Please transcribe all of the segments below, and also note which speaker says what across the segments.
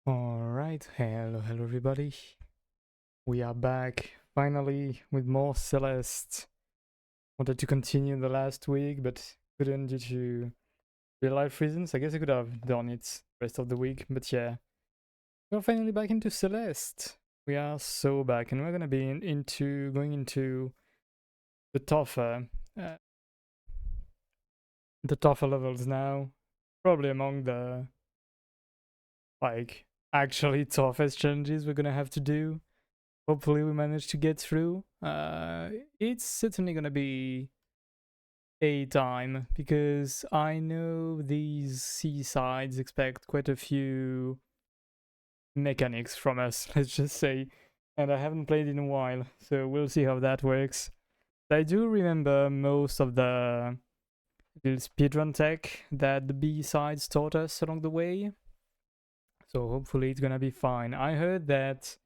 Speaker 1: Alright, hello everybody. We are back finally with more Celeste. Wanted to continue the last week, but couldn't due to real life reasons. I guess I could have done it the rest of the week, but yeah. We're finally back into Celeste. We are so back, and we're gonna be going into the tougher, uh, the tougher levels now. Probably among the actually toughest challenges we're gonna have to do. Hopefully we manage to get through. It's certainly gonna be a time because I know these seasides expect quite a few mechanics from us, let's just say, and I haven't played in a while, so we'll see how that works. I do remember most of the little speedrun tech that the B-sides taught us along the way, so hopefully it's gonna be fine. I heard that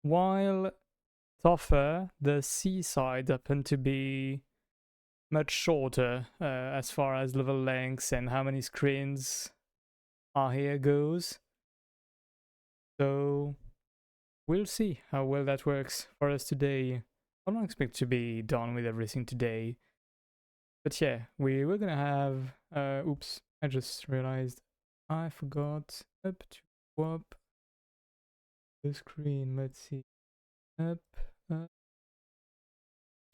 Speaker 1: while tougher, the seaside happen to be much shorter as far as level lengths and how many screens are here goes. So we'll see how well that works for us today. I don't expect to be done with everything today. But yeah, we're gonna have... oops, I just realized I forgot up to swap the screen. Let's see. Up. I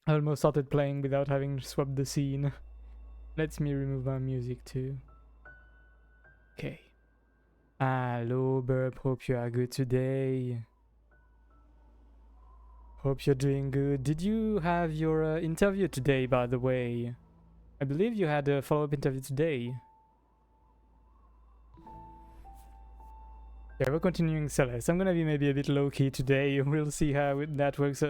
Speaker 1: almost started playing without having swapped the scene. Let me remove my music too. Okay. Hello, Burp. Hope you are good today. Hope you're doing good. Did you have your interview today, by the way? I believe you had a follow-up interview today. Yeah, we're continuing Celeste. I'm gonna be maybe a bit low-key today. We'll see how that works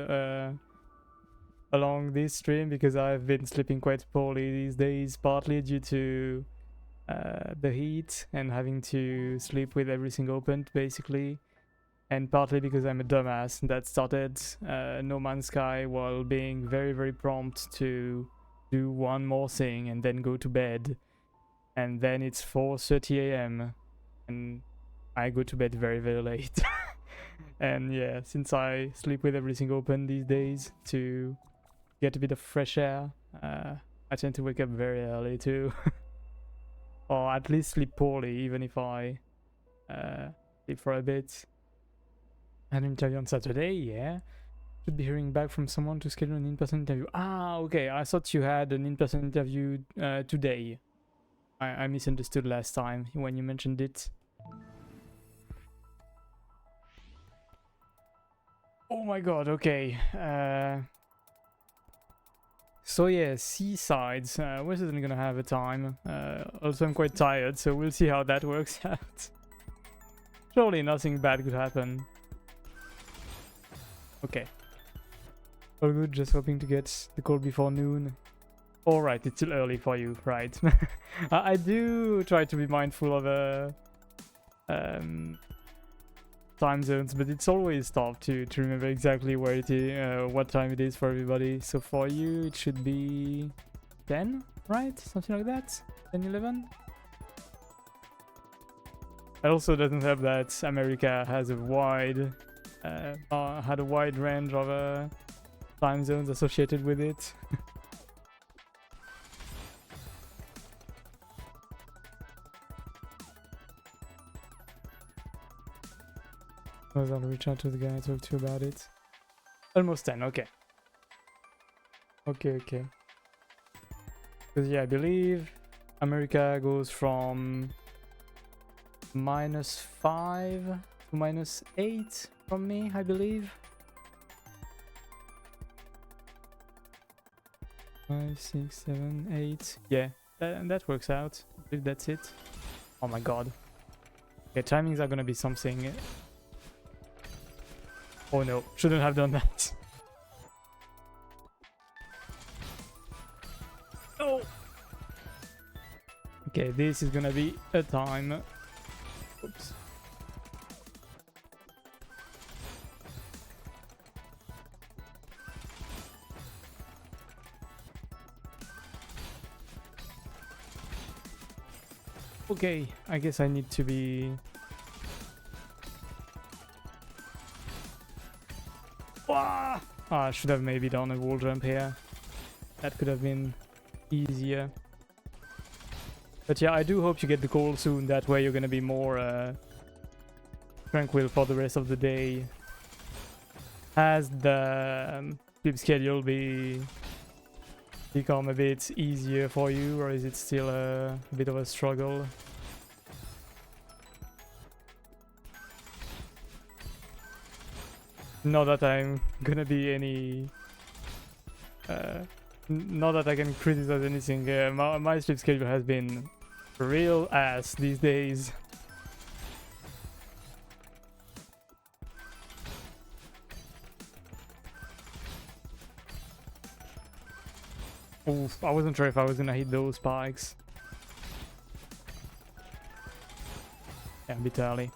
Speaker 1: along this stream, because I've been sleeping quite poorly these days, partly due to the heat and having to sleep with everything opened, basically, and partly because I'm a dumbass that started No Man's Sky while being very, very prompt to do one more thing and then go to bed, and then it's 4:30 a.m. and I go to bed very, very late. And yeah, since I sleep with everything open these days to get a bit of fresh air, I tend to wake up very early too. Or at least sleep poorly, even if I sleep for a bit. An interview on Saturday, yeah. Should be hearing back from someone to schedule an in-person interview. Ah, okay. I thought you had an in-person interview today. I misunderstood last time when you mentioned it. Oh my god, okay. So yeah, seasides. We're certainly gonna have a time. Also, I'm quite tired, so we'll see how that works out. Surely nothing bad could happen. Okay. All good, just hoping to get the call before noon. Alright, it's still early for you, right? I do try to be mindful of time zones, but it's always tough to remember exactly where it is, what time it is for everybody. So for you, it should be 10, right? Something like that? 10, 11? It also doesn't help that America has a wide, had a wide range of time zones associated with it. I'll reach out to the guy I talked to about it. Almost 10, okay. Okay. Because yeah, I believe America goes from -5 to -8 from me, I believe. 5, 6, 7, 8. Yeah, that works out. I believe that's it. Oh my god. Okay, timings are gonna be something. Oh no, shouldn't have done that. Oh! Okay, this is gonna be a time. Oops. Okay, I guess I need to be I should have maybe done a wall jump here. That could have been easier. But yeah, I do hope you get the call soon. That way you're gonna be more tranquil for the rest of the day. Has the sleep schedule become a bit easier for you, or is it still a bit of a struggle? Not that I'm gonna be any... not that I can criticize anything. My sleep schedule has been real ass these days. Oof, I wasn't sure if I was gonna hit those spikes. Yeah, a bit early.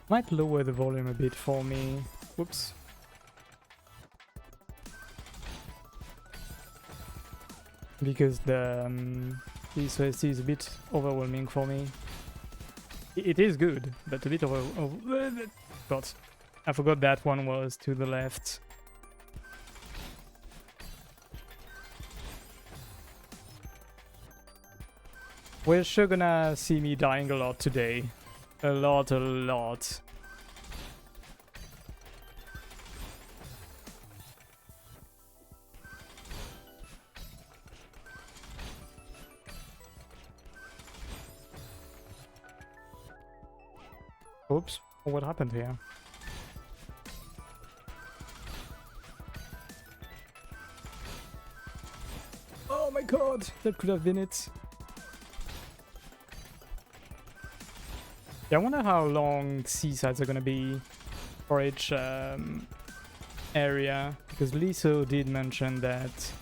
Speaker 1: Might lower the volume a bit for me. Whoops. Because the this OST is a bit overwhelming for me. It is good, but a bit but I forgot that one was to the left. We're sure gonna see me dying a lot today. A lot. Oops, what happened here? Oh my god, that could have been it. Yeah, I wonder how long seasides are gonna be for each area, because Liso did mention that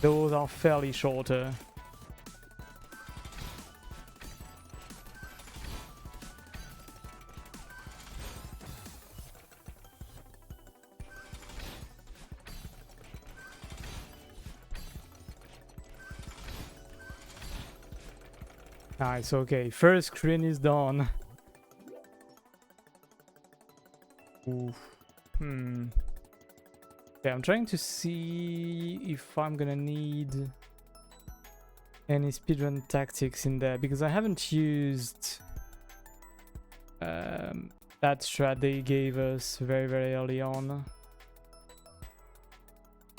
Speaker 1: those are fairly shorter. Nice, okay, first screen is done. Oof. Okay, I'm trying to see if I'm gonna need any speedrun tactics in there, because I haven't used that strat they gave us very early on.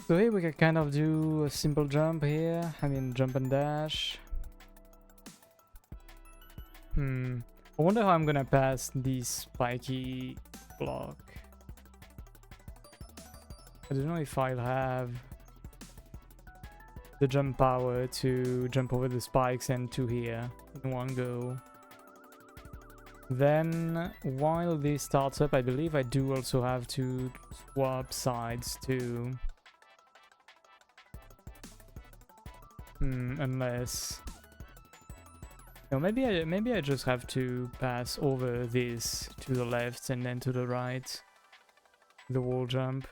Speaker 1: So here we can kind of do a simple jump here, I mean jump and dash. I wonder how I'm gonna pass this spiky block. I don't know if I'll have the jump power to jump over the spikes and to here in one go. Then while this starts up, I believe I do also have to swap sides too. Unless... No, maybe I just have to pass over this to the left and then to the right. The wall jump.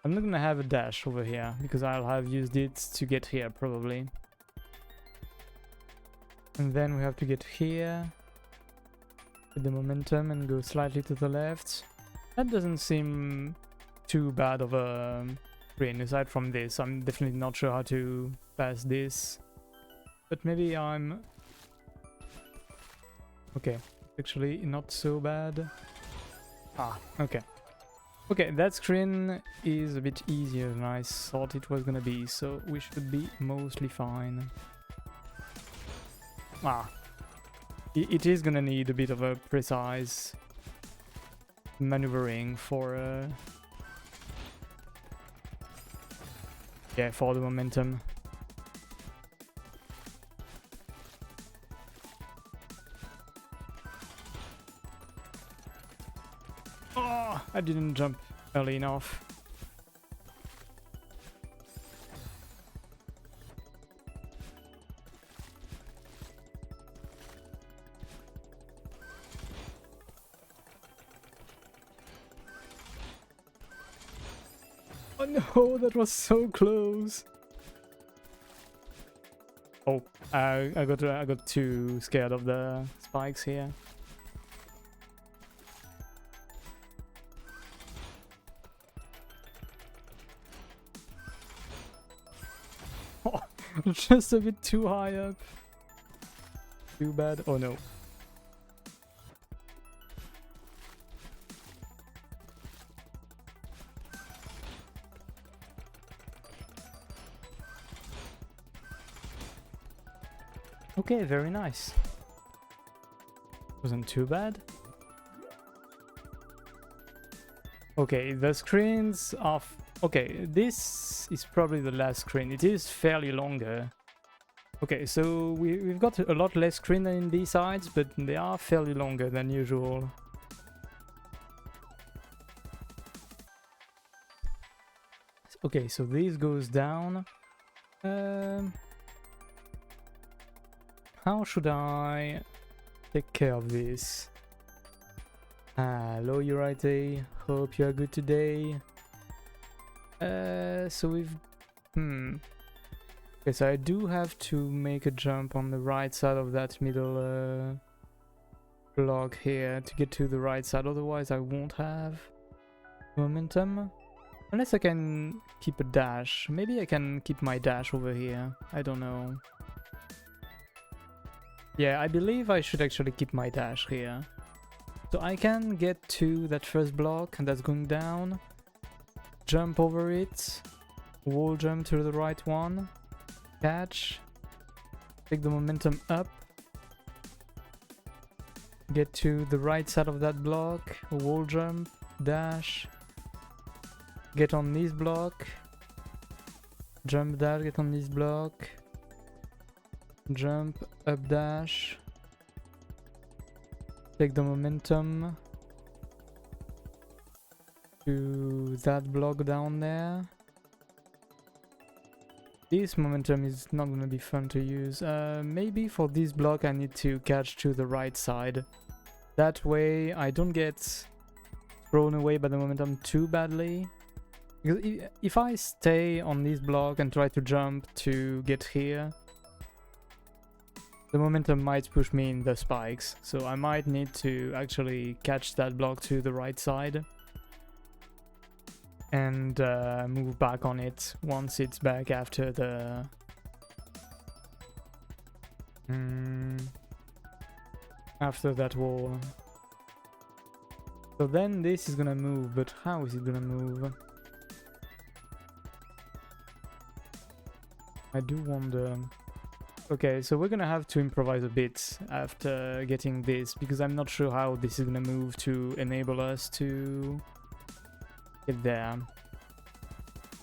Speaker 1: I'm not gonna have a dash over here because I'll have used it to get here probably. And then we have to get here with the momentum and go slightly to the left. That doesn't seem too bad of a screen aside from this. I'm definitely not sure how to pass this. But maybe I'm... Okay, actually not so bad. Okay. Okay, that screen is a bit easier than I thought it was gonna be, so we should be mostly fine. It is gonna need a bit of a precise maneuvering for yeah, for the momentum. I didn't jump early enough. Oh no, that was so close. Oh, I got too scared of the spikes here. Oh, just a bit too high up. Too bad. Oh no. Okay, very nice. Wasn't too bad. Okay, the screens are... Okay, this is probably the last screen. It is fairly longer. Okay, so we've got a lot less screen than in these sides, but they are fairly longer than usual. Okay, so this goes down. How should I take care of this? Hello, Urite. Hope you are good today. So we've... Okay, so I do have to make a jump on the right side of that middle block here to get to the right side, otherwise I won't have momentum. Unless I can keep a dash. Maybe I can keep my dash over here. I don't know. Yeah, I believe I should actually keep my dash here. So I can get to that first block that's going down, jump over it, wall jump to the right one, catch, take the momentum up, get to the right side of that block, wall jump, dash, get on this block, jump dash, get on this block, jump, up dash, take the momentum to that block down there. This momentum is not gonna be fun to use. Maybe for this block I need to catch to the right side. That way I don't get thrown away by the momentum too badly. Because if I stay on this block and try to jump to get here, the momentum might push me in the spikes, so I might need to actually catch that block to the right side and move back on it once it's back after the... after that wall. So then this is gonna move, but how is it gonna move? I do wonder... Okay, so we're gonna have to improvise a bit after getting this, because I'm not sure how this is gonna move to enable us to get there.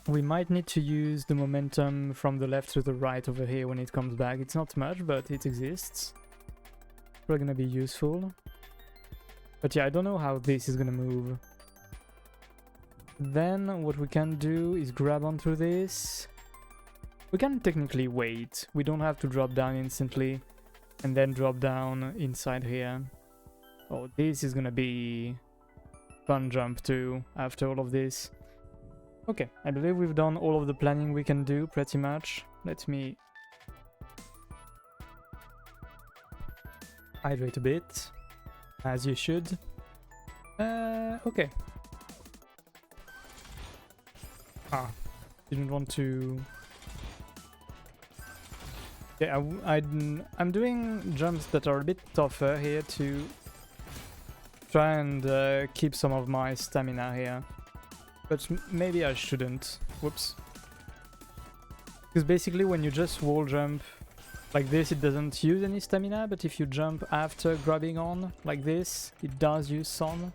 Speaker 1: We might need to use the momentum from the left to the right over here when it comes back. It's not much, but it exists. Probably gonna be useful. But yeah, I don't know how this is gonna move. Then what we can do is grab onto this. We can technically wait. We don't have to drop down instantly and then drop down inside here. Oh, this is gonna be fun jump too after all of this. Okay, I believe we've done all of the planning we can do pretty much. Let me hydrate a bit, as you should. Okay. Didn't want to... Yeah, I'm doing jumps that are a bit tougher here to try and keep some of my stamina here. But maybe I shouldn't. Whoops. Because basically when you just wall jump like this, it doesn't use any stamina, but if you jump after grabbing on like this, it does use some.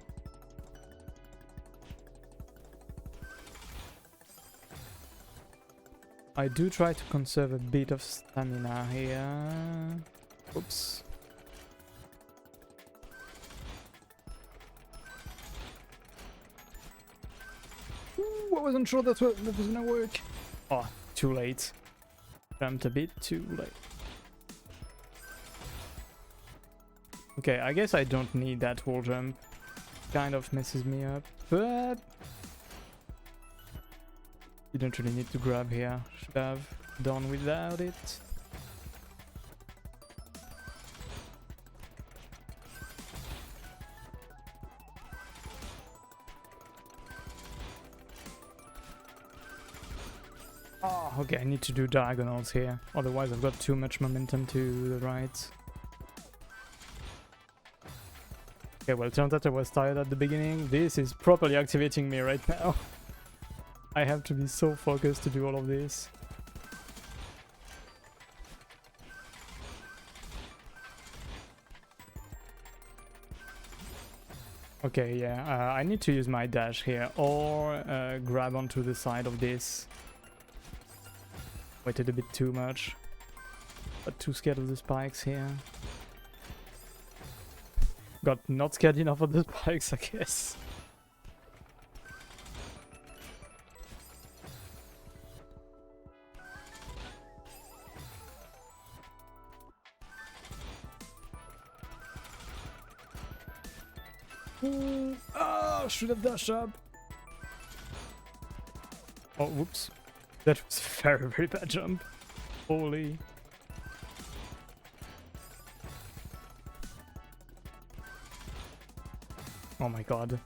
Speaker 1: I do try to conserve a bit of stamina here. Oops. Ooh, I wasn't sure that was gonna work. Oh, too late. Jumped a bit too late. Okay, I guess I don't need that wall jump. Kind of messes me up, but... You don't really need to grab here. Should have done without it. Oh, okay, I need to do diagonals here. Otherwise I've got too much momentum to the right. Okay, well, it turns out I was tired at the beginning. This is properly activating me right now. I have to be so focused to do all of this. Okay, yeah, I need to use my dash here, or grab onto the side of this. Waited a bit too much, but too scared of the spikes here. Got not scared enough of the spikes, I guess. Oh, should have dashed up. Oh, whoops. That was a very, very bad jump. Holy. Oh my god.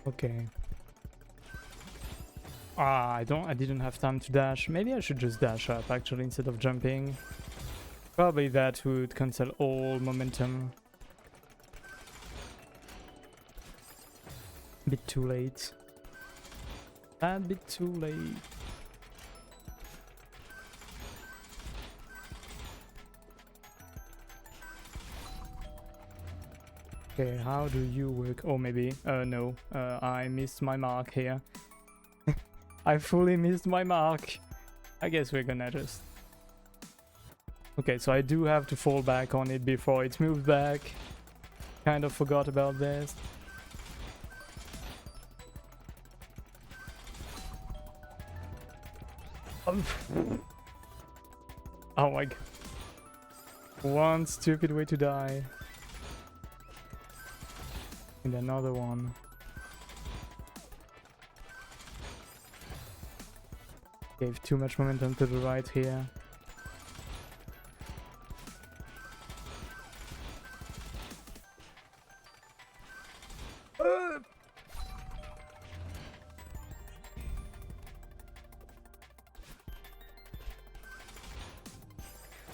Speaker 1: Okay. I didn't have time to dash. Maybe I should just dash up actually instead of jumping. Probably that would cancel all momentum. Bit too late. A bit too late. Okay, how do you work? Oh, maybe. No. I missed my mark here. I fully missed my mark. I guess we're gonna just... Okay, so I do have to fall back on it before it moves back. Kind of forgot about this. Oh my god. One stupid way to die. And another one. Gave too much momentum to the right here.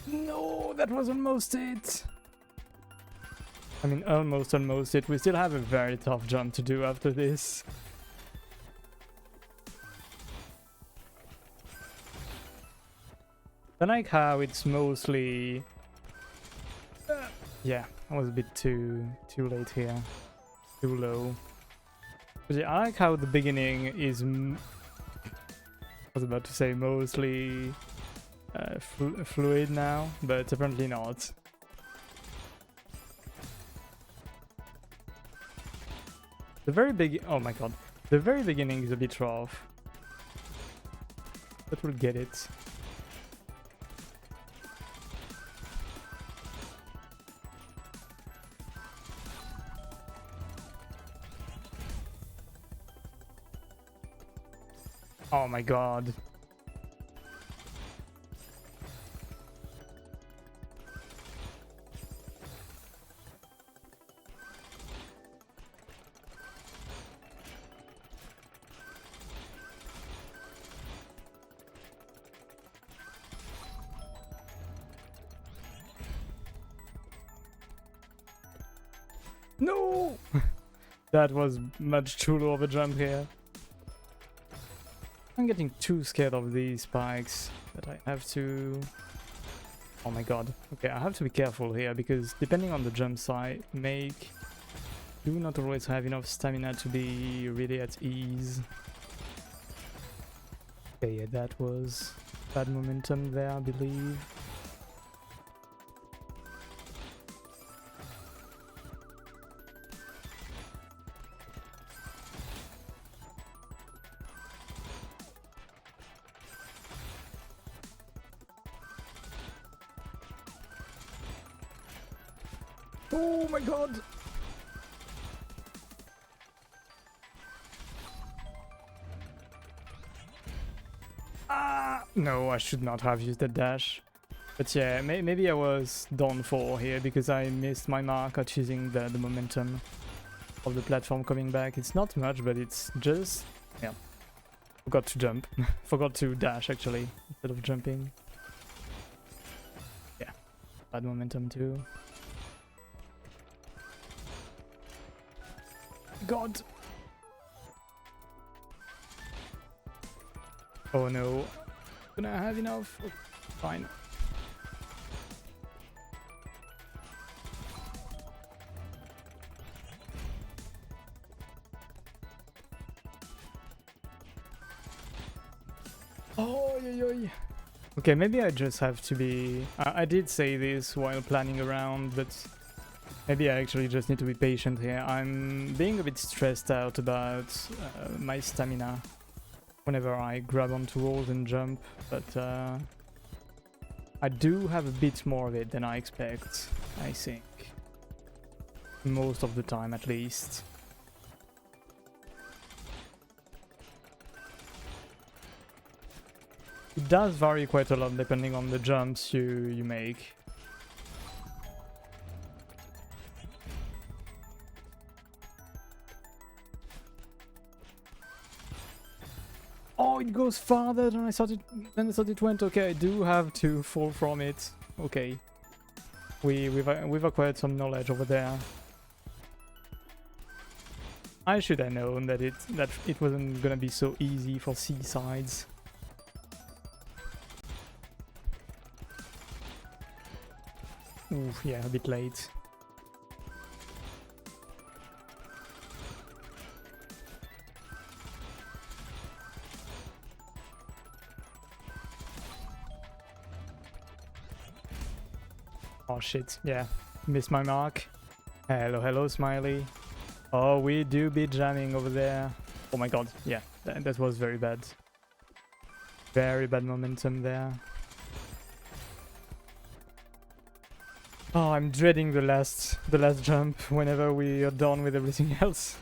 Speaker 1: No, that was almost it. I mean, almost it. We still have a very tough jump to do after this. I like how it's mostly... yeah, I was a bit too late here. Too low. But yeah, I like how the beginning is... I was about to say mostly fluid now, but apparently not. The very big... oh my god. The very beginning is a bit rough. But we'll get it. Oh my god. No! That was much too low of a jump here. I'm getting too scared of these spikes that I have to... oh my god. Okay, I have to be careful here because depending on the jumps I make, do not always have enough stamina to be really at ease. Okay, yeah, that was bad momentum there, I believe. Oh my god! Ah! No, I should not have used the dash. But yeah, maybe I was done for here because I missed my mark at choosing the momentum of the platform coming back. It's not much, but it's just... yeah. Forgot to jump. Forgot to dash, actually, instead of jumping. Yeah. Bad momentum, too. God! Oh no. Gonna have enough? Oh, fine. Oh, yeah. Okay, maybe I just have to be... I did say this while planning around, but maybe I actually just need to be patient here. I'm being a bit stressed out about my stamina whenever I grab onto walls and jump, but I do have a bit more of it than I expect, I think. Most of the time, at least. It does vary quite a lot depending on the jumps you make. Oh, it goes farther than I thought it went. Okay, I do have to fall from it. Okay. We've acquired some knowledge over there. I should have known that it wasn't gonna be so easy for seasides. Oof, yeah, a bit late. Oh shit, yeah, missed my mark. Hello, Smiley. Oh, we do be jamming over there. Oh my god, yeah, that was very bad. Very bad momentum there. Oh, I'm dreading the last jump whenever we are done with everything else.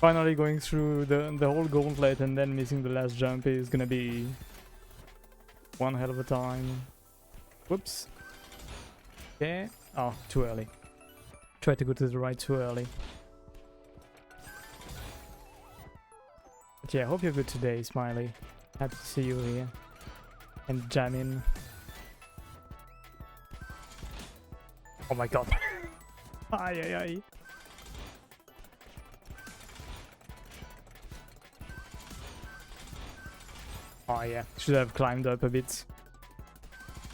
Speaker 1: Finally going through the whole gauntlet and then missing the last jump is gonna be one hell of a time. Whoops. Okay. Oh, too early. Try to go to the right too early. But yeah, I hope you're good today, Smiley. Happy to see you here. And jamming. Oh my god. Ay. Oh yeah, should have climbed up a bit.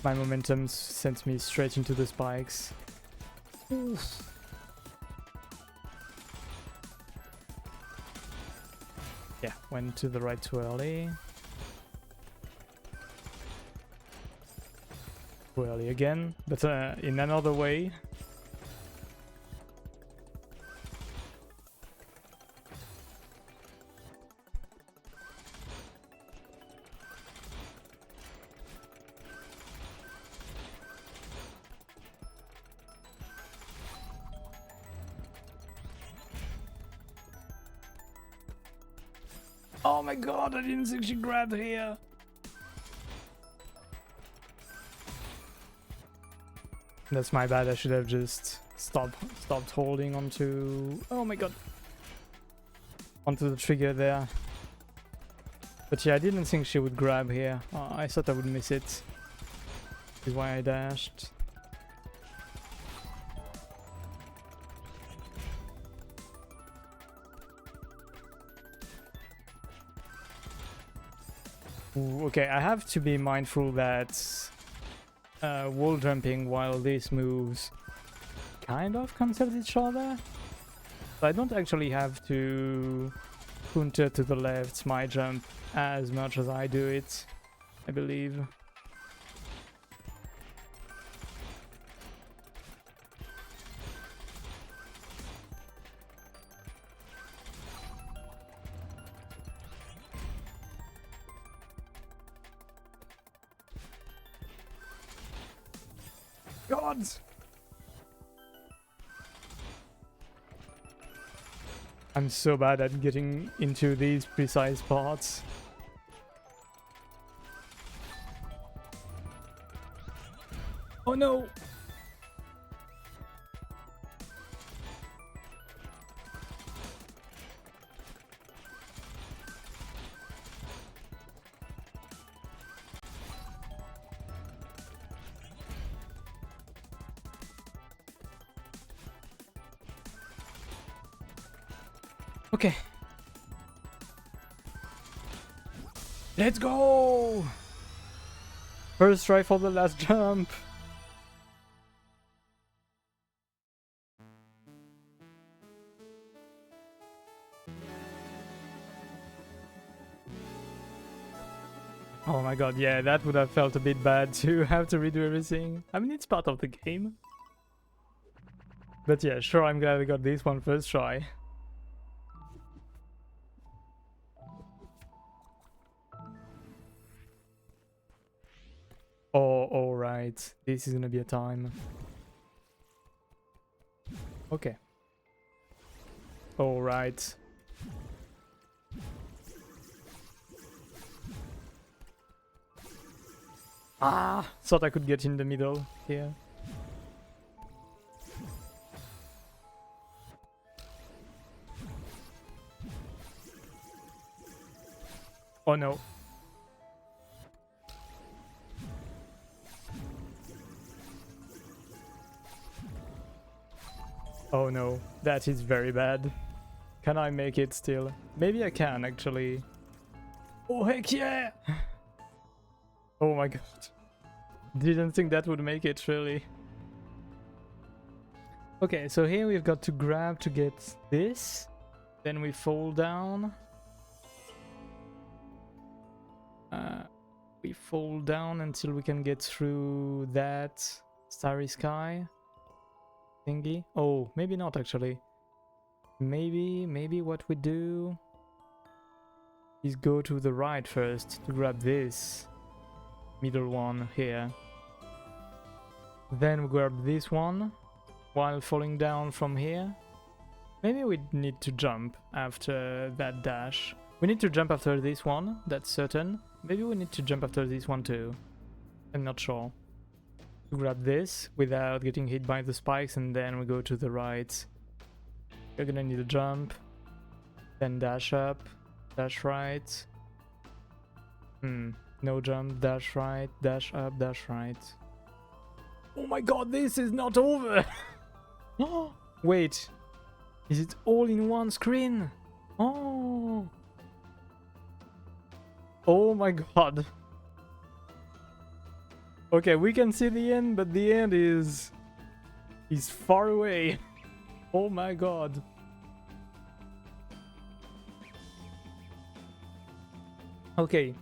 Speaker 1: My momentum sent me straight into the spikes. Oof. Yeah, went to the right too early. Too early again, but in another way. Oh my god, I didn't think she grabbed here. That's my bad, I should have just stopped holding onto... oh my god. Onto the trigger there. But yeah, I didn't think she would grab here. I thought I would miss it. Is why I dashed. Ooh, okay, I have to be mindful that wall jumping while this moves kind of cancels each other. So I don't actually have to counter to the left my jump as much as I do it, I believe. God! I'm so bad at getting into these precise parts. Oh no! Okay. Let's go! First try for the last jump. Oh my god, yeah, that would have felt a bit bad to have to redo everything. I mean, it's part of the game. But yeah, sure, I'm glad I got this one first try. Oh, alright. This is gonna be a time. Okay. Alright. Ah! Thought I could get in the middle here. Oh no. Oh no, that is very bad. Can I make it still? Maybe I can actually. Oh heck yeah! Oh my god. Didn't think that would make it really. Okay, so here we've got to grab to get this. Then we fall down. We fall down until we can get through that starry sky thingy. Oh, maybe not actually. Maybe what we do is go to the right first to grab this middle one here. Then we grab this one while falling down from here. Maybe we need to jump after that dash. We need to jump after this one, that's certain. Maybe we need to jump after this one too. I'm not sure. To grab this without getting hit by the spikes, and then we go to the right. You're gonna need a jump, then dash up, dash right. No jump, dash right, dash up, dash right. Oh my god, this is not over! Oh, wait. Is it all in one screen? Oh. Oh my god. Okay, we can see the end, but the end is far away. Oh my god. Okay.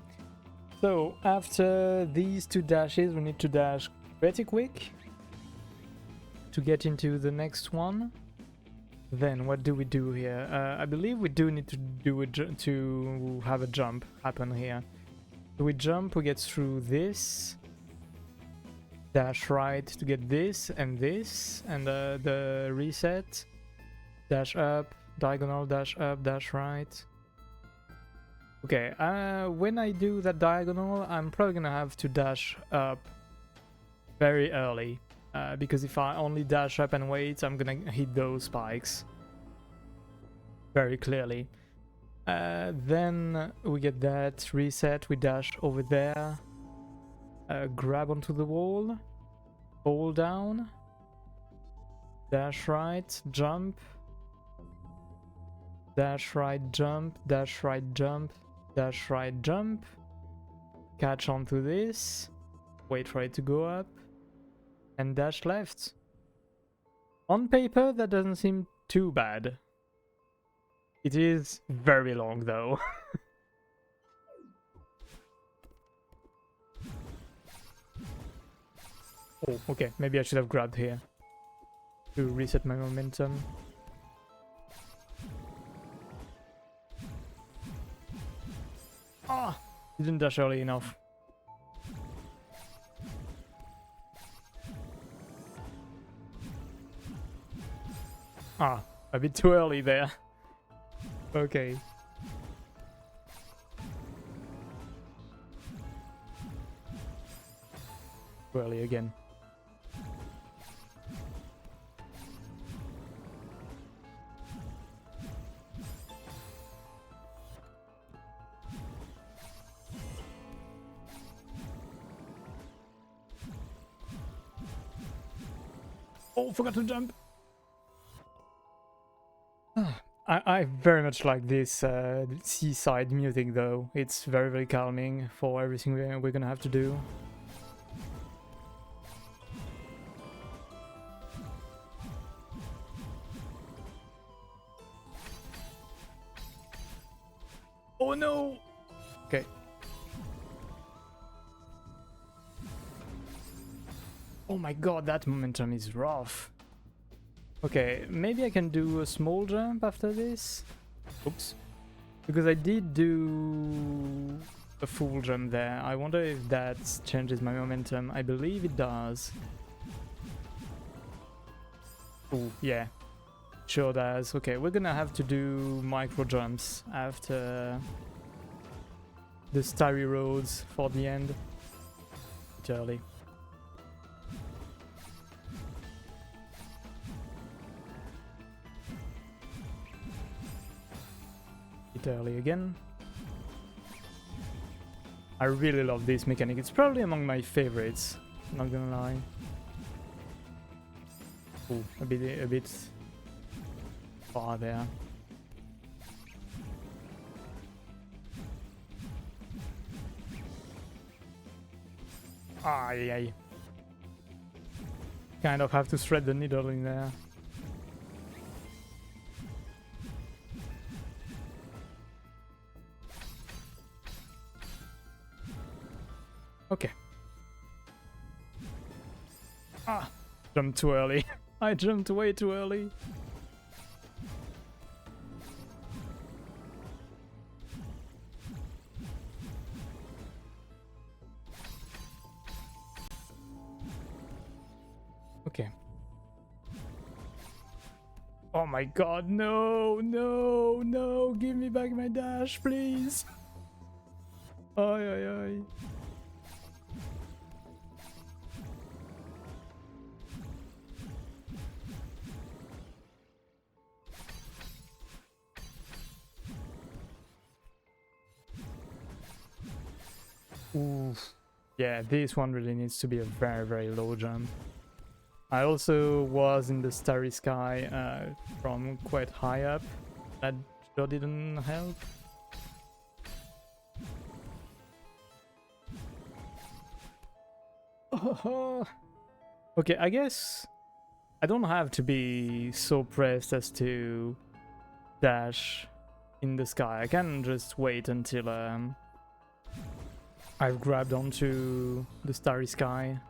Speaker 1: So, after these two dashes, we need to dash pretty quick to get into the next one. Then what do we do here? I believe we do need to do to have a jump happen here. So we jump, we get through this, dash right to get this, and the reset, dash up, diagonal, dash up, dash right. Okay, when I do that diagonal, I'm probably gonna have to dash up very early. Because if I only dash up and wait, I'm gonna hit those spikes very clearly. Then we get that reset, we dash over there, grab onto the wall, fall down, dash right, jump, dash right, jump, dash right, jump, dash right, jump, catch onto this, wait for it to go up, and dash left. On paper, that doesn't seem too bad. It is very long, though. Oh, okay. Maybe I should have grabbed here to reset my momentum. Ah! Didn't dash early enough. Ah, a bit too early there. Okay. Too early again. Oh, forgot to jump. I very much like this seaside music though. It's very, very calming for everything we're gonna have to do. Oh no! Okay. Oh my god, that momentum is rough. Okay, maybe I can do a small jump after this. Oops. Because I did do a full jump there. I wonder if that changes my momentum. I believe it does. Oh, yeah. Sure does. Okay, we're gonna have to do micro jumps after the starry roads for the end. It's early. Early again. I really love this mechanic. It's probably among my favorites, not gonna lie. Ooh, a bit far there. Ay. Kind of have to thread the needle in there. Okay. Ah, jumped too early. I jumped way too early. Okay. Oh my god, no, no, no, give me back my dash, please. Ay. Oof. Yeah, this one really needs to be a very, very low jump. I also was in the starry sky from quite high up. That sure didn't help. Okay, I guess I don't have to be so pressed as to dash in the sky. I can just wait until I've grabbed onto the starry sky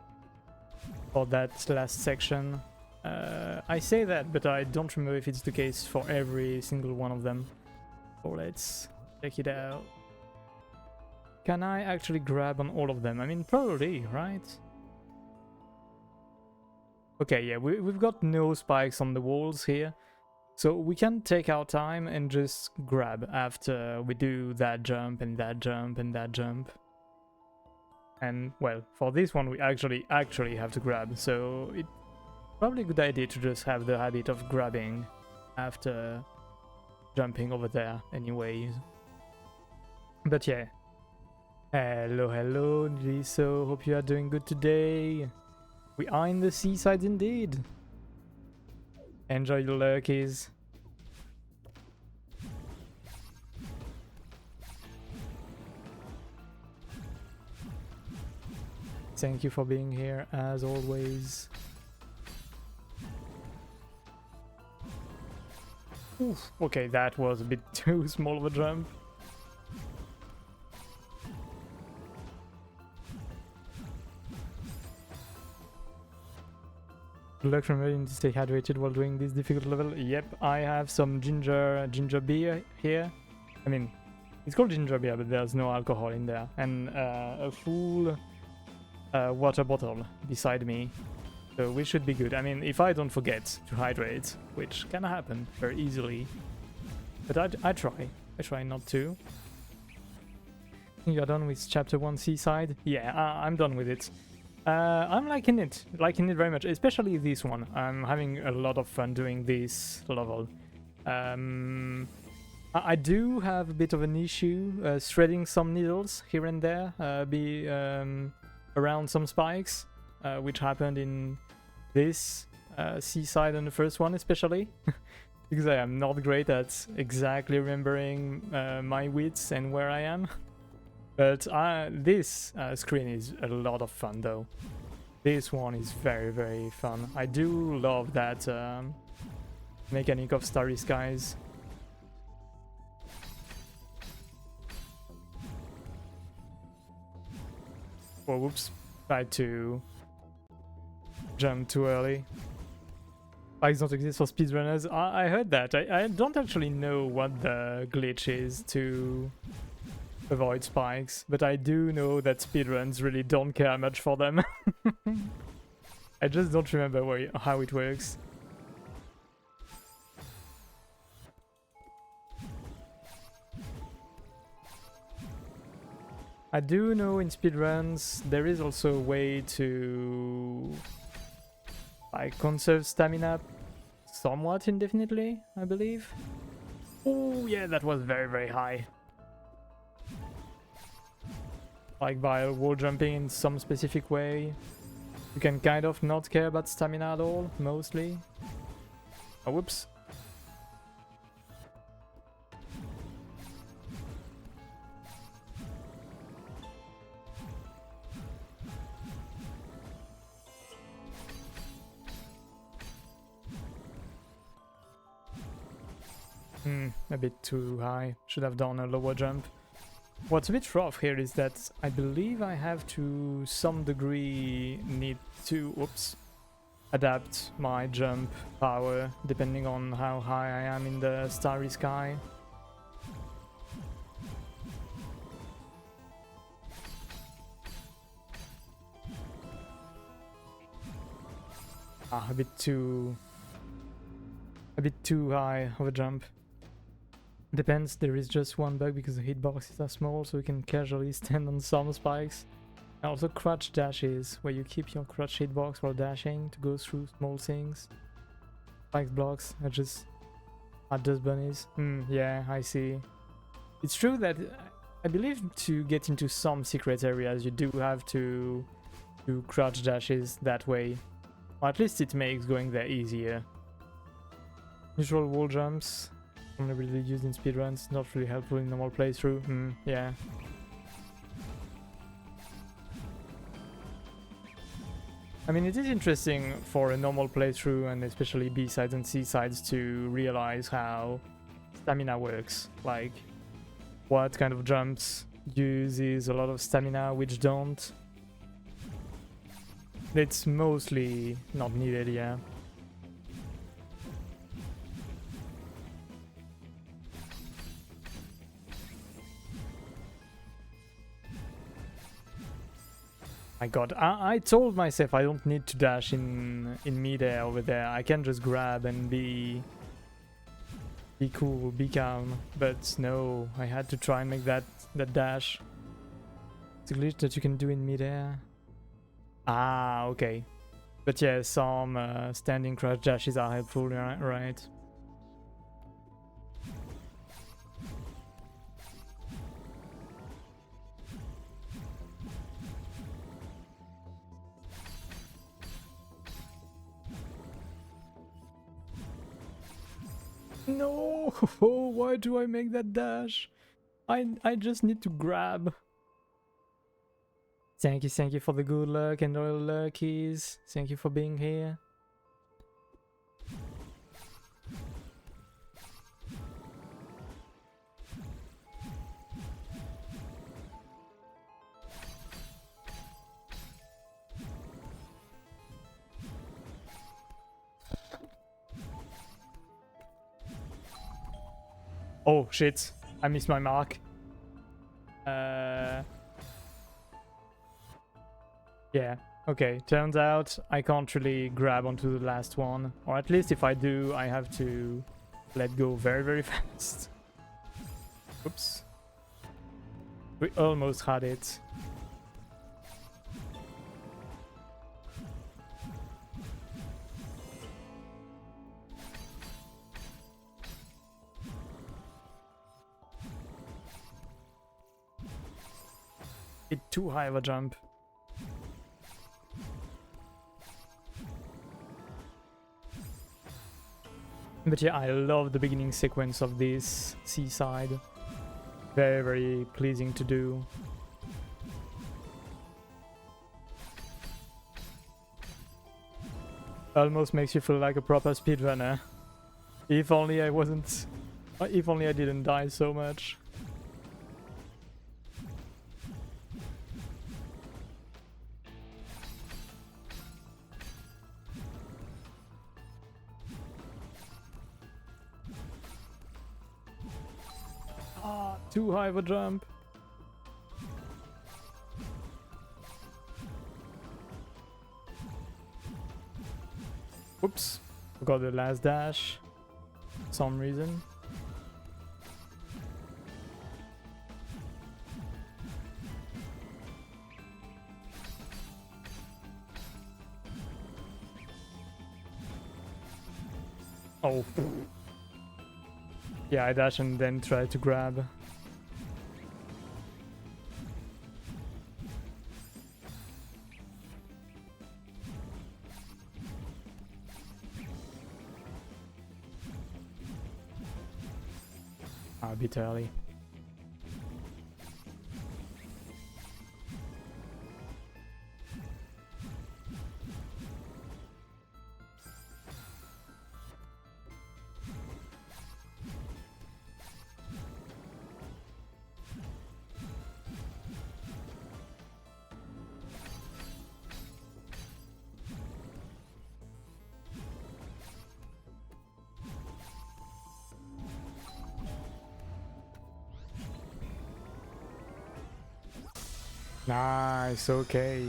Speaker 1: for that last section. I say that, but I don't remember if it's the case for every single one of them. So let's check it out. Can I actually grab on all of them? I mean, probably, right? Okay, yeah, we've got no spikes on the walls here. So we can take our time and just grab after we do that jump and that jump and that jump. And, well, for this one we actually have to grab, so it's probably a good idea to just have the habit of grabbing after jumping over there anyways. But yeah. Hello, Jiso, hope you are doing good today. We are in the seaside indeed. Enjoy the lurkies. Thank you for being here, as always. Oof, okay, that was a bit too small of a jump. Good luck, remembering to stay hydrated while doing this difficult level. Yep, I have some ginger beer here. I mean, it's called ginger beer, but there's no alcohol in there. And a full water bottle beside me, so we should be good. I mean, if I don't forget to hydrate, which can happen very easily, but I try not to. You're done with chapter 1 seaside? Yeah, I'm done with it. I'm liking it very much, especially this one. I'm having a lot of fun doing this level. I do have a bit of an issue threading some needles here and there, around some spikes, which happened in this seaside on the first one, especially. Because I am not great at exactly remembering my widths and where I am. But this screen is a lot of fun though. This one is very, very fun. I do love that mechanic of starry skies. Oh, whoops. Tried to jump too early. Spikes don't exist for speedrunners. I heard that. I don't actually know what the glitch is to avoid spikes, but I do know that speedruns really don't care much for them. I just don't remember how it works. I do know in speedruns there is also a way to like conserve stamina somewhat indefinitely, I believe. Oh yeah, that was very, very high. Like by wall jumping in some specific way. You can kind of not care about stamina at all, mostly. Oh, whoops. A bit too high. Should have done a lower jump. What's a bit rough here is that I believe I have to some degree need to adapt my jump power depending on how high I am in the starry sky. A bit too high of a jump. Depends, there is just one bug because the hitboxes are small, so you can casually stand on some spikes. And also crutch dashes, where you keep your crutch hitbox while dashing to go through small things. Spikes blocks are just bunnies. Yeah, I see. It's true that I believe to get into some secret areas you do have to do crutch dashes that way. Or at least it makes going there easier. Usual wall jumps. Only really used in speedruns, not really helpful in normal playthrough. Yeah. I mean, it is interesting for a normal playthrough, and especially B-sides and C-sides, to realize how stamina works. Like, what kind of jumps uses a lot of stamina, which don't. It's mostly not needed, yeah. My god, I told myself I don't need to dash in midair over there. I can just grab and be cool, be calm. But no, I had to try and make that dash. It's a glitch that you can do in midair. Ah, okay. But yeah, some standing crouch dashes are helpful, right? No! Why do I make that dash? I just need to grab. Thank you for the good luck and all luckies. Thank you for being here. Oh shit, I missed my mark. Yeah, okay, turns out I can't really grab onto the last one. Or at least if I do, I have to let go very, very fast. Oops. We almost had it. Bit too high of a jump. But yeah, I love the beginning sequence of this seaside. Very, very pleasing to do. Almost makes you feel like a proper speedrunner. If only I wasn't... If only I didn't die so much. Ah, too high of a jump. Oops, forgot the last dash. For some reason. Oh. Yeah, I dash and then try to grab. A bit early. Nice, okay.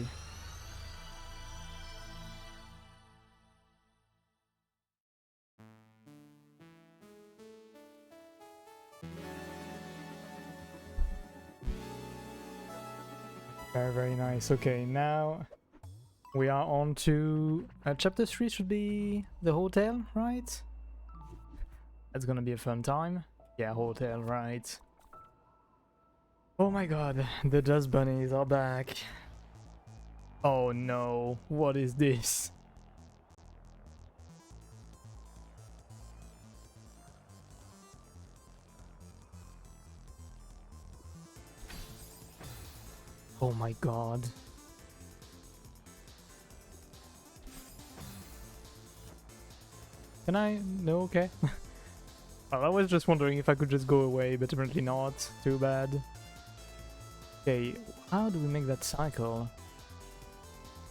Speaker 1: Very, very nice. Okay, now we are on to chapter 3 should be the hotel, right? That's gonna be a fun time. Yeah, hotel, right. Oh my god, the dust bunnies are back. Oh no, what is this? Oh my god. Can I? No, okay. Well, I was just wondering if I could just go away, but apparently not. Too bad. Okay, how do we make that cycle?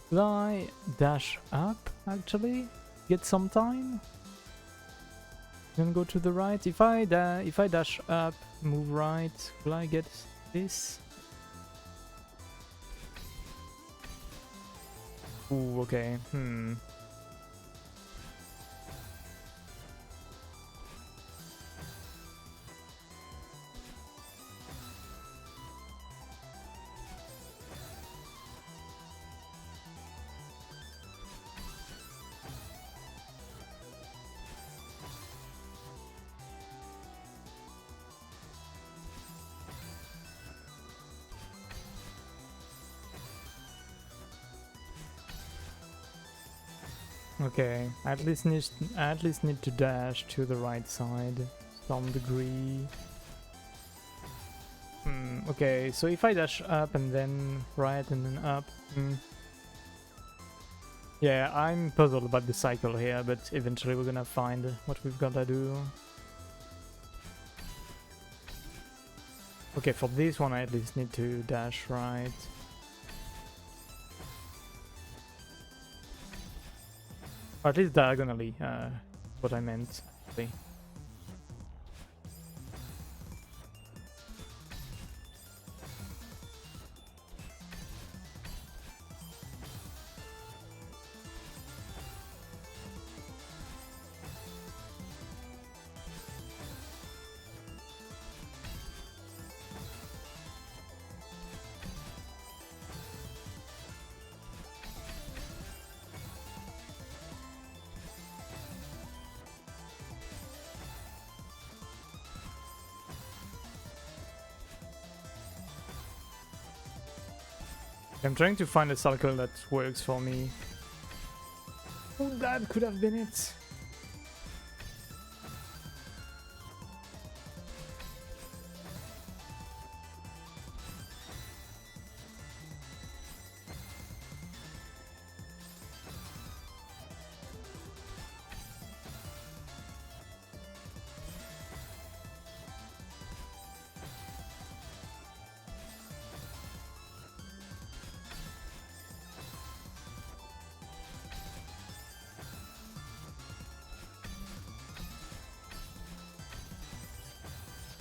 Speaker 1: Should I dash up, actually? Get some time? Then go to the right? If I dash up, move right, will I get this? Ooh, okay, Okay, I at least need to dash to the right side, some degree. Okay, so if I dash up and then right and then up. Yeah, I'm puzzled about the cycle here, but eventually we're gonna find what we've gotta do. Okay, for this one I at least need to dash right. Or at least diagonally, what I meant. Actually. I'm trying to find a circle that works for me. Oh, that could have been it.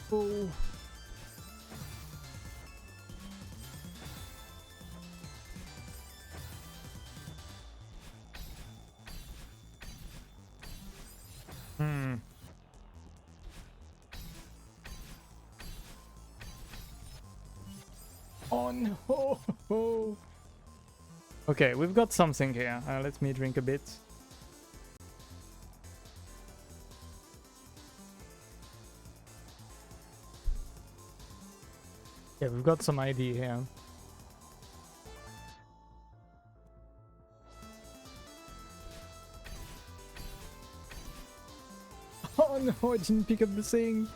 Speaker 1: Oh. Hmm. Oh no! Okay, we've got something here. Let me drink a bit. Yeah, we've got some idea here. Oh no, I didn't pick up the thing.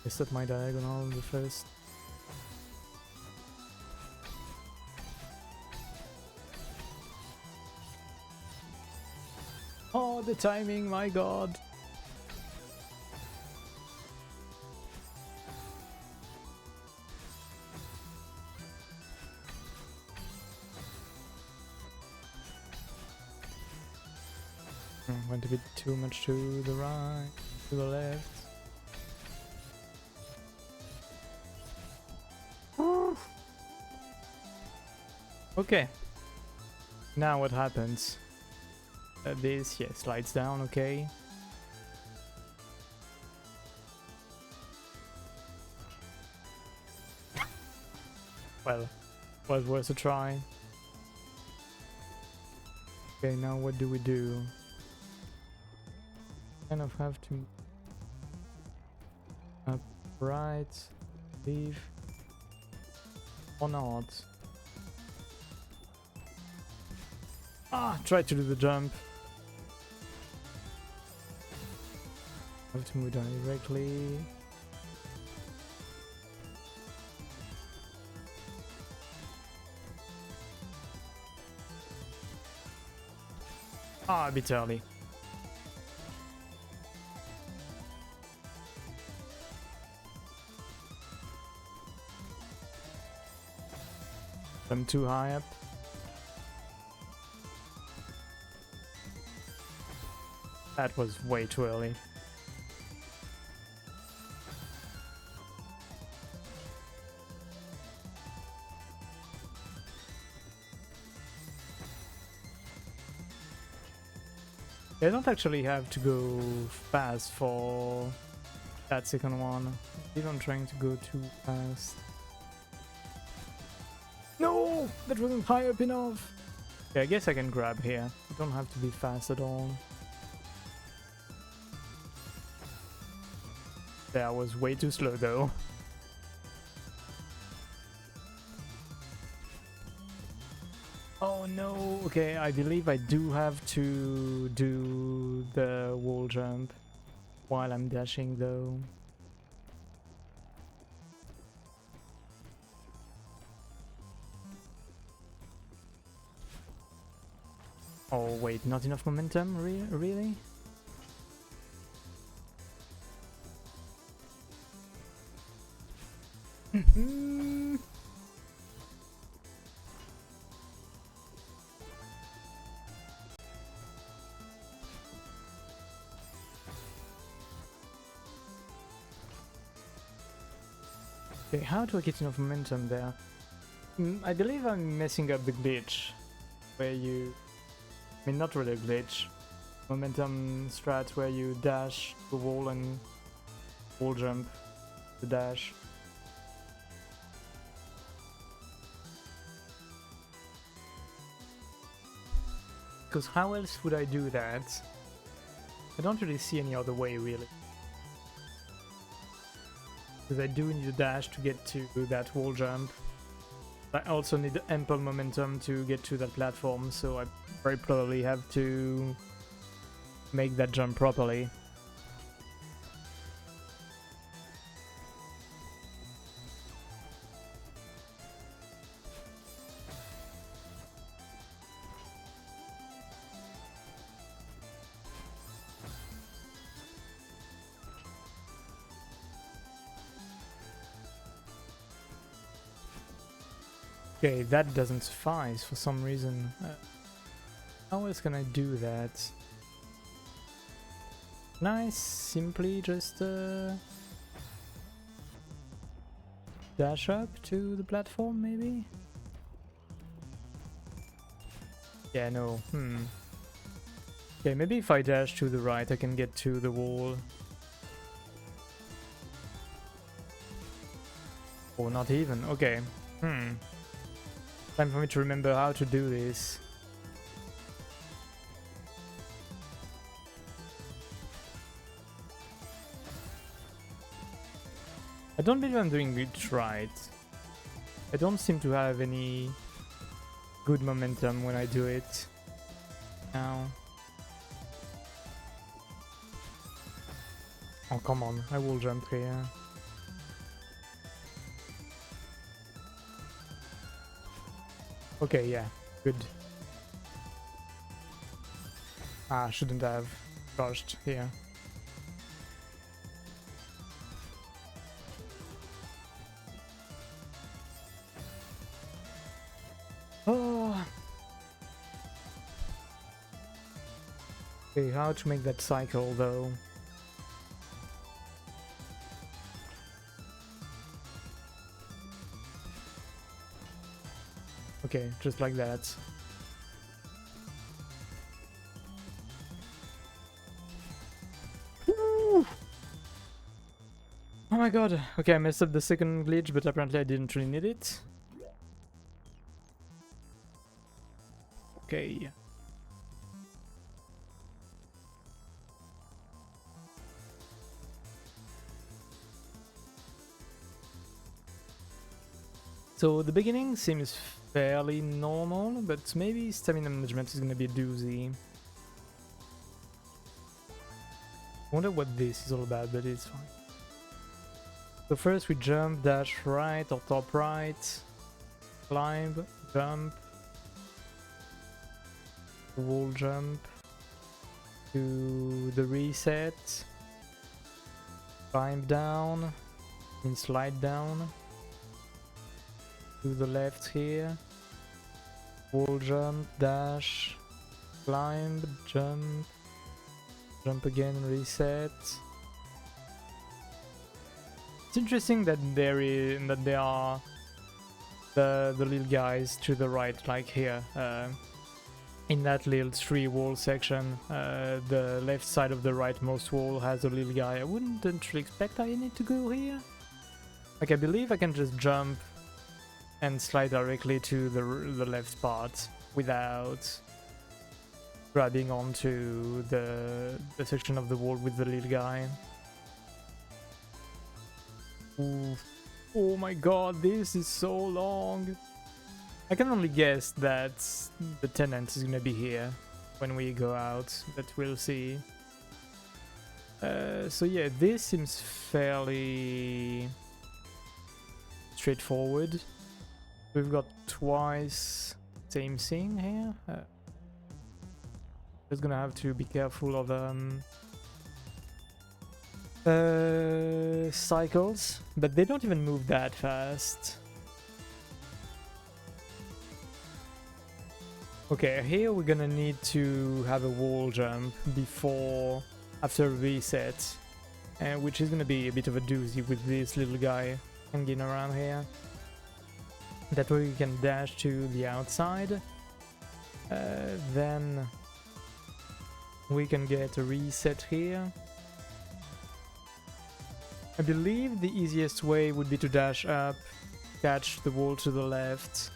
Speaker 1: Is that my diagonal the first? Oh, the timing, my god. Went a bit too much to the right, to the left. Okay. Now what happens? This, yeah, slides down, okay. Well, was worth a try. Okay, now what do we do? Kind of have to up, right, leave, or not? Ah, try to do the jump. Have to move directly. Ah, a bit early. I'm too high up. That was way too early. I don't actually have to go fast for that second one. I'm trying to go too fast. No! That wasn't high up enough! Yeah, I guess I can grab here. I don't have to be fast at all. That was way too slow though. Oh no! Okay, I believe I do have to do the wall jump while I'm dashing though. Oh wait, not enough momentum? Really? Okay, how do I get enough momentum there? I believe I'm messing up the glitch where you... I mean, not really a glitch. Momentum strat where you dash the wall and wall jump the dash. Because how else would I do that? I don't really see any other way, really. Because I do need a dash to get to that wall jump. I also need ample momentum to get to that platform, so I very probably have to make that jump properly. Okay, that doesn't suffice for some reason. How else can I do that? Nice, simply just dash up to the platform, maybe? Yeah, no. Okay, maybe if I dash to the right, I can get to the wall. Or not even. Okay. Time for me to remember how to do this. I don't believe I'm doing it right. I don't seem to have any good momentum when I do it now. Oh, come on. I will jump here. Okay, yeah. Good. Ah, shouldn't have rushed here. Oh. Okay, how to make that cycle though? Okay, just like that. Woo! Oh my god. Okay, I messed up the second glitch, but apparently I didn't really need it. Okay. So the beginning seems fairly normal, but maybe stamina management is gonna be a doozy. I wonder what this is all about, but it's fine. So first we jump, dash right or top right, climb, jump, wall jump, to the reset, climb down, then slide down, to the left here, wall jump, dash, climb, jump, jump again, reset. It's interesting that there are the little guys to the right, like here, in that little tree wall section. The left side of the rightmost wall has a little guy. I wouldn't actually expect I need to go here. Like, I believe I can just jump and slide directly to the left part without grabbing onto the section of the wall with the little guy. Ooh. Oh my god, this is so long. I can only guess that the tenant is gonna be here when we go out, but we'll see. So yeah, this seems fairly straightforward. We've got twice same thing here. Just gonna have to be careful of cycles, but they don't even move that fast. Okay, here we're gonna need to have a wall jump after reset, which is gonna be a bit of a doozy with this little guy hanging around here. That way we can dash to the outside, then we can get a reset here. I believe the easiest way would be to dash up, catch the wall to the left,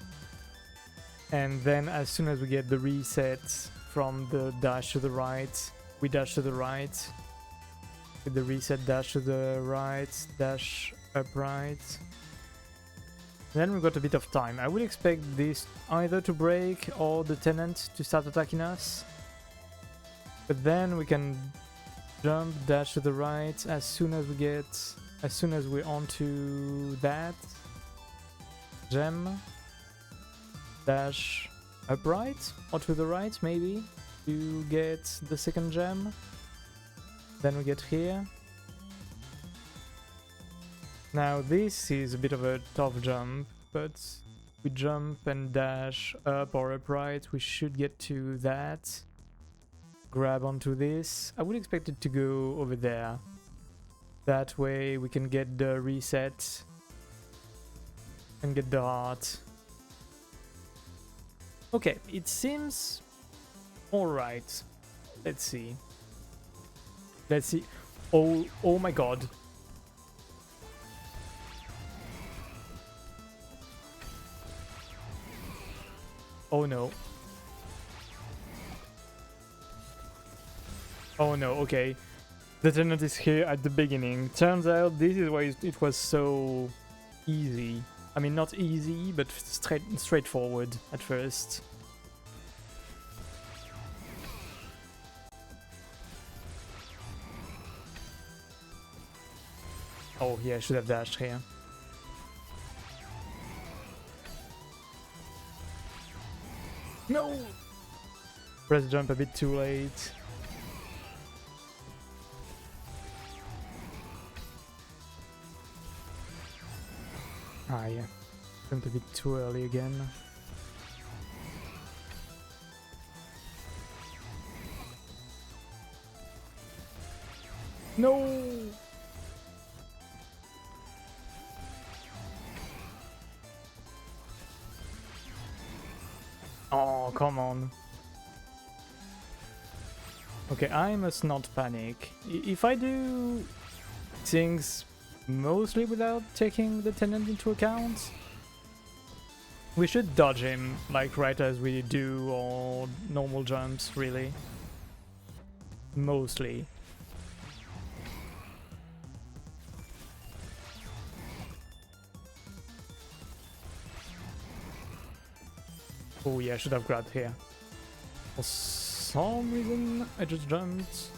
Speaker 1: and then as soon as we get the reset from the dash to the right, we dash to the right. With the reset, dash to the right, dash up right. Then we've got a bit of time. I would expect this either to break or the tenant to start attacking us. But then we can jump, dash to the right as soon as we're onto that gem, dash upright or to the right maybe to get the second gem. Then we get here. Now this is a bit of a tough jump, but we jump and dash up or upright, we should get to that. Grab onto this. I would expect it to go over there. That way we can get the reset and get the heart. Okay, it seems alright. Let's see. Let's see. Oh my god. Oh no. Oh no, okay. The tenant is here at the beginning. Turns out this is why it was so easy. I mean, not easy, but straightforward at first. Oh yeah, I should have dashed here. No! Press jump a bit too late. Ah yeah, jumped a bit too early again. No! Oh, come on. Okay, I must not panic. If I do things mostly without taking the tenant into account, we should dodge him, like right as we do our normal jumps, really. Mostly. Oh yeah, I should have grabbed here. For some reason, I just jumped.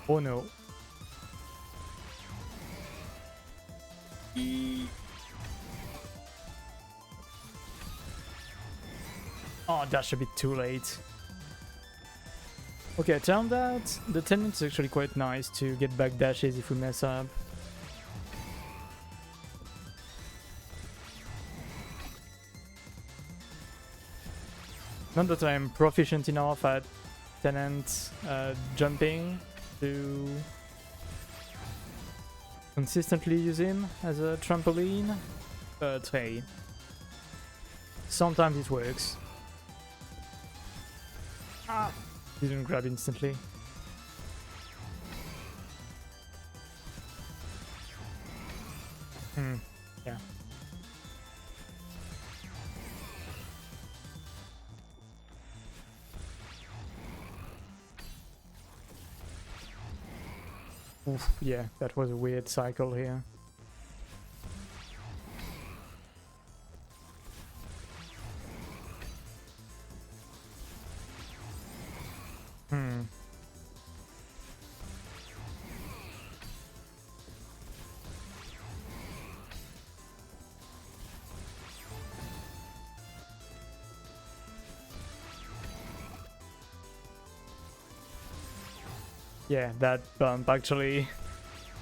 Speaker 1: Oh no. Oh, dash a bit too late. Okay, it turned out the tenant is actually quite nice to get back dashes if we mess up. Not that I'm proficient enough at tenant jumping to consistently use him as a trampoline, but hey, sometimes it works. Ah, didn't grab instantly. Yeah. Oof, yeah, that was a weird cycle here. Yeah, that bump actually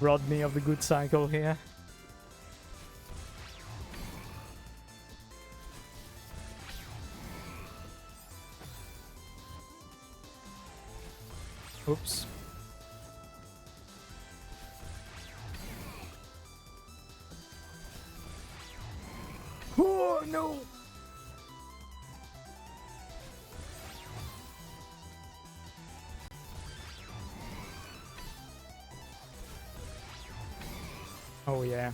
Speaker 1: robbed me of the good cycle here. Oops. Oh no! Oh yeah.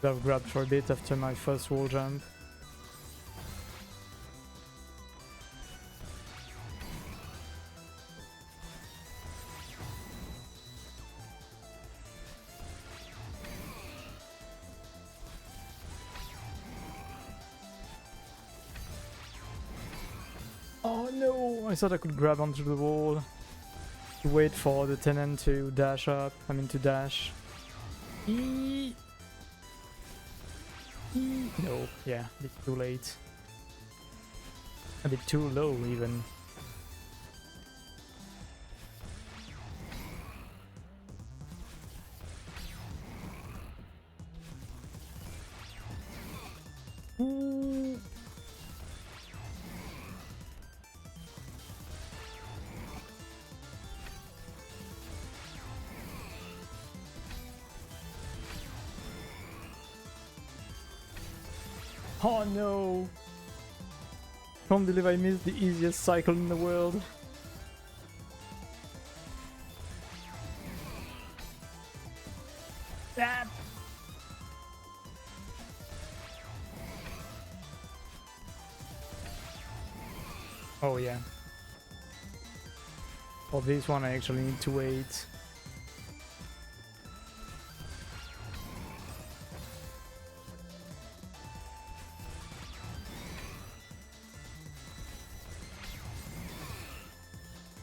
Speaker 1: I've grabbed for a bit after my first wall jump. Oh no! I thought I could grab onto the wall to wait for the tenant to dash up. I mean to dash. No, yeah, a bit too late. A bit too low even. Oh no! Can't believe I missed the easiest cycle in the world. Ah! Oh yeah. For this one I actually need to wait.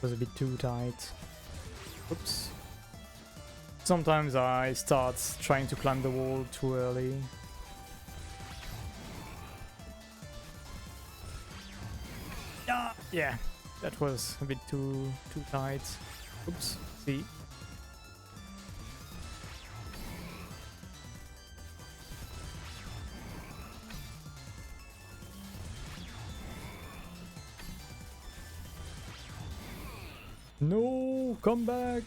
Speaker 1: Was a bit too tight. Oops. Sometimes I start trying to climb the wall too early. Yeah, that was a bit too tight. Oops. See. No, come back.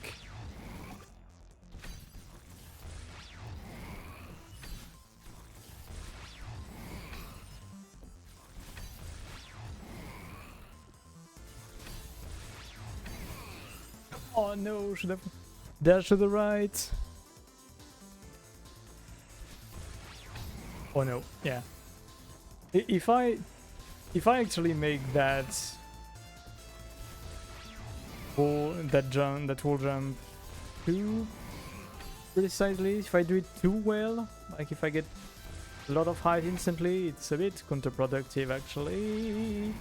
Speaker 1: Oh no, should have dashed to the right. Oh no, yeah. If I actually make that wall jump too precisely, if I do it too well, like if I get a lot of height instantly, it's a bit counterproductive actually.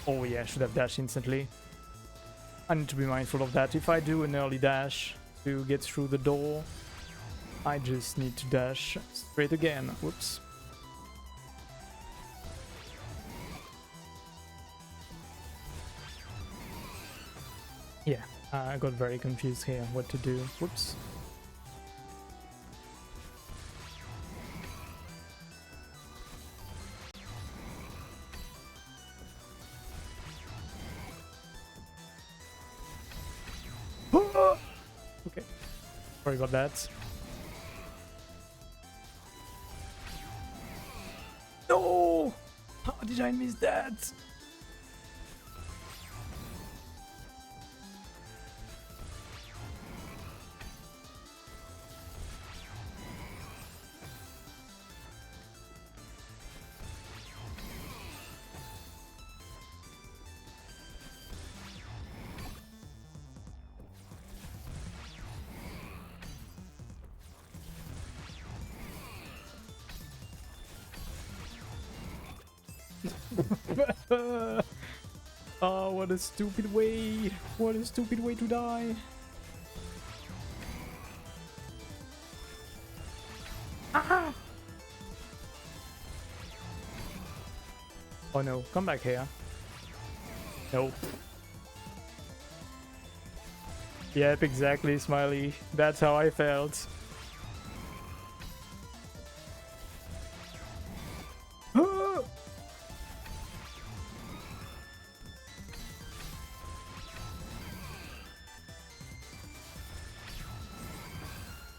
Speaker 1: Oh yeah, should have dashed instantly. I need to be mindful of that. If I do an early dash to get through the door, I just need to dash straight again. Whoops. Yeah, I got very confused here what to do. Whoops. Okay, sorry about that. No! How did I miss that? Oh, what a stupid way! What a stupid way to die! Ah! Oh no, come back here. Nope. Yep, exactly, Smiley. That's how I felt.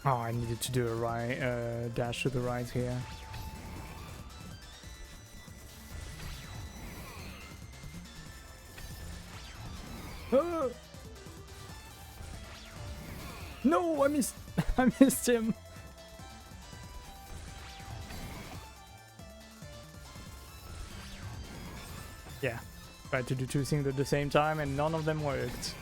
Speaker 1: Oh, I needed to do a right dash to the right here. No, I missed. I missed him. Yeah, tried to do two things at the same time and none of them worked.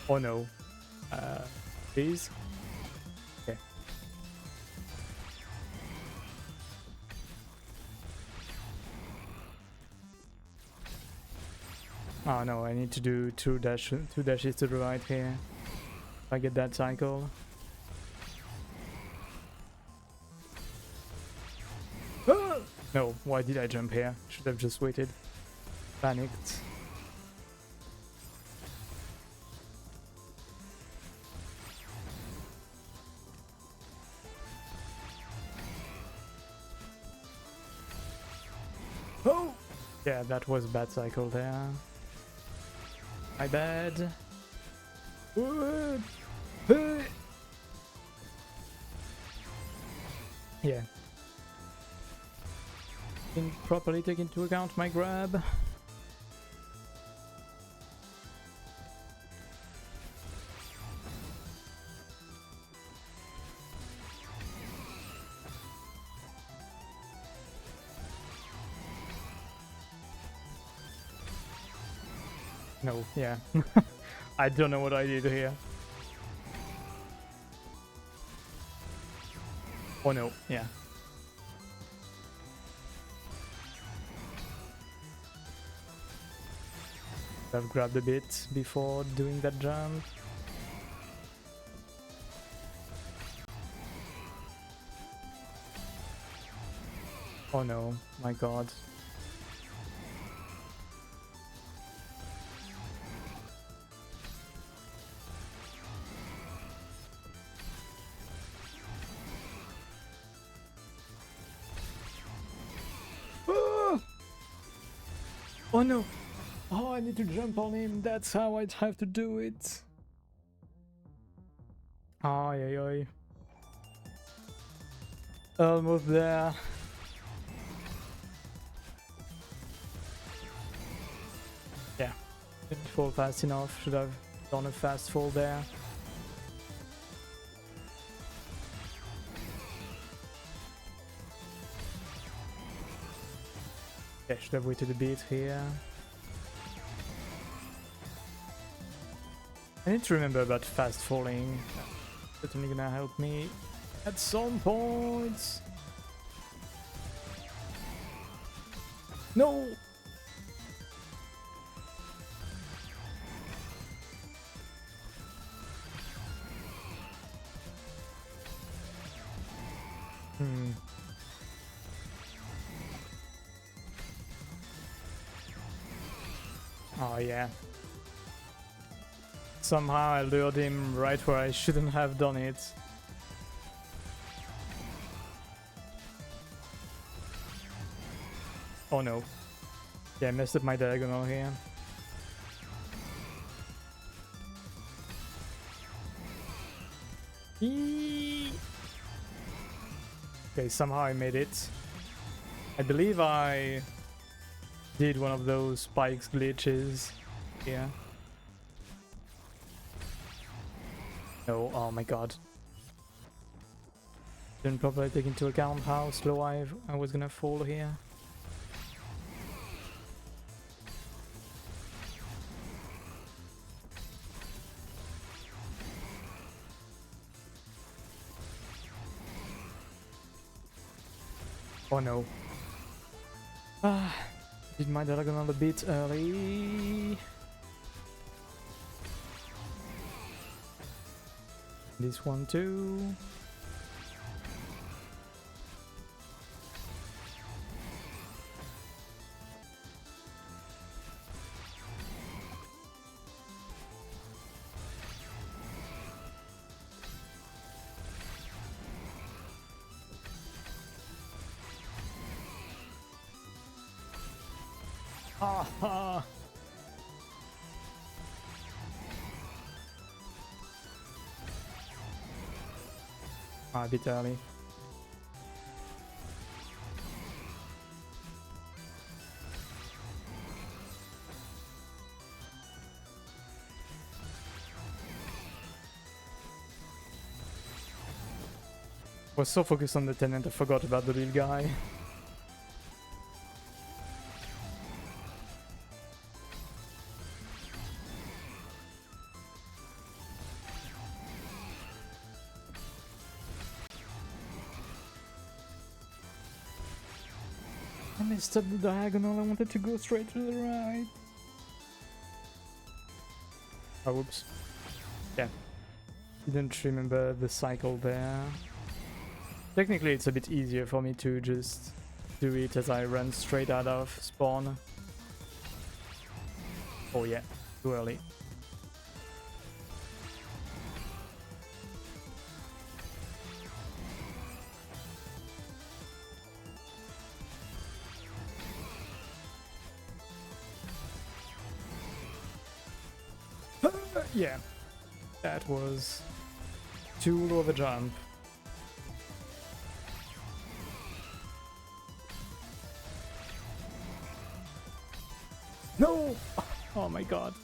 Speaker 1: Oh no. Please? Okay. Oh no, I need to do two dashes to the right here. If I get that cycle. Ah! No, why did I jump here? Should have just waited. Panicked. Oh! Yeah, that was a bad cycle there. My bad. Yeah. Didn't properly take into account my grab. No, yeah. I don't know what I did here. Oh no, yeah. I've grabbed a bit before doing that jump. Oh no, my god. Ah! Oh no! Oh, I need to jump on him. That's how I'd have to do it. Ay, ay, ay. Almost there. Yeah. Didn't fall fast enough. Should have done a fast fall there. Yeah, should have waited a bit here. I need to remember about fast falling. That's certainly gonna help me at some points. No! Oh yeah. Somehow I lured him right where I shouldn't have done it. Oh no. Yeah, I messed up my diagonal here. Eee! Okay, somehow I made it. I believe I did one of those spikes glitches. Yeah. No, oh my god. Didn't properly take into account how slow I was gonna fall here. Oh no. Did my diagonal a bit early. This one too. Ah, a bit early. Was so focused on the tenant I forgot about the little guy. I messed up the diagonal, I wanted to go straight to the right. Oh, oops. Yeah. Didn't remember the cycle there. Technically, it's a bit easier for me to just do it as I run straight out of spawn. Oh yeah, too early. Yeah, that was too low of a jump. No! Oh my god.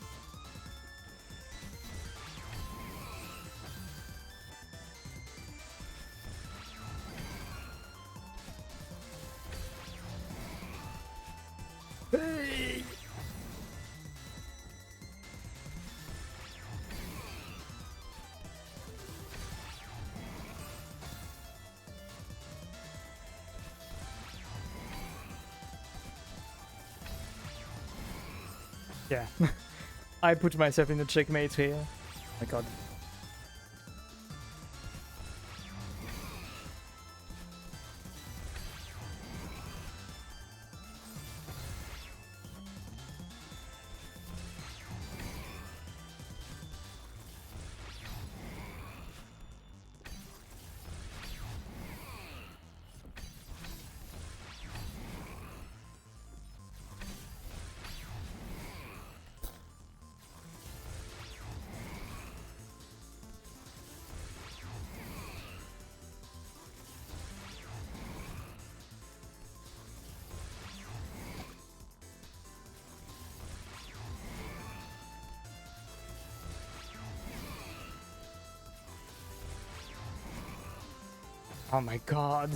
Speaker 1: Hey! Yeah. I put myself in a checkmate here. Oh my god. Oh my god.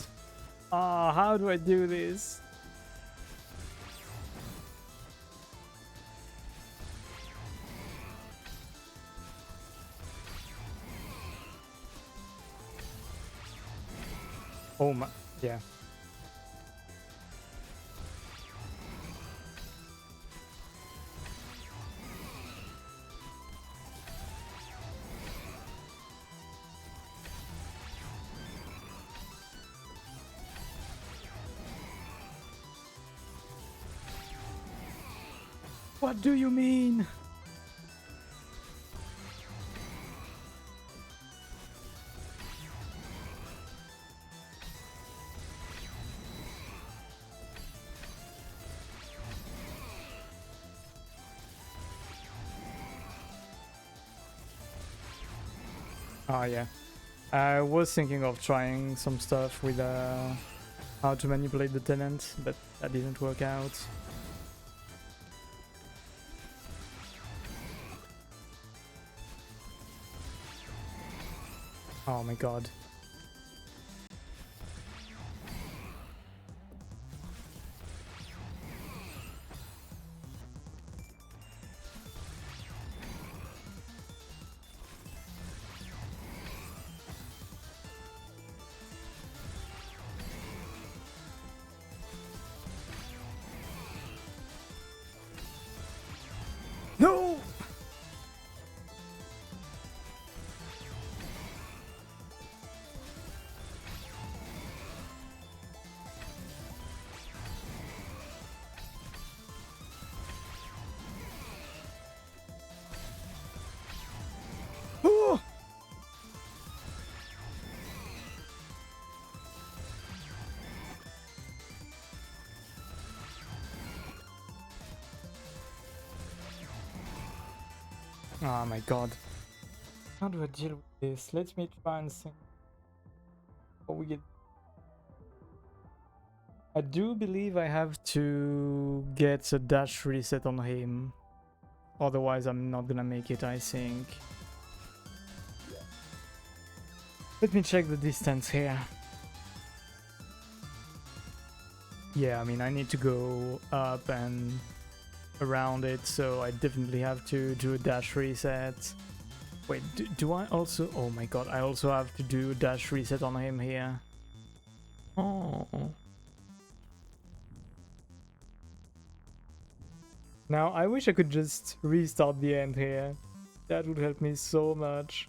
Speaker 1: Ah, how do I do this? Oh my, yeah. What do you mean? Oh yeah. I was thinking of trying some stuff with how to manipulate the tenant, but that didn't work out. Oh my god. No! Oh! Oh my god. How do I deal with this? Let me try and think. Before we get... I do believe I have to get a dash reset on him. Otherwise I'm not gonna make it, I think. Let me check the distance here. Yeah, I mean, I need to go up and around it, so I definitely have to do a dash reset. Wait, do I also... Oh my god, I also have to do a dash reset on him here. Oh. Now, I wish I could just restart the end here. That would help me so much.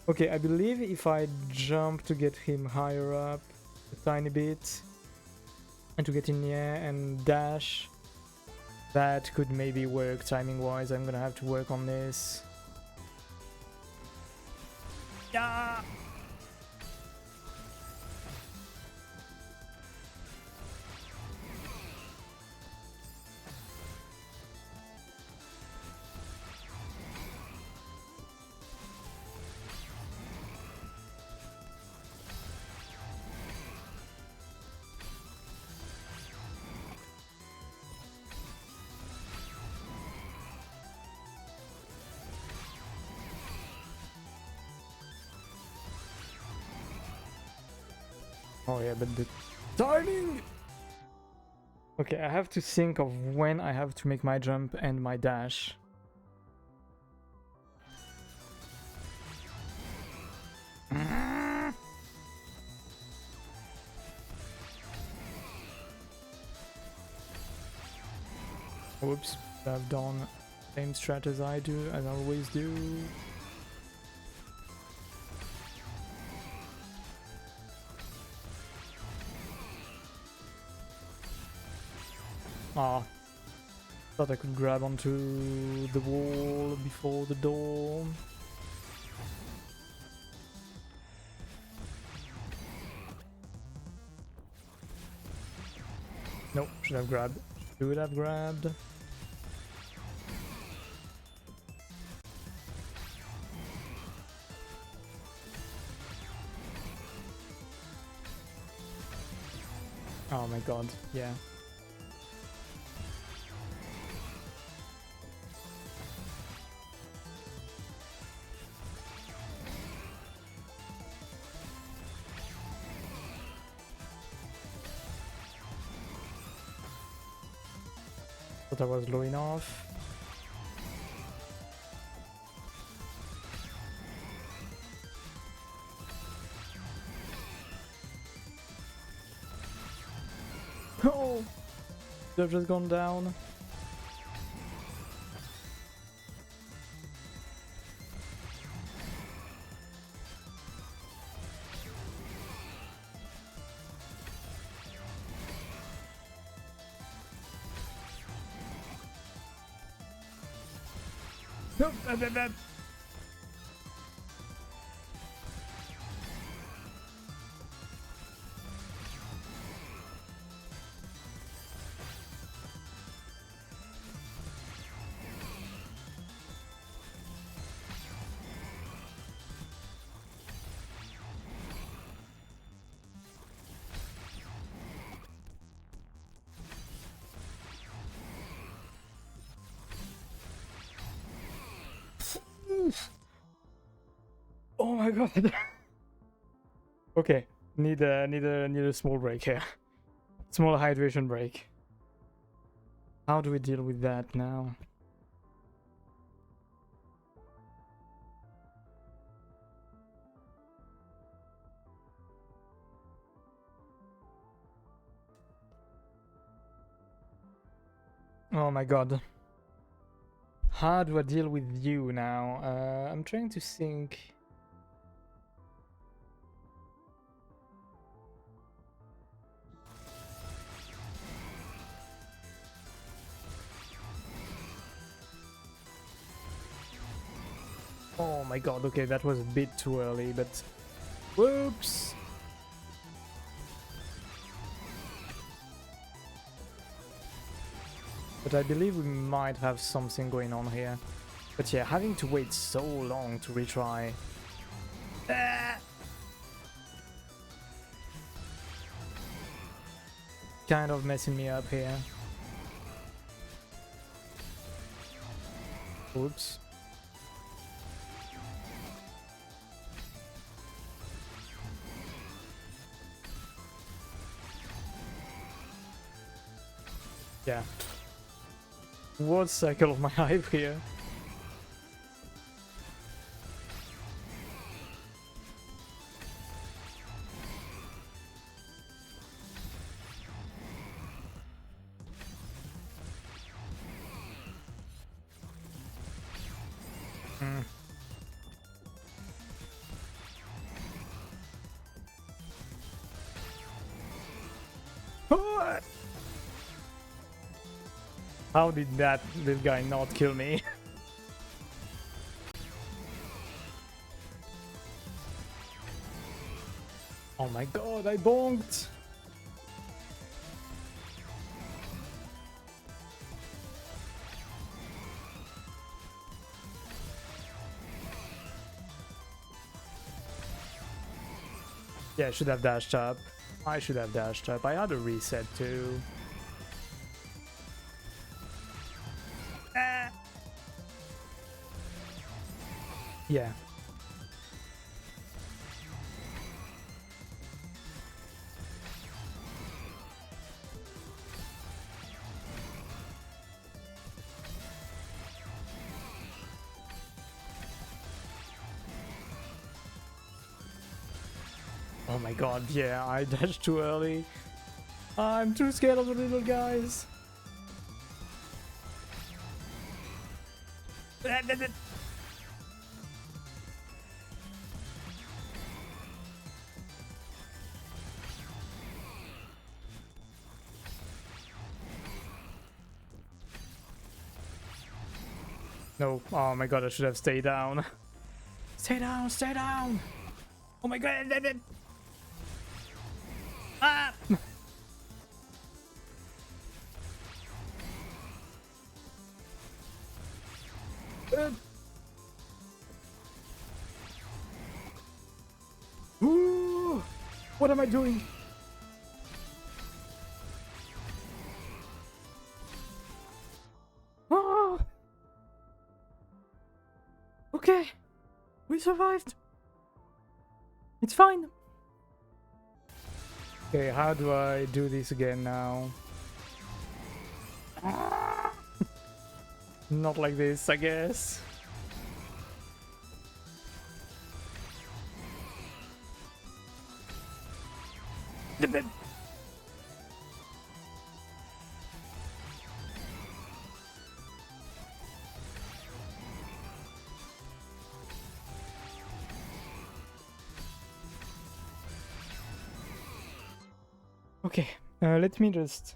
Speaker 1: Okay, I believe if I jump to get him higher up a tiny bit and to get in the air and dash, that could maybe work timing wise. I'm gonna have to work on this. Yeah. Oh yeah, but the timing! Okay, I have to think of when I have to make my jump and my dash. Oops, I've done same strat as I do, as I always do. Ah, thought I could grab onto the wall before the door. Nope, should have grabbed. Should have grabbed. Oh my god, yeah. Thought I was low enough. Oh! They've just gone down. Nope, Oh my god. Okay, need a small break here. Small hydration break. How do we deal with that now? Oh my god. How do I deal with you now? I'm trying to think. Oh my god, okay, that was a bit too early, but... Whoops! But I believe we might have something going on here. But yeah, having to wait so long to retry... Ah! Kind of messing me up here. Oops. Yeah. What cycle of my hive here? Mm. What? How did this guy not kill me? Oh my god, I bonked! Yeah, I should have dashed up. I should have dashed up. I had a reset too. Ah. Yeah. Oh my god, yeah, I dashed too early. I'm too scared of the little guys. No, oh my god, I should have stayed down. Stay down, stay down! Oh my god! Ah! Ooh, what am I doing? Oh, okay, we survived. It's fine. Okay, how do I do this again now? Not like this, I guess. Okay, let me just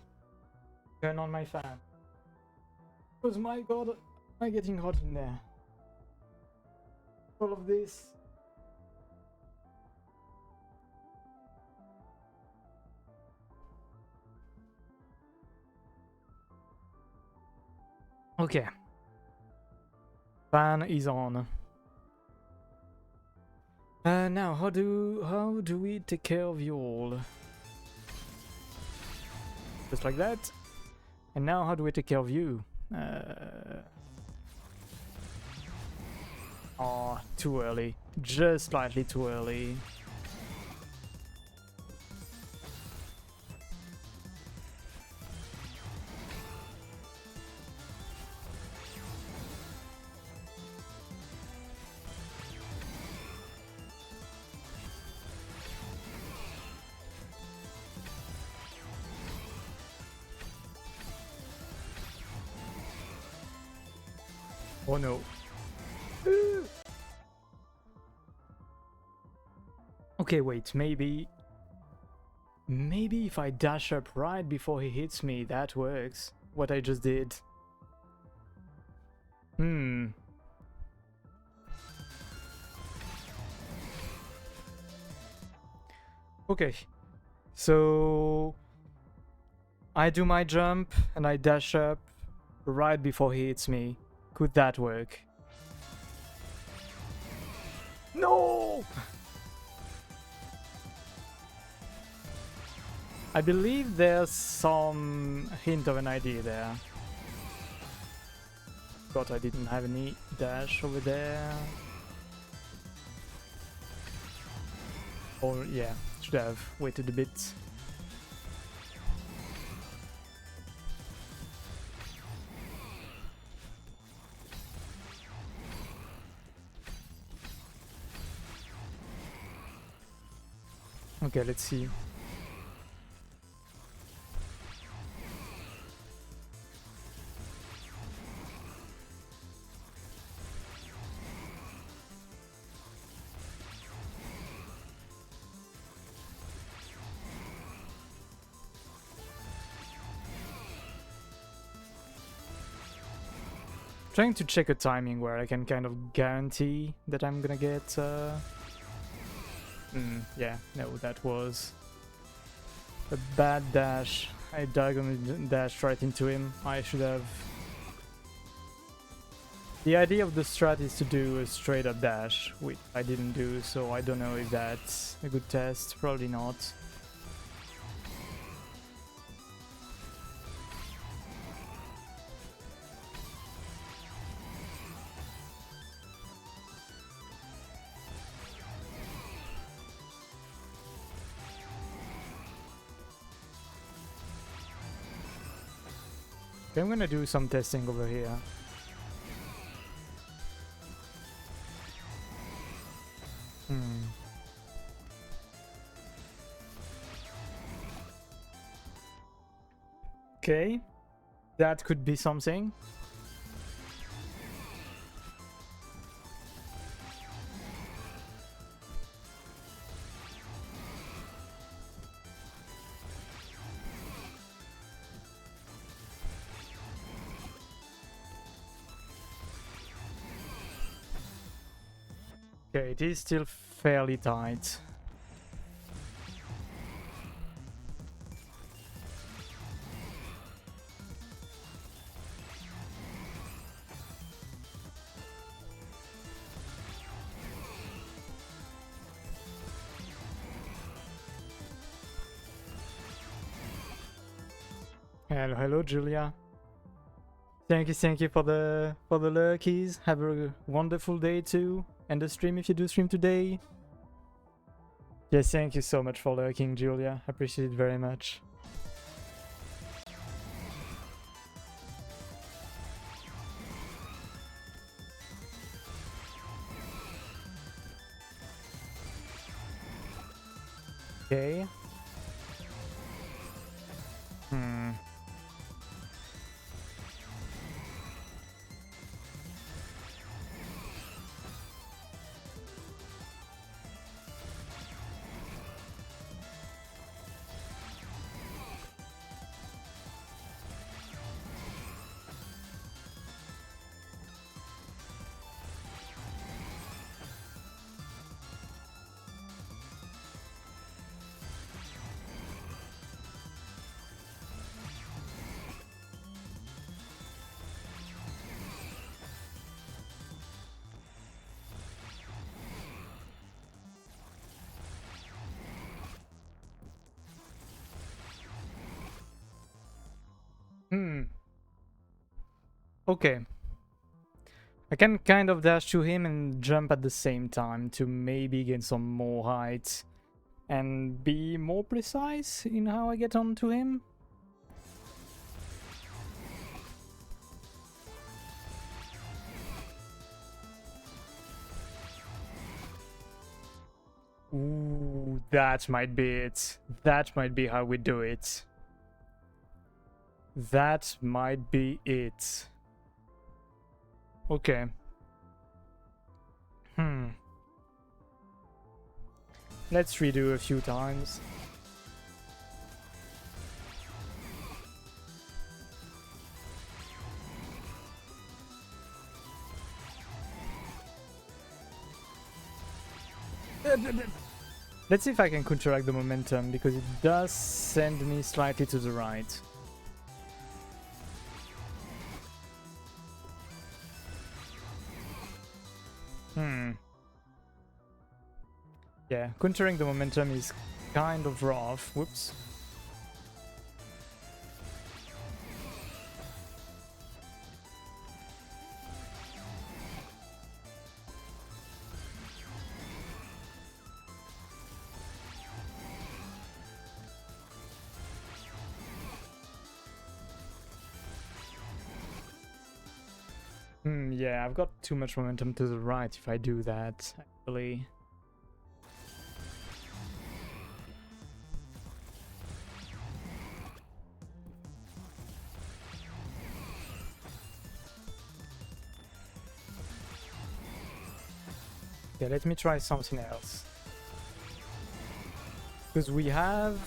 Speaker 1: turn on my fan. Because my god, am I getting hot in there? All of this. Okay. Fan is on. Now how do we take care of you all? Just like that. And now how do we take care of you? Oh, too early. Just slightly too early. Oh no. Okay, wait, maybe if I dash up right before he hits me, that works. What I just did. Okay. So I do my jump and I dash up right before he hits me. Could that work? No! I believe there's some hint of an idea there. God, I didn't have any dash over there. Or, yeah, should have waited a bit. Okay, let's see. Trying to check a timing where I can kind of guarantee that I'm gonna get... yeah, no, that was a bad dash. I diagonally dashed right into him. I should have... The idea of the strat is to do a straight up dash, which I didn't do, so I don't know if that's a good test. Probably not. Okay, I'm gonna do some testing over here. Okay, that could be something. Okay, it is still fairly tight. Hello, Julia. Thank you for the lurkies. Have a wonderful day too, and the stream if you do stream today. Yes, thank you so much for lurking, Julia. Appreciate it very much. Okay. Okay. I can kind of dash to him and jump at the same time to maybe get some more height and be more precise in how I get onto him. Ooh, that might be it. That might be how we do it. That might be it. Okay. Let's redo a few times. Let's see if I can counteract the momentum, because it does send me slightly to the right. Yeah, countering the momentum is kind of rough. Whoops. Yeah, I've got too much momentum to the right if I do that, actually. Yeah, let me try something else. Because we have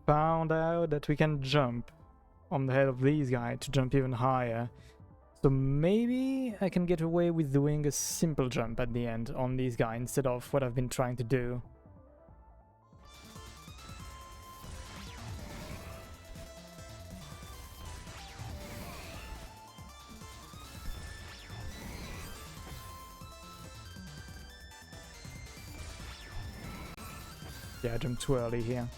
Speaker 1: found out that we can jump on the head of these guys to jump even higher. So maybe I can get away with doing a simple jump at the end on these guys instead of what I've been trying to do. Yeah, I jumped too early here.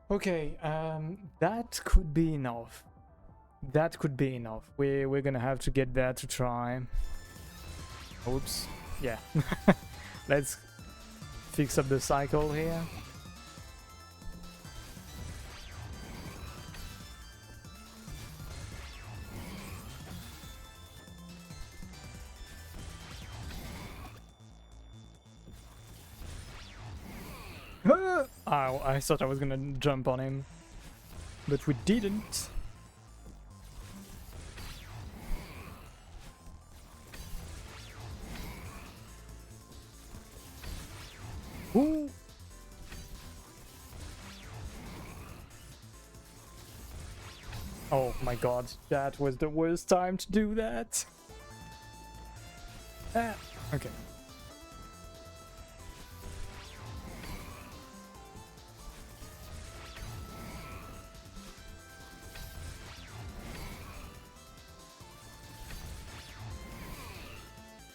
Speaker 1: Okay, that could be enough. That could be enough. We're gonna have to get there to try. Oops. Yeah. Let's fix up the cycle here. Oh, I thought I was gonna jump on him, but we didn't. Ooh. Oh my god, that was the worst time to do that. Ah, okay.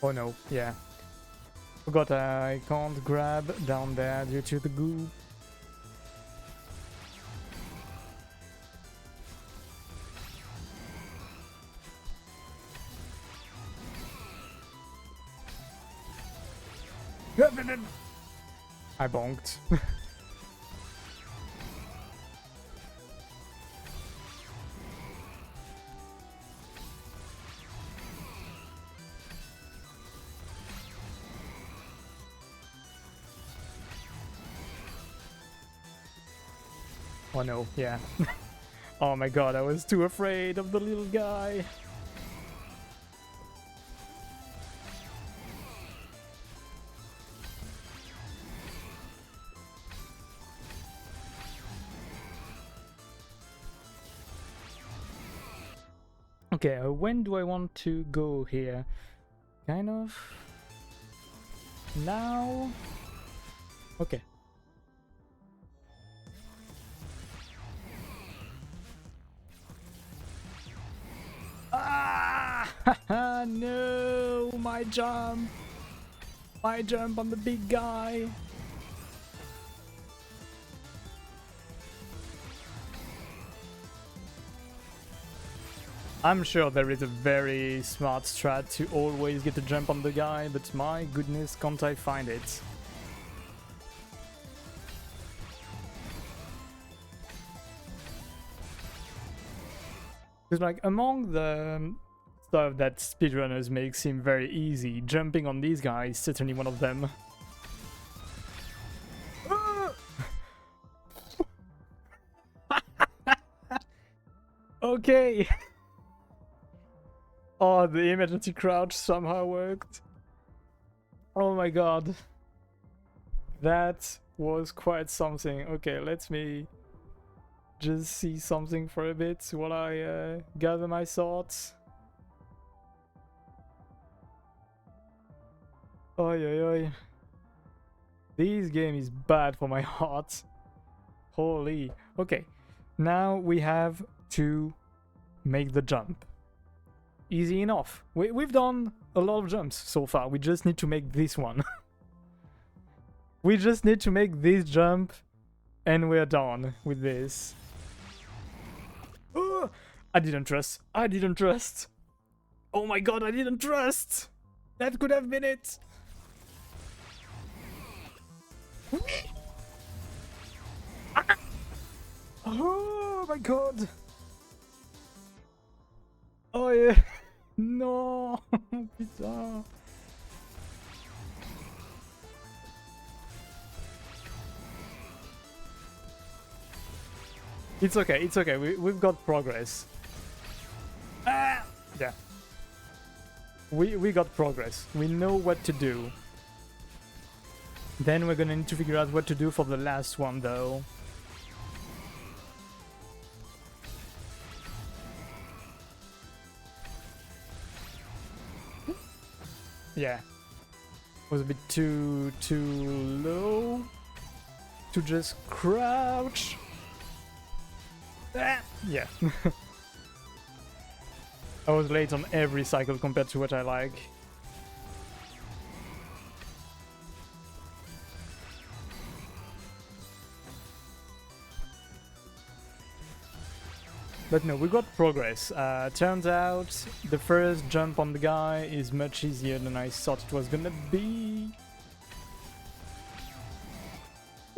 Speaker 1: Oh no, yeah. Forgot I can't grab down there due to the goo. I bonked. Oh no, yeah. Oh my god, I was too afraid of the little guy. Okay, when do I want to go here? Kind of... now? Okay. Ah! No! My jump! My jump on the big guy! I'm sure there is a very smart strat to always get a jump on the guy, but my goodness, can't I find it. Because like, among the stuff that speedrunners make seem very easy, jumping on these guys is certainly one of them. Okay! Oh, the emergency crouch somehow worked. Oh my god. That was quite something. Okay, let me just see something for a bit while I gather my thoughts. Oi oi oi. This game is bad for my heart. Holy. Okay, now we have to make the jump. Easy enough. We've done a lot of jumps so far. We just need to make this one. We just need to make this jump and we're done with this. Oh, I didn't trust. I didn't trust. Oh my god, I didn't trust. That could have been it. Oh my god. Oh yeah. No. Putain. It's okay, it's okay. We've got progress. Ah! Yeah. We got progress. We know what to do. Then we're gonna need to figure out what to do for the last one, though. Yeah. Was a bit too low to just crouch. Ah! Yeah. I was late on every cycle compared to what I like. But no, we got progress. Turns out the first jump on the guy is much easier than I thought it was gonna be.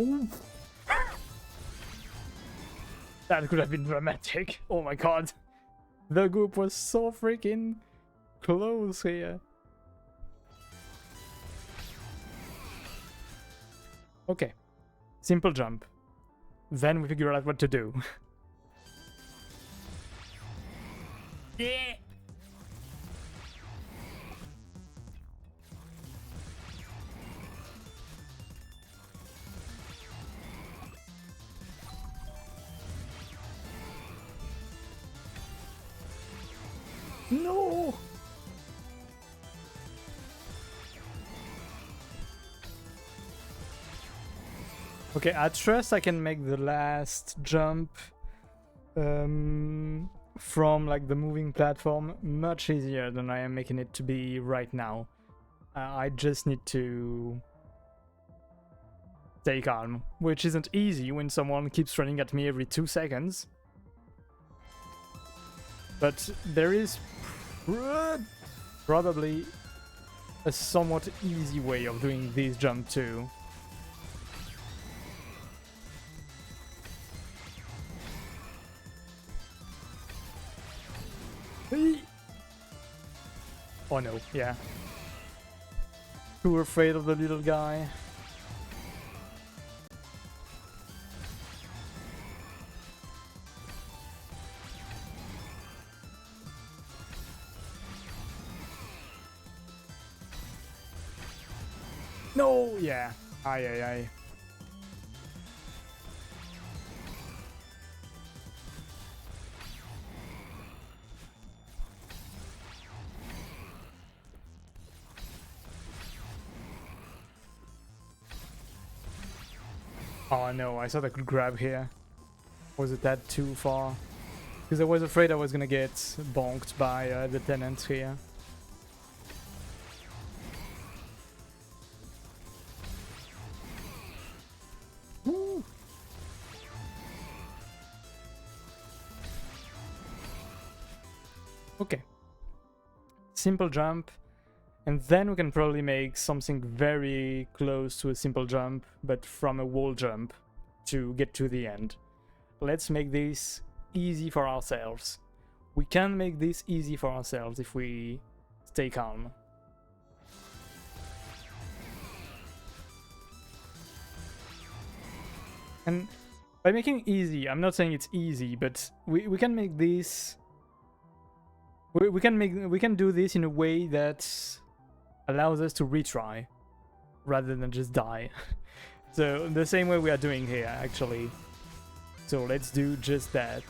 Speaker 1: Ooh. That could have been dramatic. Oh my god. The group was so freaking close here. Okay. Simple jump. Then we figure out what to do. Yeah. No. Okay, I trust I can make the last jump from like the moving platform much easier than I am making it to be right now. I just need to stay calm, which isn't easy when someone keeps running at me every 2 seconds. But there is probably a somewhat easy way of doing this jump too. Oh no, yeah. Too afraid of the little guy. No, yeah. Aye, aye, aye. Oh no, I thought I could grab here. Was it that too far? Because I was afraid I was gonna get bonked by the tenant here. Woo. Okay. Simple jump. And then we can probably make something very close to a simple jump, but from a wall jump to get to the end. Let's make this easy for ourselves. We can make this easy for ourselves if we stay calm. And by making it easy, I'm not saying it's easy, but we can make this... We can do this in a way that allows us to retry rather than just die. So the same way we are doing here, actually. So let's do just that.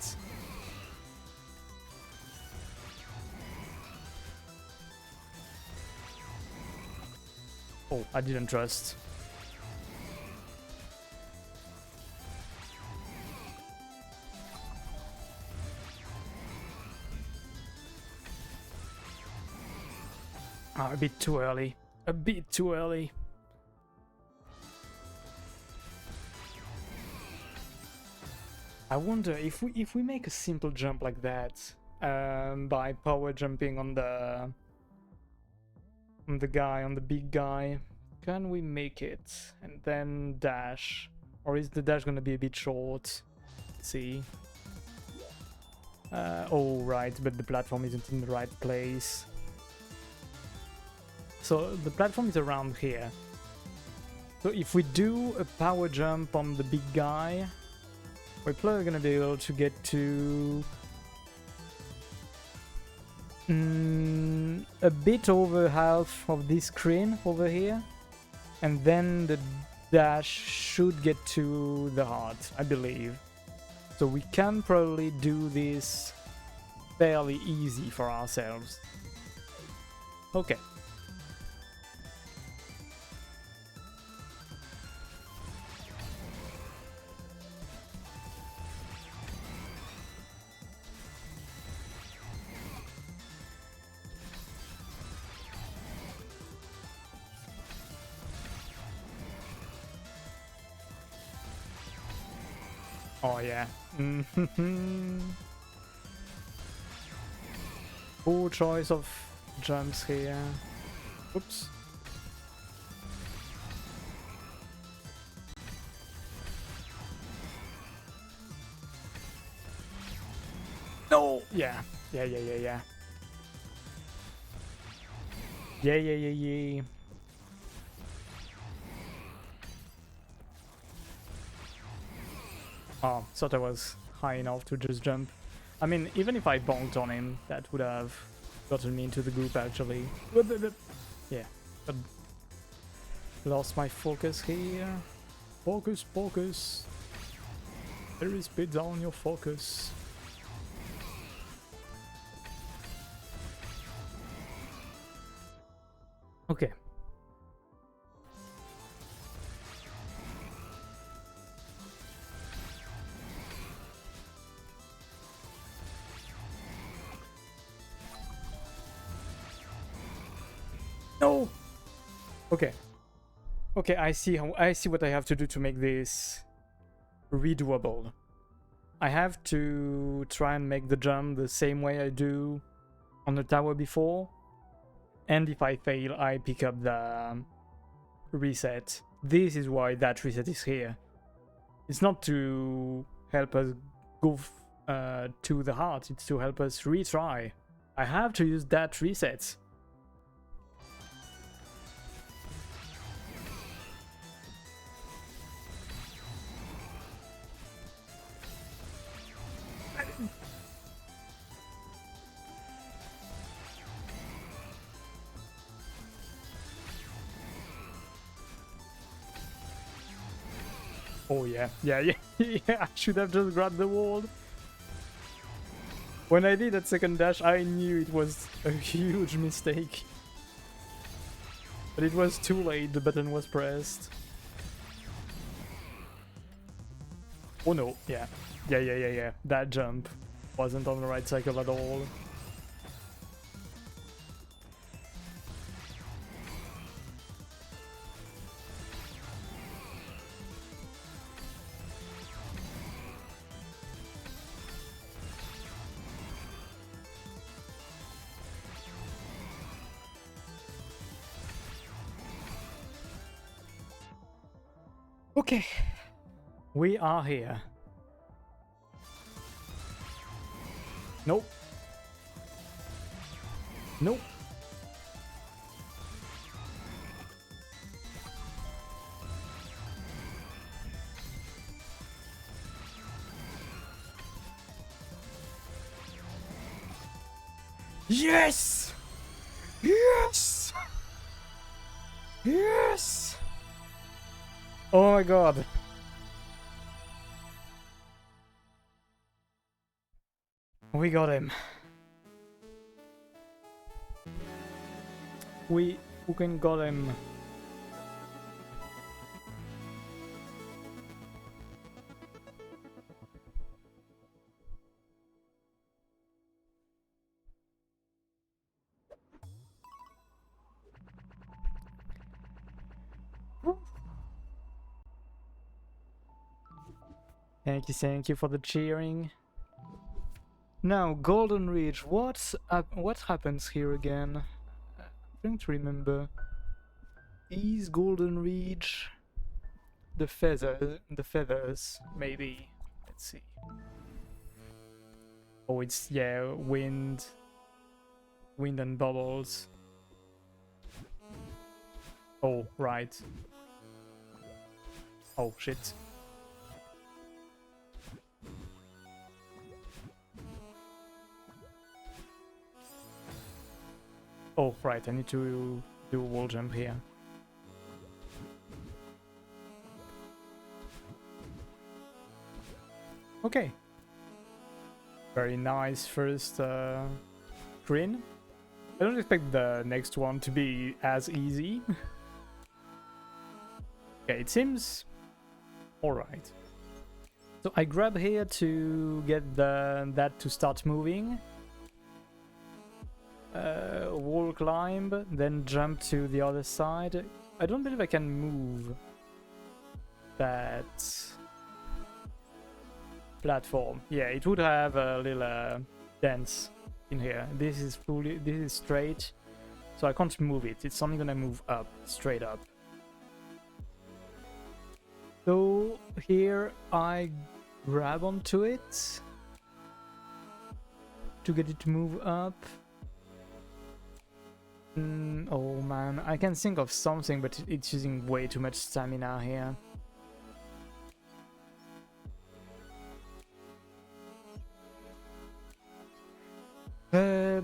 Speaker 1: Oh, I didn't trust. Ah, a bit too early. A bit too early. I wonder if we make a simple jump like that by power jumping on the big guy, can we make it and then dash, or is the dash gonna be a bit short? Let's see. Oh right, but the platform isn't in the right place. So the platform is around here. So if we do a power jump on the big guy, We're probably gonna be able to get to a bit over half of this screen over here, and then the dash should get to the heart, I believe. So we can probably do this fairly easy for ourselves. Okay. Oh yeah. Poor choice of jumps here. Oops. No! Yeah. Yeah. Yeah. Oh, thought I was high enough to just jump. I mean, even if I bonked on him, that would have gotten me into the group actually. Yeah, but lost my focus here. Focus, focus. There is bit down your focus. Okay. No. Okay. Okay, I see what I have to do to make this redoable. I have to try and make the jump the same way I do on the tower before. And if I fail, I pick up the reset. This is why that reset is here. It's not to help us go to the heart, it's to help us retry. I have to use that reset. Oh yeah, yeah, I should have just grabbed the wall. When I did that second dash, I knew it was a huge mistake. But it was too late, the button was pressed. Oh no, yeah. Yeah. That jump wasn't on the right cycle at all. Okay, we are here. Nope. Nope. Yes! Yes! Yes! Oh my god. We got him. We fucking got him. Thank you for the cheering. Now, Golden Ridge, what happens here again? I'm trying to remember. Is Golden Ridge the feathers, maybe? Let's see. Oh, it's, yeah, wind and bubbles. Oh, right. Oh, shit. Oh, right, I need to do a wall jump here. Okay. Very nice first screen. I don't expect the next one to be as easy. Okay, it seems alright. So I grab here to get that to start moving. Wall climb, then jump to the other side. I don't believe I can move that platform. Yeah, it would have a little dents in here. This is straight, so I can't move it. It's only gonna move up, straight up. So here I grab onto it to get it to move up. Oh man, I can think of something, but it's using way too much stamina here.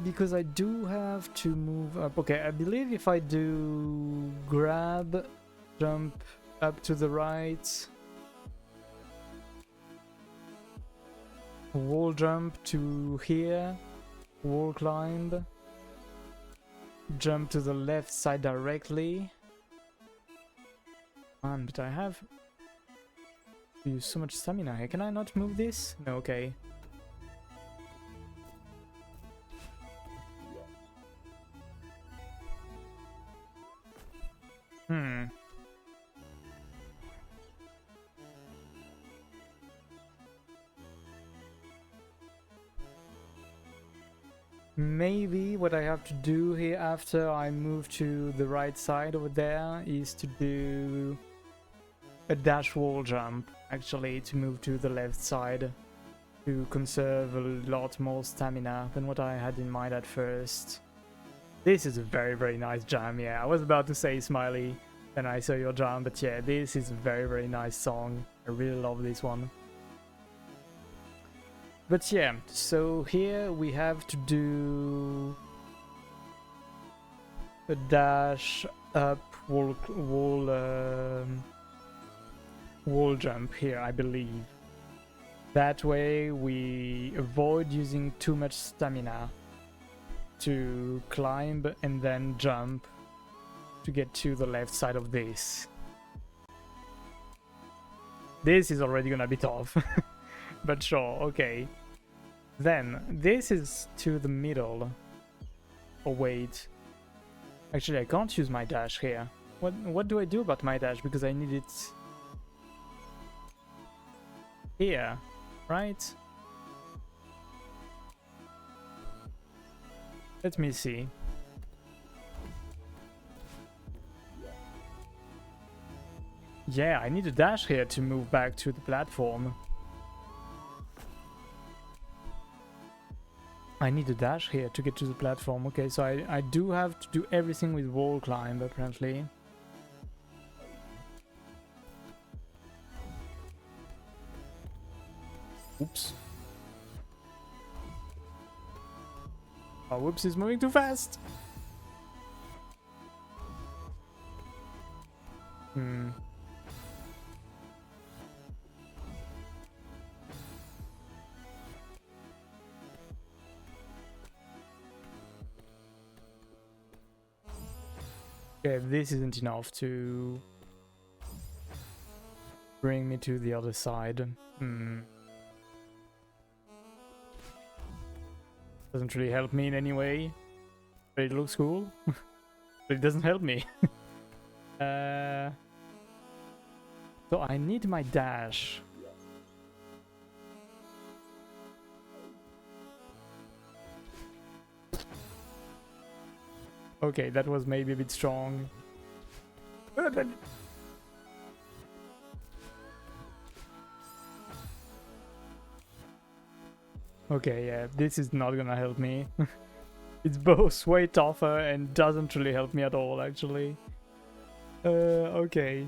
Speaker 1: Because I do have to move up. Okay, I believe if I do grab, jump up to the right, wall jump to here, wall climb, jump to the left side directly. Man, but I have to use so much stamina here. Can I not move this? No, okay. Maybe what I have to do here after I move to the right side over there is to do a dash wall jump, actually, to move to the left side to conserve a lot more stamina than what I had in mind at first. This is a very, very nice jam, yeah. I was about to say Smiley when I saw your jam, but yeah, this is a very, very nice song. I really love this one. But yeah, so here we have to do a dash up wall jump here, I believe. That way we avoid using too much stamina to climb and then jump to get to the left side of this. This is already gonna be tough. But sure, okay. Then, this is to the middle. Oh, wait. Actually, I can't use my dash here. What do I do about my dash? Because I need it here, right? Let me see. Yeah, I need a dash here to move back to the platform. I need a dash here to get to the platform. Okay, so I do have to do everything with wall climb, apparently. Oops. Oh, whoops, is moving too fast. Okay, this isn't enough to bring me to the other side. Doesn't really help me in any way. But it looks cool. But it doesn't help me. So I need my dash. Okay, that was maybe a bit strong. Okay, yeah, this is not gonna help me. It's both way tougher and doesn't really help me at all, actually. Okay.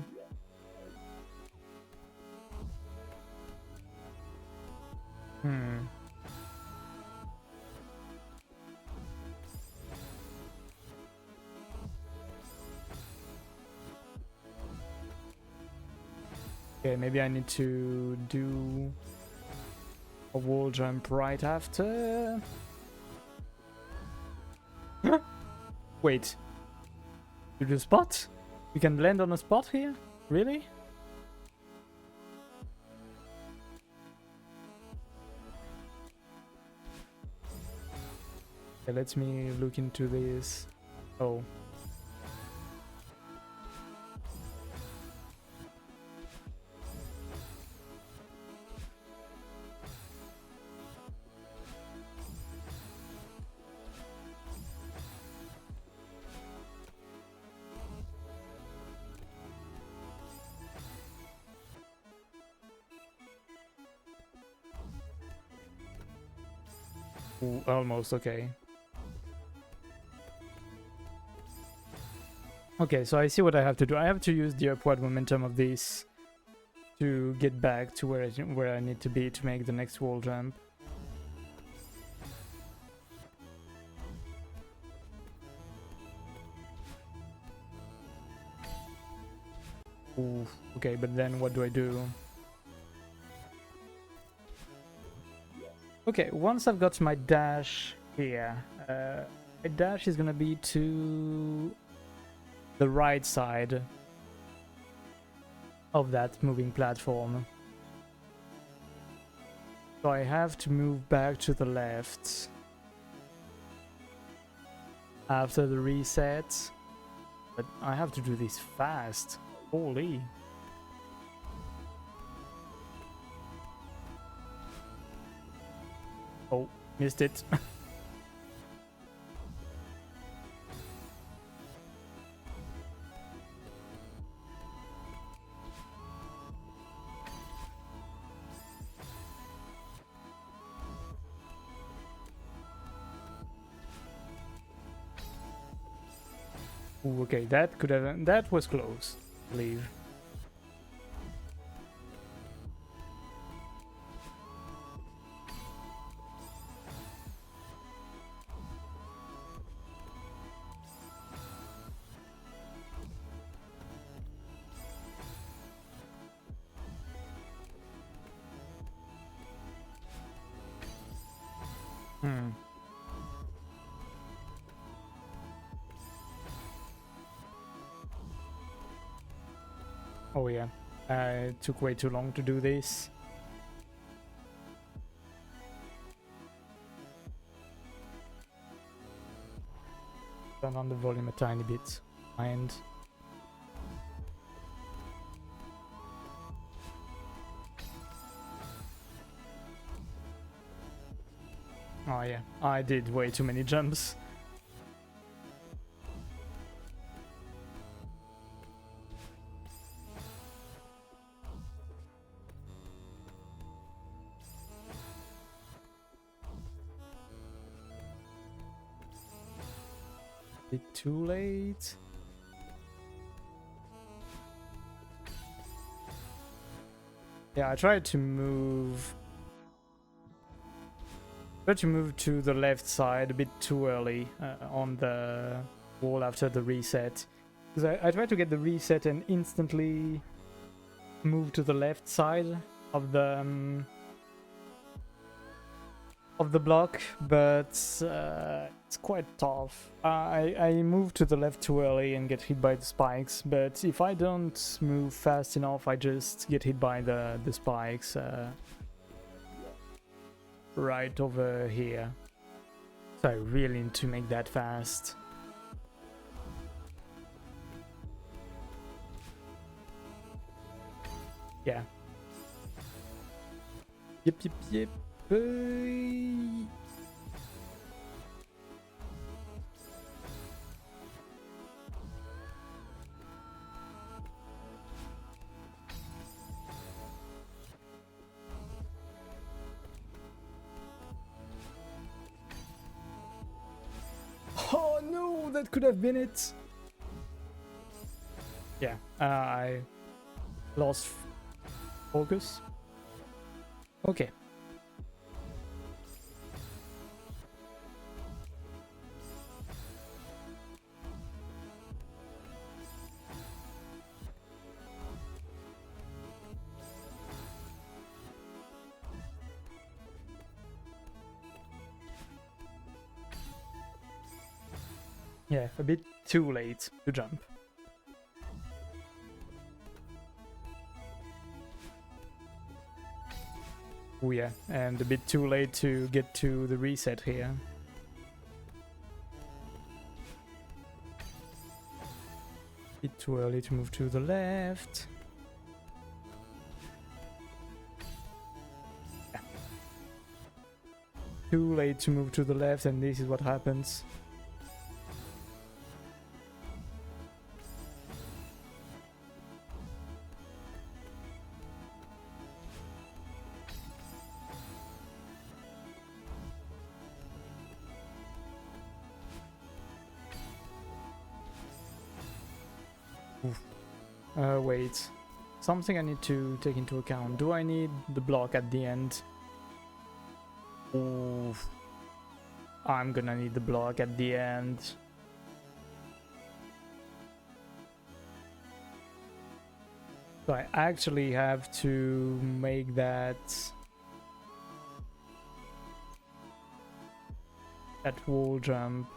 Speaker 1: Okay, maybe I need to do a wall jump right after. Wait. To the spot? We can land on a spot here? Really? Okay, let me look into this. Oh. Ooh, almost, okay. Okay, so I see what I have to do. I have to use the upward momentum of this to get back to where I need to be to make the next wall jump. Ooh, okay, but then what do I do? Okay, once I've got my dash here, my dash is gonna be to the right side of that moving platform. So I have to move back to the left after the reset, but I have to do this fast. Holy. Oh, missed it. Ooh, okay, that was close, I believe. Hmm. Oh yeah, it took way too long to do this. Turn on the volume a tiny bit. And oh yeah, I did way too many jumps. Bit too late. Yeah, I tried to move. To the left side a bit too early on the wall after the reset. Because I tried to get the reset and instantly move to the left side of the block, but it's quite tough. I moved to the left too early and get hit by the spikes, but if I don't move fast enough, I just get hit by the spikes right over here. So I really need to make that fast. Yeah. Yep. Oh no, that could have been it. Yeah, I lost focus. Okay. Yeah, a bit too late to jump. Oh yeah, and a bit too late to get to the reset here. Bit too early to move to the left. Yeah. Too late to move to the left, and this is what happens. Wait. Something I need to take into account. Do I need the block at the end? Oof. I'm gonna need the block at the end. So I actually have to make that wall jump.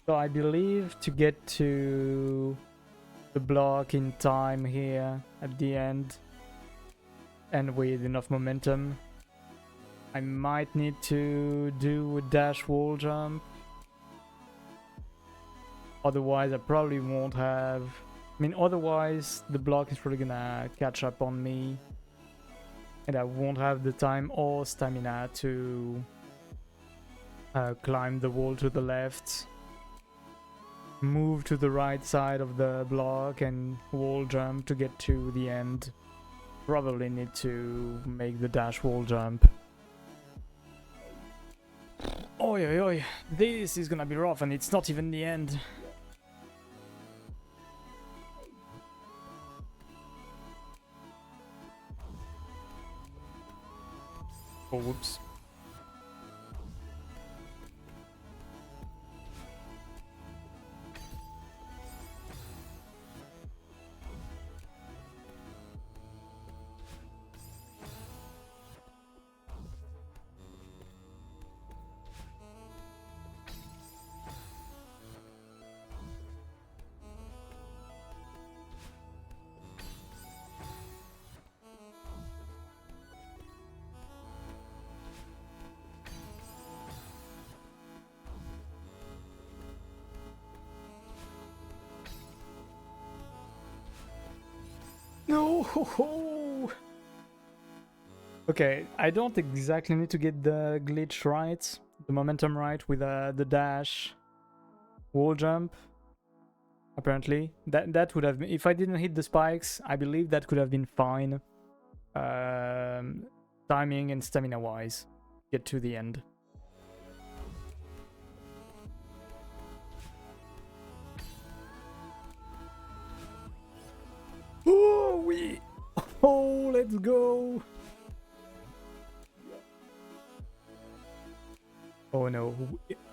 Speaker 1: So I believe to get to the block in time here at the end and with enough momentum, I might need to do a dash wall jump. Otherwise I probably won't have... I mean, otherwise the block is probably gonna catch up on me and I won't have the time or stamina to climb the wall to the left, move to the right side of the block and wall jump to get to the end. Probably need to make the dash wall jump. Oi oi oi, this is gonna be rough and it's not even the end. Oh, whoops. No! Okay, I don't exactly need to get the glitch right, the momentum right with the dash wall jump. Apparently, that would have been, if I didn't hit the spikes, I believe that could have been fine. Timing and stamina wise, get to the end. Oh, let's go! Oh no,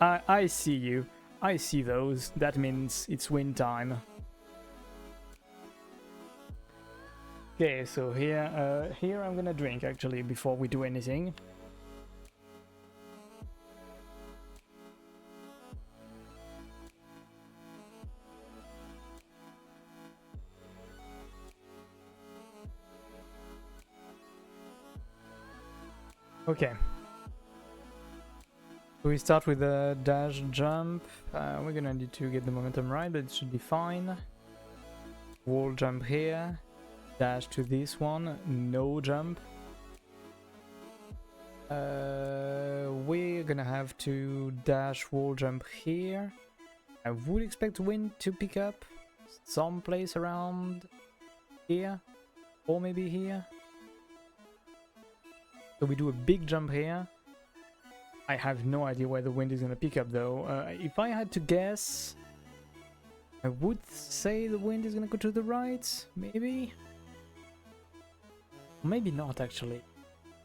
Speaker 1: I see you. I see those. That means it's win time. Okay, so here I'm gonna drink actually before we do anything. Okay. So we start with a dash jump. We're gonna need to get the momentum right, but it should be fine. Wall jump here. Dash to this one. No jump. We're gonna have to dash wall jump here. I would expect wind to pick up someplace around here. Or maybe here. So we do a big jump here. I have no idea where the wind is gonna pick up though. If I had to guess, I would say the wind is gonna go to the right, maybe? Maybe not actually.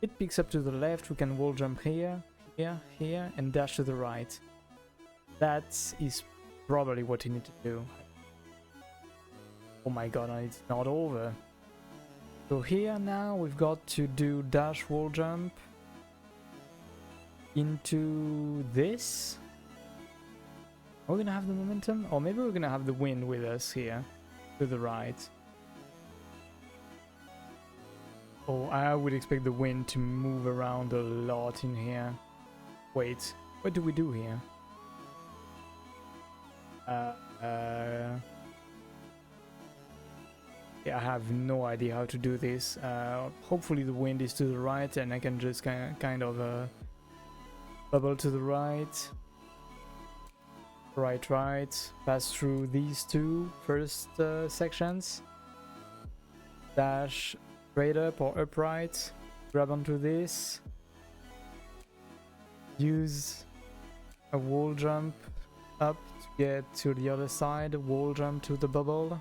Speaker 1: It picks up to the left, we can wall jump here, here, and dash to the right. That is probably what you need to do. Oh my god, it's not over. So here now we've got to do dash wall jump into this. Are we gonna have the momentum? Or maybe we're gonna have the wind with us here, to the right. Oh, I would expect the wind to move around a lot in here. Wait, what do we do here? Yeah, I have no idea how to do this. Hopefully the wind is to the right and I can just kind of bubble to the right. Right, pass through these two first sections. Dash straight up or upright. Grab onto this. Use a wall jump up to get to the other side. Wall jump to the bubble.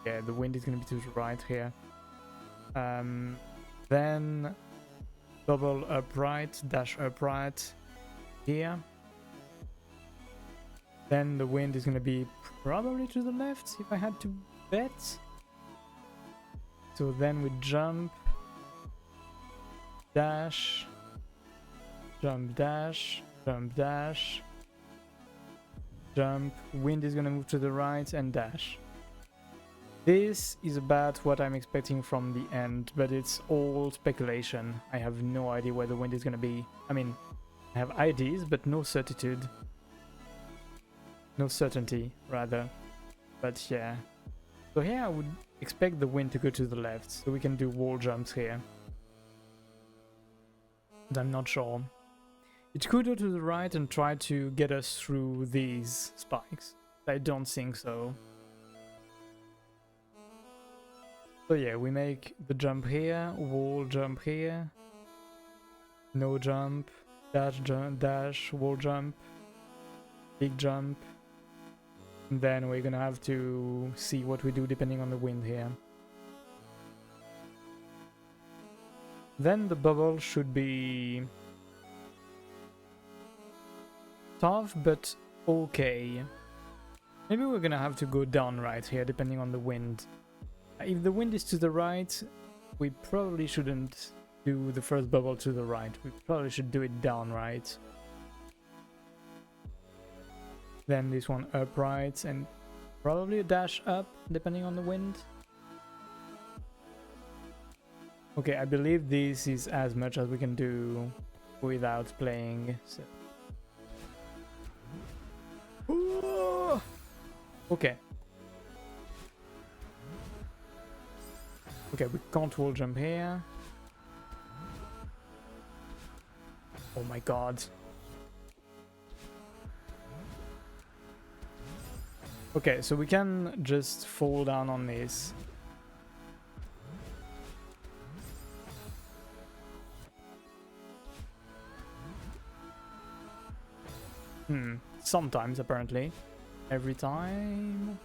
Speaker 1: Yeah, the wind is going to be to the right here. Then double upright, dash upright here. Then the wind is going to be probably to the left if I had to bet. So then we jump, dash, jump, dash, jump, dash, jump. Wind is going to move to the right and dash. This is about what I'm expecting from the end, but it's all speculation. I have no idea where the wind is going to be. I mean, I have ideas, but no certitude. No certainty, rather. But yeah. So here I would expect the wind to go to the left, so we can do wall jumps here. But I'm not sure. It could go to the right and try to get us through these spikes. I don't think so. So yeah, we make the jump here, wall jump here, no jump, dash, wall jump, big jump. And then we're gonna have to see what we do depending on the wind here. Then the bubble should be tough, but okay. Maybe we're gonna have to go down right here depending on the wind. If the wind is to the right, we probably shouldn't do the first bubble to the right. We probably should do it down right. Then this one upright and probably a dash up depending on the wind. Okay, I believe this is as much as we can do without playing. So. Ooh! Okay. Okay, we can't wall jump here. Oh my god. Okay, so we can just fall down on this. Sometimes, apparently. Every time.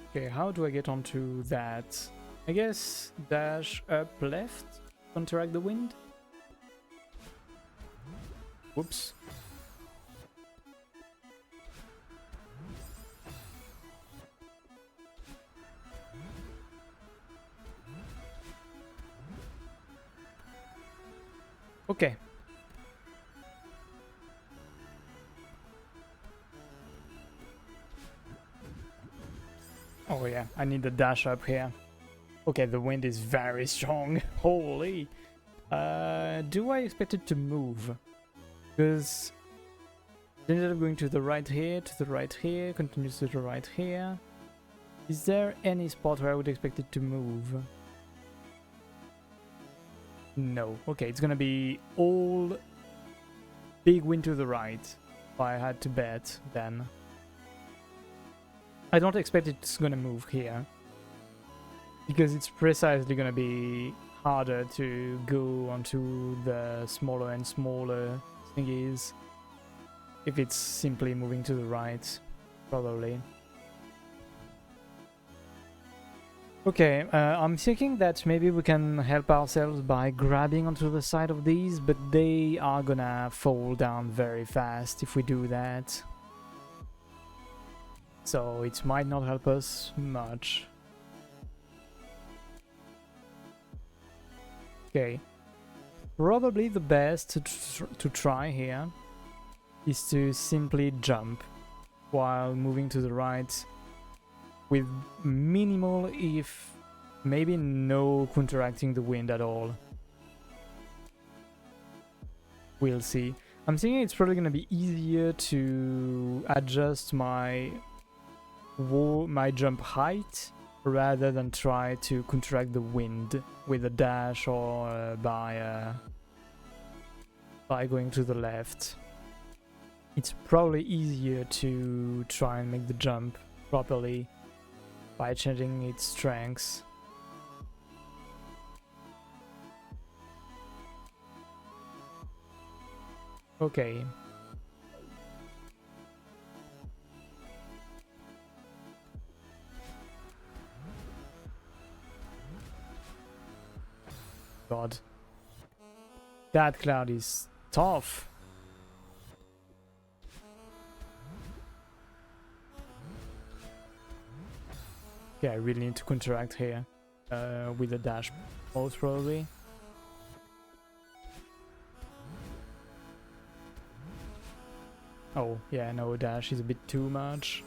Speaker 1: Okay, how do I get onto that? I guess dash up left, counteract the wind. Whoops. Okay. Oh yeah, I need the dash up here. Okay, the wind is very strong. Holy. Do I expect it to move? Because it ended up going to the right here, continues to the right here. Is there any spot where I would expect it to move? No. Okay, it's gonna be all big wind to the right. If I had to bet, then. I don't expect it's gonna move here. Because it's precisely gonna be harder to go onto the smaller and smaller thingies if it's simply moving to the right, probably. Okay, I'm thinking that maybe we can help ourselves by grabbing onto the side of these, but they are gonna fall down very fast if we do that. So it might not help us much. Okay, probably the best to try here is to simply jump while moving to the right with minimal, if maybe no, counteracting the wind at all. We'll see. I'm thinking it's probably gonna be easier to adjust my jump height rather than try to counteract the wind with a dash or by going to the left. It's probably easier to try and make the jump properly by changing its strengths. Okay. God. That cloud is tough. Yeah, I really need to counteract here with a dash, most probably. Oh, yeah, no, dash is a bit too much.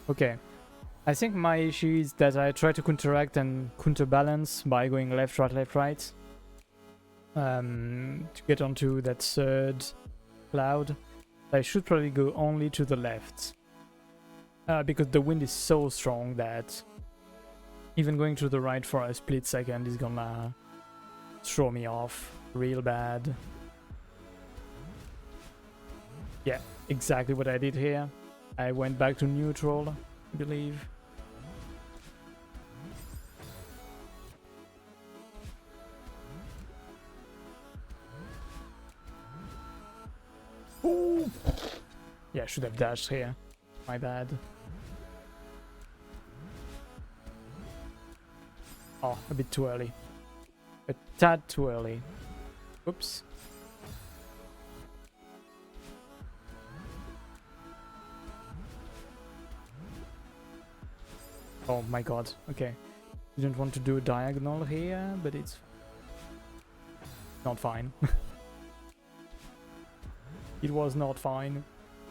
Speaker 1: Okay. I think my issue is that I try to counteract and counterbalance by going left, right. To get onto that third cloud. I should probably go only to the left. Because the wind is so strong that even going to the right for a split second is gonna throw me off real bad. Yeah, exactly what I did here. I went back to neutral, I believe. Ooh. Yeah, I should have dashed here. My bad. Oh, a bit too early. A tad too early. Oops. Oh my god, okay. Didn't want to do a diagonal here, but it's not fine. It was not fine.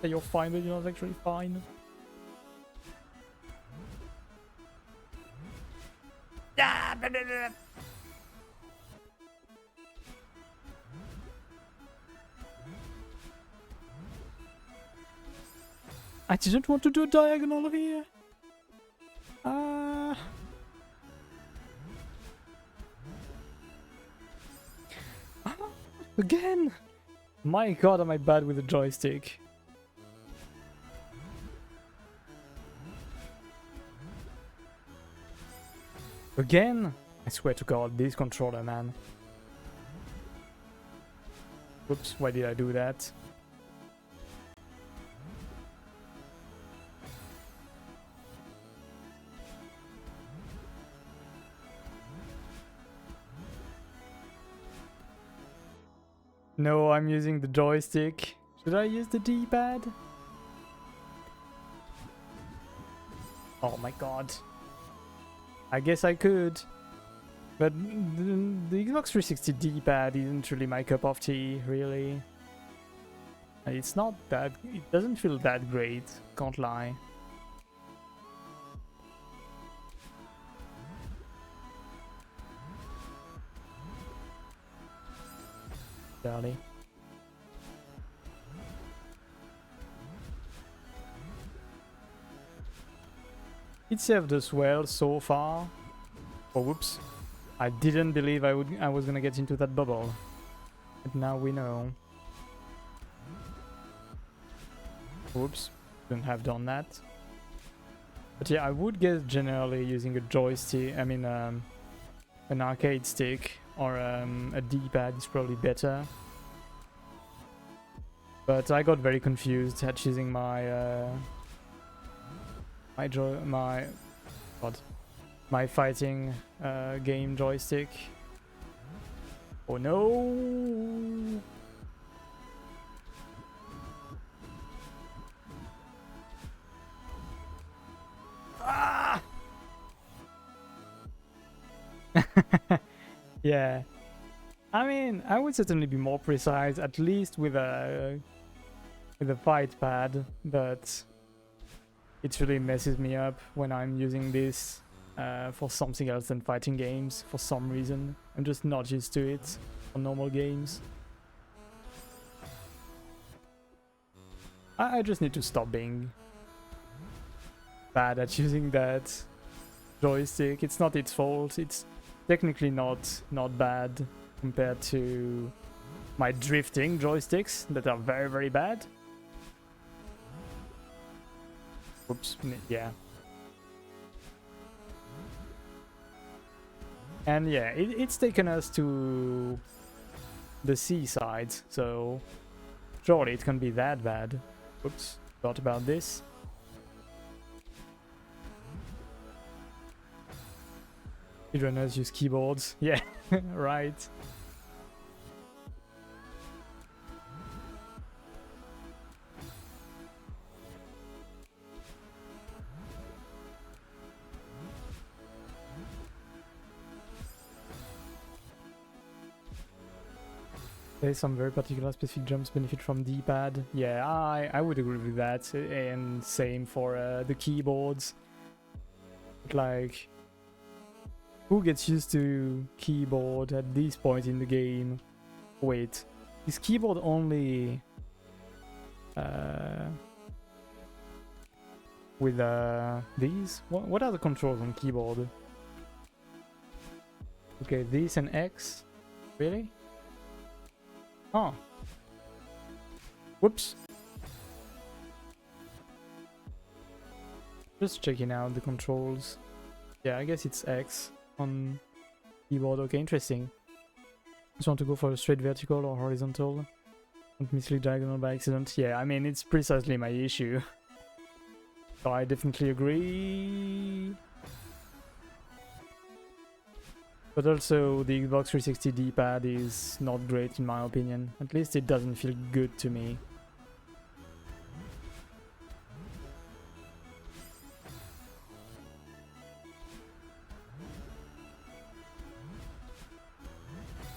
Speaker 1: You're fine, but you're not actually fine. I didn't want to do a diagonal here. Again! My god, am I bad with the joystick. Again? I swear to god, this controller, man. Whoops, why did I do that? No, I'm using the joystick. Should I use the D-pad? Oh my god. I guess I could. But the Xbox 360 D-pad isn't really my cup of tea, really. It's not that... It doesn't feel that great, can't lie. Barely. It served us well so far. Oh, whoops. I didn't believe I was gonna get into that bubble. But now we know. Whoops. Shouldn't have done that. But yeah, I would guess generally using a joystick, I mean an arcade stick or a D-pad is probably better. But I got very confused at choosing my my fighting game joystick. Oh no! Yeah. I mean, I would certainly be more precise, at least with a fight pad, but it really messes me up when I'm using this for something else than fighting games for some reason. I'm just not used to it for normal games. I just need to stop being bad at using that joystick. It's not its fault. It's technically not bad compared to my drifting joysticks that are very, very bad. Oops, yeah. And yeah, it's taken us to the seaside, so surely it can't be that bad. Oops, thought about this. Speedrunners use keyboards. Yeah, right. There's some very particular specific jumps benefit from D-pad. Yeah, I would agree with that. And same for the keyboards. But like, who gets used to keyboard at this point in the game? Wait, is keyboard only with these? What are the controls on keyboard? Okay, this and X. Really? Oh. Whoops. Just checking out the controls. Yeah, I guess it's X on keyboard. Okay, interesting. Just want to go for a straight vertical or horizontal. Don't mislead diagonal by accident. Yeah, I mean, it's precisely my issue. So I definitely agree. But also, the Xbox 360 D-pad is not great in my opinion. At least it doesn't feel good to me.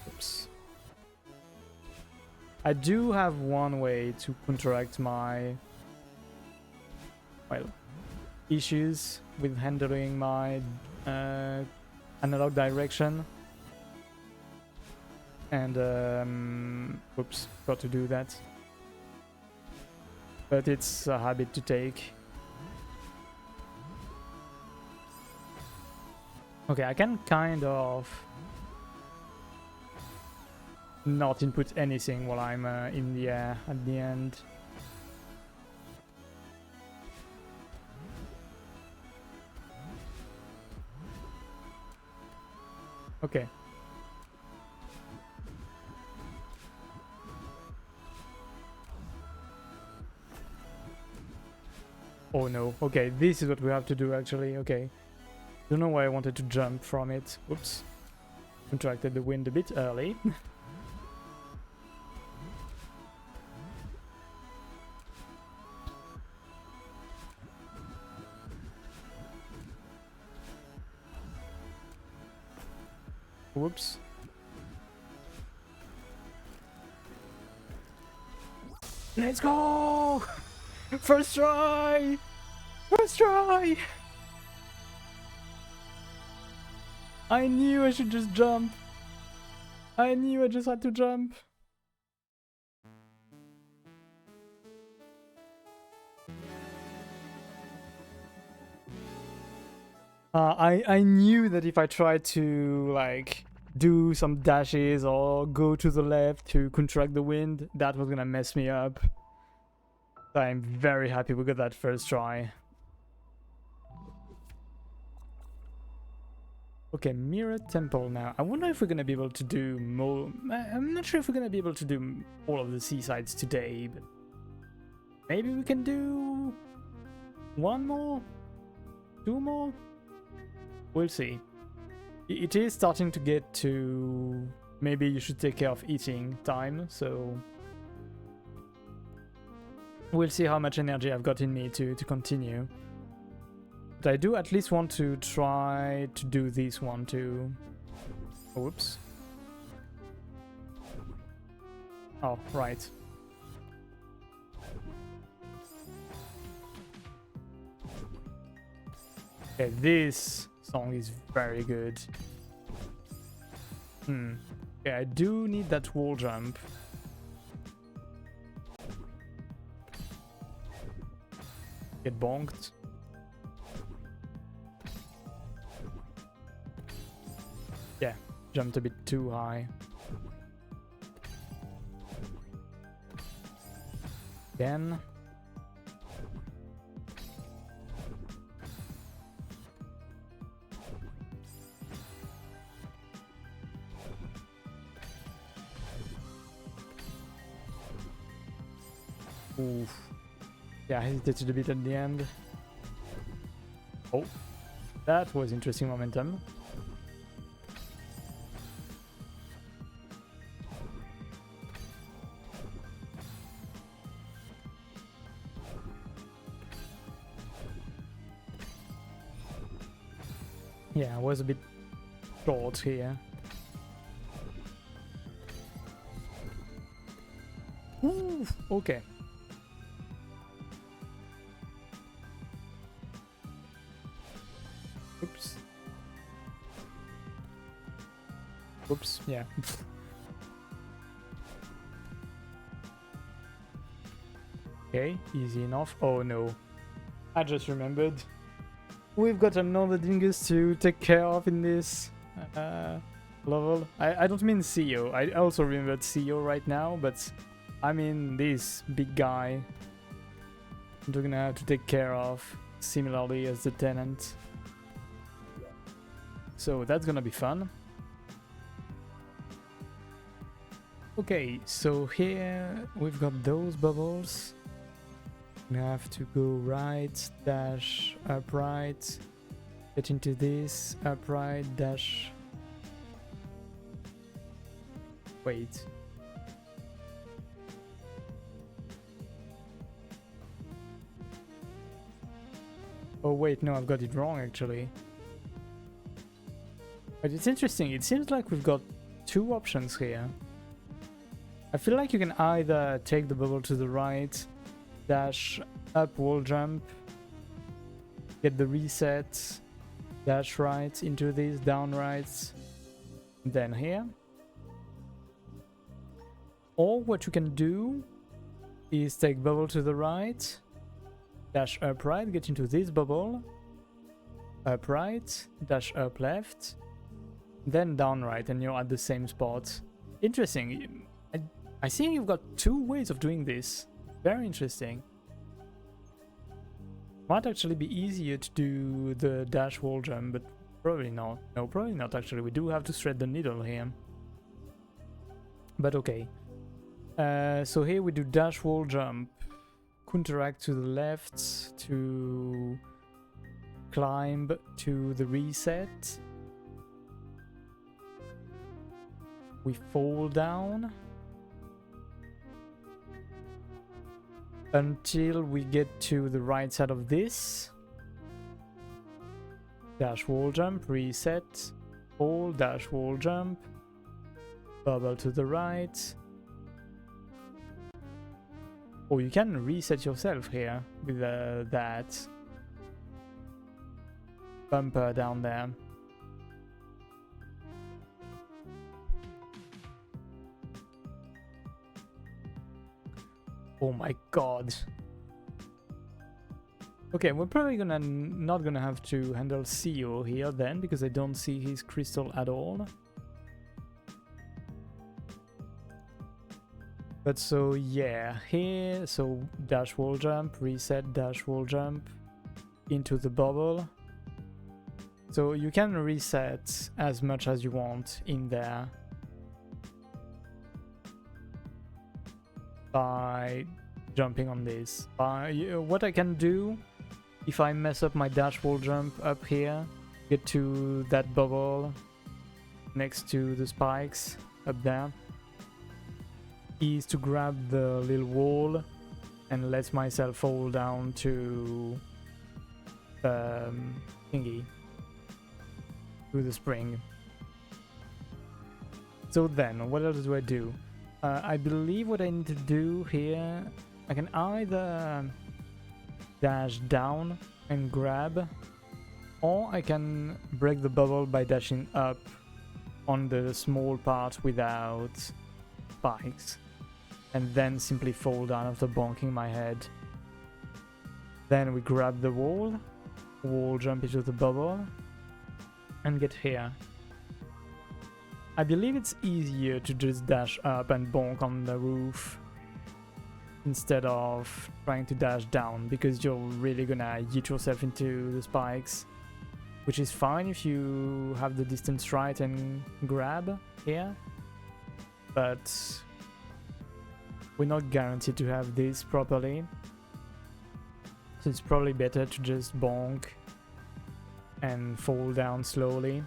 Speaker 1: Oops. I do have one way to counteract my, well, issues with handling my analog direction, and oops, got to do that, but it's a habit to take. Okay, I can kind of not input anything while I'm in the air at the end. Okay. Oh no. Okay, this is what we have to do actually. Okay. Don't know why I wanted to jump from it. Oops. Contracted the wind a bit early. Whoops. Let's go! First try! First try! I knew I should just jump. I knew I just had to jump. I knew that if I tried to like do some dashes or go to the left to contract the wind, that was gonna mess me up. So I'm very happy we got that first try. Okay, Mirror Temple now. I wonder if we're gonna be able to do more. I'm not sure if we're gonna be able to do all of the seasides today, but maybe we can do one more, two more. We'll see. It is starting to get to maybe you should take care of eating time, so we'll see how much energy I've got in me to continue. But I do at least want to try to do this one too. Whoops. Oh, right. Okay, this song is very good. Okay, I do need that wall jump. Get bonked. Yeah, jumped a bit too high. Again. Oof. Yeah, I hesitated a bit at the end. Oh, that was interesting momentum. Yeah, I was a bit short here. Ooh, okay. Oops. Oops, yeah. Okay, easy enough. Oh no. I just remembered. We've got another dingus to take care of in this level. I don't mean CEO. I also remembered CEO right now, but I mean this big guy I'm gonna have to take care of, similarly as the tenant. So that's gonna be fun. Okay, so here we've got those bubbles. We have to go right, dash, upright, get into this, upright, dash. Wait. Oh wait, no, I've got it wrong actually. But it's interesting, it seems like we've got two options here. I feel like you can either take the bubble to the right, dash up wall jump, get the reset, dash right into this, down right, then here. Or what you can do is take bubble to the right, dash up right, get into this bubble, up right, dash up left, then down right, and you're at the same spot. Interesting. I think you've got two ways of doing this. Very interesting. Might actually be easier to do the dash wall jump, but probably not. No, probably not actually. We do have to thread the needle here. But okay. So here we do dash wall jump. Counteract to the left to climb to the reset. We fall down until we get to the right side of this. Dash wall jump, reset, fall, dash wall jump, bubble to the right. Or you can reset yourself here with that bumper down there. Oh my god. Okay, we're probably not gonna have to handle CEO here then, because I don't see his crystal at all. But so yeah, here, so dash wall jump, reset, dash wall jump into the bubble. So you can reset as much as you want in there by jumping on this. What I can do, if I mess up my dash wall jump up here, get to that bubble next to the spikes up there, is to grab the little wall and let myself fall down to thingy, to the spring. So then, what else do I do? I believe what I need to do here, I can either dash down and grab, or I can break the bubble by dashing up on the small part without spikes, and then simply fall down after bonking my head. Then we grab the wall jump into the bubble, and get here. I believe it's easier to just dash up and bonk on the roof instead of trying to dash down, because you're really gonna yeet yourself into the spikes, which is fine if you have the distance right and grab here, but we're not guaranteed to have this properly, so it's probably better to just bonk and fall down slowly.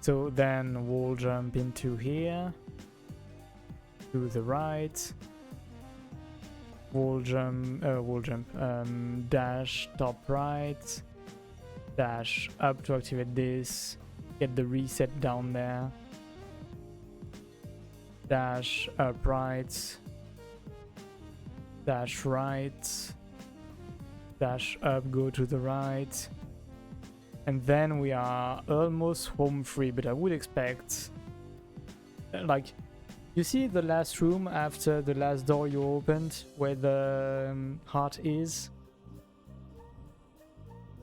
Speaker 1: So then wall jump into here, to the right, dash top right, dash up to activate this, get the reset down there, dash up right, dash right, dash up, go to the right, and then we are almost home free. But I would expect, like, you see the last room after the last door you opened where the heart is?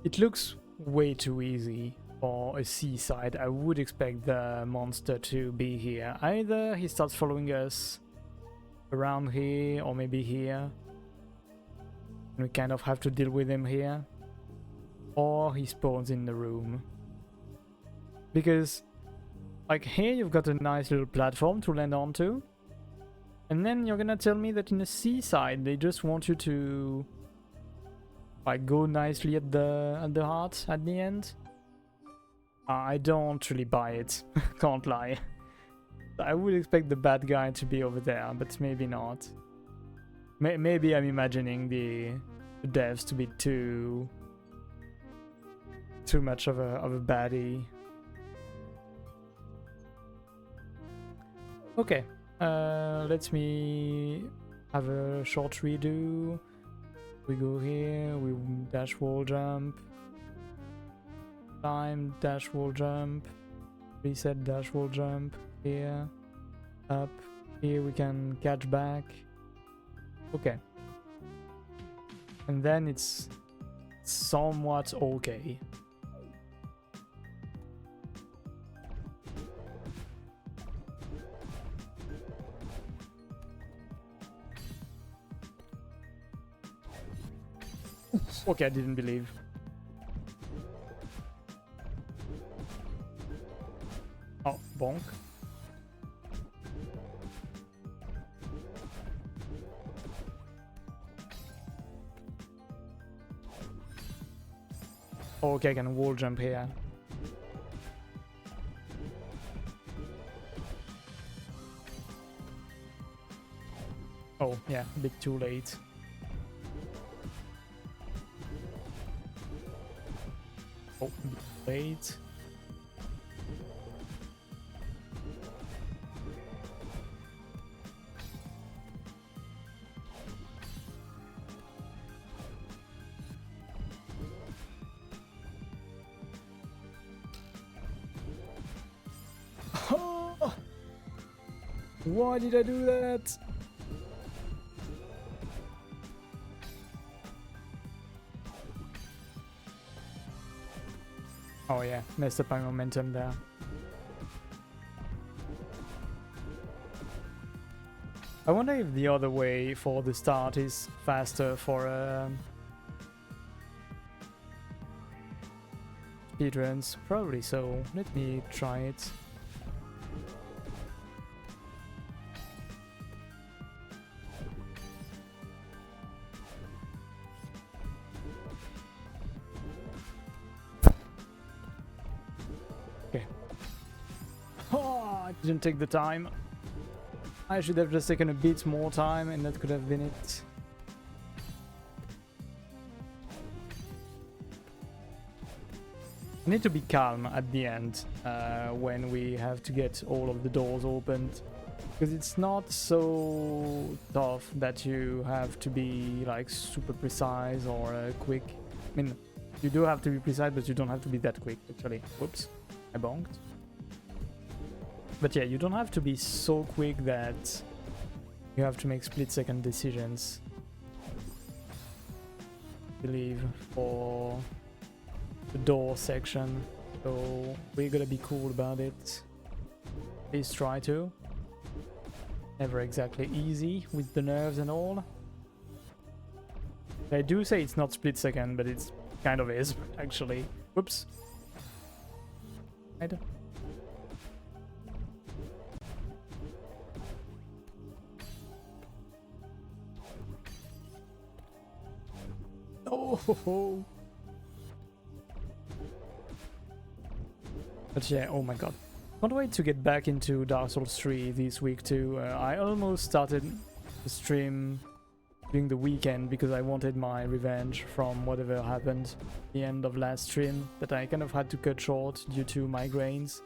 Speaker 1: It looks way too easy for a seaside. I would expect the monster to be here. Either he starts following us around here, or maybe here, and we kind of have to deal with him here, or he spawns in the room. Because, like, here you've got a nice little platform to land onto, and then you're gonna tell me that in the seaside they just want you to, like, go nicely at the heart at the end? I don't really buy it, can't lie. I would expect the bad guy to be over there, but maybe not. Maybe I'm imagining the devs to be too much of a baddie. Okay, let me have a short redo. We go here, we dash wall jump, climb, dash wall jump, reset, dash wall jump, here, up, here we can catch back. Okay. And then it's somewhat okay. Okay, I didn't believe. Oh, bonk. Okay, I can wall jump here. Oh, yeah, a bit too late. Oh, a bit late. Why did I do that? Oh yeah, messed up my momentum there. I wonder if the other way for the start is faster for speedruns. Probably so. Let me try it. Oh, I didn't take the time. I should have just taken a bit more time and that could have been it. We need to be calm at the end when we have to get all of the doors opened, because it's not so tough that you have to be like super precise or quick. I mean, you do have to be precise, but you don't have to be that quick actually. Whoops, I bonked. But yeah, you don't have to be so quick that you have to make split-second decisions, I believe, for the door section. So we're gonna be cool about it. Please try to. Never exactly easy with the nerves and all. I do say it's not split-second, but it's kind of is, actually. Whoops. Right. Oh, but yeah, oh my god. Can't wait to get back into Dark Souls 3 this week too. I almost started the stream during the weekend because I wanted my revenge from whatever happened at the end of last stream, but I kind of had to cut short due to migraines.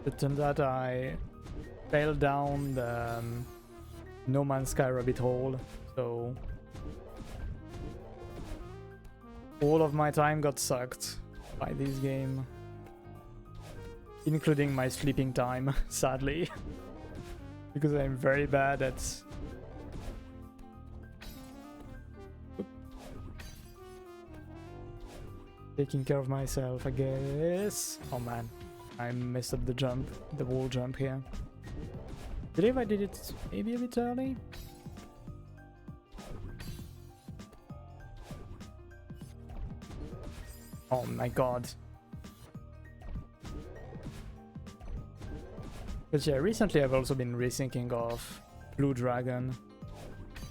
Speaker 1: It turns out I fell down the No Man's Sky rabbit hole, so all of my time got sucked by this game, including my sleeping time, sadly, because I'm very bad at taking care of myself, I guess. Oh man, I messed up the jump, the wall jump here. I believe I did it maybe a bit early. Oh my god. But yeah, recently I've also been rethinking of Blue Dragon.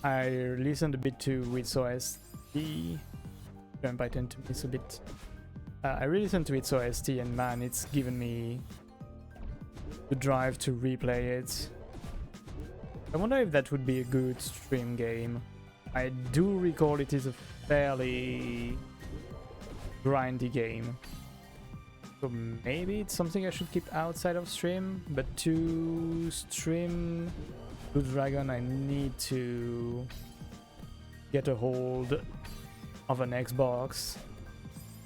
Speaker 1: I listened a bit to Its OST. Jump I tend to miss a bit. I re-listened to Its OST and man, it's given me the drive to replay it. I wonder if that would be a good stream game. I do recall it is a fairly grindy game, so maybe it's something I should keep outside of stream, but to stream Blue Dragon I need to get a hold of an Xbox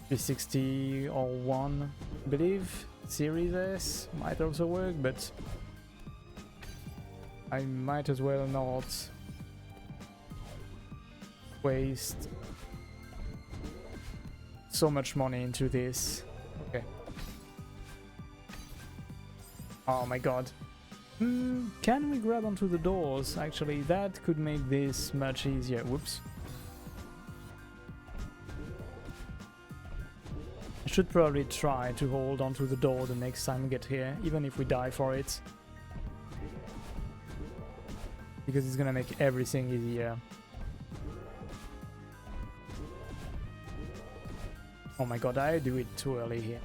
Speaker 1: 360 or One, I believe. Series S might also work, but I might as well not waste so much money into this. Okay. Oh my god. Can we grab onto the doors? Actually, that could make this much easier. Whoops. I should probably try to hold onto the door the next time we get here, even if we die for it. Because it's gonna make everything easier. Oh my god, I do it too early here.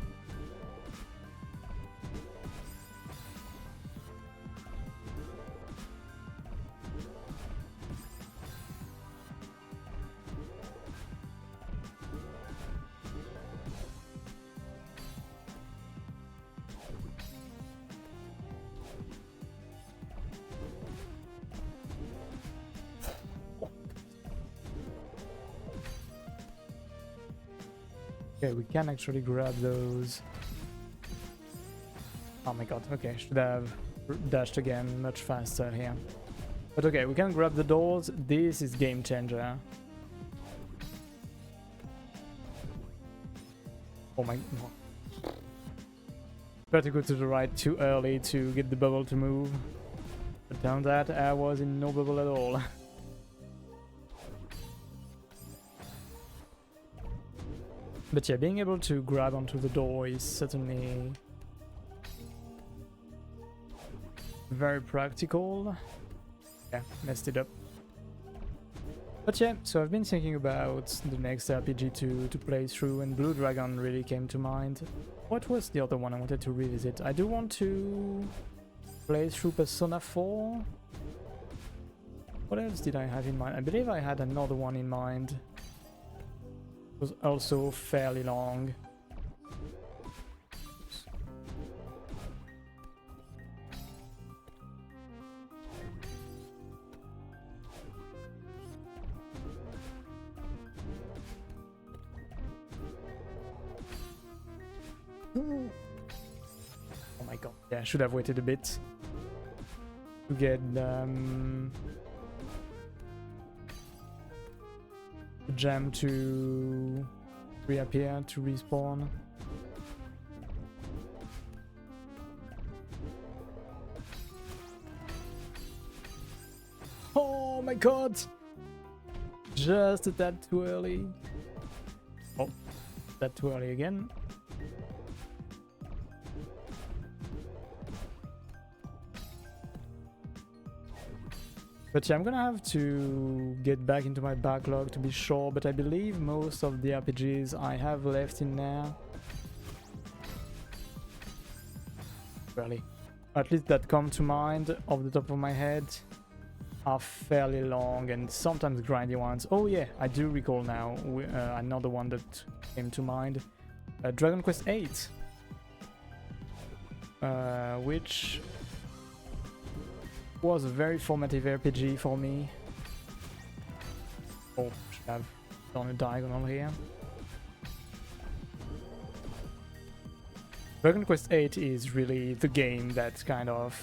Speaker 1: Okay, we can actually grab those. Oh my god, okay, should have dashed again much faster here. But okay, we can grab the doors. This is game changer. Oh my god. Try to go to the right too early to get the bubble to move. But turns out I was in no bubble at all. But yeah, being able to grab onto the door is certainly very practical. Yeah, messed it up. But yeah, so I've been thinking about the next RPG to play through, and Blue Dragon really came to mind. What was the other one I wanted to revisit? I do want to play through Persona 4. What else did I have in mind? I believe I had another one in mind. was also fairly long. Oh my god, yeah, I should have waited a bit to get the gem to reappear, to respawn. Oh my god! Just a tad too early. Oh, that too early again. But yeah, I'm gonna have to get back into my backlog to be sure, but I believe most of the RPGs I have left in there, really, at least that come to mind off the top of my head, are fairly long and sometimes grindy ones. Oh yeah, I do recall now another one that came to mind. Dragon Quest VIII, which was a very formative RPG for me. Oh, should have done a diagonal here. Dragon Quest VIII is really the game that kind of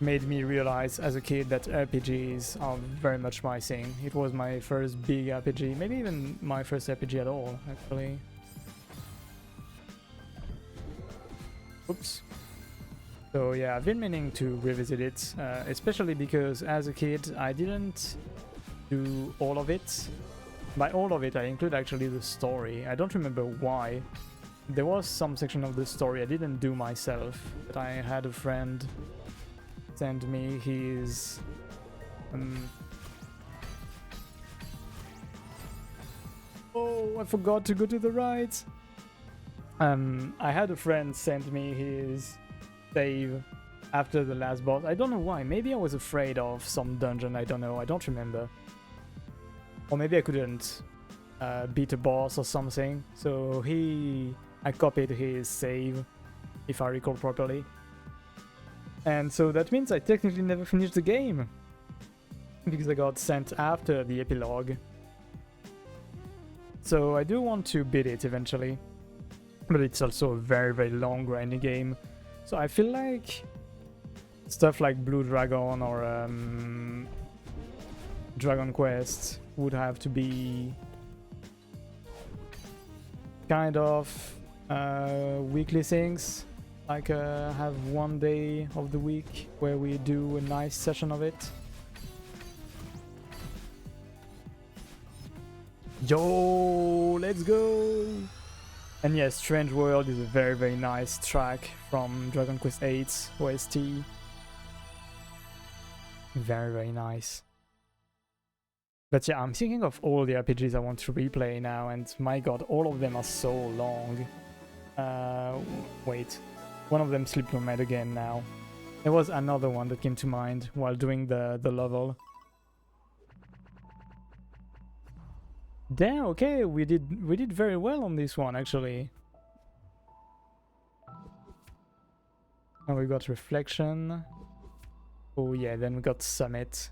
Speaker 1: made me realize as a kid that RPGs are very much my thing. It was my first big RPG, maybe even my first RPG at all, actually. Oops. So yeah, I've been meaning to revisit it, especially because as a kid I didn't do all of it. By all of it I include actually the story. I don't remember why. There was some section of the story I didn't do myself, but I had a friend send me his oh, I forgot to go to the right. I had a friend send me his save after the last boss. I don't know why. Maybe I was afraid of some dungeon. I don't know. I don't remember. Or maybe I couldn't beat a boss or something. So I copied his save, if I recall properly. And so that means I technically never finished the game, because I got sent after the epilogue. So I do want to beat it eventually, but it's also a very, very long grinding game. So I feel like stuff like Blue Dragon or Dragon Quest would have to be kind of weekly things. Like have one day of the week where we do a nice session of it. Yo, let's go! And yes, Strange World is a very, very nice track from Dragon Quest VIII OST. Very, very nice. But yeah, I'm thinking of all the RPGs I want to replay now, and my god, all of them are so long. Wait. One of them slipped my mind again now. There was another one that came to mind while doing the level. Damn, okay, we did very well on this one actually. Now we got Reflection. Oh yeah, then we got Summit.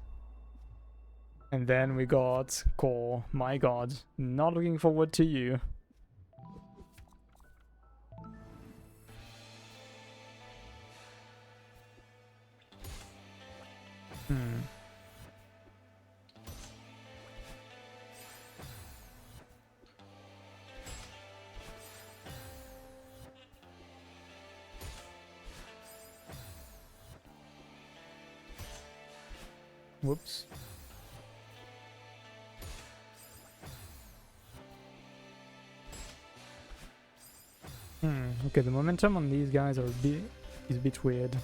Speaker 1: And then we got Core. My god, not looking forward to you. Whoops. Okay, the momentum on these guys is a bit weird.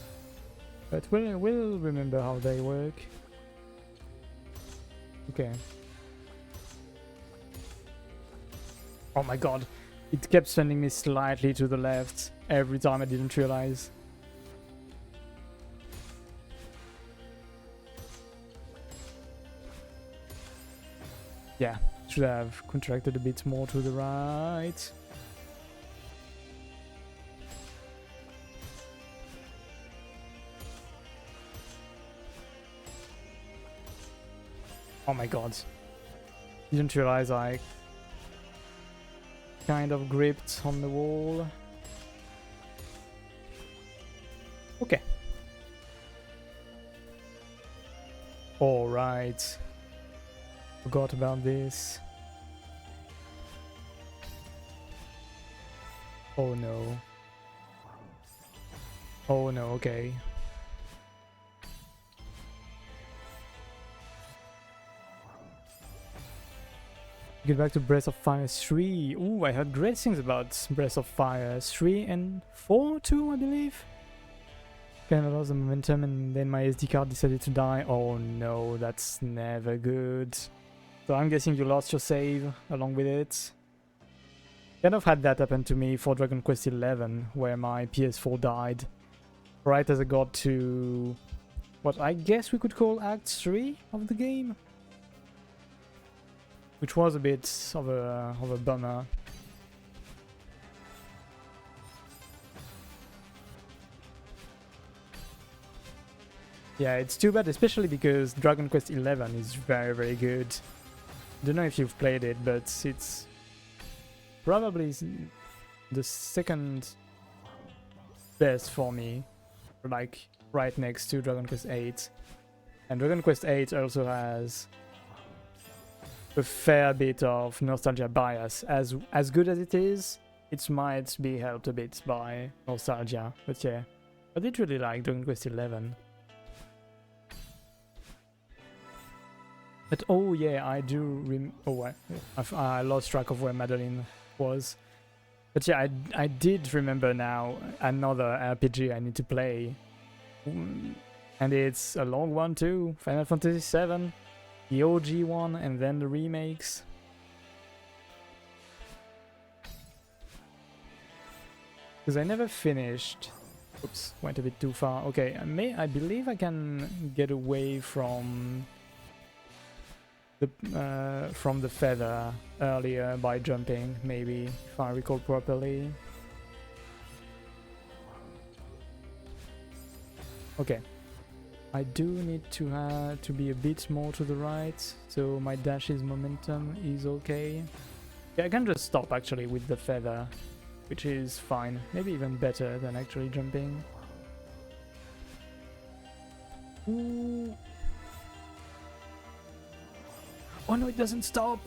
Speaker 1: But we'll remember how they work. Okay. Oh my god. It kept sending me slightly to the left every time I didn't realize. Yeah, should have contracted a bit more to the right. Oh my god. Didn't realize I kind of gripped on the wall. Okay. Alright. Forgot about this. Oh no. Oh no, okay. Get back to Breath of Fire 3. Ooh, I heard great things about Breath of Fire 3 and 4 too, I believe. Kind of lost the momentum and then my SD card decided to die. Oh no, that's never good. So I'm guessing you lost your save along with it. Kind of had that happen to me for Dragon Quest XI, where my PS4 died right as I got to what I guess we could call Act 3 of the game. Which was a bit of a bummer. Yeah, it's too bad, especially because Dragon Quest XI is very, very good. Don't know if you've played it, but it's probably the second best for me, like right next to Dragon Quest VIII. And Dragon Quest VIII also has a fair bit of nostalgia bias. As good as it is, it might be helped a bit by nostalgia. But yeah, I did really like Dragon Quest XI. But oh yeah, I do I lost track of where Madeline was. But yeah, I did remember now another RPG I need to play. And it's a long one too. Final Fantasy VII. The OG one and then the remakes. Because I never finished. Oops, went a bit too far. Okay, I believe I can get away from the feather earlier by jumping, maybe, if I recall properly. Okay. I do need to be a bit more to the right, so my dash's momentum is okay. Yeah, I can just stop actually with the feather, which is fine. Maybe even better than actually jumping. Ooh. Oh no, it doesn't stop!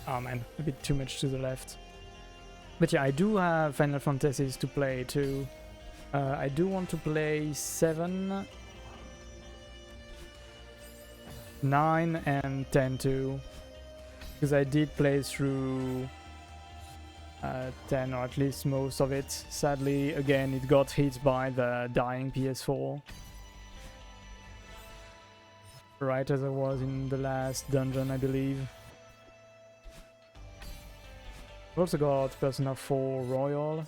Speaker 1: Oh man, a bit too much to the left. But yeah, I do have Final Fantasies to play too. I do want to play 7, 9 and 10 too. Because I did play through 10, or at least most of it. Sadly, again, it got hit by the dying PS4. Right as I was in the last dungeon, I believe. We've also got Persona 4 Royal.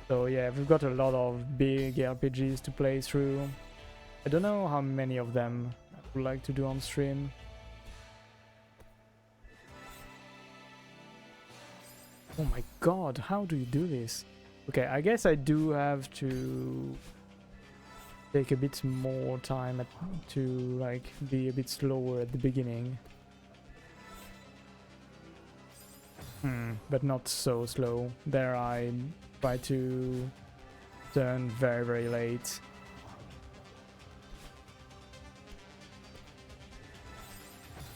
Speaker 1: So yeah, we've got a lot of big RPGs to play through. I don't know how many of them I would like to do on stream. Oh my god, how do you do this? Okay, I guess I do have to take a bit more time to like be a bit slower at the beginning. But not so slow. There I try to turn very, very late.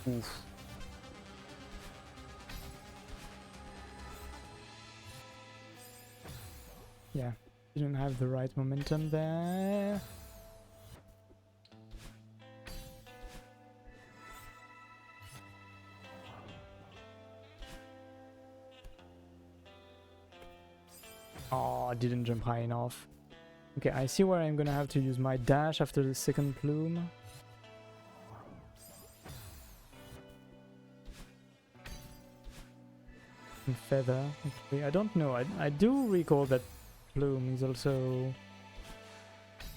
Speaker 1: Oof. Yeah, didn't have the right momentum there. Oh, I didn't jump high enough. Okay, I see where I'm gonna have to use my dash after the second plume. And feather, actually. I don't know. I do recall that plume is also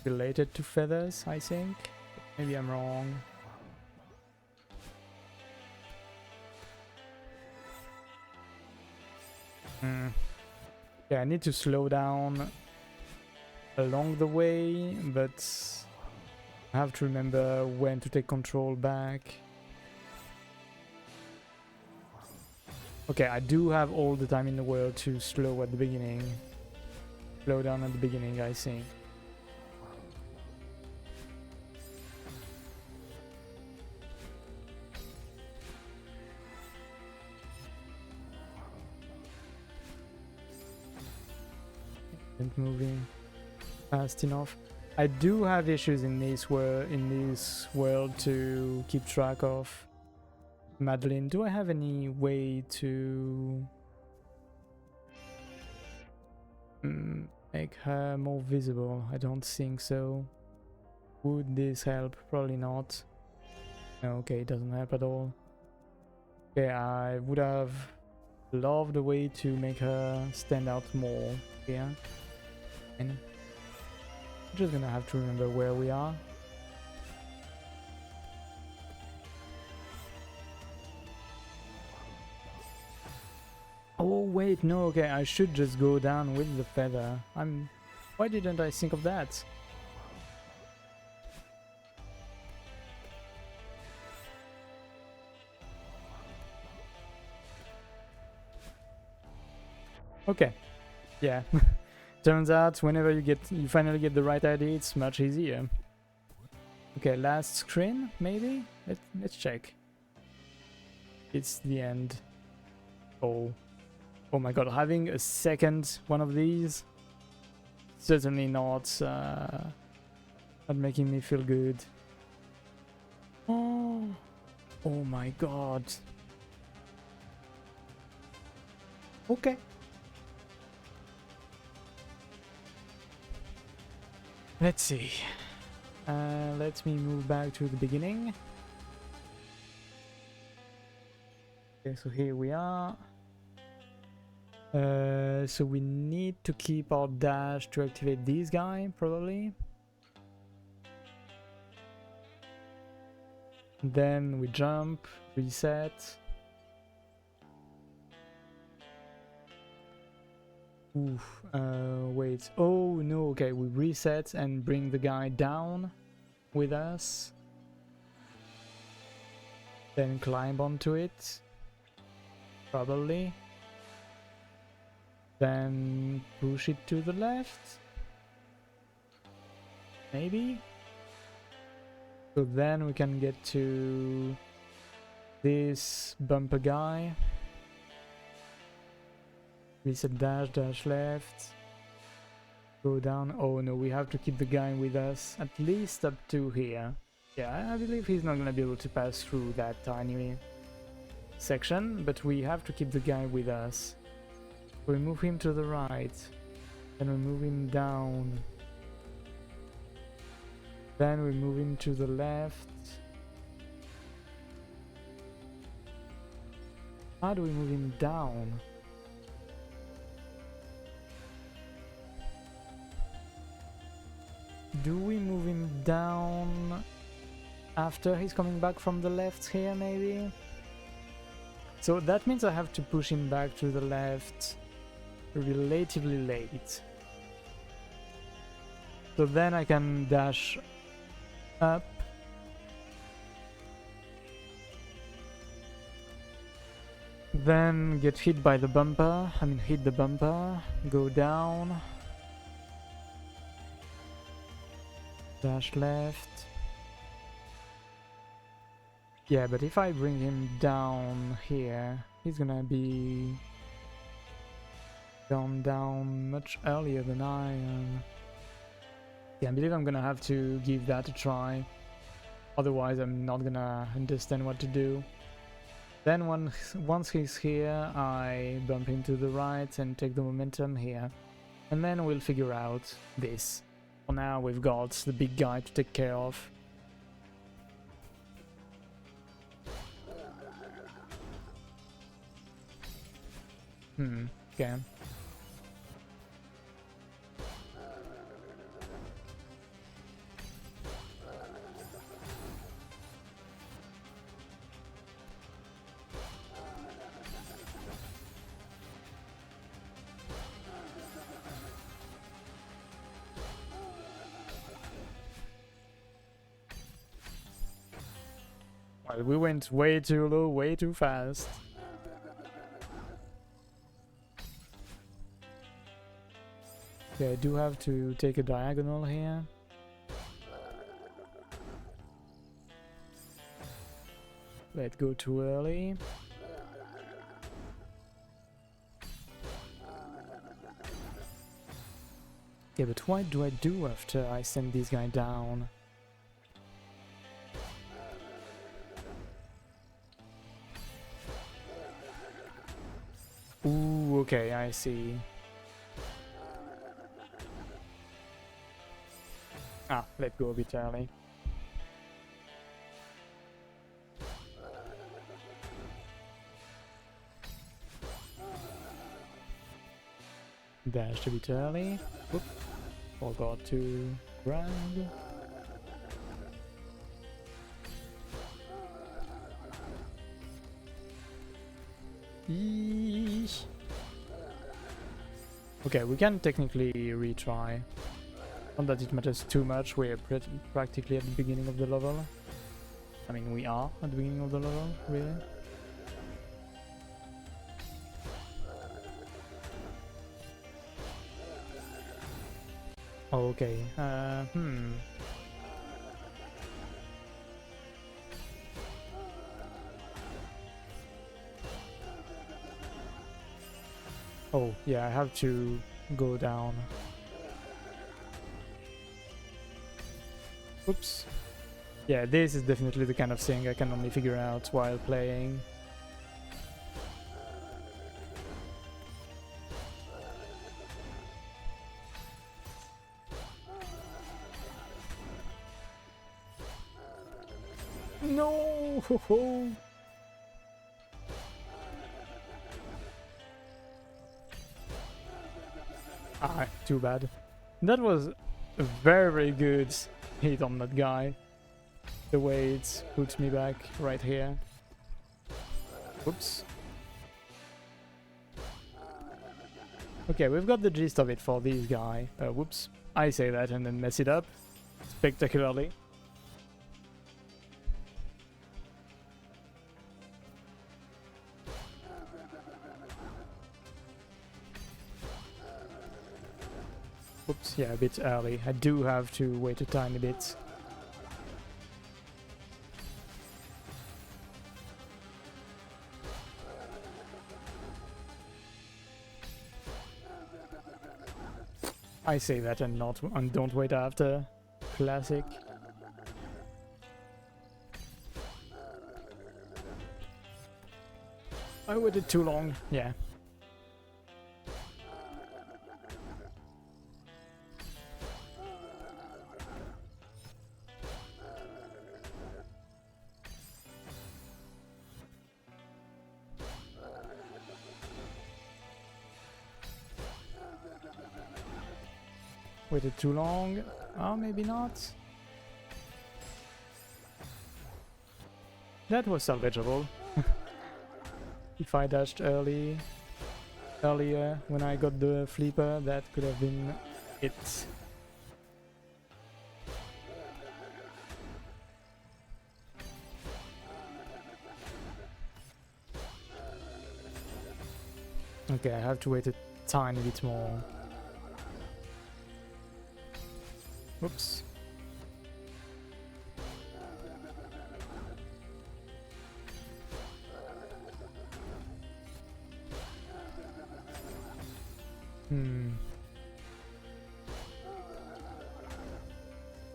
Speaker 1: related to feathers, I think. Maybe I'm wrong. Yeah, I need to slow down along the way, but I have to remember when to take control back. Okay, I do have all the time in the world to slow at the beginning. Slow down at the beginning, I think. Isn't moving fast enough. I do have issues in this world to keep track of. Madeline, do I have any way to make her more visible? I don't think so. Would this help? Probably not. No, okay, it doesn't help at all. Okay, I would have loved a way to make her stand out more here. And I'm just gonna have to remember where we are. Oh wait, no, okay, I should just go down with the feather. Why didn't I think of that? Okay. Yeah. Turns out whenever you finally get the right idea, it's much easier. Okay, last screen, maybe? Let's check. It's the end. Oh my god, having a second one of these certainly not making me feel good. Oh my god. Okay. Let's see. Let me move back to the beginning. Okay, so here we are. So we need to keep our dash to activate this guy, probably. Then we jump, reset. Oof, wait. Oh no, okay, we reset and bring the guy down with us. Then climb onto it. Probably. Then push it to the left. Maybe. So then we can get to this bumper guy. Reset dash left. Go down. Oh no, we have to keep the guy with us at least up to here. Yeah, I believe he's not gonna be able to pass through that tiny section, but we have to keep the guy with us. We move him to the right, then we move him down, then we move him to the left. How do we move him down? Do we move him down after he's coming back from the left here, maybe? So that means I have to push him back to the left relatively late. So then I can dash up. Then get hit by the bumper. I mean, hit the bumper. Go down. Dash left. Yeah, but if I bring him down here, he's gonna be down much earlier than I am. Yeah, I believe I'm gonna have to give that a try. Otherwise, I'm not gonna understand what to do. Then once he's here, I bump him to the right and take the momentum here. And then we'll figure out this. For now, we've got the big guy to take care of. Okay. Well, we went way too low, way too fast. Okay, I do have to take a diagonal here. Let's go too early. Yeah, but what do I do after I send this guy down? Ooh, okay, I see. Ah, let go a bit early. Dashed a bit early. Whoop. Forgot to grab. Eesh. Okay, we can technically retry. Not that it matters too much, we're practically at the beginning of the level. I mean, we are at the beginning of the level, really. Okay, Oh, yeah, I have to go down. Oops. Yeah, this is definitely the kind of thing I can only figure out while playing. No! Ho, ho. Ah, too bad. That was a very, very good hit on that guy. The way it puts me back right here. Oops. Okay, we've got the gist of it for this guy. Whoops. I say that and then mess it up spectacularly. Oops, yeah, a bit early. I do have to wait a tiny bit. I say that and don't wait after. Classic. I waited too long. Yeah. Waited too long. Oh, maybe not. That was salvageable. If I dashed earlier when I got the flipper, that could have been it. Okay, I have to wait a tiny bit more. Whoops.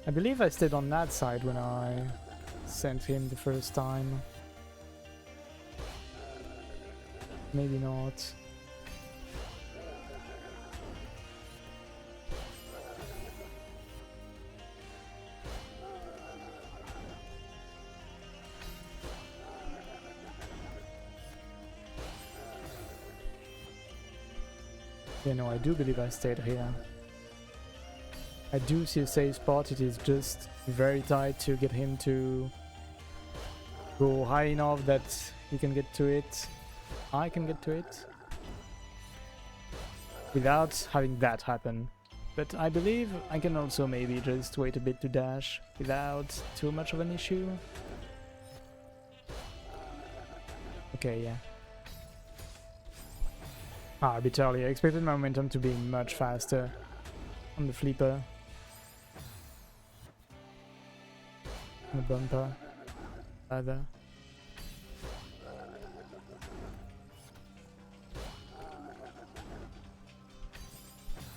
Speaker 1: I believe I stayed on that side when I sent him the first time. Maybe not. Yeah, no, I do believe I stayed here. I do see a safe spot, it is just very tight to get him to go high enough that he can get to it. I can get to it. Without having that happen. But I believe I can also maybe just wait a bit to dash without too much of an issue. okay, yeah. Ah, a bit early. I expected my momentum to be much faster on the flipper. The bumper. Either.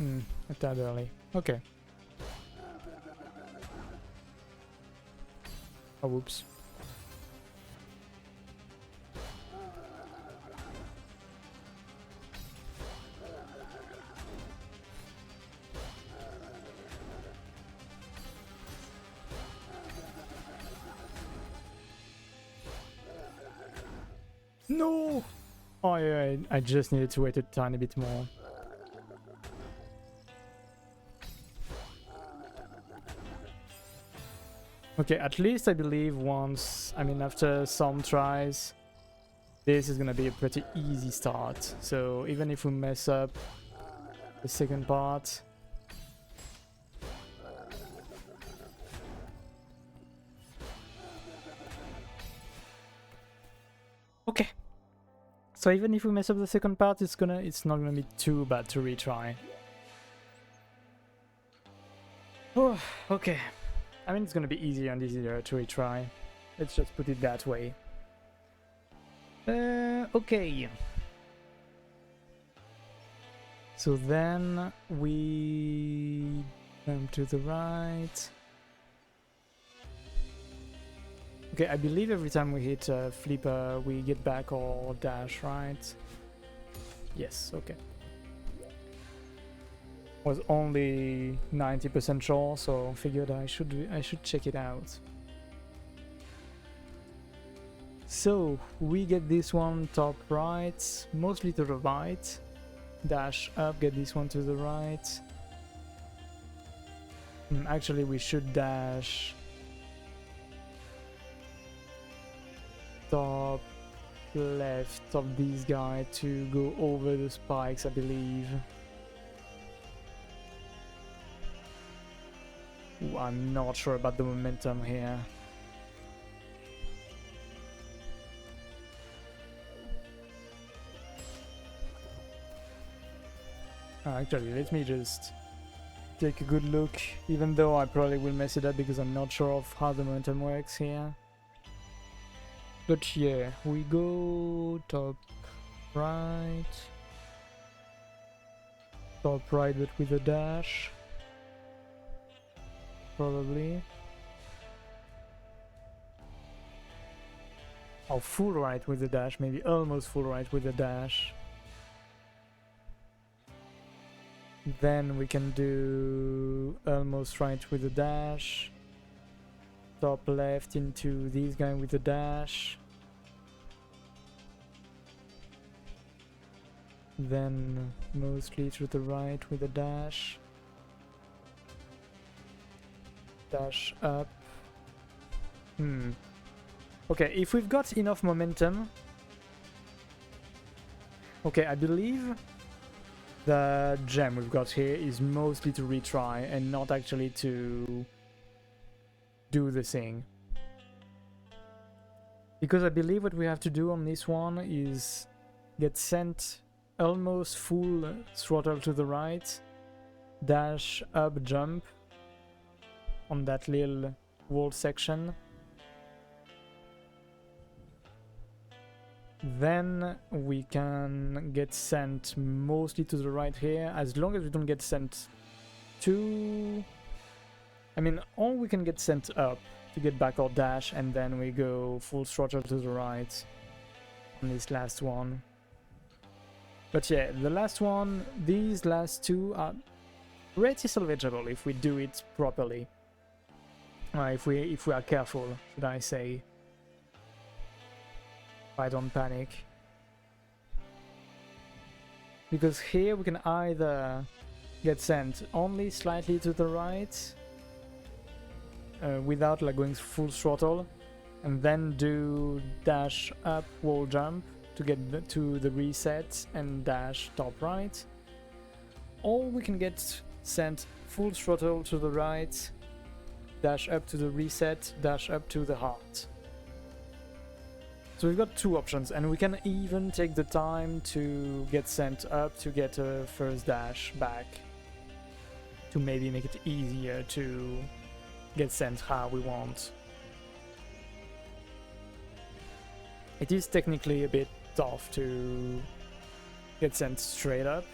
Speaker 1: A tad early. Okay. Oh, whoops. No! Oh yeah, I just needed to wait a tiny bit more. Okay, at least I believe once, I mean after some tries, this is gonna be a pretty easy start. So even if we mess up the second part... Okay. So even if we mess up the second part, it's not gonna be too bad to retry. Oh, okay. I mean, it's gonna be easier and easier to retry. Let's just put it that way. Okay. So then we jump to the right. Okay, I believe every time we hit a flipper, we get back or dash, right? Yes, okay. Was only 90% sure, so figured I should check it out. So we get this one top right, mostly to the right. Dash up, get this one to the right. Actually, we should dash top left of this guy to go over the spikes, I believe. Ooh, I'm not sure about the momentum here. Actually, let me just take a good look, even though I probably will mess it up because I'm not sure of how the momentum works here. But yeah, we go top right but with a dash, probably. Oh, full right with a dash, maybe almost full right with a dash. Then we can do almost right with a dash. Top left into this guy with a dash. Then mostly to the right with a dash. Dash up. Okay, if we've got enough momentum... Okay, I believe the gem we've got here is mostly to retry and not actually to do the thing. Because I believe what we have to do on this one is get sent almost full throttle to the right, dash up, jump on that little wall section. Then we can get sent mostly to the right here, as long as we don't get sent to... I mean, or we can get sent up to get back or dash, and then we go full throttle to the right on this last one. But yeah, the last one, these last two are pretty salvageable if we do it properly. If we are careful, should I say. I don't panic. Because here we can either get sent only slightly to the right without like going full throttle, and then do dash up wall jump to get to the reset and dash top right, or we can get sent full throttle to the right, dash up to the reset, dash up to the heart. So we've got two options, and we can even take the time to get sent up to get a first dash back to maybe make it easier to get sent how we want. It is technically a bit tough to get sent straight up.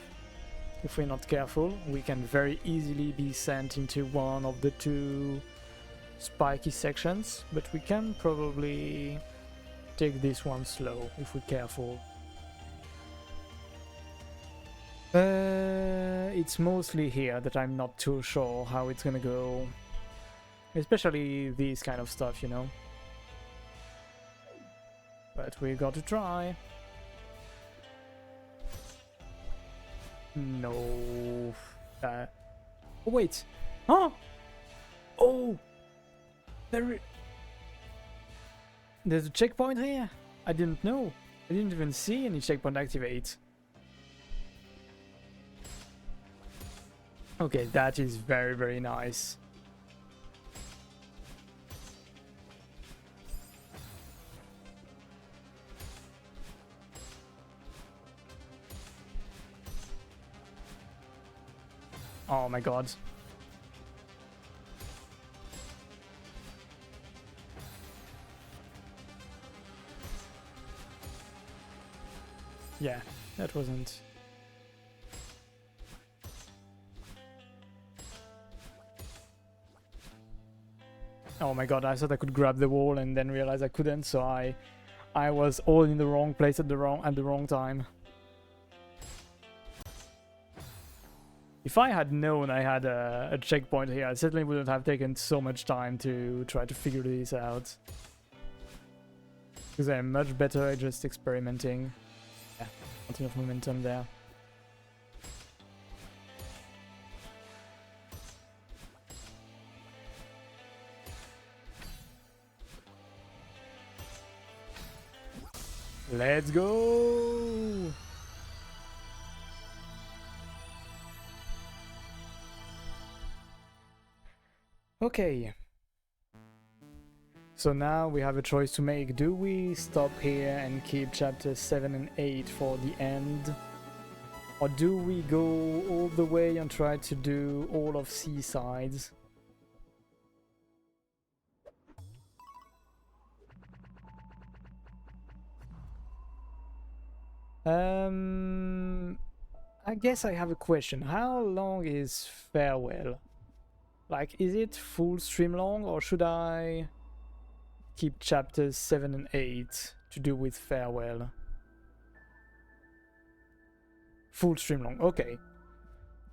Speaker 1: If we're not careful, we can very easily be sent into one of the two spiky sections, but we can probably take this one slow if we're careful. It's mostly here that I'm not too sure how it's gonna go. Especially this kind of stuff, you know. But we got to try. No. Oh wait. Huh? Oh! There's a checkpoint here? I didn't know. I didn't even see any checkpoint activate. Okay, that is very, very nice. Oh my god. Yeah, that wasn't... Oh my god, I thought I could grab the wall and then realized I couldn't, so I was all in the wrong place at the wrong time. If I had known I had a checkpoint here, I certainly wouldn't have taken so much time to try to figure this out. Because I'm much better at just experimenting. Yeah, not enough momentum there. Let's go! Okay. So now we have a choice to make. Do we stop here and keep chapters 7 and 8 for the end? Or do we go all the way and try to do all of Seasides? I guess I have a question. How long is Farewell? Like, is it full stream long, or should I keep chapters 7 and 8 to do with Farewell? Full stream long, okay.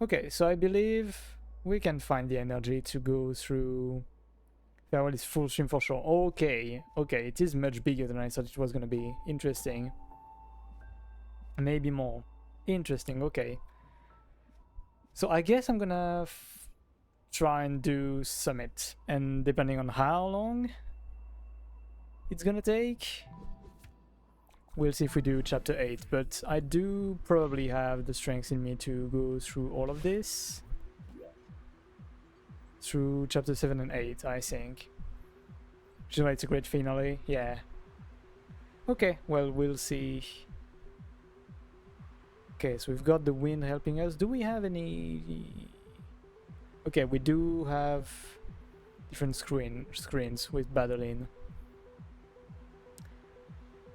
Speaker 1: Okay, so I believe we can find the energy to go through... Farewell is full stream for sure. Okay, okay, it is much bigger than I thought it was gonna be. Interesting. Maybe more. Interesting, okay. So I guess I'm gonna try and do Summit, and depending on how long it's gonna take, we'll see if we do chapter 8, but I do probably have the strength in me to go through all of this. Through chapter 7 and 8, I think. Which is why it's a great finale, yeah. Okay, well, we'll see. Okay, so we've got the wind helping us. Do we have any... Okay, we do have different screens with Badeline.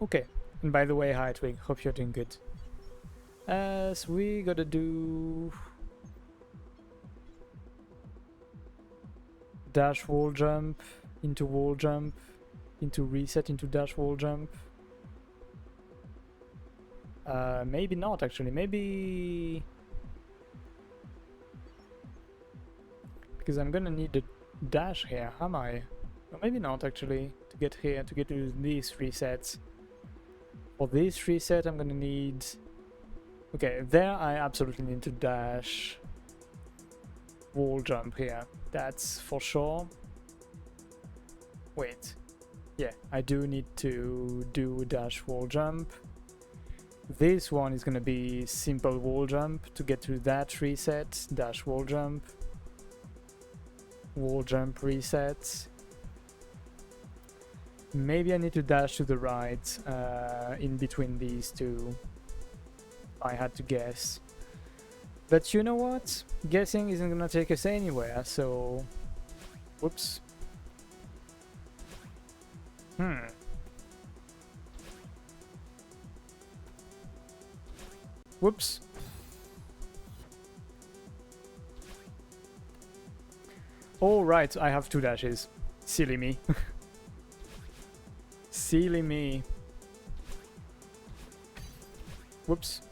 Speaker 1: Okay, and by the way, hi Twig, hope you're doing good. So we gotta do... dash wall jump, into wall jump, into reset, into dash wall jump. Maybe not actually, maybe... Because I'm gonna need the dash here, am I? Or maybe not actually, to get here, to get to these resets. For this reset I'm gonna need... Okay, there I absolutely need to dash wall jump here, that's for sure. Wait, yeah, I do need to do dash wall jump. This one is gonna be simple wall jump to get to that reset, dash wall jump reset. Maybe I need to dash to the right in between these two. I had to guess. But you know what? Guessing isn't gonna take us anywhere, so... Whoops. Whoops. Oh, right, I have 2 dashes. Silly me. Silly me. Whoops.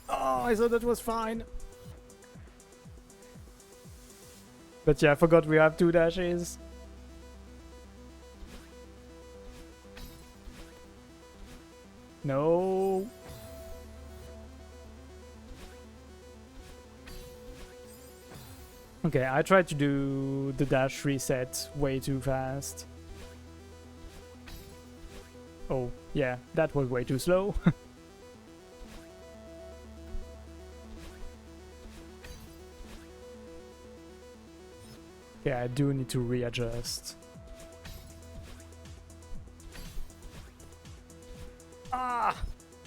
Speaker 1: Oh, I thought that was fine. But yeah, I forgot we have 2 dashes. No. Okay, I tried to do the dash reset way too fast. Oh, yeah, that was way too slow. Yeah, I do need to readjust. Ah!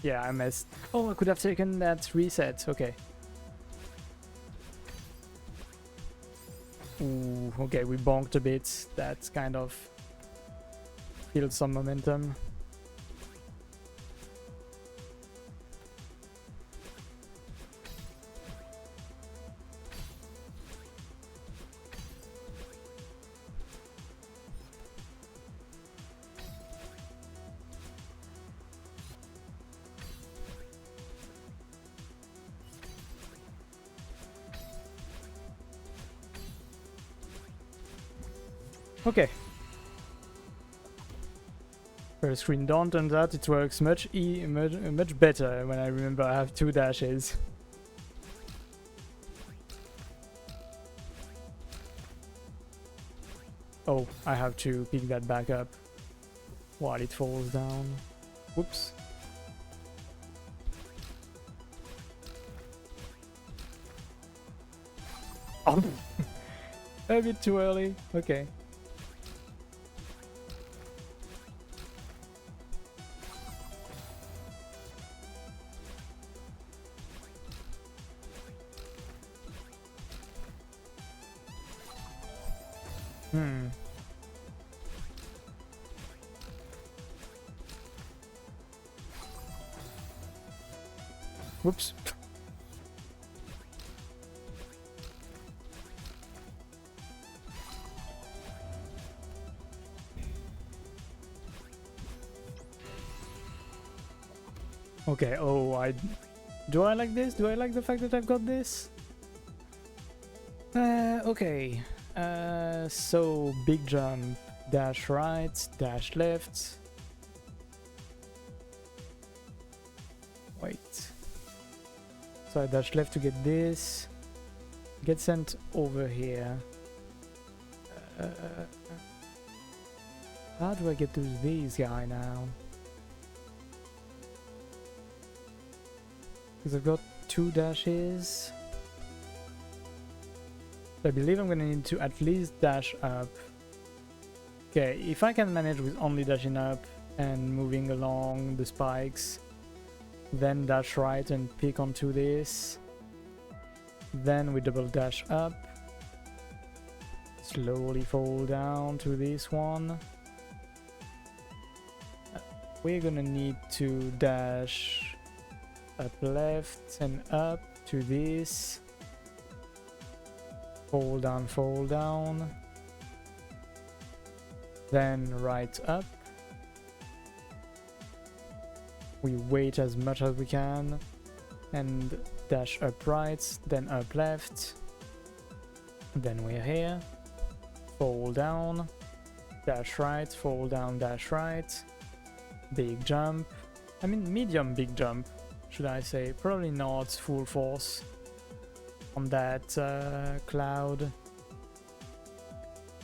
Speaker 1: Yeah, I missed. Oh, I could have taken that reset. Okay. Ooh, okay, we bonked a bit. That kind of killed some momentum. Okay. First screen done. Turns out it works much better when I remember I have 2 dashes. Oh, I have to pick that back up while it falls down. Whoops. Oh, a bit too early. Okay. Whoops. Okay, oh, do I like this? Do I like the fact that I've got this? Okay. So big jump, dash right, dash left. Wait. So I dash left to get this. Get sent over here. How do I get to this guy now? Because I've got 2 dashes. I believe I'm gonna need to at least dash up. Okay, if I can manage with only dashing up and moving along the spikes, then dash right and pick onto this. Then we double dash up. Slowly fall down to this one. We're gonna need to dash up left and up to this. Fall down. Then right up. We wait as much as we can and dash up right, then up left. Then we're here. Fall down, dash right, fall down, dash right. Big jump. I mean medium big jump, should I say. Probably not full force on that cloud.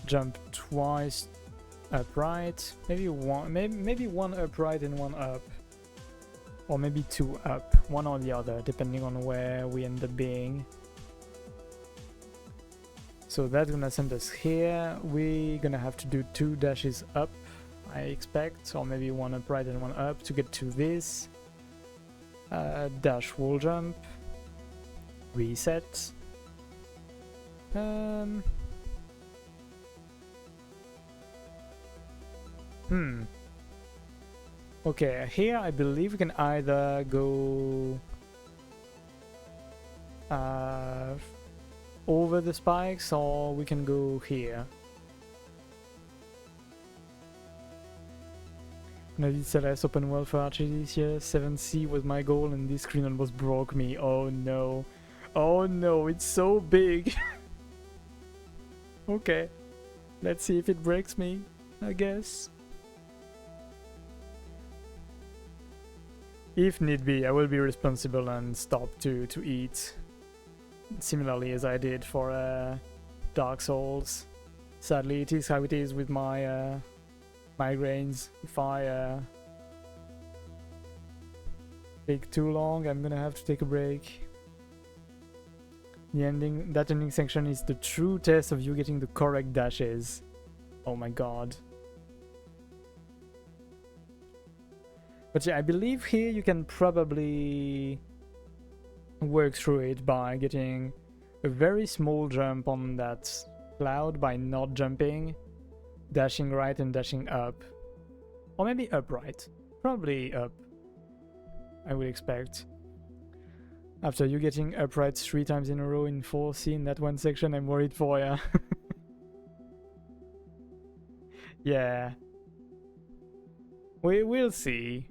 Speaker 1: Jump twice upright. Maybe one upright and one up. Or maybe 2 up, one or the other, depending on where we end up being. So that's gonna send us here. We're gonna have to do 2 dashes up, I expect, or maybe 1 up right and 1 up to get to this. Dash wall jump. Reset. Okay, here I believe we can either go over the spikes or we can go here. And I did Celeste open world for Archie this year. 7C was my goal and this screen almost broke me. Oh no. Oh no, it's so big. Okay. Let's see if it breaks me, I guess. If need be, I will be responsible and stop to eat. Similarly as I did for Dark Souls. Sadly, it is how it is with my migraines. If I take too long, I'm gonna have to take a break. That ending section is the true test of you getting the correct dashes. Oh my god. But yeah, I believe here you can probably work through it by getting a very small jump on that cloud by not jumping, dashing right and dashing up. Or maybe up right. Probably up, I would expect. After you getting upright 3 times in a row in 4C in that one section, I'm worried for ya. Yeah. We'll see.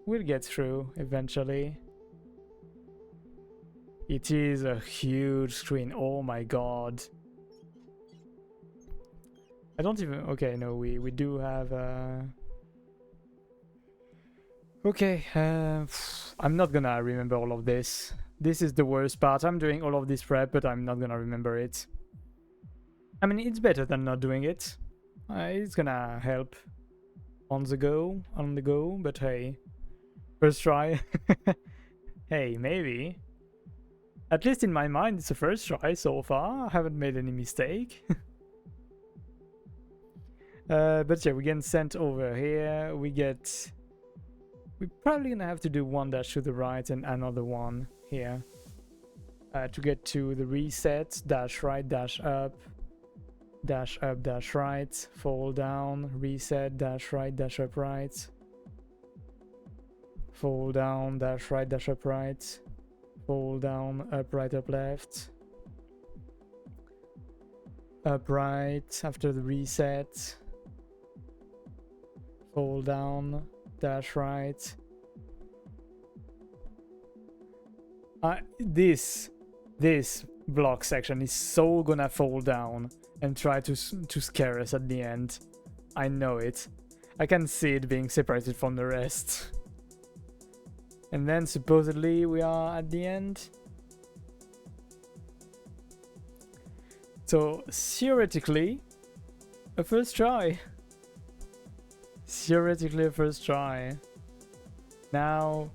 Speaker 1: We'll get through eventually. It is a huge screen. Oh my god. I don't even... Okay, no, we do have... Okay, I'm not gonna remember all of this. This is the worst part. I'm doing all of this prep, but I'm not gonna remember it. I mean, it's better than not doing it. It's gonna help on the go, but hey. First try. Hey, maybe. At least in my mind, it's a first try so far. I haven't made any mistake. But yeah, we get sent over here. We're probably gonna have to do 1 dash to the right and another one here. To get to the reset, dash right, dash up, dash right, fall down, reset, dash right, dash up right. Fall down, dash right, dash up right. Fall down, up right, up left. Up right after the reset. Fall down, dash right. This block section is so gonna fall down and try to scare us at the end. I know it. I can see it being separated from the rest. And then supposedly we are at the end. So theoretically, a first try. Theoretically a first try. Now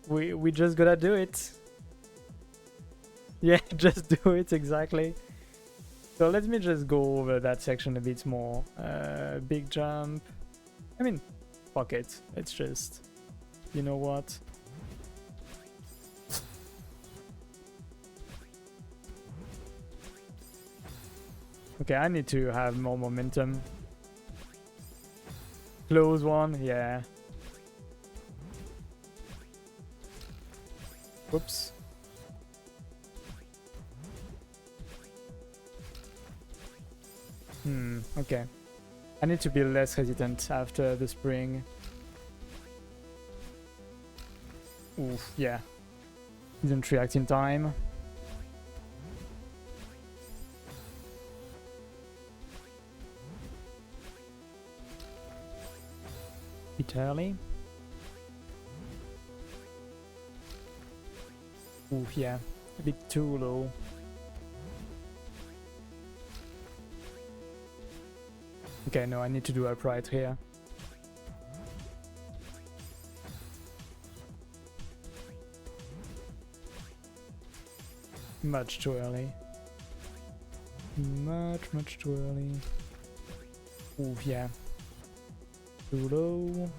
Speaker 1: we just gotta do it. Yeah, just do it, exactly. So let me just go over that section a bit more. Big jump. I mean, fuck it. It's just, you know what? Okay, I need to have more momentum. Close one, yeah. Whoops. Okay. I need to be less hesitant after the spring. Oof, yeah. Didn't react in time. Bit early. Oof, yeah. A bit too low. Okay, no, I need to do upright here. Much too early. Much too early. Ooh, yeah. Too low.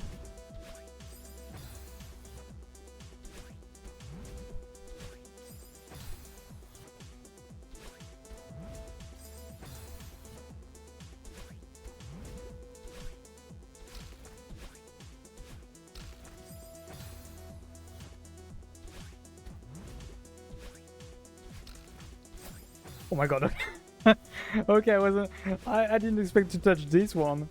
Speaker 1: Oh my god. Okay, I didn't expect to touch this one.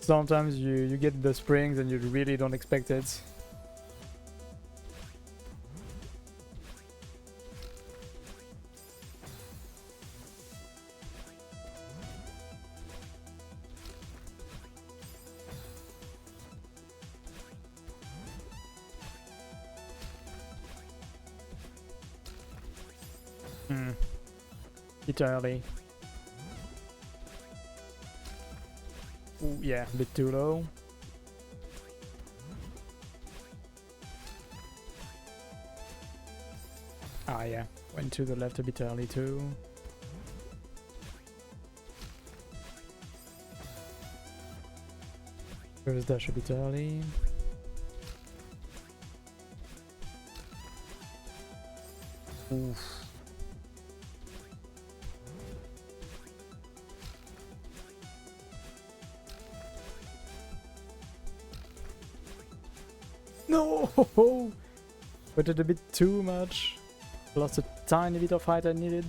Speaker 1: Sometimes you get the springs and you really don't expect it. Bit early. Ooh, yeah, a bit too low. Ah, yeah, went to the left a bit early too. Reverse dash a bit early. Oof. No! But it a bit too much. Lost a tiny bit of height I needed.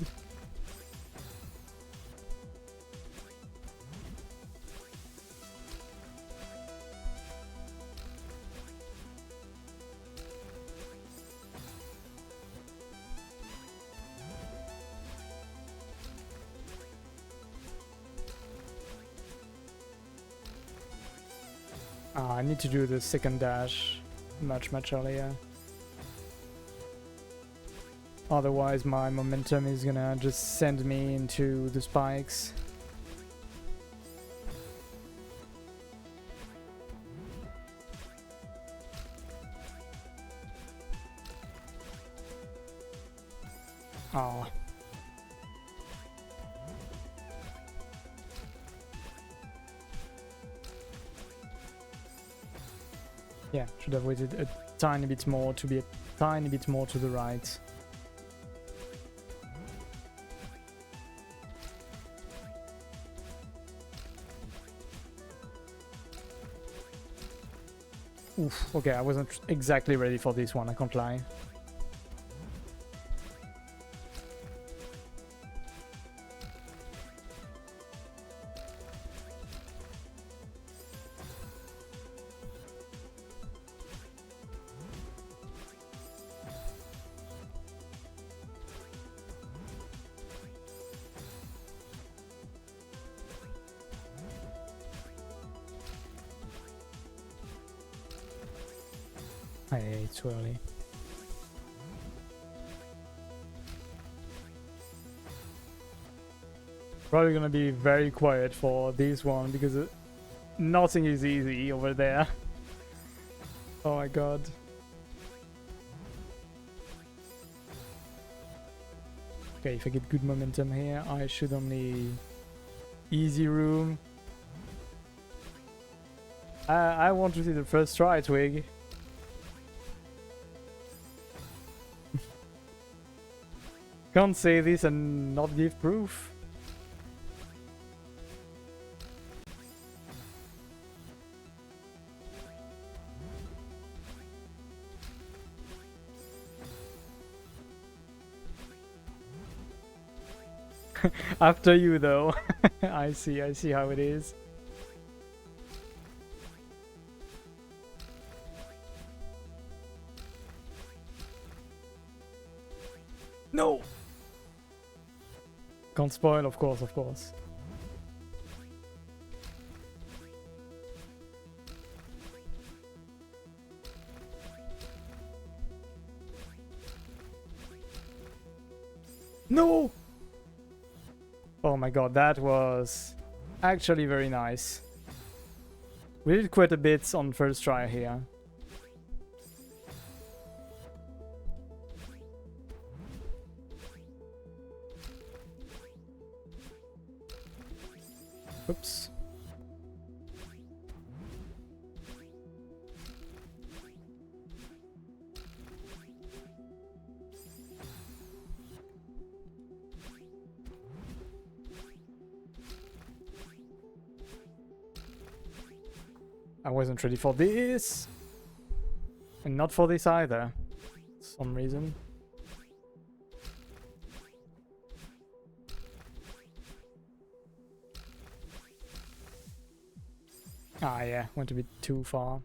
Speaker 1: I need to do the second dash much earlier. Otherwise my momentum is gonna just send me into the spikes. Oh. Yeah, should have waited a tiny bit more to be a tiny bit more to the right. Oof, okay, I wasn't exactly ready for this one, I can't lie. Hey, it's too early. Probably gonna be very quiet for this one because nothing is easy over there. Oh my god. Okay, if I get good momentum here, I should only easy room. I want to see the first try, Twig. Can't say this and not give proof. After you though. I see how it is. No! Can't spoil, of course. No! Oh my god, that was actually very nice. We did quite a bit on first try here. Oops. I wasn't ready for this. And not for this either. For some reason. Ah yeah, went a bit too far.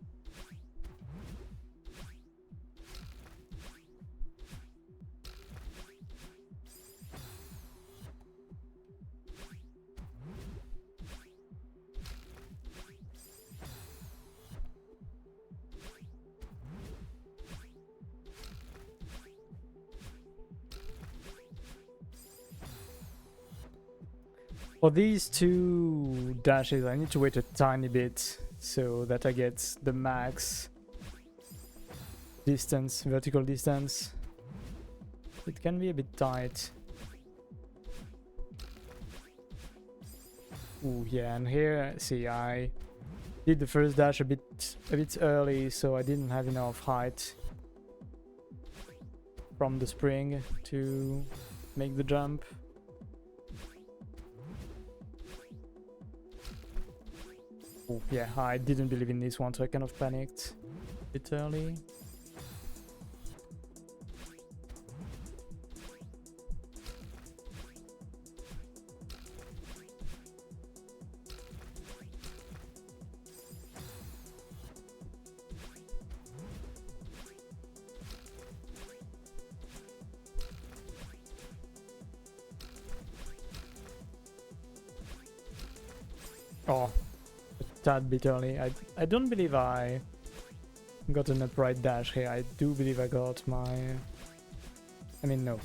Speaker 1: For these two dashes, I need to wait a tiny bit so that I get the max distance, vertical distance. It can be a bit tight. Ooh, yeah, and here, see, I did the first dash a bit early, so I didn't have enough height from the spring to make the jump. Oh, yeah, I didn't believe in this one, so I kind of panicked a bit early. Oh, a tad bit early. I don't believe I got an upright dash here. I do believe I got my... I mean, no.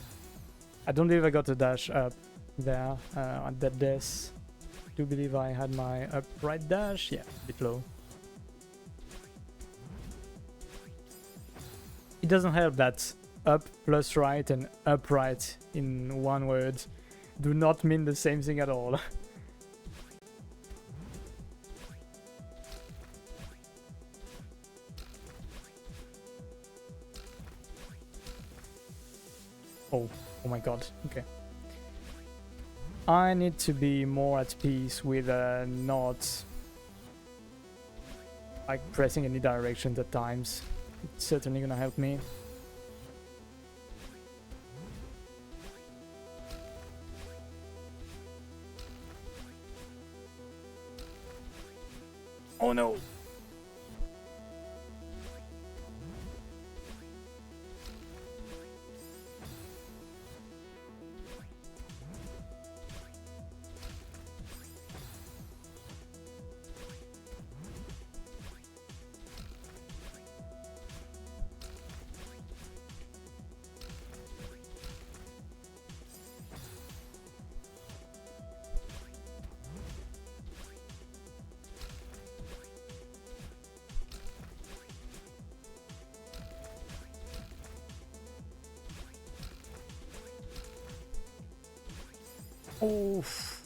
Speaker 1: I don't believe I got a dash up there at that desk. Do believe I had my upright dash. Yeah, a bit low. It doesn't help that up plus right and upright in one word do not mean the same thing at all. Oh my god, okay. I need to be more at peace with not like pressing any directions at times. It's certainly gonna help me. Oh no!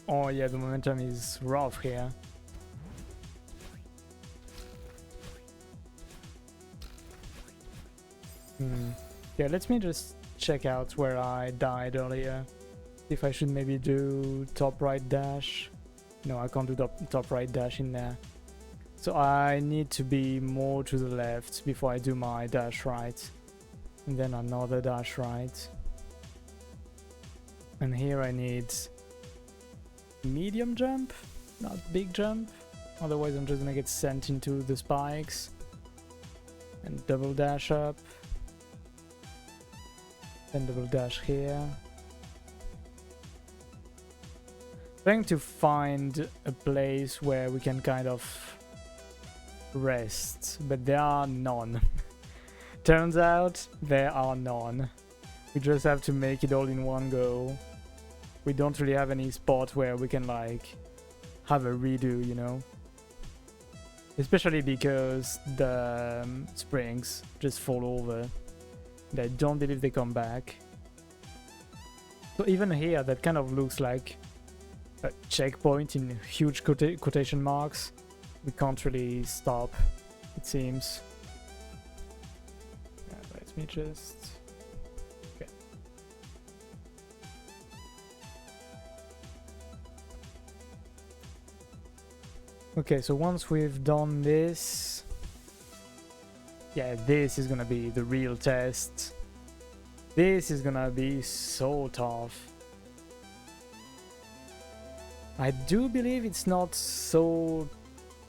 Speaker 1: Oh yeah, the momentum is rough here. Yeah, let me just check out where I died earlier. If I should maybe do top right dash. No, I can't do top right dash in there. So I need to be more to the left before I do my dash right. And then another dash right. And here I need medium jump, not big jump. Otherwise I'm just gonna get sent into the spikes. And double dash up. Then double dash here. Trying to find a place where we can kind of rest, but there are none. Turns out there are none. We just have to make it all in one go. We don't really have any spot where we can like have a redo, you know. Especially because the springs just fall over. I don't believe they come back. So even here, that kind of looks like a checkpoint in huge quotation marks. We can't really stop, it seems. Yeah, let me just... Okay. Okay, so once we've done this... Yeah, this is gonna be the real test. This is gonna be so tough. I do believe it's not so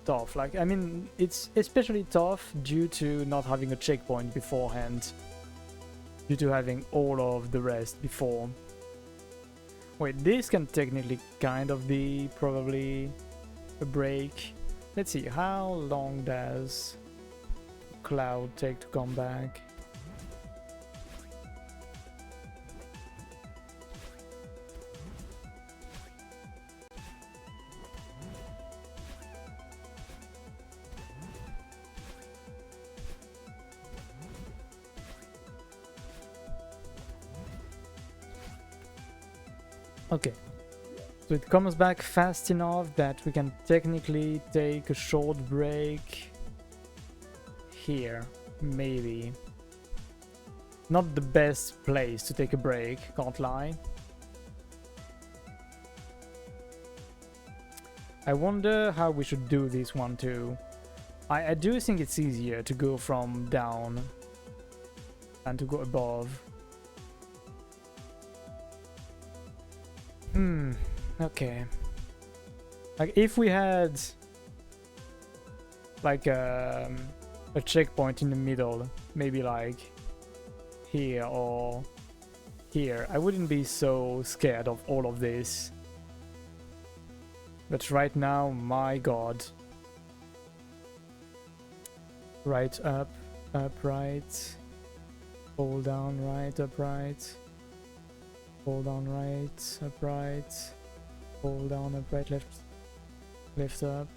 Speaker 1: tough. Like, I mean, it's especially tough due to not having a checkpoint beforehand. Due to having all of the rest before. Wait, this can technically kind of be probably a break. Let's see, how long does Cloud take to come back? Okay, so it comes back fast enough that we can technically take a short break here, maybe. Not the best place to take a break, can't lie. I wonder how we should do this one too. I do think it's easier to go from down than to go above. Okay. Like, if we had like a checkpoint in the middle, maybe like here or here, I wouldn't be so scared of all of this. But right now, my god. Right, up, right. Hold down, right, upright. Hold down, right, upright. Hold down, upright, lift up.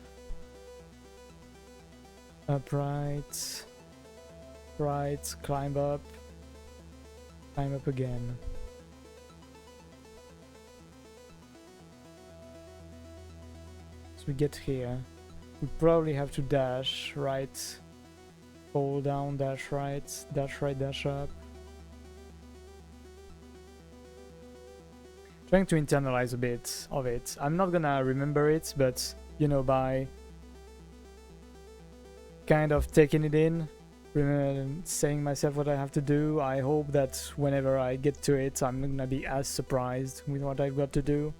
Speaker 1: Upright. Right, climb up. Climb up again. So we get here. We probably have to dash right. Hold down, dash right, dash up. Trying to internalize a bit of it. I'm not gonna remember it, but you know, by kind of taking it in, saying myself what I have to do, I hope that whenever I get to it, I'm not gonna be as surprised with what I've got to do.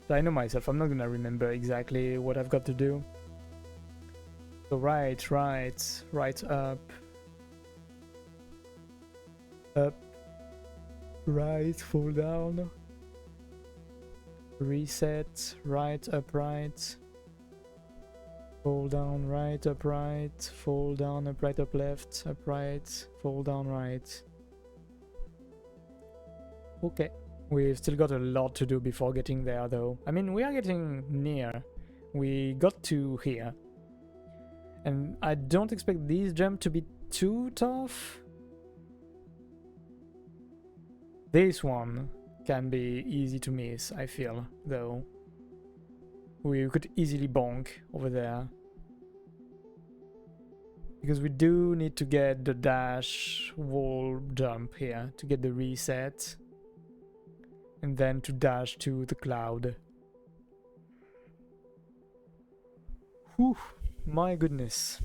Speaker 1: So I know myself, I'm not gonna remember exactly what I've got to do. So right up, right, fall down. Reset, right, upright, fall down, right, upright, fall down, upright, up, left, upright, fall down, right. Okay, we've still got a lot to do before getting there though. I mean, we are getting near. We got to here. And I don't expect these jumps to be too tough. This one can be easy to miss, I feel, though. We could easily bonk over there. Because we do need to get the dash wall jump here to get the reset. And then to dash to the cloud. Whew, my goodness.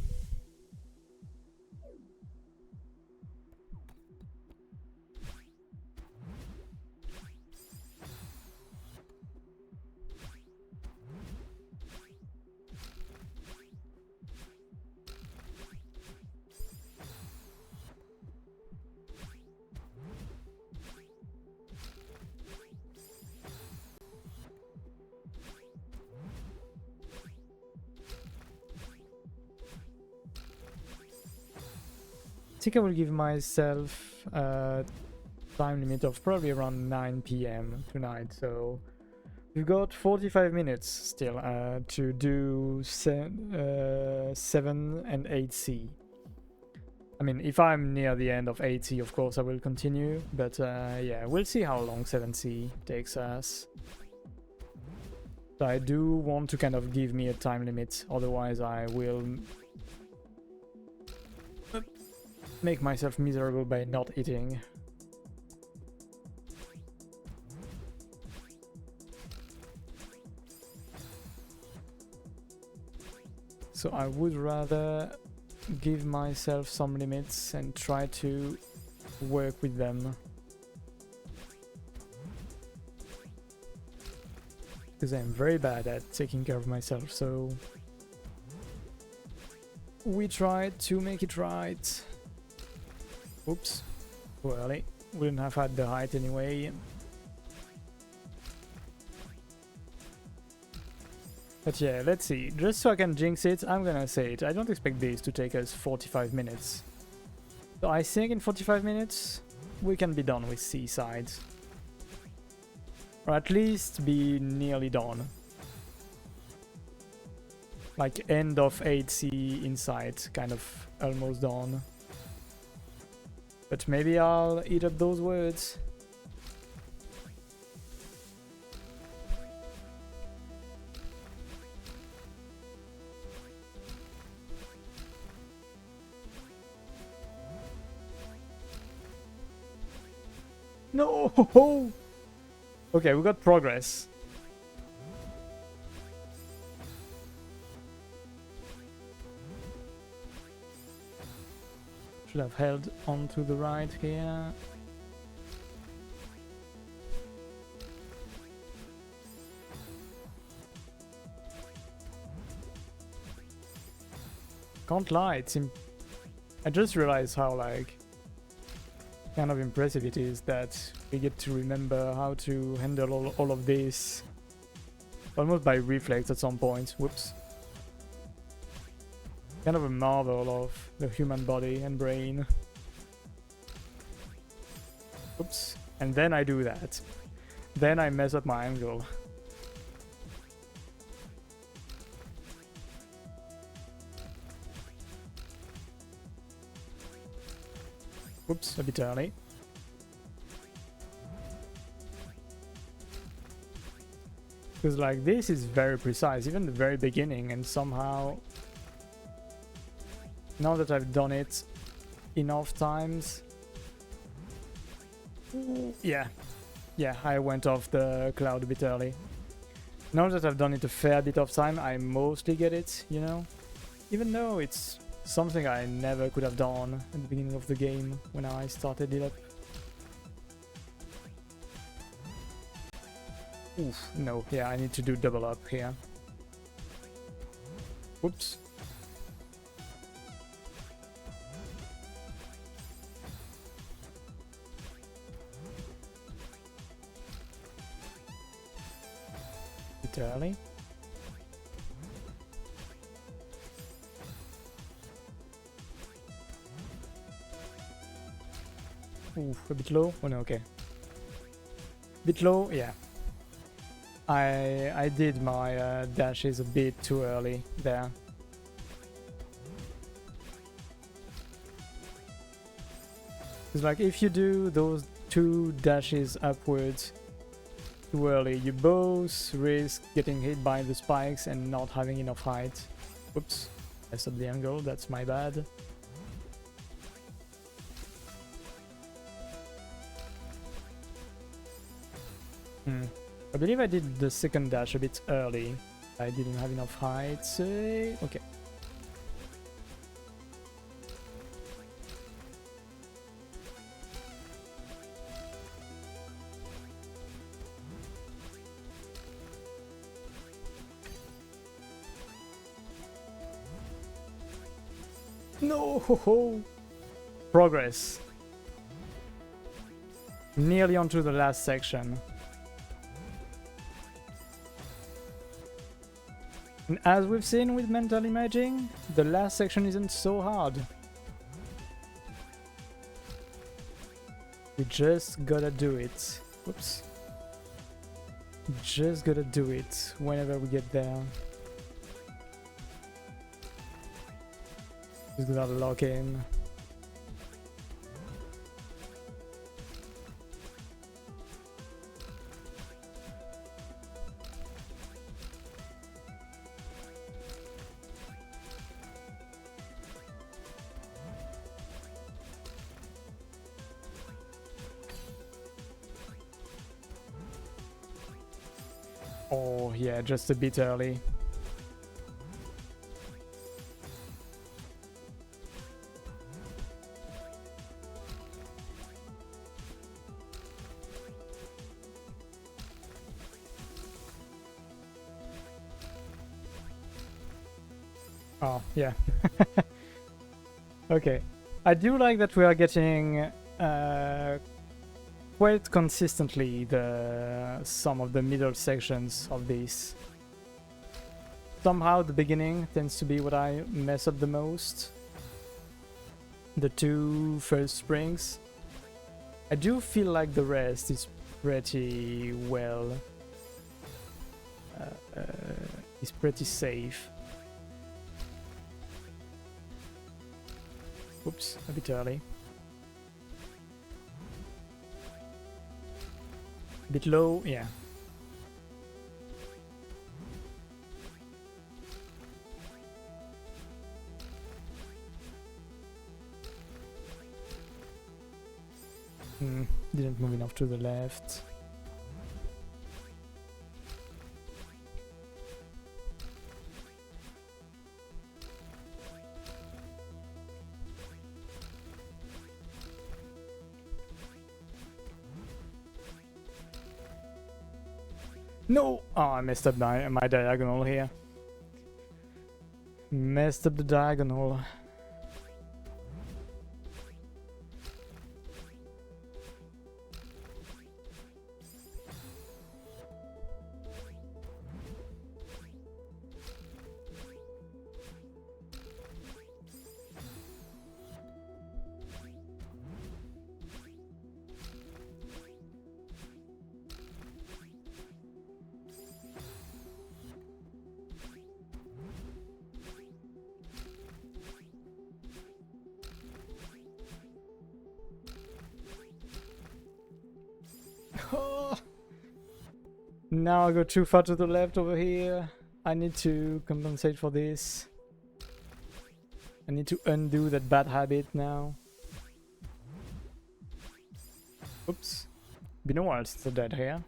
Speaker 1: I think I will give myself a time limit of probably around 9 PM tonight, so We've got 45 minutes still to do 7 and 8C. I mean, if I'm near the end of 8C, of course I will continue, but yeah, we'll see how long 7C takes us. So I do want to kind of give me a time limit, otherwise I will make myself miserable by not eating. So I would rather give myself some limits and try to work with them. Because I'm very bad at taking care of myself, so we tried to make it right. Oops, too early. Wouldn't have had the height anyway. But yeah, let's see. Just so I can jinx it, I'm gonna say it. I don't expect this to take us 45 minutes. So I think in 45 minutes, we can be done with Seaside. Or at least be nearly done. Like end of 8C inside, kind of almost done. But maybe I'll eat up those words. No! Okay, we got progress. Should have held on to the right here. Can't lie, I just realized how like kind of impressive it is that we get to remember how to handle all of this almost by reflex at some point. Whoops. Kind of a marvel of the human body and brain. Oops. And then I do that. Then I mess up my angle. Oops, a bit early. Because like this is very precise, even the very beginning, and somehow now that I've done it enough times, yeah, I went off the cloud a bit early. Now that I've done it a fair bit of time, I mostly get it, you know, even though it's something I never could have done at the beginning of the game when I started it up. Oof, no, yeah, I need to do double up here. Whoops. Bit early. Oof, a bit low. Oh no, okay. Bit low, yeah. I did my dashes a bit too early there. It's like if you do those 2 dashes upwards too early, you both risk getting hit by the spikes and not having enough height. Oops, messed up the angle, that's my bad. I believe I did the second dash a bit early. I didn't have enough height. Okay. No! Progress. Nearly onto the last section. And as we've seen with mental imaging, the last section isn't so hard. We just gotta do it. Oops. Just gotta do it whenever we get there. Just gotta lock in. Oh yeah, just a bit early. Oh, yeah. Okay. I do like that we are getting quite consistently some of the middle sections of this. Somehow the beginning tends to be what I mess up the most. The two first springs. I do feel like the rest is pretty well... is pretty safe. Oops, a bit early. A bit low, yeah. Didn't move enough to the left. No! Oh, I messed up my diagonal here. Messed up the diagonal. Now I go too far to the left over here. I need to compensate for this. I need to undo that bad habit now. Oops. Been a while since I died here.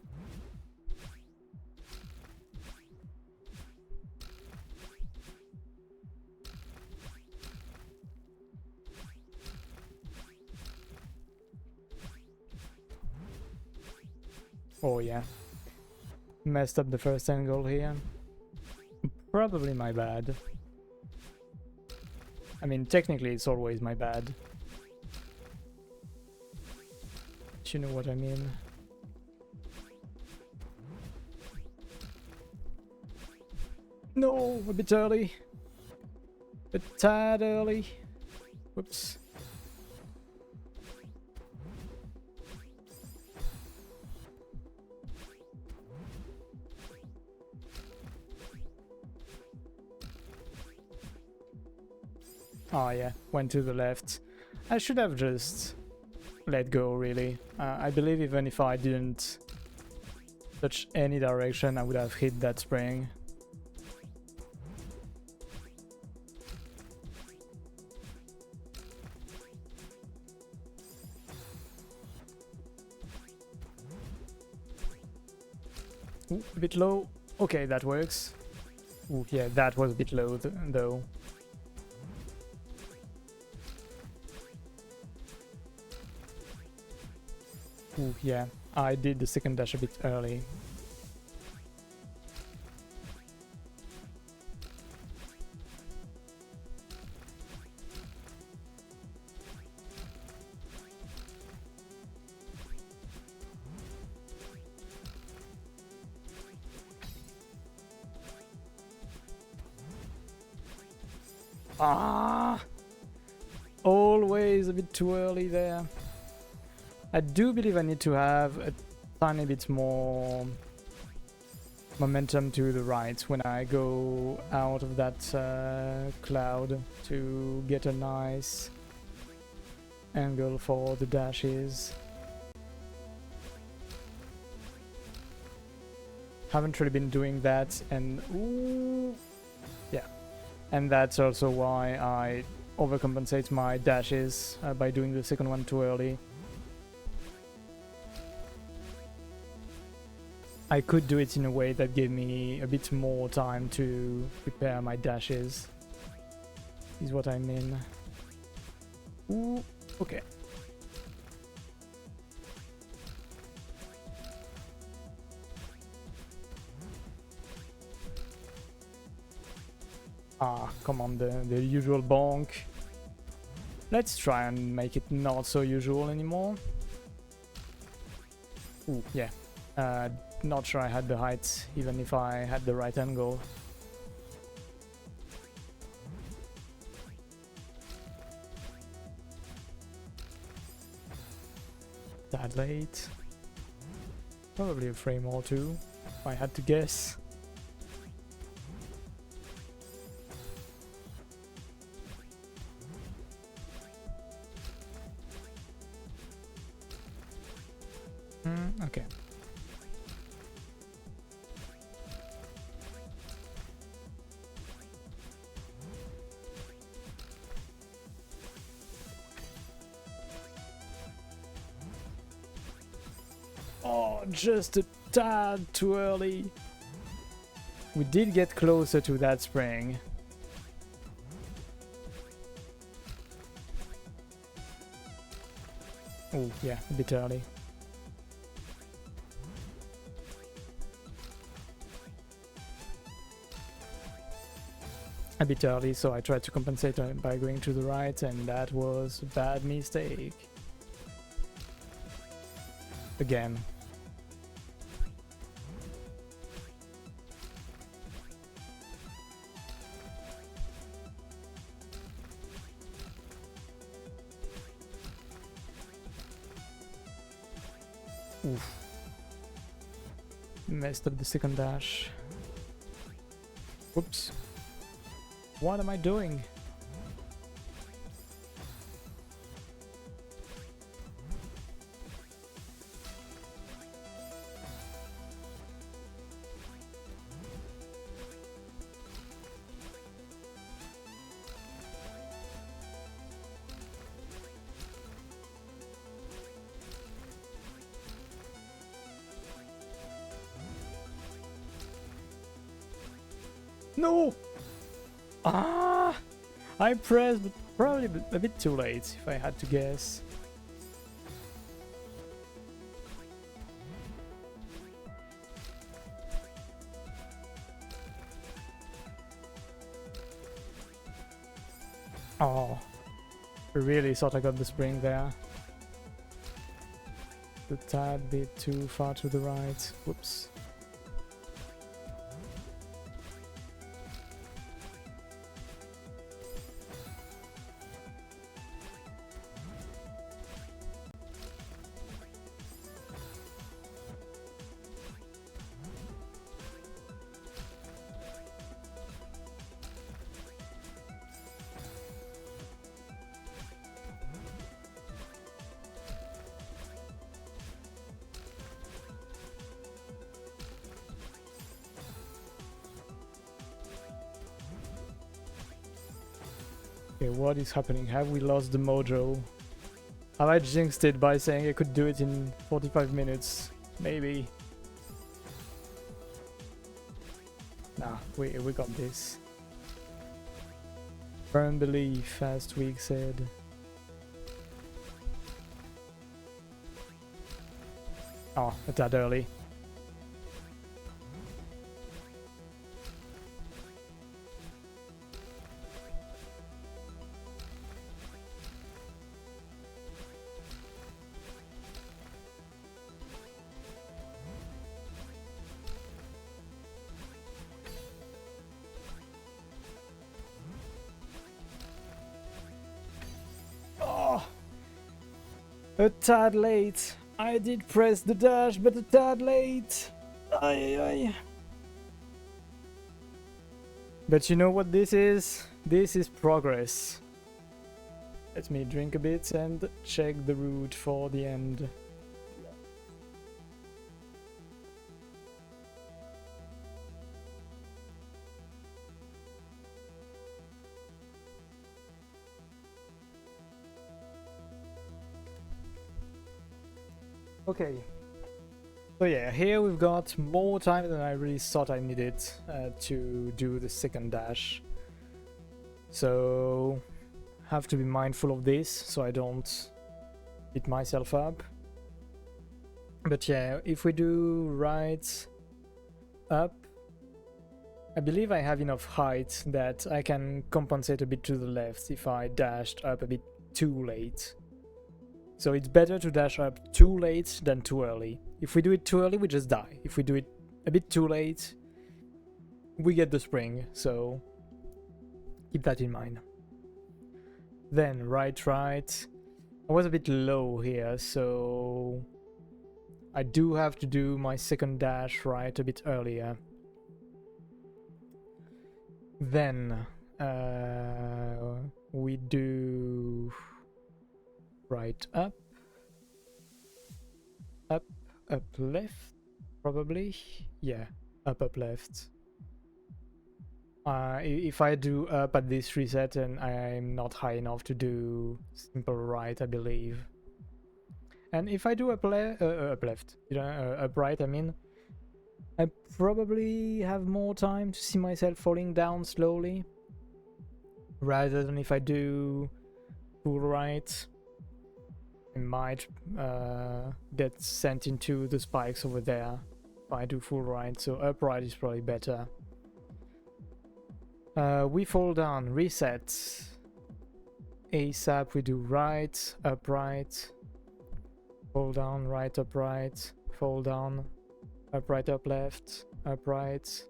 Speaker 1: Oh yeah. Messed up the first angle here. Probably my bad. I mean, technically it's always my bad. But you know what I mean. No, a bit early. A tad early. Whoops. Oh yeah, went to the left. I should have just let go, really. I believe even if I didn't touch any direction, I would have hit that spring. Ooh, a bit low. Okay, that works. Ooh, yeah, that was a bit low though. Ooh, yeah, I did the second dash a bit early. Ah! Always a bit too early there. I do believe I need to have a tiny bit more momentum to the right when I go out of that cloud to get a nice angle for the dashes. Haven't really been doing that, and ooh, yeah, and that's also why I overcompensate my dashes by doing the second one too early. I could do it in a way that gave me a bit more time to prepare my dashes, is what I mean. Ooh, okay. Ah, come on, the usual bonk. Let's try and make it not so usual anymore. Ooh, yeah. Not sure I had the height, even if I had the right angle. That late. Probably a frame or two, if I had to guess. Okay. Oh, just a tad too early. We did get closer to that spring. Oh, yeah, a bit early. A bit early, so I tried to compensate by going to the right, and that was a bad mistake. Again. Oof. Messed up the second dash. Whoops. What am I doing? No! Ah! I pressed, but probably a bit too late, if I had to guess. Oh, I really thought I got the spring there. A tad bit too far to the right. Whoops. Okay, what is happening? Have we lost the mojo? Have I jinxed it by saying I could do it in 45 minutes? Maybe. Nah, we got this. Firm belief, as Twig said. Oh, a tad early. A tad late. I did press the dash, but a tad late. Aye, aye. But you know what this is? This is progress. Let me drink a bit and check the route for the end. Okay. So yeah, here we've got more time than I really thought I needed to do the second dash. So have to be mindful of this so I don't beat myself up. But yeah, if we do right up, I believe I have enough height that I can compensate a bit to the left if I dashed up a bit too late. So it's better to dash up too late than too early. If we do it too early, we just die. If we do it a bit too late, we get the spring, so keep that in mind. Then right. I was a bit low here, so I do have to do my second dash right a bit earlier. Then we do right up, left, probably. Yeah, up, left. If I do up at this reset, and I'm not high enough to do simple right, I believe. And if I do up left, you know, up right, I mean, I probably have more time to see myself falling down slowly, rather than if I do full right. I might get sent into the spikes over there if I do full right, so upright is probably better. We fall down, reset. ASAP we do right, upright, fall down, right, upright, fall down, upright, up, left, upright,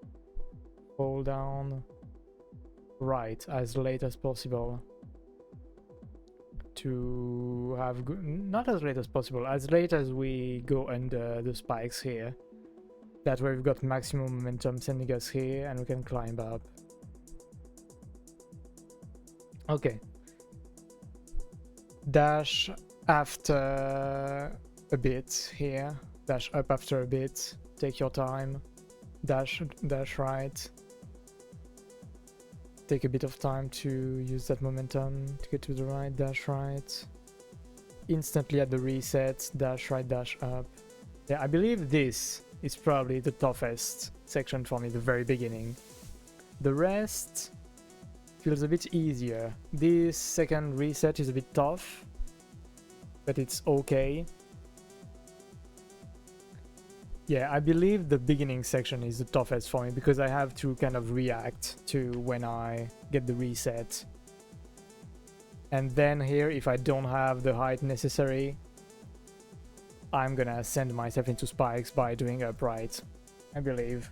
Speaker 1: fall down, right, as late as possible. To have not as late as possible, as late as we go under the spikes here. That way we've got maximum momentum sending us here and we can climb up. Okay. Dash after a bit here. Dash up after a bit. Take your time. Dash right. Take a bit of time to use that momentum to get to the right, dash right. Instantly at the reset, dash right, dash up. Yeah, I believe this is probably the toughest section for me, the very beginning. The rest feels a bit easier. This second reset is a bit tough, but it's okay. Yeah, I believe the beginning section is the toughest for me because I have to kind of react to when I get the reset. And then here, if I don't have the height necessary, I'm gonna send myself into spikes by doing upright, I believe.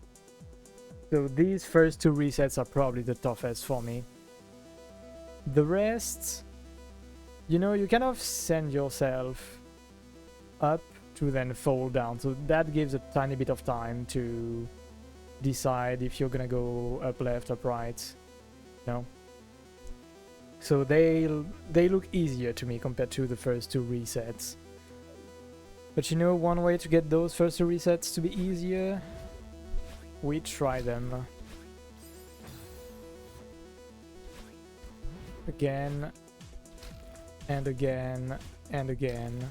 Speaker 1: So these first two resets are probably the toughest for me. The rest, you know, you kind of send yourself up to then fall down, so that gives a tiny bit of time to decide if you're gonna go up, left, up, right, you know. So they look easier to me compared to the first two resets. But you know, one way to get those first two resets to be easier, we try them again and again and again.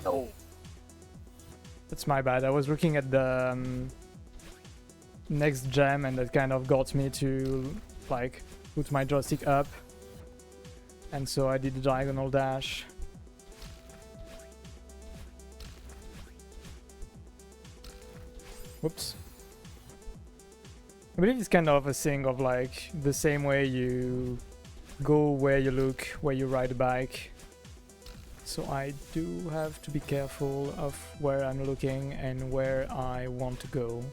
Speaker 1: Oh, that's my bad. I was looking at the next gem and that kind of got me to like put my joystick up, and so I did the diagonal dash. Whoops. I believe it's kind of a thing of like the same way you go where you look, where you ride a bike. So I do have to be careful of where I'm looking and where I want to go.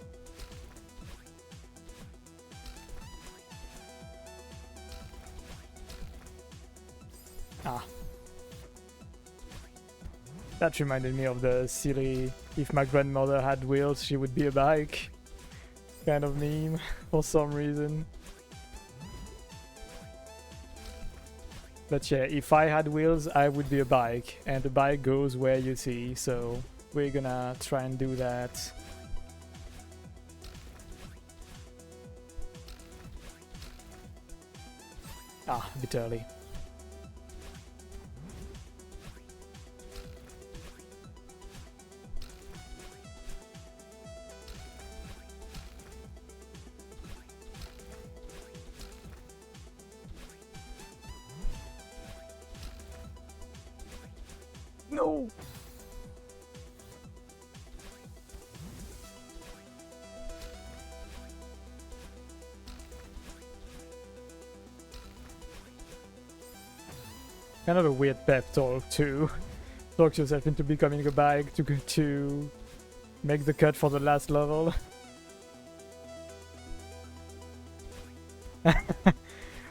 Speaker 1: Ah. That reminded me of the silly, if my grandmother had wheels, she would be a bike kind of meme for some reason. But yeah, if I had wheels, I would be a bike, and the bike goes where you see, so we're gonna try and do that. Ah, a bit early. No! Kind of a weird pep talk to talk yourself into becoming a bike to make the cut for the last level.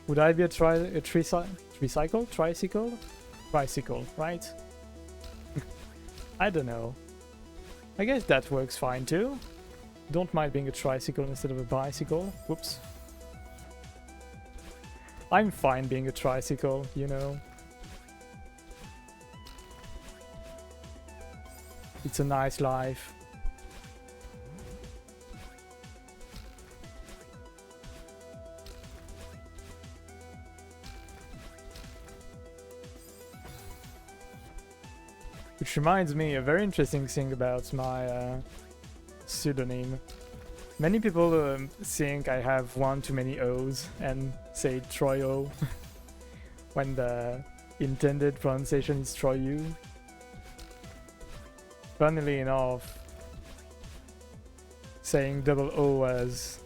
Speaker 1: Would I be a tricycle? Tricycle, right? I don't know. I guess that works fine too. Don't mind being a tricycle instead of a bicycle. Whoops. I'm fine being a tricycle, you know. It's a nice life. Which reminds me, a very interesting thing about my pseudonym. Many people think I have one too many O's and say Troyo when the intended pronunciation is Troyu. Funnily enough, saying double O as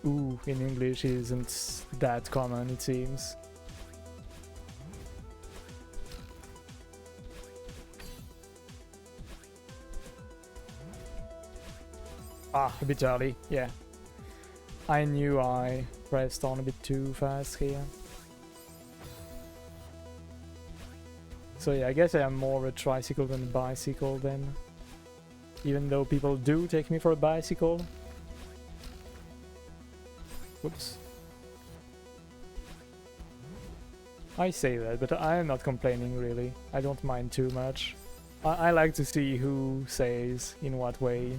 Speaker 1: oo in English isn't that common, it seems. Ah, a bit early, yeah. I knew I pressed on a bit too fast here. So yeah, I guess I am more a tricycle than a bicycle then. Even though people do take me for a bicycle. Whoops. I say that, but I am not complaining really. I don't mind too much. I like to see who says in what way.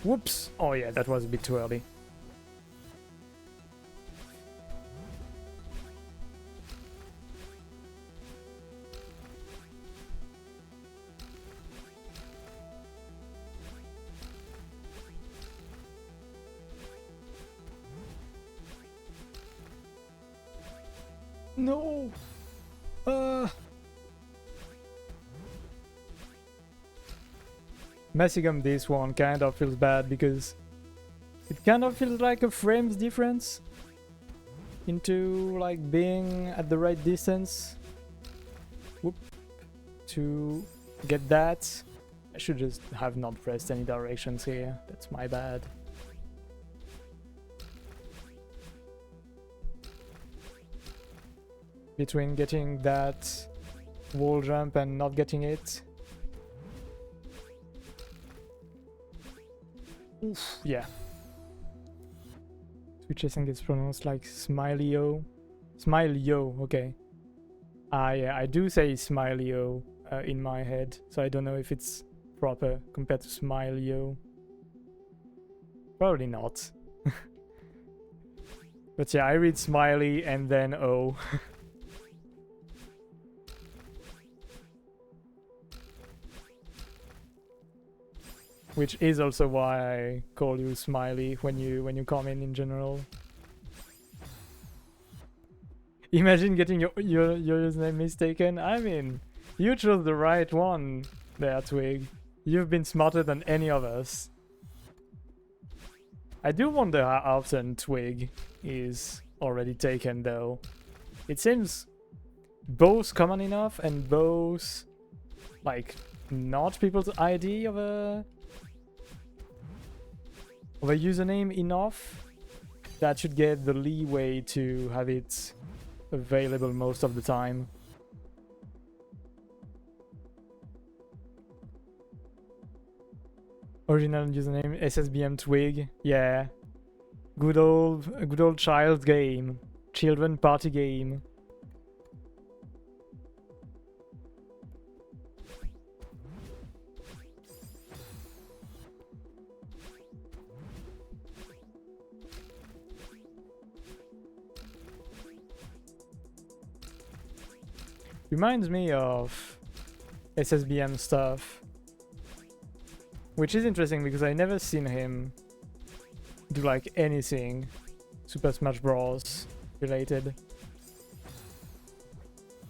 Speaker 1: Whoops! Oh yeah, that was a bit too early. No! Messing up this one kind of feels bad because it kind of feels like a frames difference into like being at the right distance. Whoop. To get that. I should just have not pressed any directions here. That's my bad. Between getting that wall jump and not getting it. Oof, yeah. Which I think is pronounced like Smiley-o. Smiley-o, okay. Yeah, I do say Smiley-o in my head, so I don't know if it's proper compared to Smiley-o. Probably not. But yeah, I read Smiley and then O. Which is also why I call you Smiley when you come in general. Imagine getting your username mistaken. I mean, you chose the right one there, Twig. You've been smarter than any of us. I do wonder how often Twig is already taken, though. It seems both common enough and both, like, not people's ID of a username enough that should get the leeway to have it available most of the time. Original username SSBM Twig. Yeah. Good old child game. Children party game. Reminds me of SSBM stuff, which is interesting because I never seen him do like anything Super Smash Bros. Related.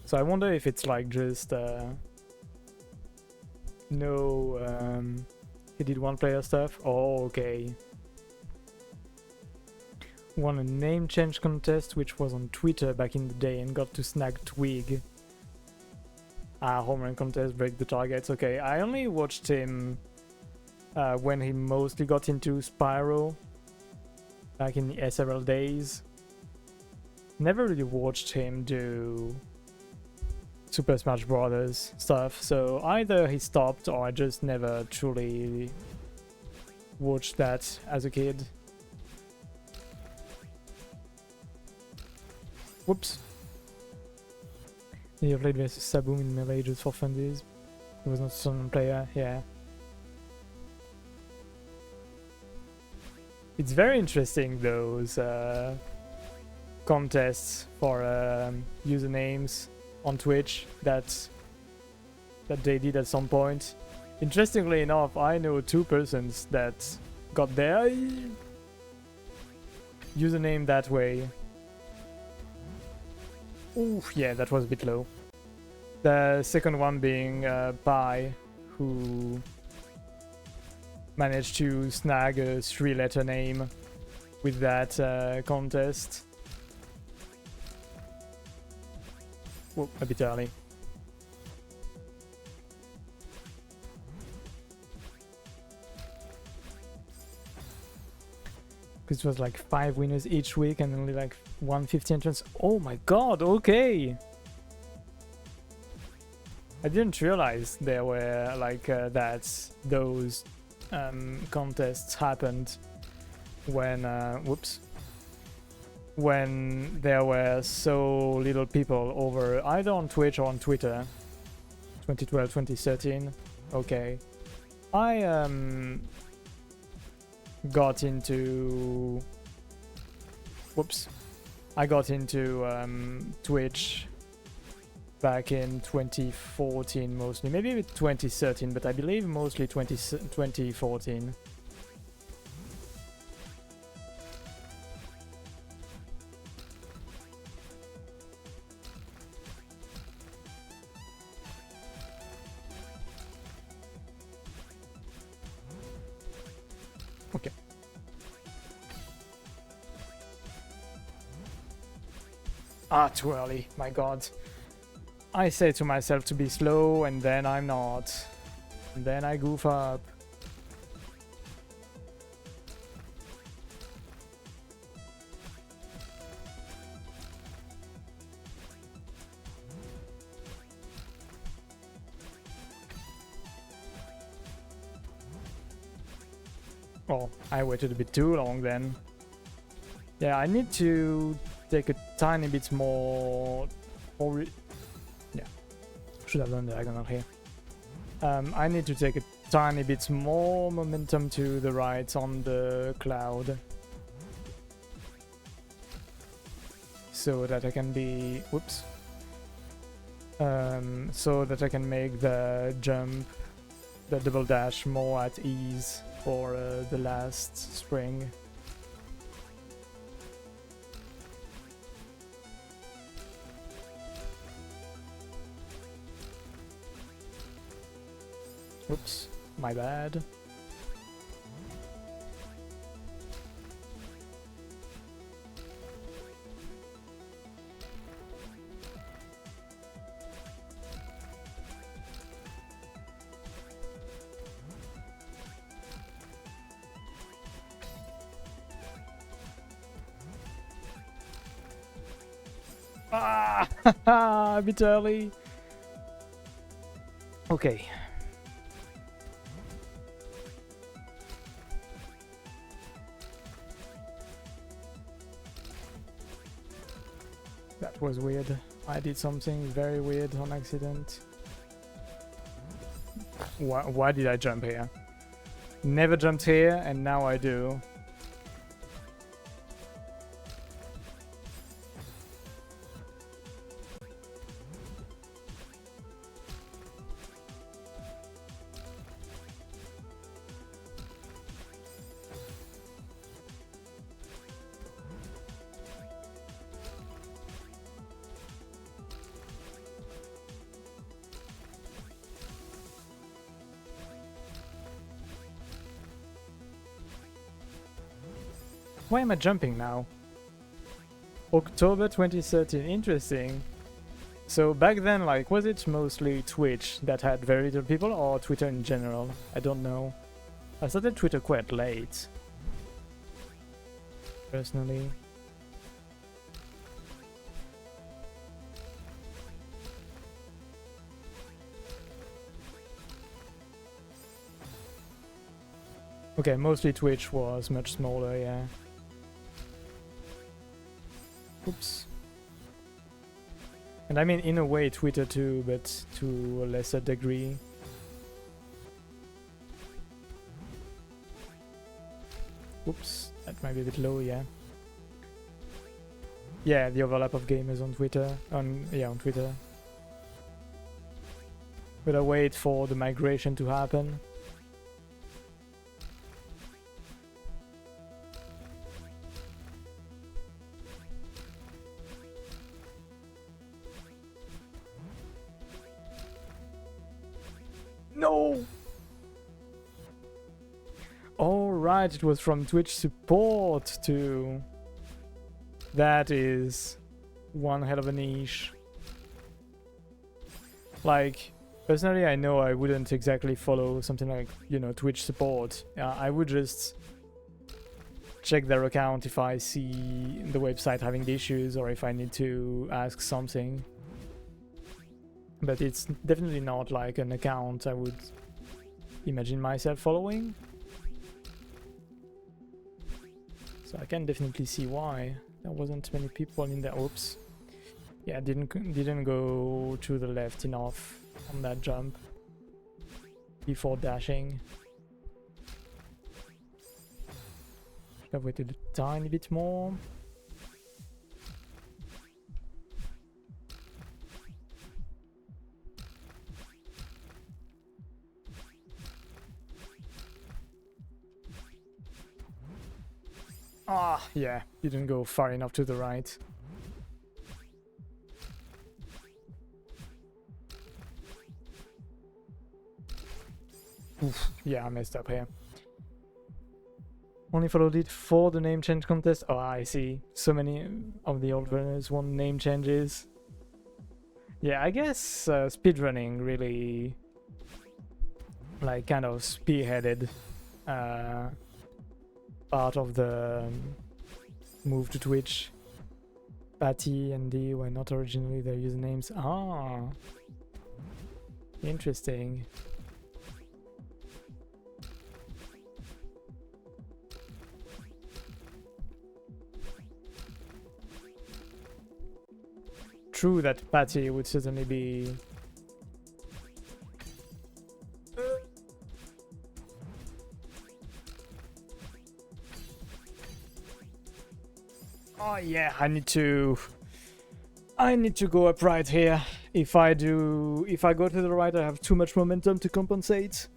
Speaker 1: So I wonder if it's like just no he did one player stuff. Oh, okay. Won a name change contest which was on Twitter back in the day and got to snag Twig. Home run contest, break the targets. Okay, I only watched him when he mostly got into Spyro back in the SRL days. Never really watched him do Super Smash Bros. Stuff, so either he stopped or I just never truly watched that as a kid. Whoops. You played versus Saboom in Melee just for funsies. He was not a tournament player, yeah. It's very interesting, those contests for usernames on Twitch that they did at some point. Interestingly enough, I know 2 persons that got their username that way. Ooh, yeah, that was a bit low. The second one being Pi, who managed to snag a 3-letter name with that contest. Whoa, a bit early. Because it was like 5 winners each week and only like 150 entrants. Oh my god, okay! I didn't realize there were like those contests happened when when there were so little people over either on Twitch or on Twitter. 2012, 2013. Okay. I got into Twitch back in 2014 mostly, maybe a bit 2013, but I believe mostly 2014. Okay. Too early, my god. I say to myself to be slow and then I'm not. And then I goof up. Oh, I waited a bit too long then. Yeah, I need to take a tiny bit more... yeah, should have done diagonal here. I need to take a tiny bit more momentum to the right on the cloud. So that I can be... whoops. So that I can make the jump, the double dash more at ease for the last spring. Oops, my bad. Ah, a bit early. Okay. That was weird. I did something very weird on accident. Why did I jump here? Never jumped here, and now I do. Why am I jumping now? October 2013, interesting. So back then, like, was it mostly Twitch that had very little people, or Twitter in general? I don't know. I started Twitter quite late, personally. Okay, mostly Twitch was much smaller, yeah. Oops. And I mean, in a way, Twitter too, but to a lesser degree. Oops, that might be a bit low, yeah. Yeah, the overlap of gamers on Twitter. On Twitter. But I wait for the migration to happen. No! Oh, right, it was from Twitch support to... That is one hell of a niche. Like, personally, I know I wouldn't exactly follow something like, you know, Twitch support. I would just check their account if I see the website having issues or if I need to ask something. But it's definitely not like an account I would imagine myself following. So I can definitely see why there wasn't many people in there. Oops. Yeah, didn't go to the left enough on that jump before dashing. Should have waited a tiny bit more. Ah, yeah, didn't go far enough to the right. Oof, yeah, I messed up here. Only followed it for the name change contest. Oh, I see. So many of the old runners want name changes. Yeah, I guess speedrunning really, like, kind of spearheaded part of the move to Twitch. Patty and Dee were not originally their usernames. Ah, interesting. True that Patty would certainly be... Oh yeah, I need to go up right here. If I go to the right, I have too much momentum to compensate.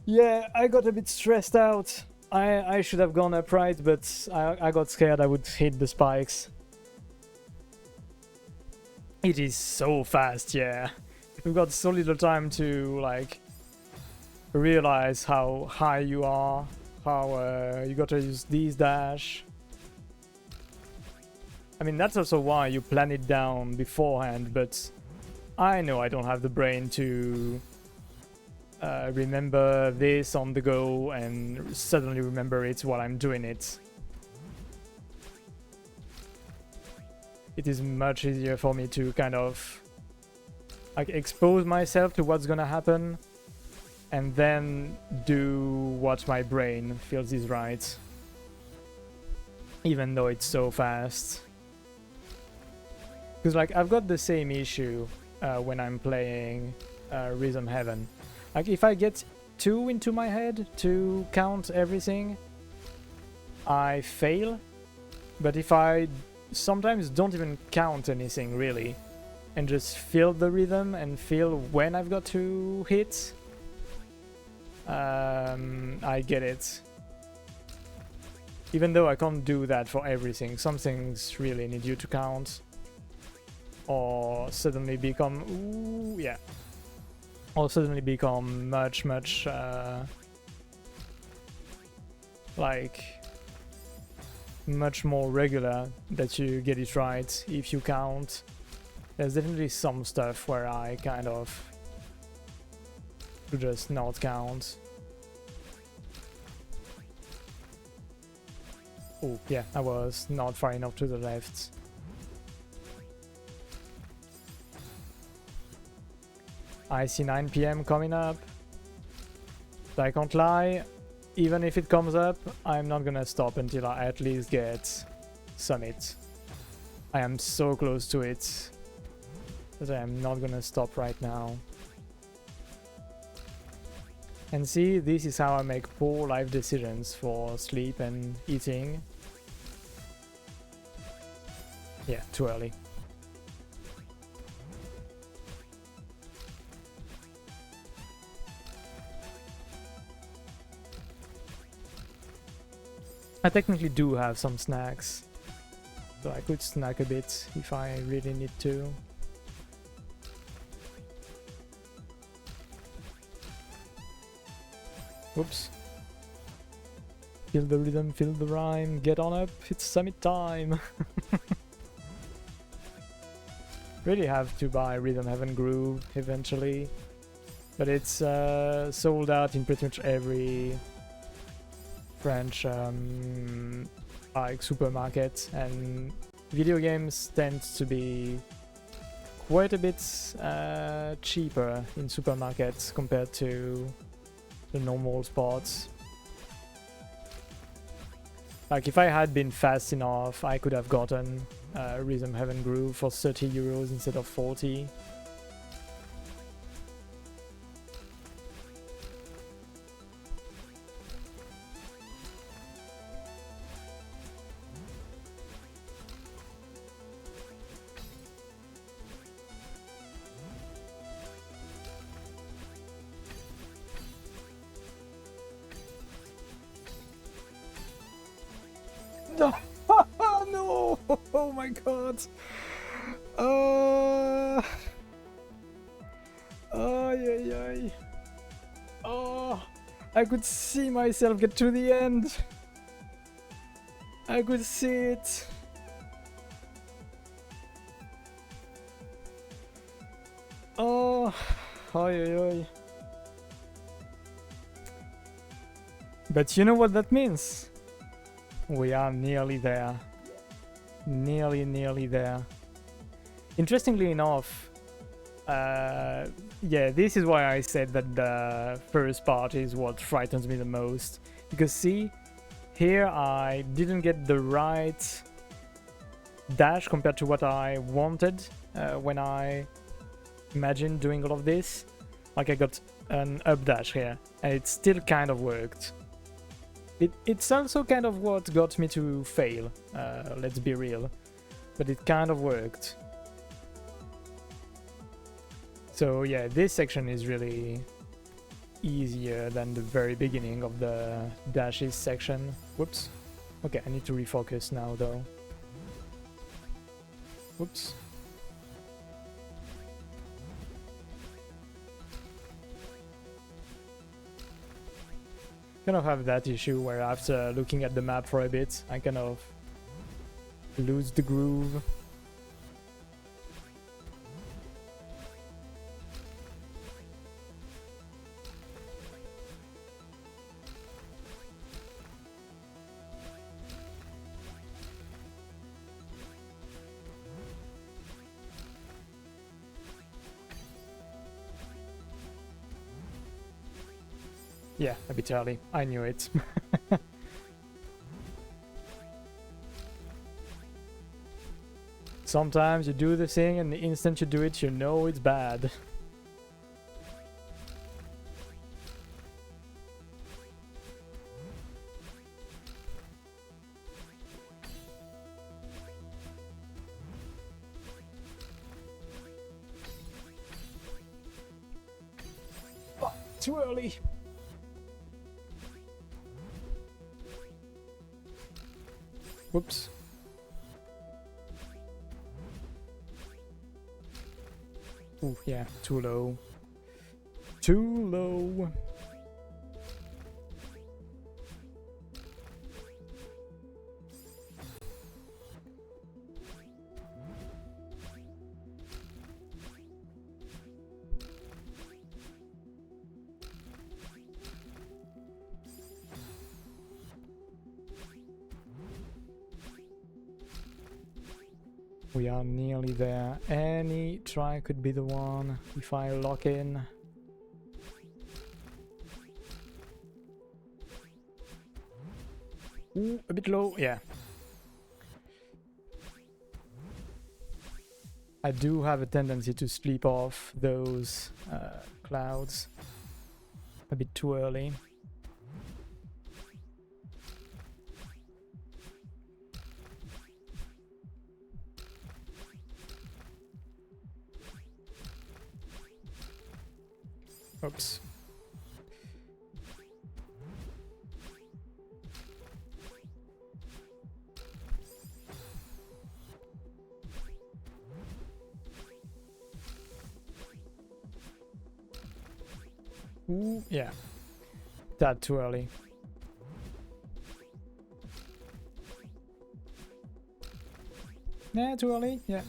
Speaker 1: Yeah, I got a bit stressed out. I should have gone up right, but I got scared I would hit the spikes. It is so fast, yeah. We've got so little time to, like, realize how high you are, how you gotta use these dash. I mean, that's also why you plan it down beforehand, but I know I don't have the brain to remember this on the go and suddenly remember it while I'm doing it. It is much easier for me to kind of like expose myself to what's gonna happen and then do what my brain feels is right, even though it's so fast. Because like I've got the same issue when I'm playing Rhythm Heaven. Like if I get too into my head to count everything, I fail. But if I sometimes don't even count anything really, and just feel the rhythm and feel when I've got to hit, I get it. Even though I can't do that for everything, some things really need you to count. Or suddenly become, ooh, yeah. Or suddenly become much like much more regular that you get it right if you count. There's definitely some stuff where I kind of to just not count. Oh yeah, I was not far enough to the left. I see 9 PM coming up. But I can't lie, even if it comes up, I'm not gonna stop until I at least get Summit. I am so close to it that I am not gonna stop right now. And see, this is how I make poor life decisions for sleep and eating. Yeah, too early. I technically do have some snacks, so I could snack a bit if I really need to. Whoops. Feel the rhythm, feel the rhyme, get on up, it's summit time! Really have to buy Rhythm Heaven Groove eventually, but it's sold out in pretty much every French like supermarket, and video games tend to be quite a bit cheaper in supermarkets compared to the normal spots. Like if I had been fast enough, I could have gotten Rhythm Heaven Groove for 30 euros instead of 40. No! No! Oh my god! Ay, ay, ay. Oh, I could see myself get to the end. I could see it. Oh, ay, ay, ay. But you know what that means? We are nearly there. Nearly there. Interestingly enough, yeah, this is why I said that the first part is what frightens me the most. Because see, here I didn't get the right dash compared to what I wanted when I imagined doing all of this. Like I got an up dash here, and it still kind of worked. It's also kind of what got me to fail, let's be real, but it kind of worked. So yeah, this section is really easier than the very beginning of the dashes section. Whoops. Okay, I need to refocus now though. Whoops. Kind of have that issue where after looking at the map for a bit, I kind of lose the groove. Yeah, a bit early. I knew it. Sometimes you do the thing and the instant you do it, you know it's bad. Oh, too early. Whoops. Ooh, yeah, too low. Too low. We are nearly there. Any try could be the one if I lock in. Ooh, a bit low, yeah. I do have a tendency to sleep off those clouds a bit too early. Oops. Ooh, yeah. That too early. Yeah, too early, yeah.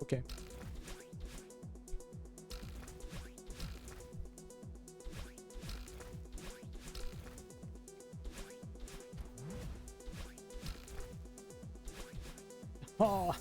Speaker 1: Okay. Oh.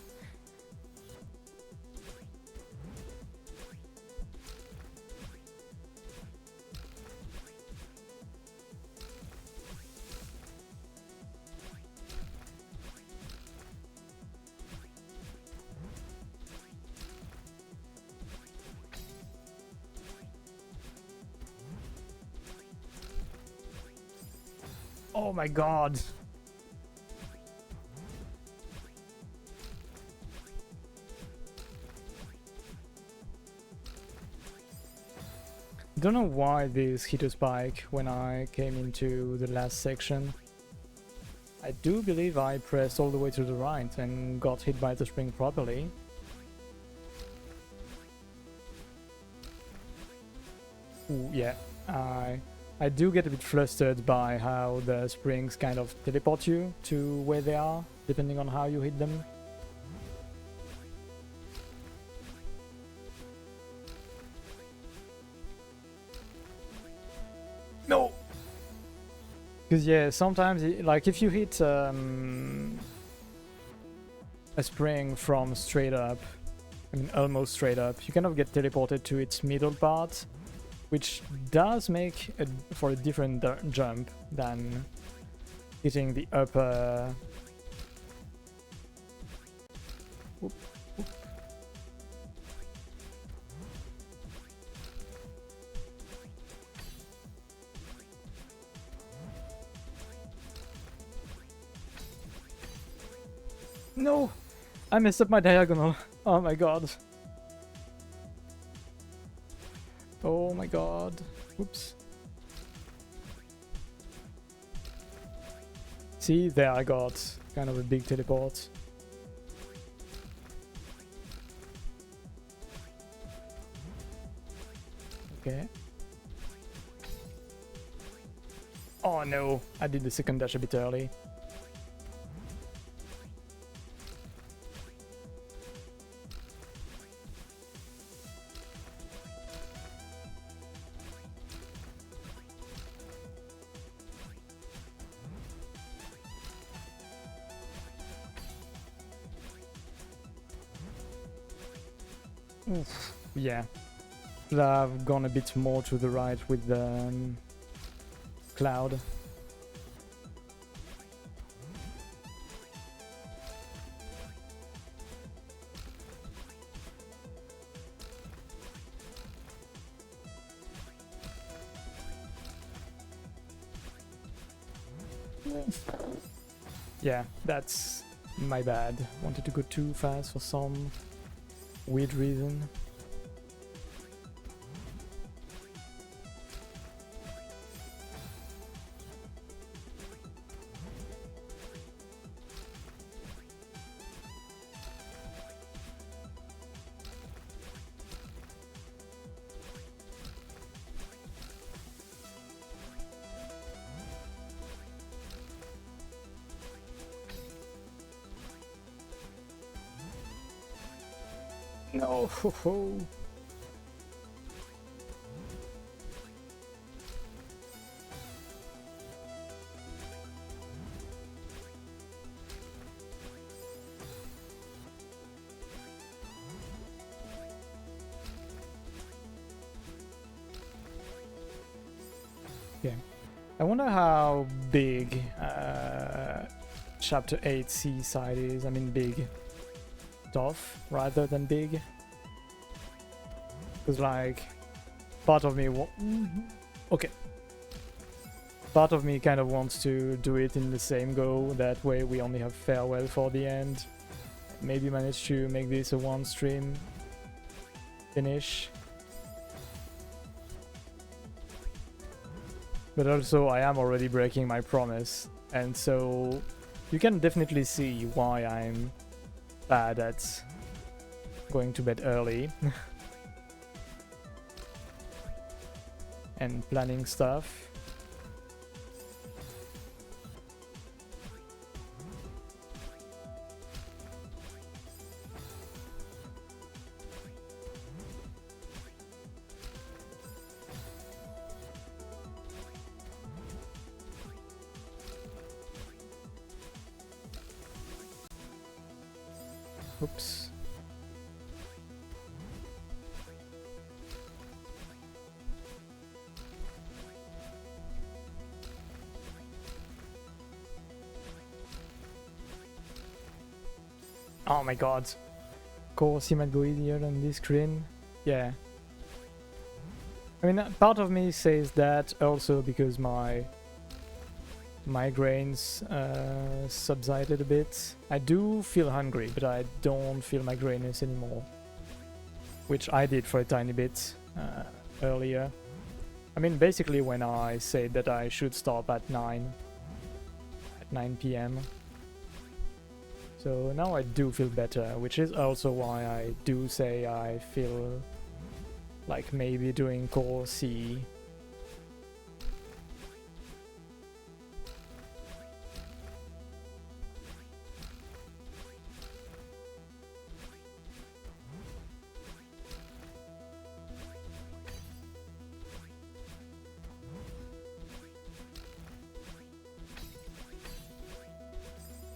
Speaker 1: Oh my god. Don't know why this hit a spike when I came into the last section. I do believe I pressed all the way to the right and got hit by the spring properly. Ooh, yeah, I do get a bit flustered by how the springs kind of teleport you to where they are, depending on how you hit them. No! Because yeah, sometimes, like if you hit a spring from straight up, I mean almost straight up, you kind of get teleported to its middle part, which does make for a different jump than hitting the upper. Whoop, whoop. No! I messed up my diagonal. Oh my god. Oh my god. Oops. See, there I got kind of a big teleport. Okay. Oh no, I did the second dash a bit early. Oof. Yeah. Should have gone a bit more to the right with the cloud. Yeah, that's my bad. Wanted to go too fast for some weird reason. No, ho, ho. Okay. I wonder how big Chapter 8 Seaside is. I mean big. Tough rather than big. Because like, part of me okay. Part of me kind of wants to do it in the same go. That way we only have farewell for the end. Maybe manage to make this a one stream finish. But also I am already breaking my promise. And so you can definitely see why I'm bad at going to bed early. And planning stuff. Oops. Oh my god. Of course he might go easier on this screen. Yeah. I mean, part of me says that also because my migraines subsided a bit. I do feel hungry, but I don't feel migrainous anymore. Which I did for a tiny bit earlier. I mean, basically when I said that I should stop at 9 p.m. So now I do feel better, which is also why I do say I feel like maybe doing Core C.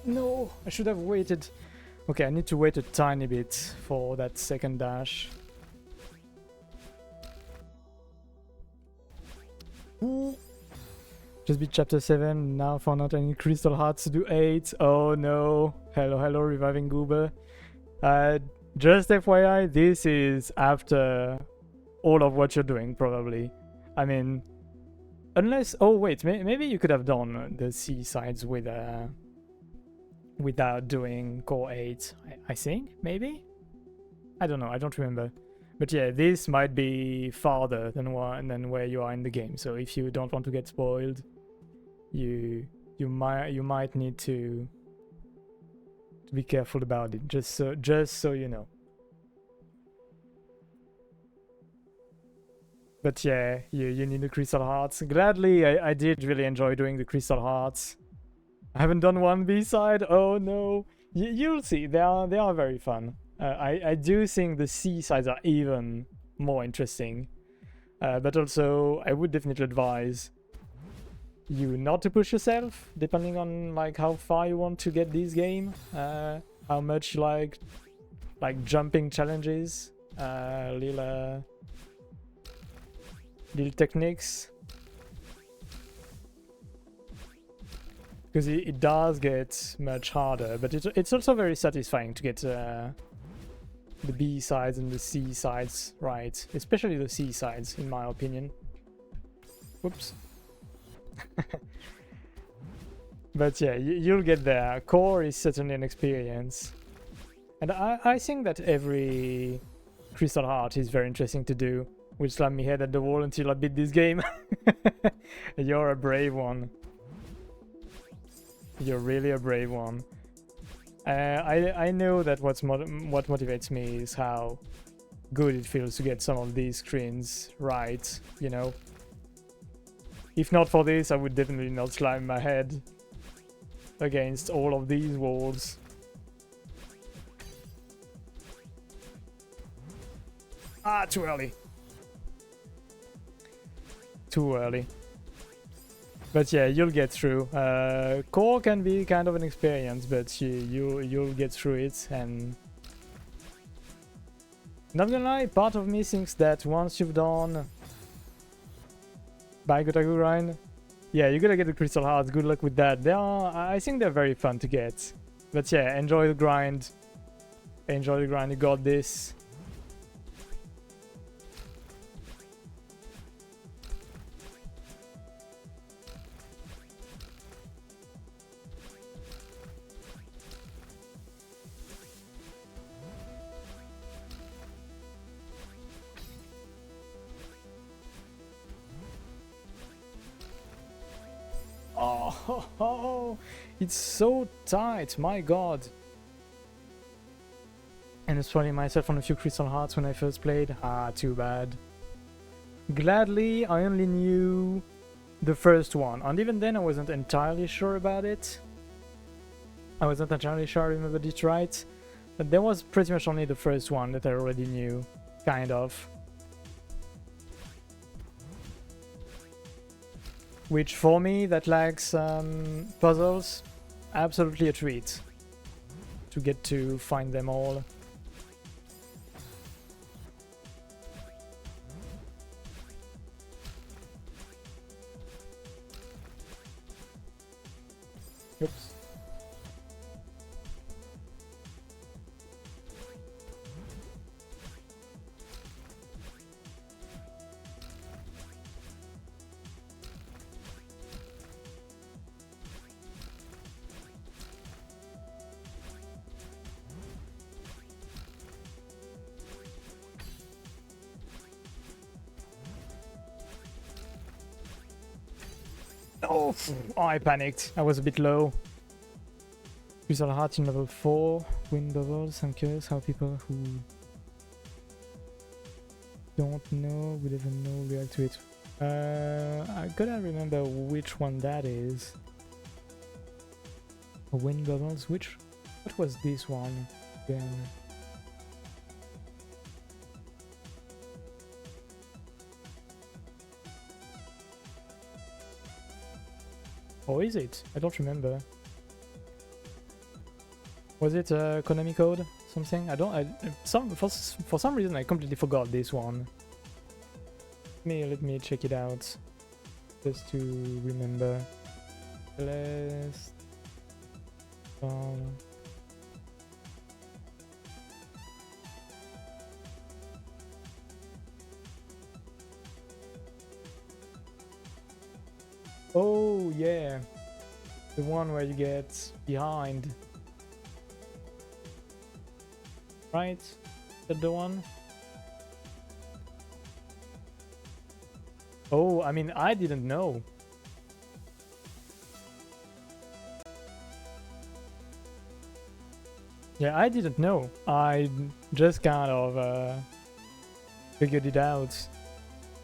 Speaker 1: No, I should have waited. Okay, I need to wait a tiny bit for that second dash. Ooh. Just beat chapter 7, now found out any crystal hearts to do 8. Oh no. Hello, hello, reviving Goober. Just FYI, this is after all of what you're doing, probably. I mean, unless... Oh wait, maybe you could have done the seasides with without doing core 8, I think, maybe? I don't know, I don't remember. But yeah, this might be farther than where you are in the game. So if you don't want to get spoiled, you might need to be careful about it. Just so you know. But yeah, you need the crystal hearts. Gladly, I did really enjoy doing the crystal hearts. I haven't done one B-side. Oh no, you'll see. They are very fun. I do think the C sides are even more interesting. But also, I would definitely advise you not to push yourself, depending on like how far you want to get this game. How much you like jumping challenges, little techniques. Because it does get much harder, but it's also very satisfying to get the B sides and the C sides right, especially the C sides, in my opinion. Whoops. But yeah, you'll get there. Core is certainly an experience, and I think that every crystal heart is very interesting to do. Will slam me head at the wall until I beat this game. You're a brave one. You're really a brave one. I know that what motivates me is how good it feels to get some of these screens right, you know. If not for this, I would definitely not slam my head against all of these walls. Ah, too early. Too early. But yeah, you'll get through. Core can be kind of an experience, but you'll get through it. And not gonna lie, part of me thinks that once you've done Baigotaku grind, yeah, you gotta get the crystal hearts. Good luck with that. I think they're very fun to get. But yeah, enjoy the grind. Enjoy the grind. You got this. Oh, it's so tight, my god. And it's running myself on a few crystal hearts when I first played. Ah, too bad. Gladly, I only knew the first one, and even then I wasn't entirely sure about it. I wasn't entirely sure I remembered it right, but there was pretty much only the first one that I already knew, kind of. Which for me, that lacks puzzles, absolutely a treat to get to find them all. Oops. Oh, I panicked. I was a bit low. Crystal Heart in level 4. Wind bubbles. I'm curious how people who don't know would even know react to it. I gotta remember which one that is. Wind bubbles. What was this one again? Or is it? I don't remember. Was it a Konami code? Something? For some reason I completely forgot this one. Let me check it out. Just to remember. Celeste. Oh yeah, the one where you get behind right? Is that the one? Oh, I mean, I didn't know. Yeah, I didn't know. I just kind of figured it out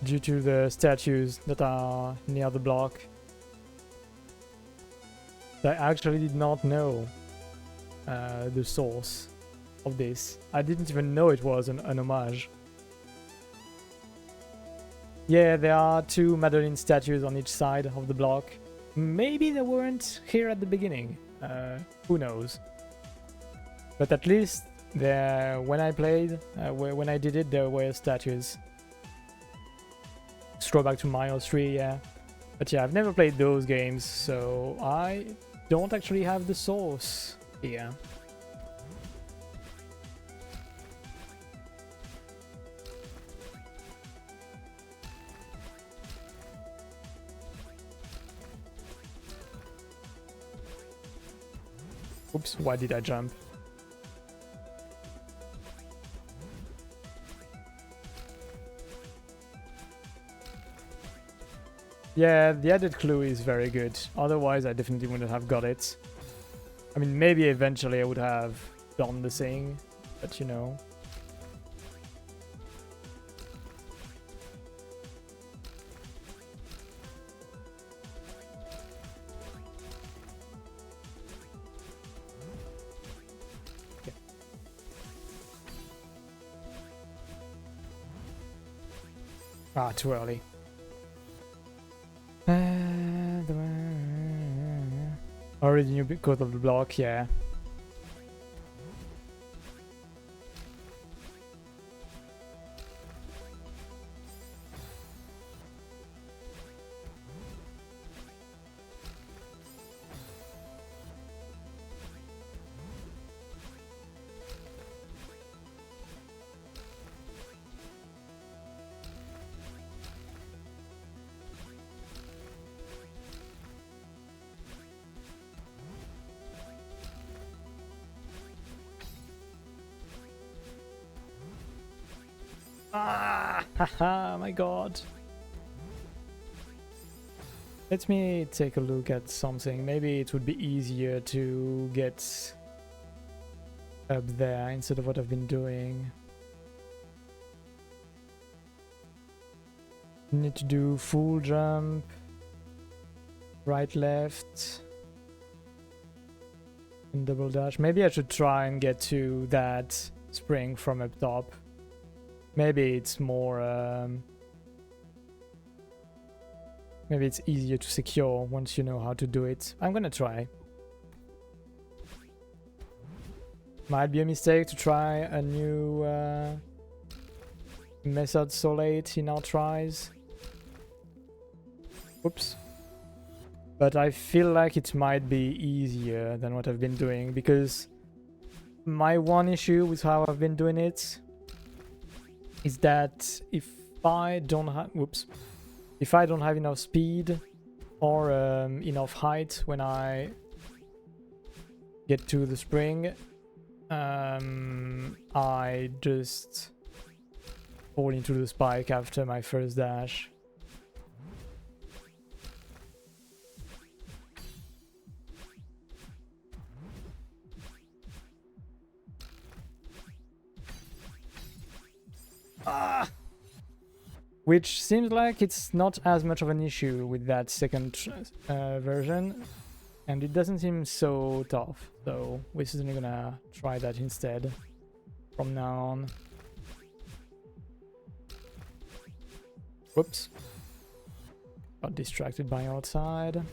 Speaker 1: due to the statues that are near the block. I actually did not know the source of this. I didn't even know it was an homage. Yeah, there are 2 Madeline statues on each side of the block. Maybe they weren't here at the beginning. Who knows? But at least there, when I played, when I did it, there were statues. Scroll back to Mario 3, yeah. But yeah, I've never played those games, so I don't actually have the source here. Oops, why did I jump? Yeah, the added clue is very good. Otherwise, I definitely wouldn't have got it. I mean, maybe eventually I would have done the thing, but you know. Okay. Ah, too early. Already knew because of the block, yeah. Ah, haha, my god. Let me take a look at something. Maybe it would be easier to get up there instead of what I've been doing. Need to do full jump, right, left, and double dash. Maybe I should try and get to that spring from up top. Maybe it's more maybe it's easier to secure once you know how to do it. I'm gonna try. Might be a mistake to try a new method so late in our tries. Oops. But I feel like it might be easier than what I've been doing, because my one issue with how I've been doing it is that if I don't have, if I don't have enough speed or enough height when I get to the spring, I just fall into the spike after my first dash. Ah! Which seems like it's not as much of an issue with that second version, and it doesn't seem so tough, so we're certainly gonna try that instead from now on. Whoops. Got distracted by outside.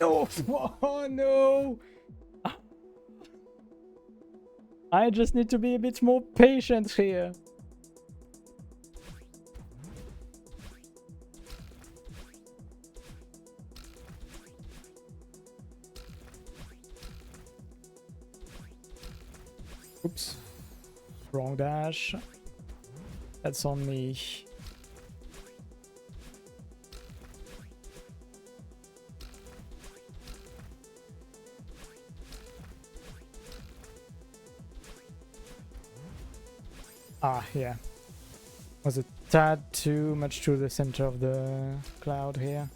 Speaker 1: No! Oh no! I just need to be a bit more patient here. Oops. Wrong dash. That's on me. Ah, yeah. Was a tad too much to the center of the cloud here.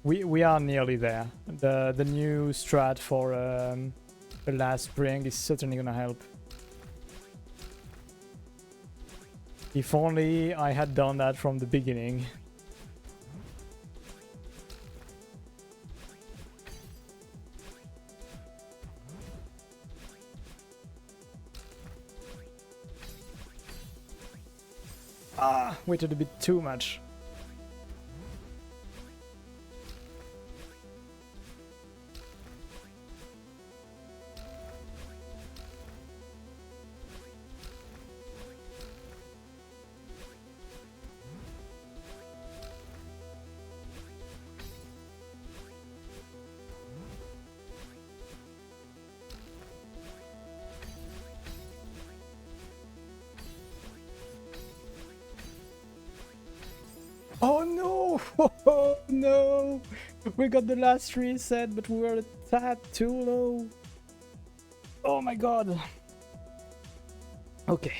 Speaker 1: We are nearly there. The new strat for the last spring is certainly gonna help. If only I had done that from the beginning. Ah, waited a bit too much. Oh no! Oh no! We got the last reset, but we were a tad too low. Oh my god. Okay.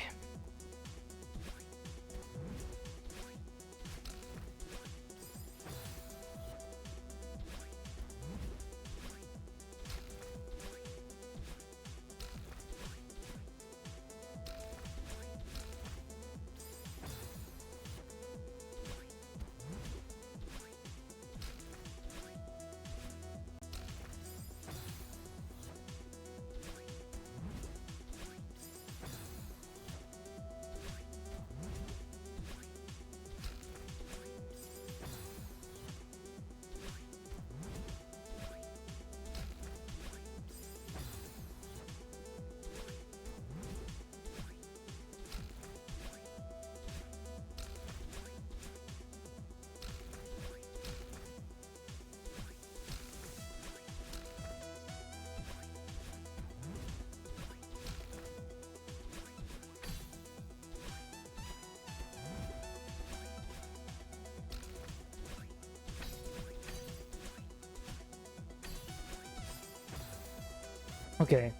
Speaker 1: Okay,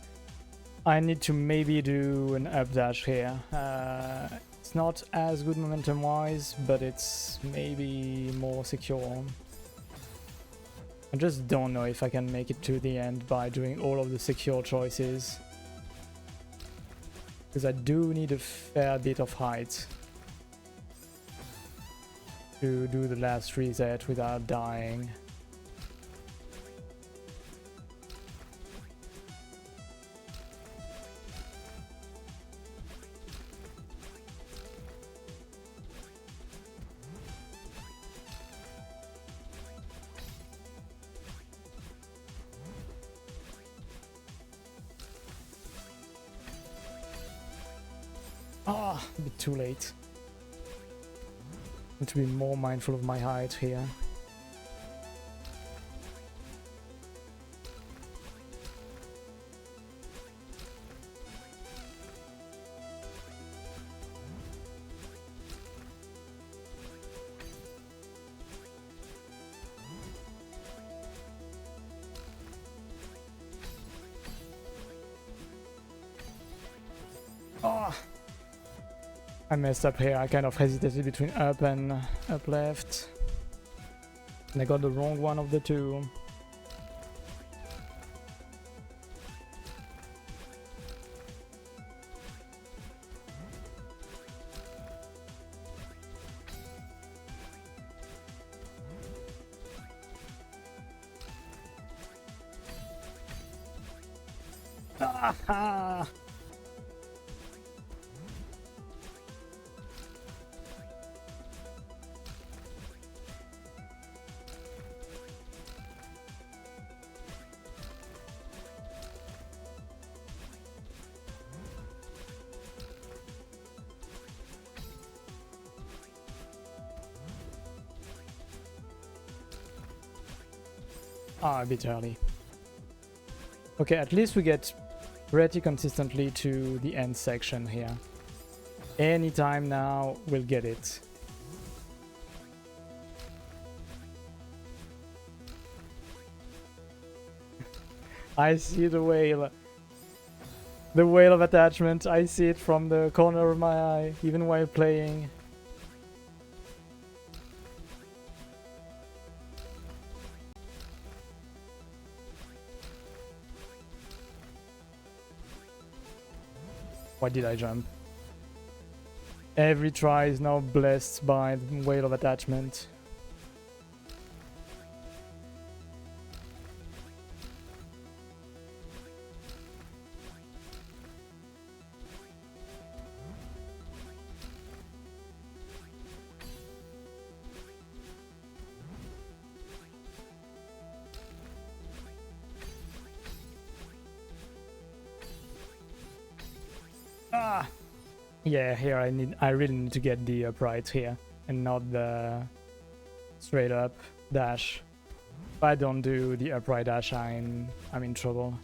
Speaker 1: I need to maybe do an up dash here. It's not as good momentum wise, but it's maybe more secure. I just don't know if I can make it to the end by doing all of the secure choices. Because I do need a fair bit of height to do the last reset without dying. Ah, a bit too late. Need to be more mindful of my height here. Ah! I messed up here. I kind of hesitated between up and up left. And I got the wrong one of the two. Ah! Ah, a bit early. Okay, at least we get pretty consistently to the end section here. Anytime now, we'll get it. I see the whale. The whale of attachment. I see it from the corner of my eye, even while playing. Why did I jump? Every try is now blessed by the whale of attachment. Ah! Yeah, here I really need to get the upright here and not the straight up dash. If I don't do the upright dash, I'm in trouble.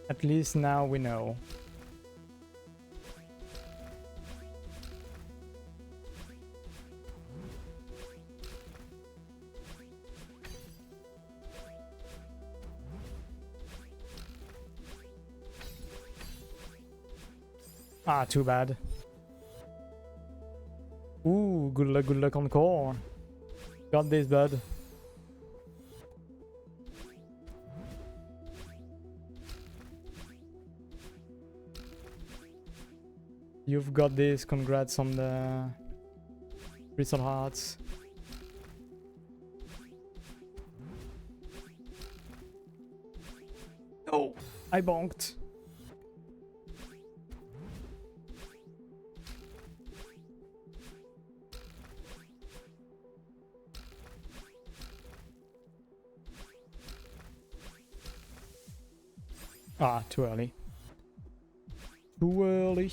Speaker 1: At least now we know. Ah, too bad. Ooh, good luck on core. Got this, bud. You've got this. Congrats on the crystal hearts. Oh, I bonked. Ah, too early. Too early.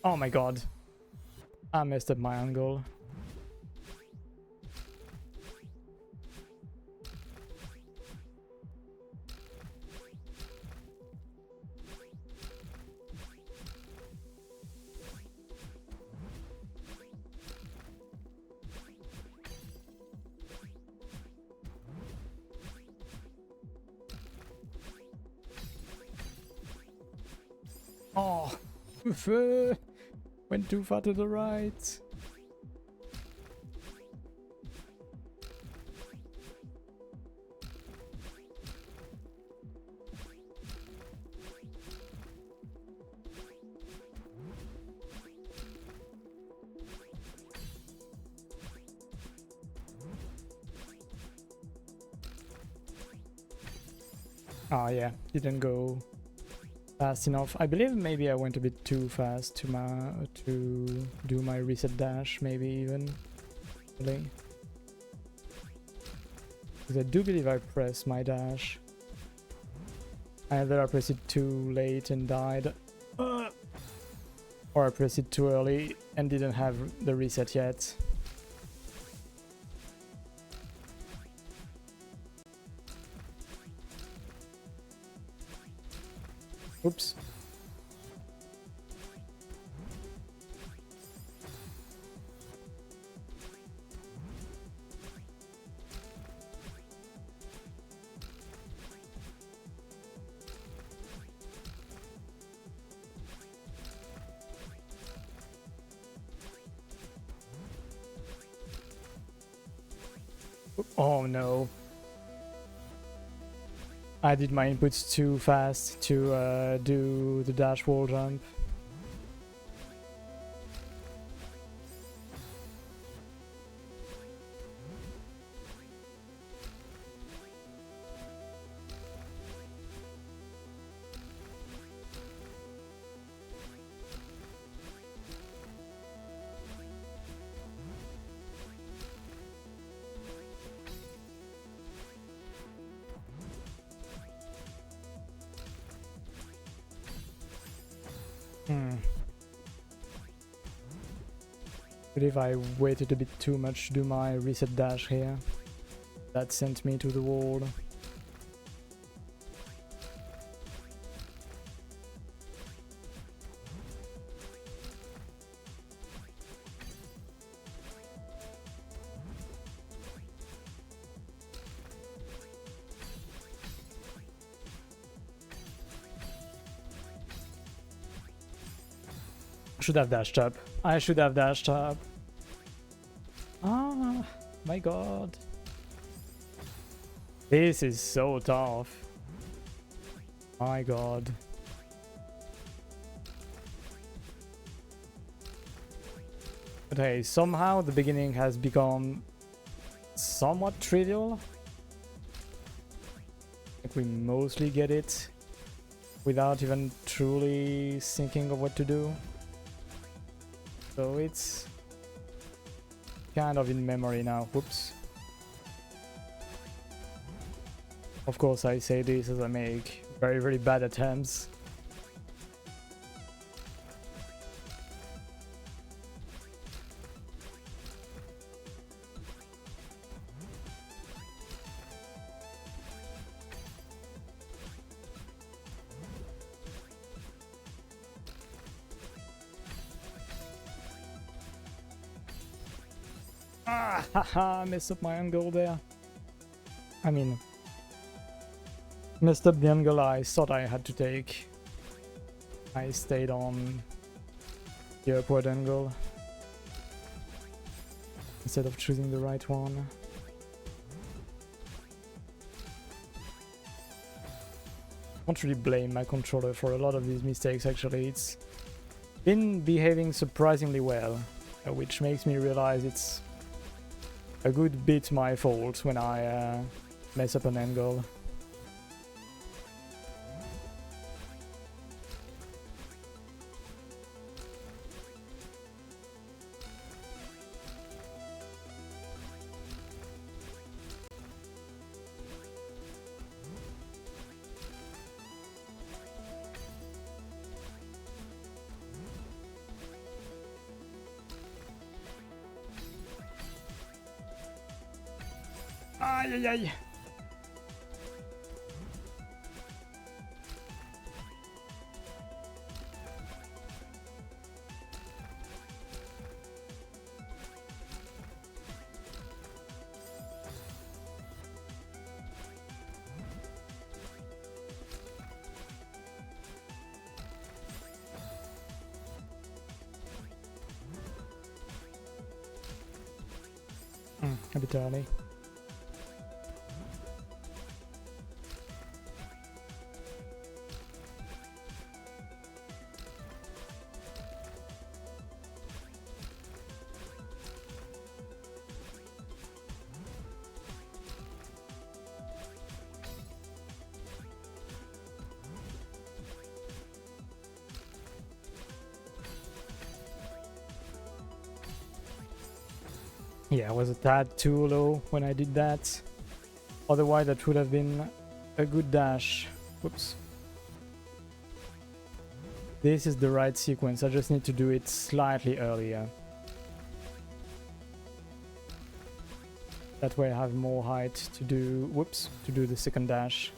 Speaker 1: Oh my god. I messed up my angle. Oh, went too far to the right. Oh yeah, didn't go fast enough. I believe maybe I went a bit too fast to do my reset dash, maybe even. Really. Because I do believe I pressed my dash. Either I pressed it too late and died, or I pressed it too early and didn't have the reset yet. Oops. Oh no. I did my inputs too fast to do the dash wall jump. But if I waited a bit too much to do my reset dash here, that sent me to the wall. Should have dashed up. I should have dashed up. Ah, my god. This is so tough. My god. But hey, somehow the beginning has become somewhat trivial. Like we mostly get it without even truly thinking of what to do. So it's kind of in memory now. Whoops. Of course I say this as I make very, very bad attempts. Ah, haha, messed up my angle there. I mean, messed up the angle I thought I had to take. I stayed on the upward angle instead of choosing the right one. I can't really blame my controller for a lot of these mistakes actually. It's been behaving surprisingly well, which makes me realize it's a good bit my fault when I mess up an angle. Ay, ay, ay. A bit early. Yeah, I was a tad too low when I did that. Otherwise, that would have been a good dash. Whoops. This is the right sequence. I just need to do it slightly earlier. That way I have more height to do, whoops, to do the second dash.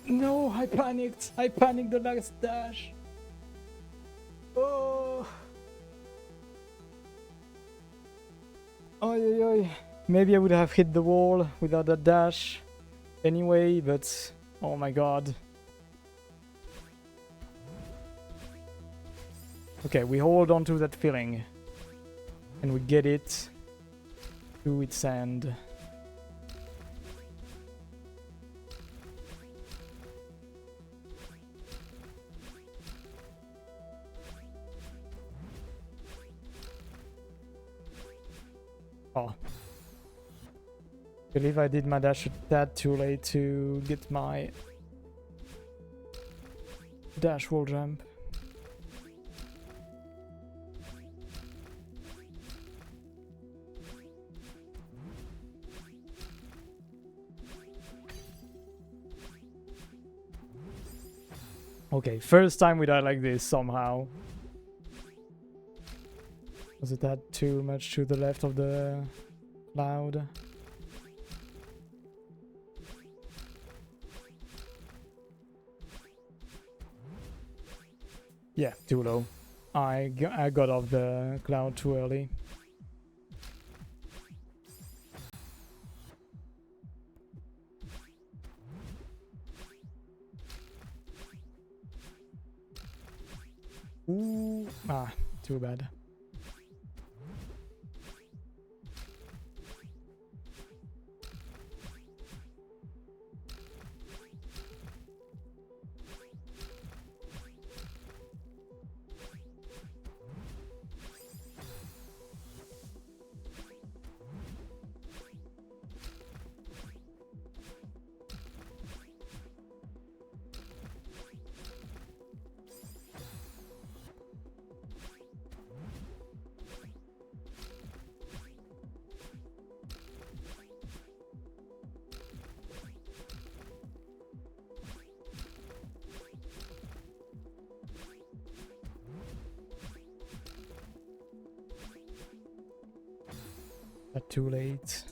Speaker 1: No, I panicked. I panicked the last dash. Oh. Oy, oy, oy. Maybe I would have hit the wall without that dash anyway, but oh my god. Okay, we hold on to that feeling and we get it to its end. Oh. I believe I did my dash a tad too late to get my dash wall jump. Okay, first time we die like this somehow. Was it that too much to the left of the cloud? Yeah, too low. I got off the cloud too early. Ooh, too bad. But too late.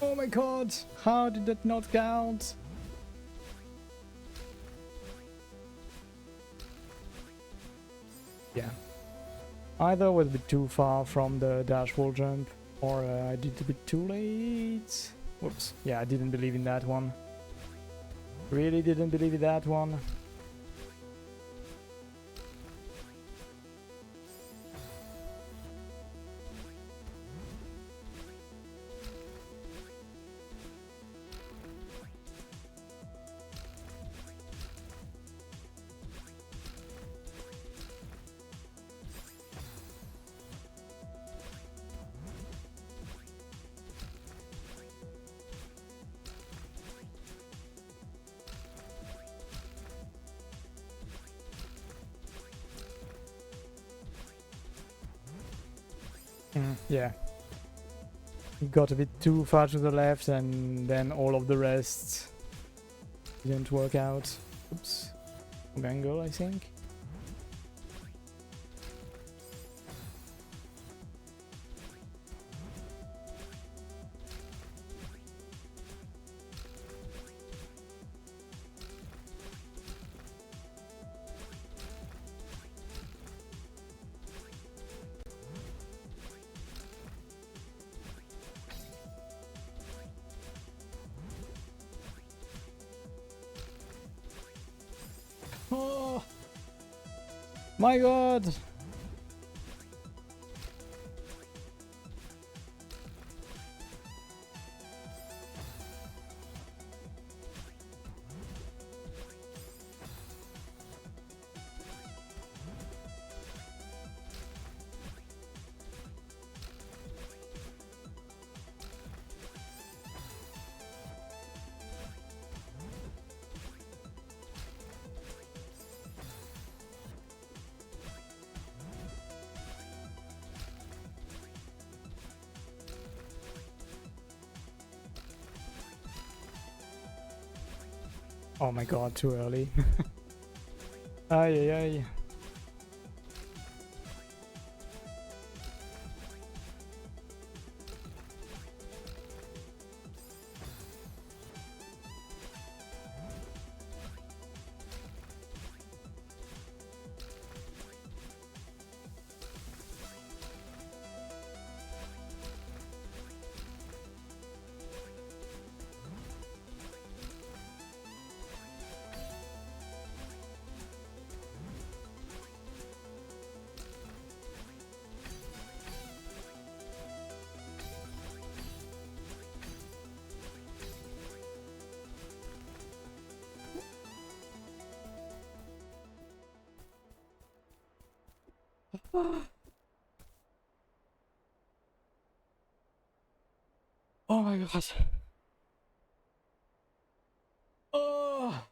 Speaker 1: Oh my god, how did that not count? Yeah. Either was a bit too far from the dash wall jump, or I did a bit too late. Whoops. Yeah, I didn't believe in that one. Really didn't believe in that one. Yeah. Got a bit too far to the left and then all of the rest didn't work out. Oops. Angle, I think. Oh my god! Oh my god, too early. Ay, ay, ay. Oh my god. Oh.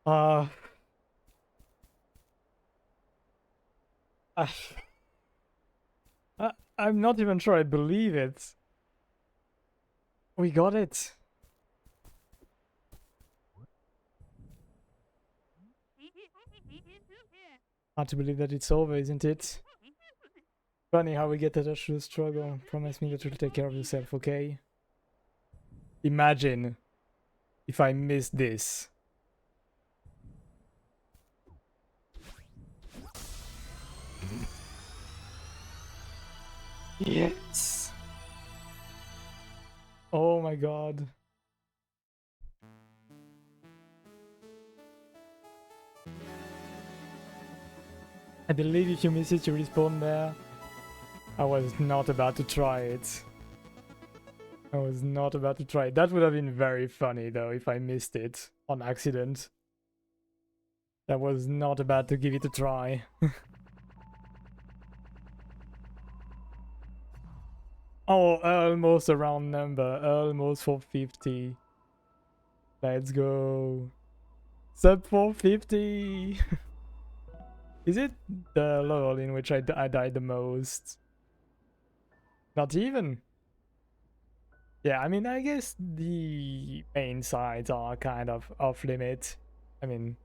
Speaker 1: Uh, I, I'm not even sure I believe it. We got it. Hard to believe that it's over, isn't it? Funny how we get attached to the struggle. Promise me that you'll take care of yourself, okay? Imagine if I miss this. Yes! Oh my god. I believe if you miss it, you respawn there. I was not about to try it. I was not about to try it. That would have been very funny though if I missed it on accident. I was not about to give it a try. Oh, almost a round number. Almost 450. Let's go. Sub 450. Is it the level in which I died the most? Not even. Yeah, I mean, I guess the main sides are kind of off limit. I mean,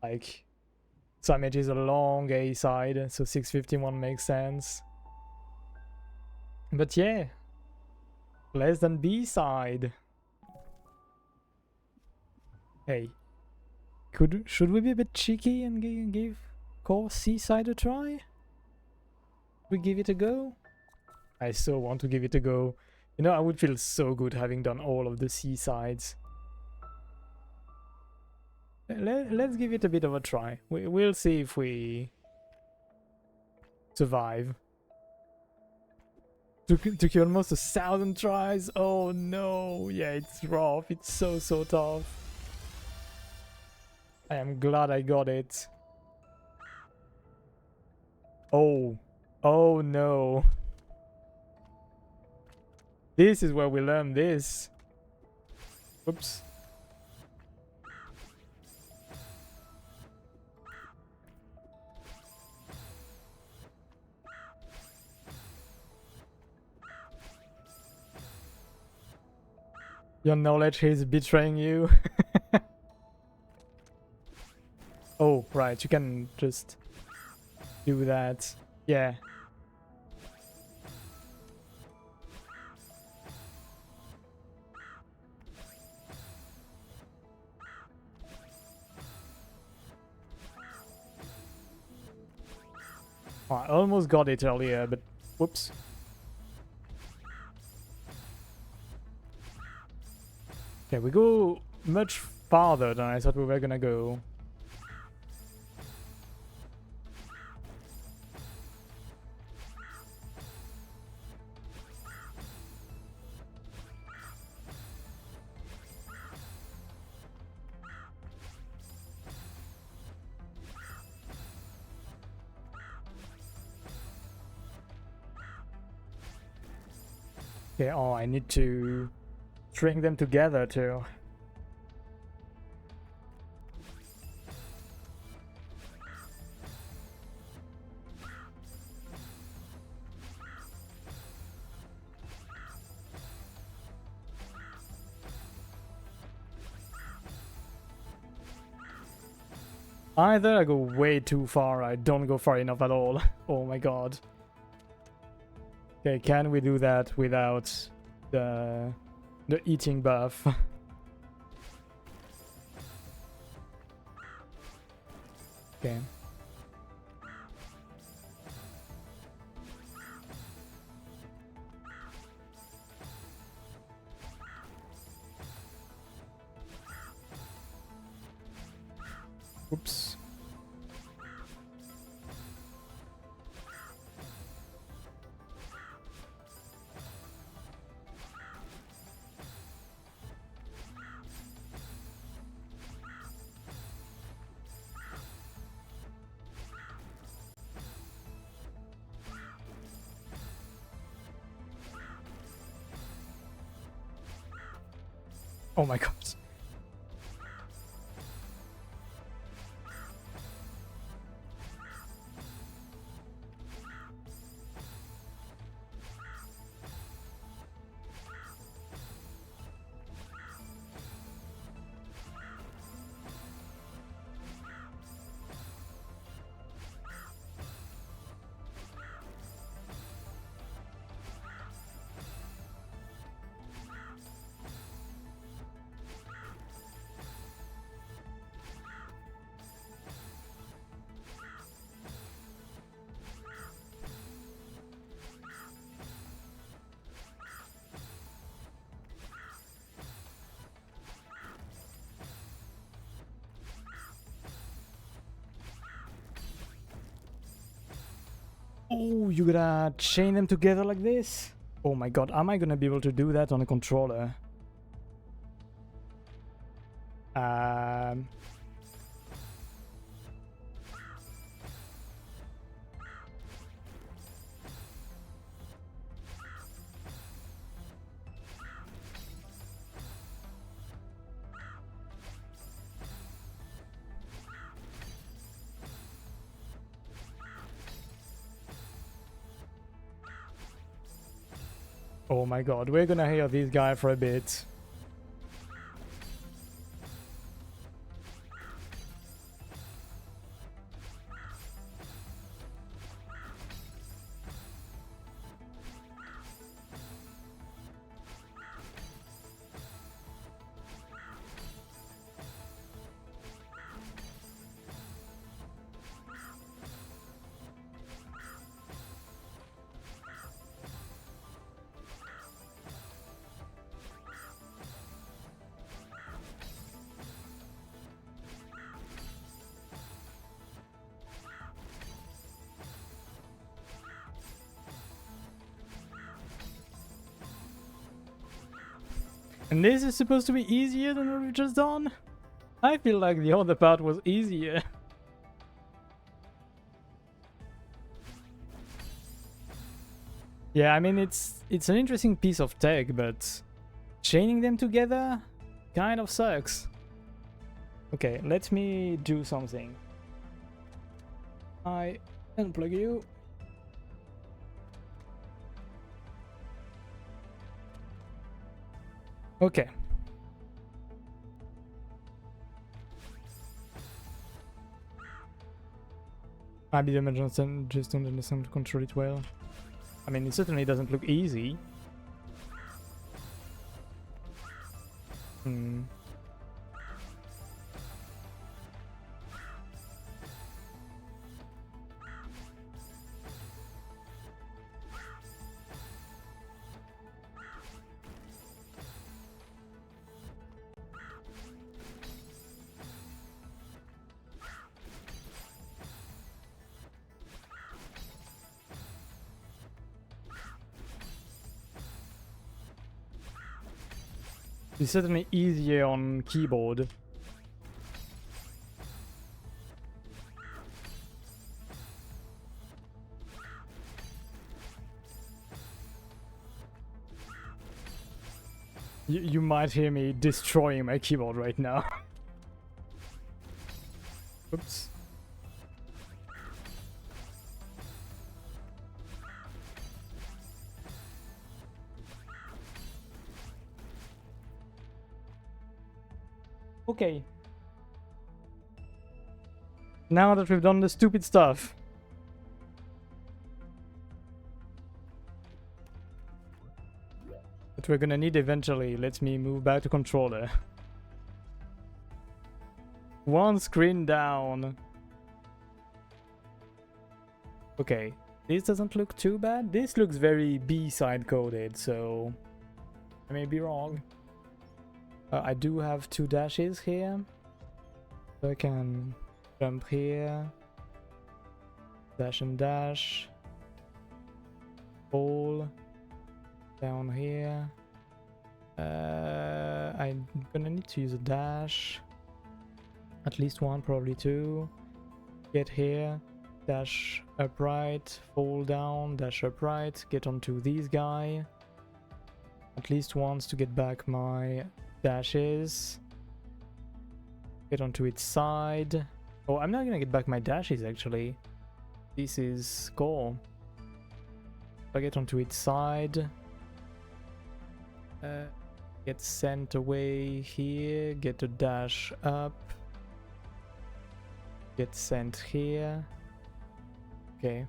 Speaker 1: like, Summit is a long A side, so 651 makes sense. But yeah, less than B side. Hey, should we be a bit cheeky and give core C side a try? We give it a go? I so want to give it a go. You know, I would feel so good having done all of the C sides. Let's give it a bit of a try. We'll see if we survive. Took you almost 1,000 tries. Oh no. Yeah, it's rough. It's so tough. I am glad I got it. Oh. Oh no. This is where we learn this. Oops. Your knowledge is betraying you. Oh, right. You can just do that. Yeah. Oh, I almost got it earlier, but whoops. Okay, we go much farther than I thought we were gonna go. Okay, oh, I need to string them together too. Either I go way too far, or I don't go far enough at all. Oh my god. Okay, can we do that without the eating buff? Okay. Oops. Oh my god. Oh, you gotta chain them together like this? Oh my god, am I gonna be able to do that on a controller? Oh my god, we're gonna hear this guy for a bit. And this is supposed to be easier than what we've just done? I feel like the other part was easier. Yeah, I mean, it's an interesting piece of tech, but chaining them together kind of sucks. Okay, let me do something. I unplug you. Okay. Maybe the Johnson just don't understand to control it well. I mean, it certainly doesn't look easy. Hmm. It's certainly easier on keyboard. You might hear me destroying my keyboard right now. Oops. Okay. Now that we've done the stupid stuff. That we're gonna need eventually. Let me move back to controller. One screen down. Okay, this doesn't look too bad. This looks very B-side coded, so I may be wrong. I do have 2 dashes here, so I can jump here, dash and dash, fall down here. I'm gonna need to use a dash, at least one, probably 2. Get here, dash upright, fall down, dash upright, get onto this guy. At least once to get back my dashes. Get onto its side. Oh, I'm not gonna get back my dashes actually. This is cool. I get onto its side. Get sent away here. Get a dash up. Get sent here. Okay.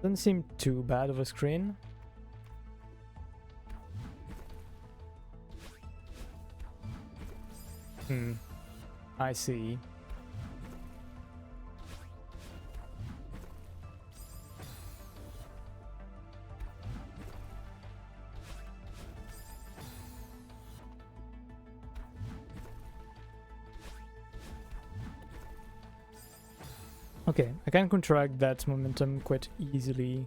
Speaker 1: Doesn't seem too bad of a screen. I see. Okay, I can contract that momentum quite easily.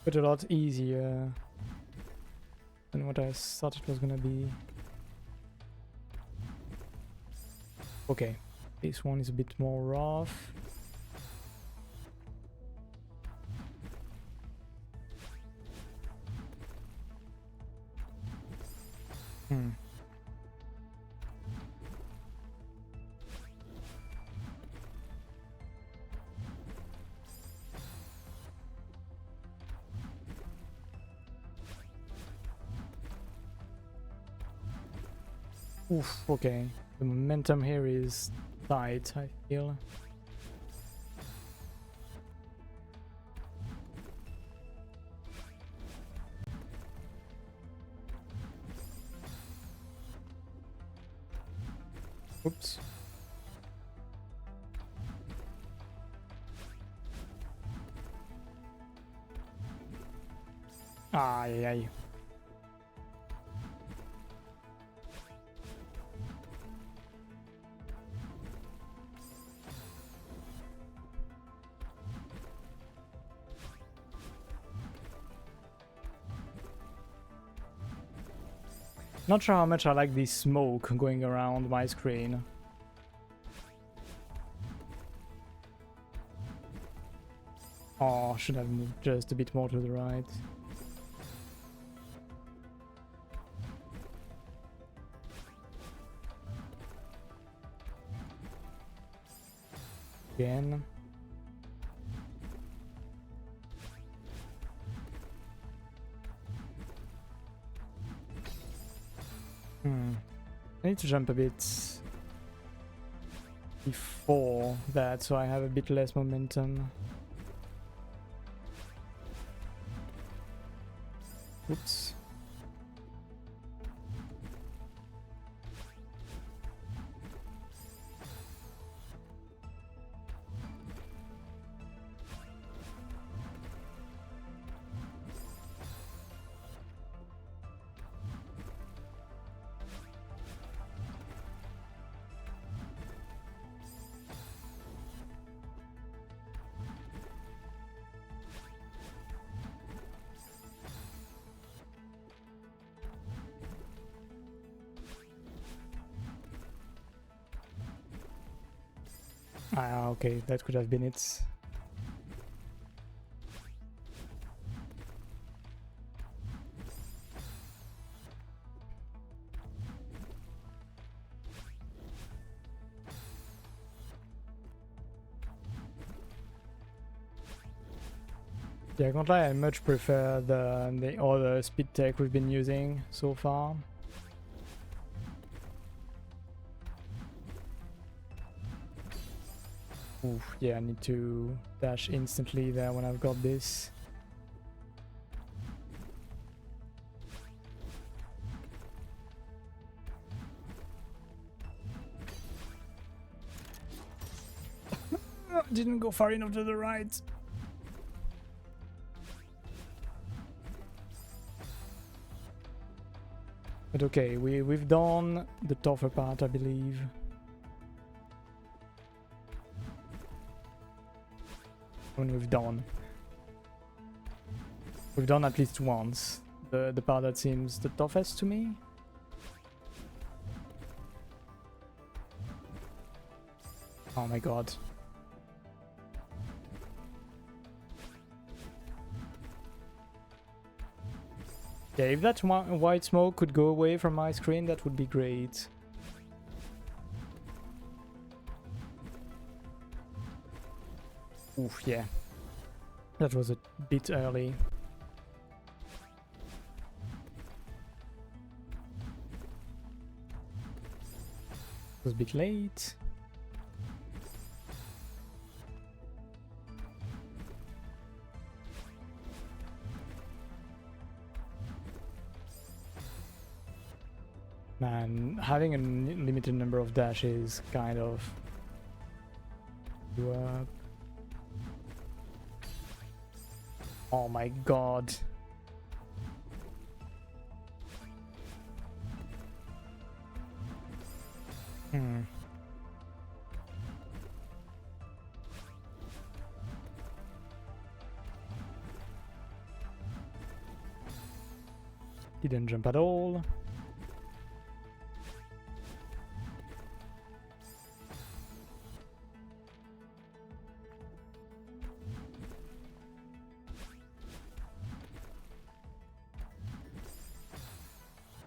Speaker 1: But a lot easier than what I thought it was gonna be. Okay, this one is a bit more rough. Oof, okay. The momentum here is tight, I feel. Oops. Ay, ay. Not sure how much I like this smoke going around my screen. Oh, should have moved just a bit more to the right. Again. I need to jump a bit before that, so I have a bit less momentum. Oops. Ah, okay, that could have been it. Yeah, I can't lie, I much prefer the other speed tech we've been using so far. Oof, yeah, I need to dash instantly there when I've got this. Didn't go far enough to the right. But okay, we've done the tougher part, I believe. When we've done at least once the part that seems the toughest to me. Oh my god. Yeah, if that white smoke could go away from my screen, that would be great. Oof, yeah. That was a bit early. It was a bit late. Man, having a limited number of dashes kind of up. Oh my god. Didn't jump at all.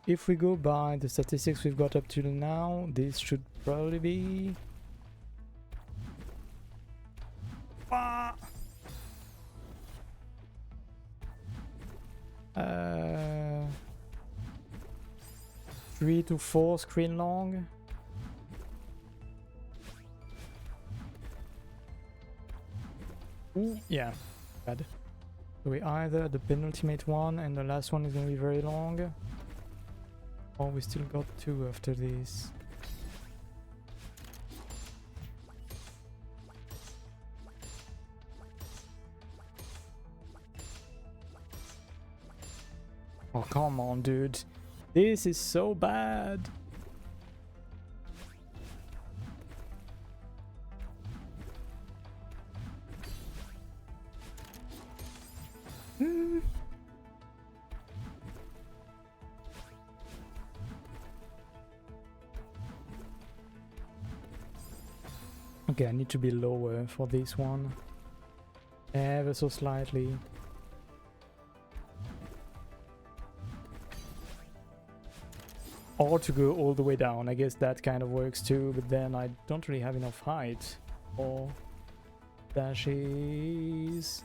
Speaker 1: If we go by the statistics we've got up to now, this should probably be... Ah! 3 to 4 screen long. Ooh, yeah, bad. So we either the penultimate one and the last one is gonna be very long. Oh, we still got 2 after this. Oh, come on, dude. This is so bad. Okay, I need to be lower for this one. Ever so slightly. Or to go all the way down. I guess that kind of works too, but then I don't really have enough height for dashes.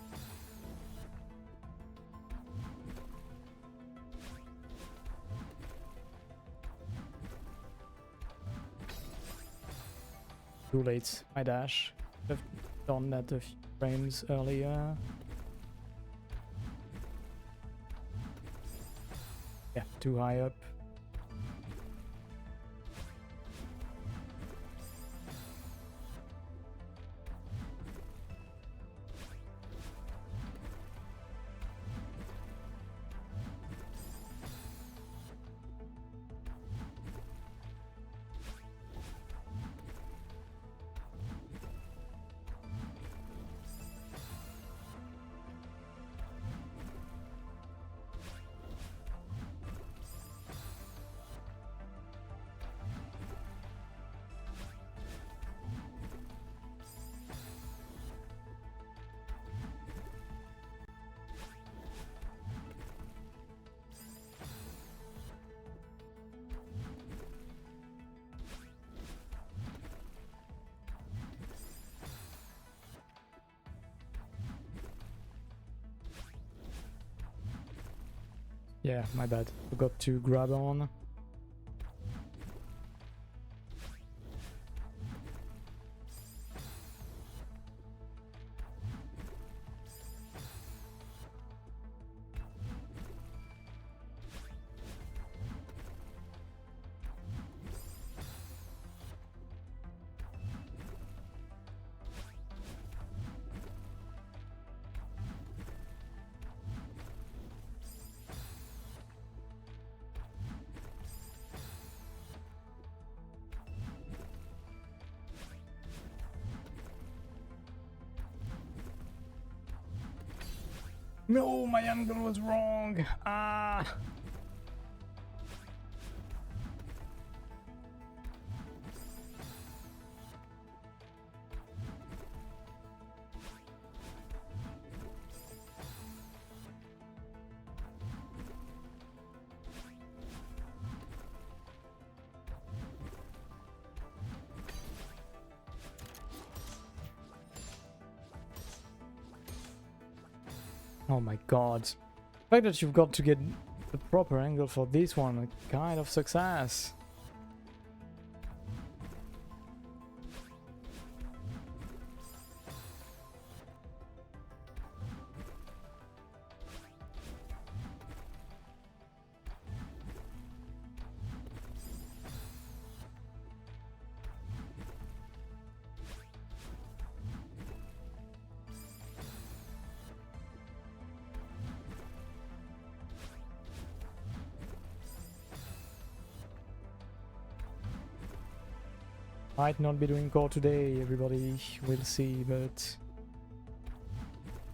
Speaker 1: Too late, my dash. I've done that a few frames earlier. Yeah, too high up. Yeah, my bad. Forgot to grab on. No, my angle was wrong. Ah. Oh my god. The fact that you've got to get the proper angle for this one, a kind of success. Might not be doing core today, everybody, we'll see, but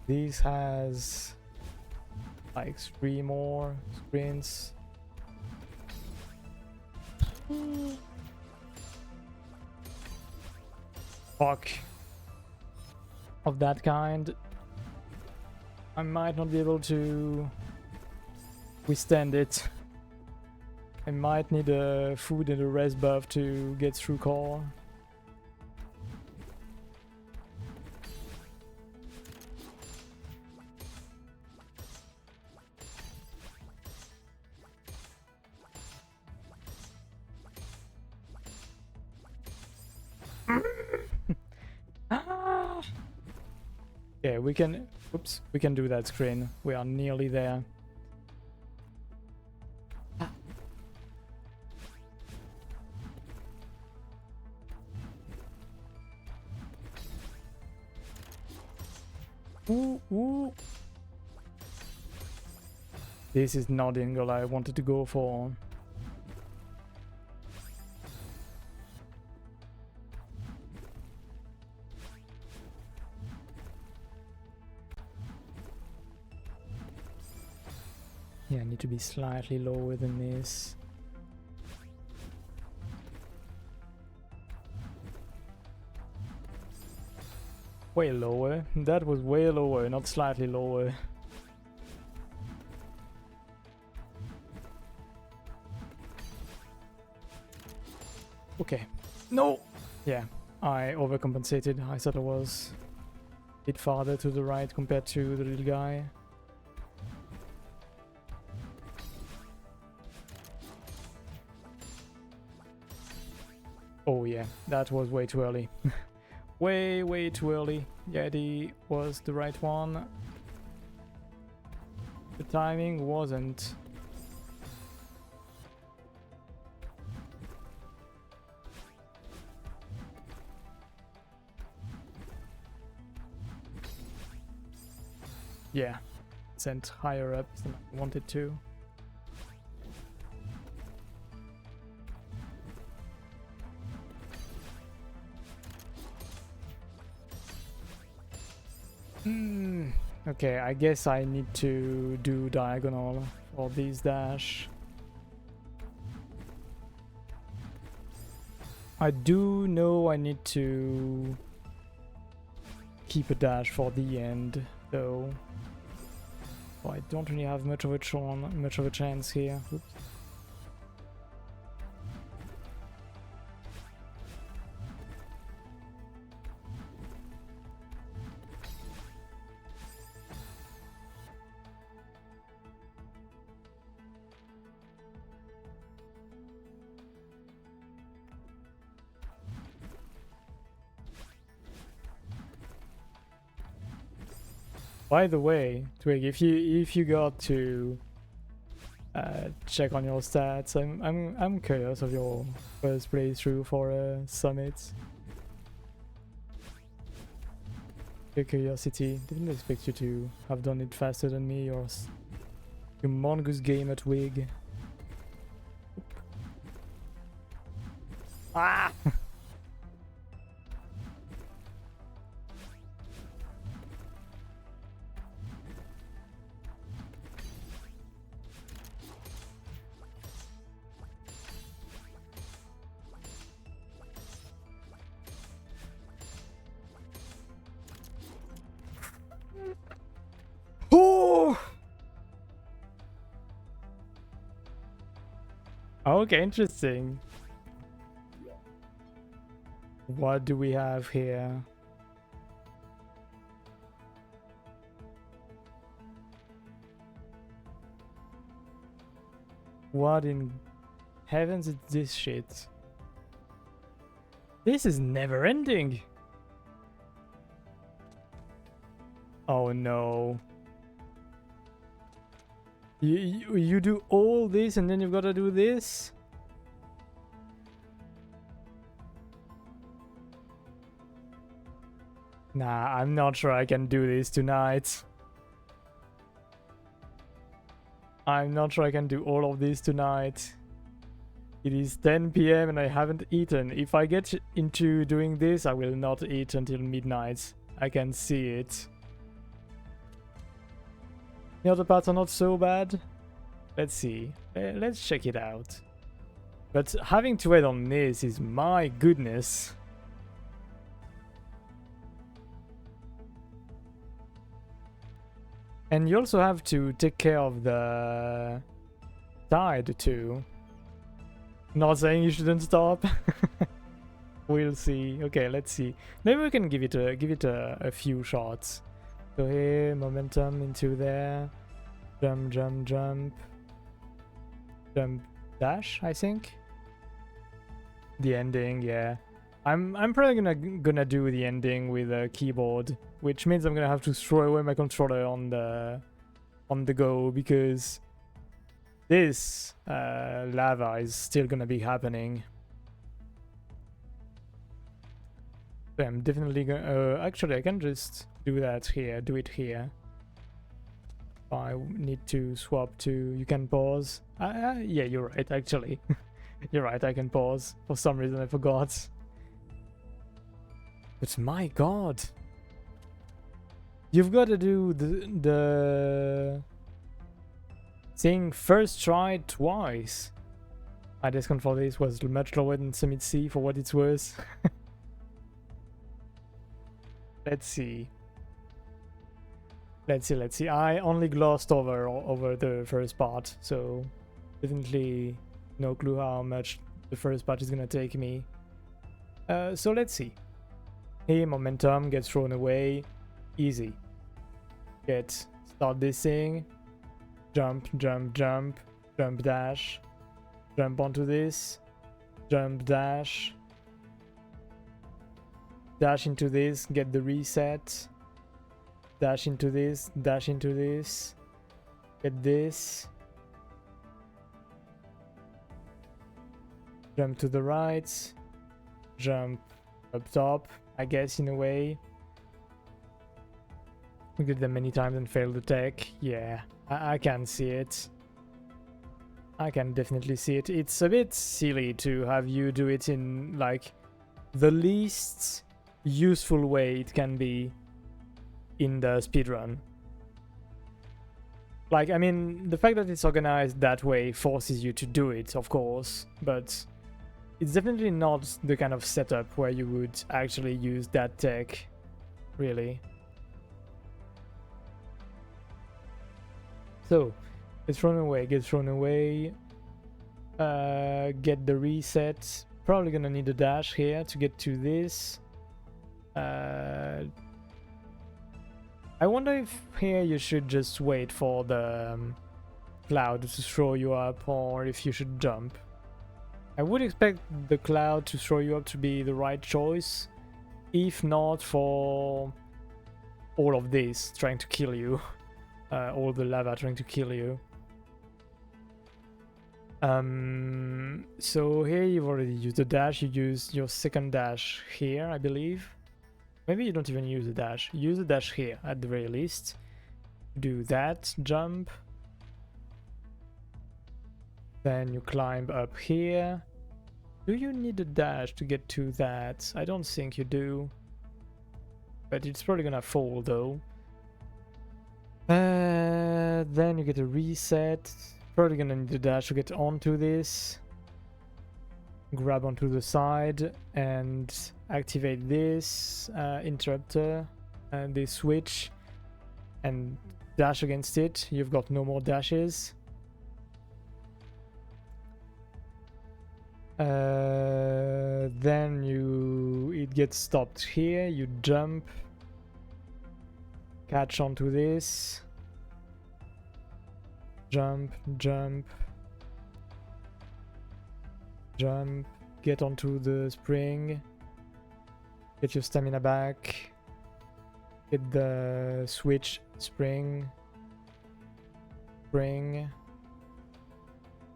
Speaker 1: this has like 3 more sprints. Fuck. Of that kind. I might not be able to withstand it. I might need a food and a rest buff to get through core. Ah! Yeah, we can. Oops, we can do that screen. We are nearly there. Ooh, ooh. This is not the angle I wanted to go for. Yeah, I need to be slightly lower than this. Way lower. That was way lower, not slightly lower. Okay. No! Yeah, I overcompensated. I thought I was a bit farther to the right compared to the little guy. Oh yeah, that was way too early. way too early. The idea was the right one. The timing wasn't. Yeah, sent higher up than I wanted to. Okay, I guess I need to do diagonal for this dash. I do know I need to keep a dash for the end, though. Oh, I don't really have much of a chance here. Oops. By the way, Twig, if you got to check on your stats, I'm curious of your first playthrough for Summit. Your curiosity. Didn't expect you to have done it faster than me. Your humongous game at Twig. Ah! Okay, interesting. What do we have here? What in heavens is this shit? This is never ending. Oh no. You do all this and then you've got to do this? Nah, I'm not sure I can do this tonight. I'm not sure I can do all of this tonight. It is 10 p.m. and I haven't eaten. If I get into doing this, I will not eat until midnight. I can see it. The other parts are not so bad. Let's see. Let's check it out. But having to wait on this is my goodness. And you also have to take care of the tide too. Not saying you shouldn't stop. We'll see. Okay, let's see. Maybe we can give it a few shots. So here, momentum into there. Jump, jump, jump. Jump, dash, I think. The ending, yeah. I'm probably gonna do the ending with a keyboard, which means I'm gonna have to throw away my controller on the go, because this lava is still gonna be happening. So I'm definitely gonna. Actually, I can just do that here. Do it here. I need to swap to. You can pause. Yeah, you're right. Actually, you're right. I can pause. For some reason, I forgot. But my god, you've got to do the thing first try twice. My discount for this was much lower than Summit C for what it's worth. Let's see. Let's see. I only glossed over the first part, so definitely no clue how much the first part is gonna take me. So let's see. Here, momentum gets thrown away. Easy. Start this thing. Jump, jump, jump. Jump, dash. Jump onto this. Jump, dash. Dash into this. Get the reset. Dash into this. Dash into this. Get this. Jump to the right. Jump up top, I guess, in a way. We did them many times and failed the tech. Yeah, I can see it. I can definitely see it. It's a bit silly to have you do it in, like, the least useful way it can be in the speedrun. Like, I mean, the fact that it's organized that way forces you to do it, of course, but it's definitely not the kind of setup where you would actually use that tech, really. So, get thrown away, get the reset. Probably gonna need a dash here to get to this. I wonder if here you should just wait for the cloud to throw you up, or if you should jump. I would expect the cloud to throw you up to be the right choice, if not for all of this trying to kill you, all the lava trying to kill you. So here you've already used a dash. You use your second dash here, I believe. Maybe you don't even use a dash. Use a dash here at the very least. Do that, jump. Then you climb up here. Do you need a dash to get to that? I don't think you do. But it's probably gonna fall though. Then you get a reset. Probably gonna need a dash to get onto this. Grab onto the side and activate this interrupter and this switch and dash against it. You've got no more dashes. Then it gets stopped here. You jump, catch onto this, jump, jump, jump, get onto the spring, get your stamina back, get the switch, spring,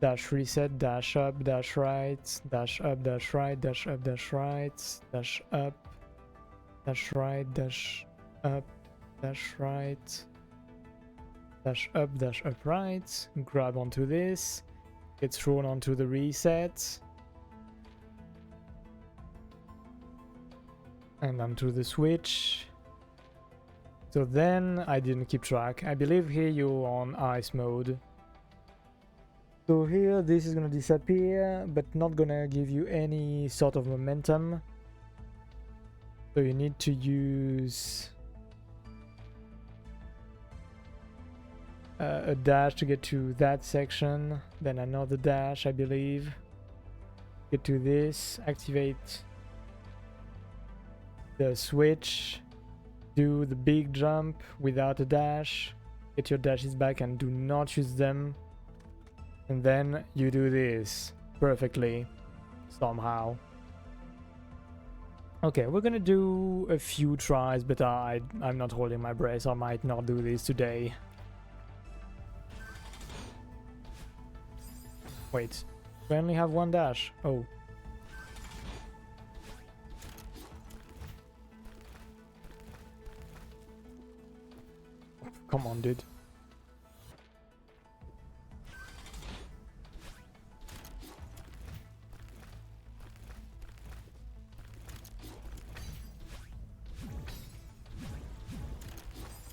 Speaker 1: dash reset, dash up, dash right, dash up, dash right, dash up, dash right, dash up, dash right, dash up, dash right, dash up, dash up, right, grab onto this, get thrown onto the reset, and onto the switch. So then I didn't keep track. I believe here you're on ice mode. So here this is gonna disappear, but not gonna give you any sort of momentum. So you need to use a dash to get to that section, then another dash, I believe. Get to this, activate the switch, do the big jump without a dash, get your dashes back and do not use them. And then you do this perfectly, somehow. Okay, we're gonna do a few tries, but I'm not holding my breath. I might not do this today. Wait, we only have one dash. Oh. Come on, dude.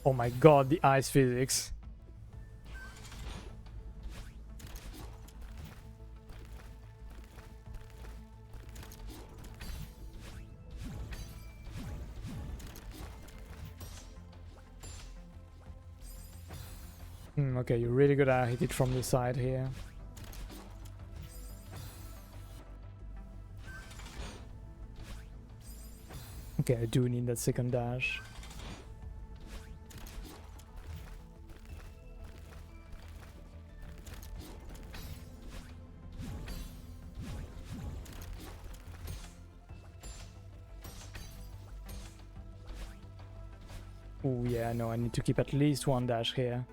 Speaker 1: Oh my god, the ice physics. Okay, you're really good at hit it from the side here. Okay, I do need that second dash. Oh yeah, no, I need to keep at least one dash here.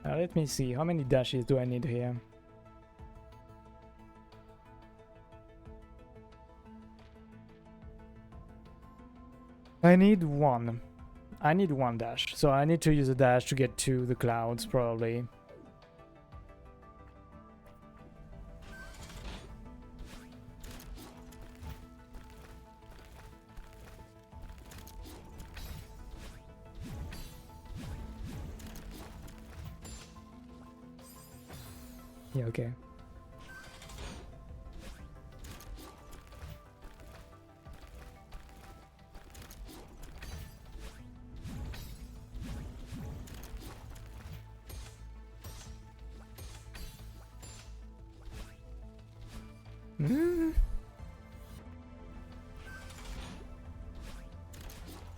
Speaker 1: Let me see, how many dashes do I need here? I need one. I need one dash, so I need to use a dash to get to the clouds, probably. Yeah, okay.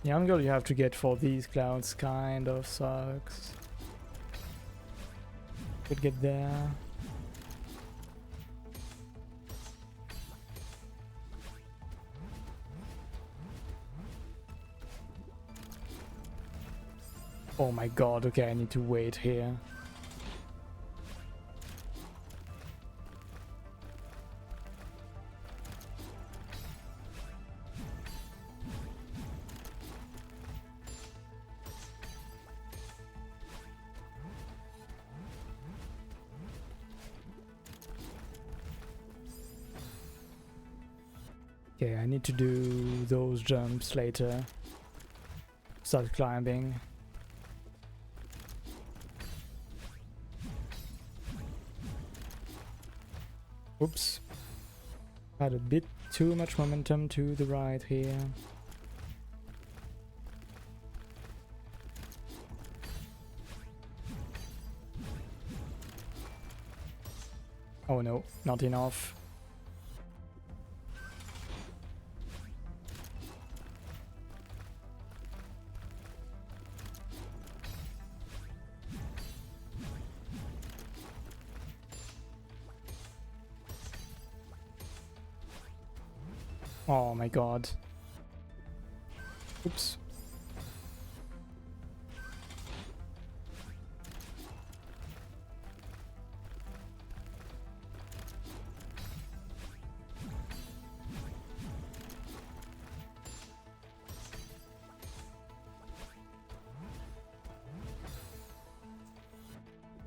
Speaker 1: The angle you have to get for these clouds kind of sucks. Could get there. Oh my god, okay, I need to wait here. Okay, I need to do those jumps later. Start climbing. Oops. Had a bit too much momentum to the right here. Oh no, not enough. Oh my god. Oops.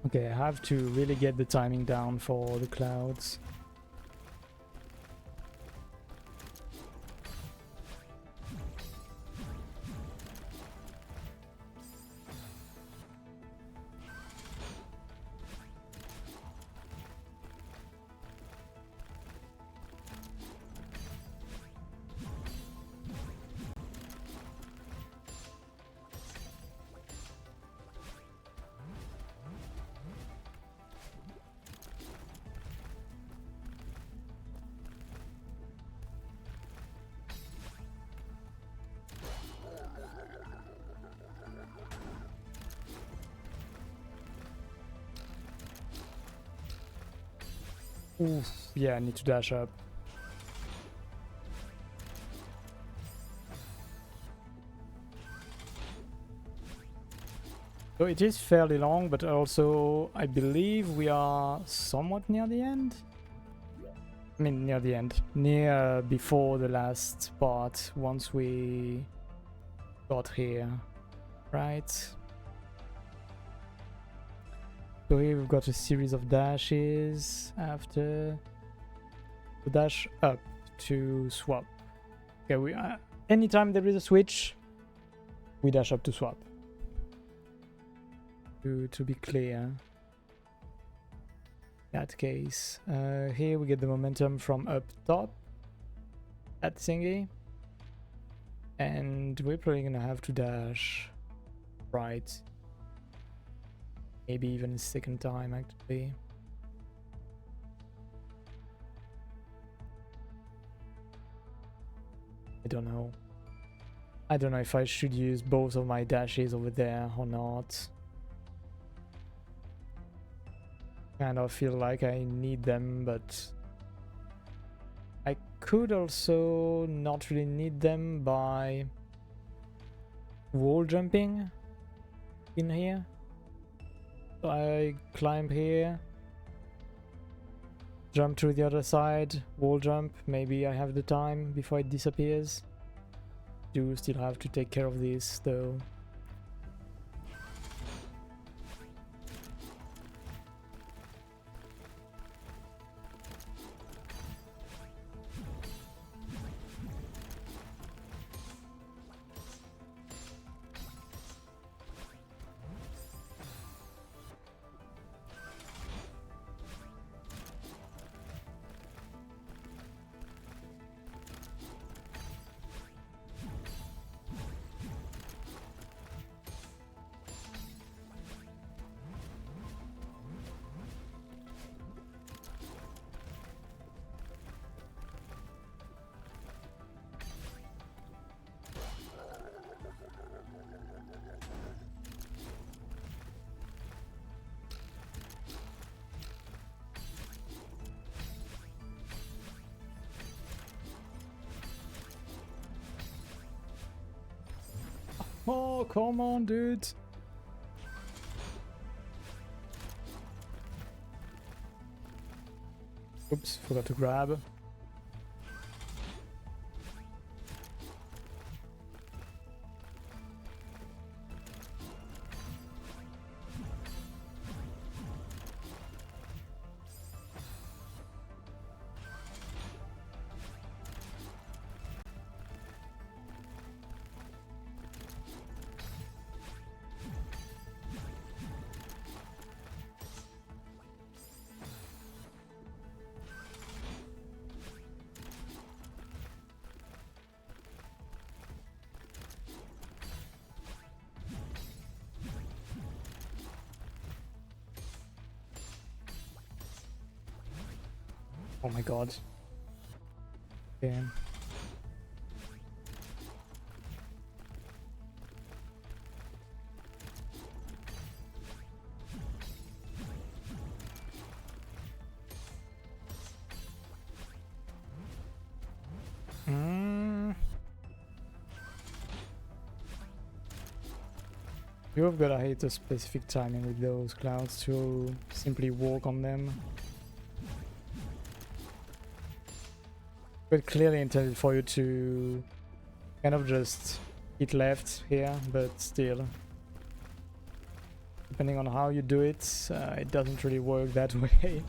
Speaker 1: Okay, I have to really get the timing down for the clouds. Oof. Yeah, I need to dash up. So it is fairly long, but also I believe we are somewhat near the end. I mean, near the end. Near before the last part, once we got here. Right? So here we've got a series of dashes after the dash up to swap. Okay, we anytime there is a switch, we dash up to swap. To be clear. That case. Here we get the momentum from up top. That thingy. And we're probably gonna have to dash right. Maybe even a second time, actually. I don't know. I don't know if I should use both of my dashes over there or not. Kind of feel like I need them, but I could also not really need them by wall jumping in here. I climb here, jump to the other side, wall jump, maybe I have the time before it disappears. Do still have to take care of this though. Oh, come on, dude. Oops, forgot to grab. Oh my god. Damn. You've gotta hit a specific timing with those clouds to simply walk on them. But clearly intended for you to kind of just hit left here, but still. Depending on how you do it, it doesn't really work that way.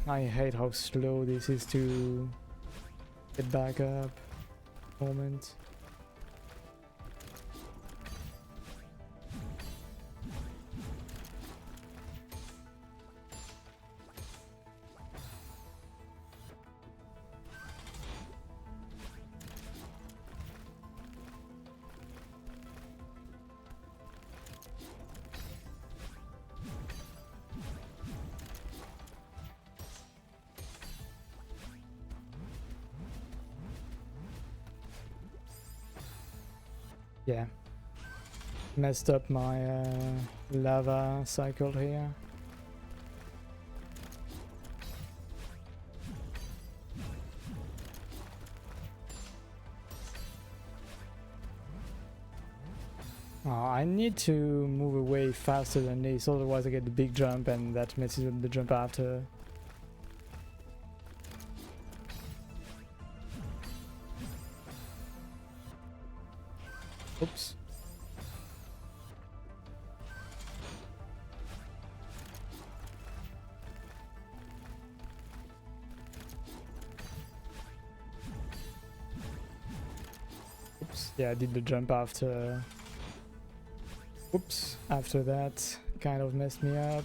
Speaker 1: I hate how slow this is to get back up. Moment. Yeah, messed up my lava cycle here. I need to move away faster than this, otherwise I get the big jump and that messes up the jump after. Oops. Oops. Yeah, I did the jump after. Oops. After that, kind of messed me up.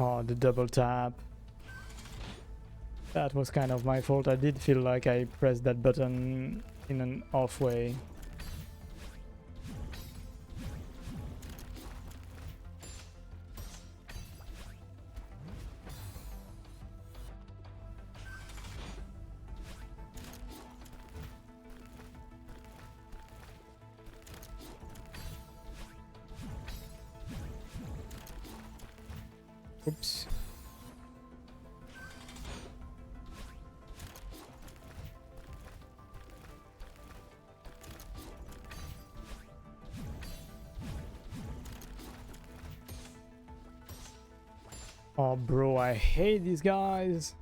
Speaker 1: Oh, the double tap. That was kind of my fault. I did feel like I pressed that button in an off way. Oops. Oh, bro, I hate these guys.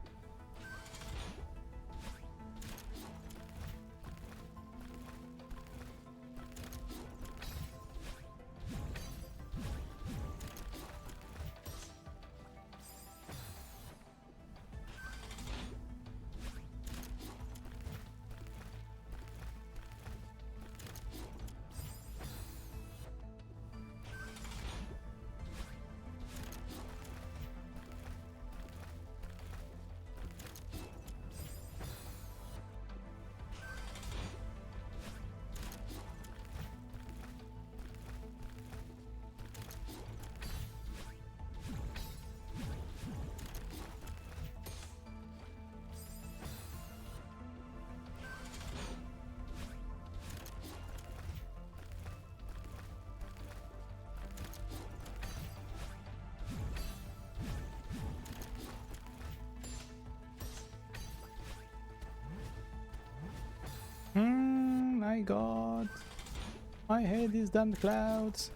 Speaker 1: My god, I hate these damn clouds.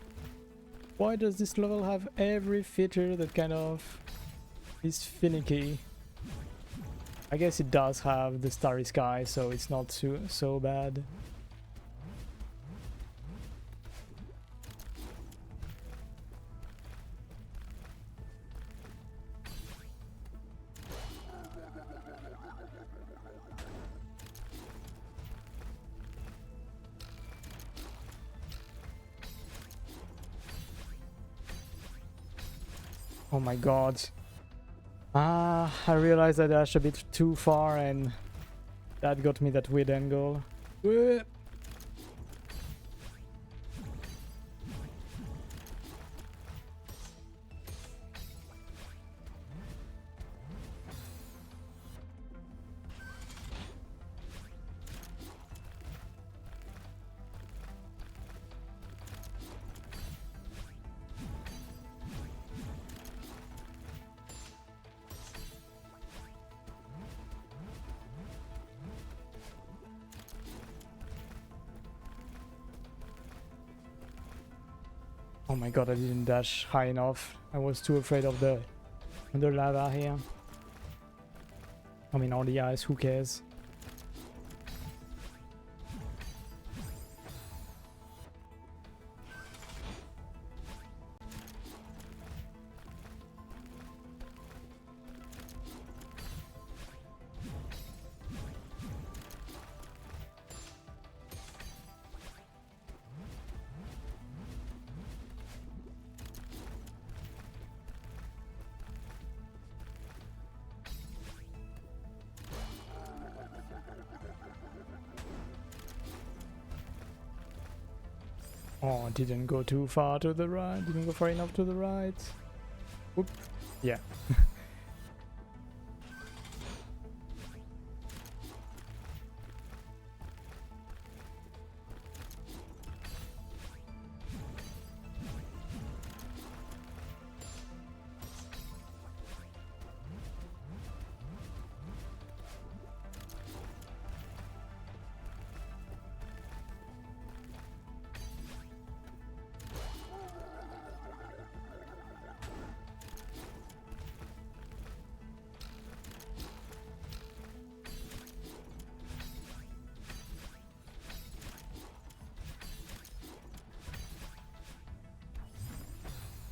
Speaker 1: Why does this level have every feature that kind of is finicky? I guess it does have the starry sky, so it's not so bad. Oh my god. Ah, I realized I dashed a bit too far and that got me that weird angle. Oh my god, I didn't dash high enough. I was too afraid of the lava here. I mean, on the ice, who cares? Oh, didn't go too far to the right. Didn't go far enough to the right. Oop. Yeah.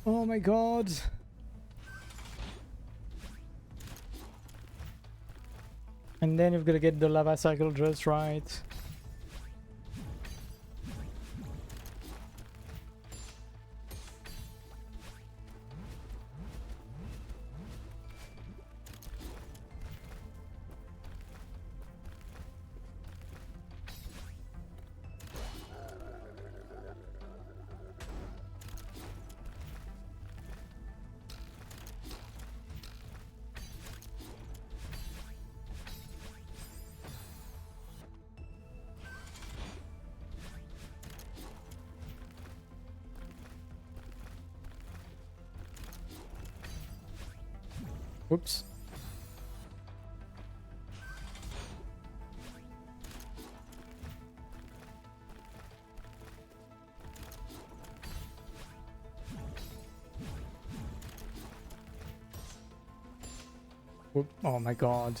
Speaker 1: Oh my god. And then you've got to get the lava cycle just right. Whoops. Whoop. Oh my god.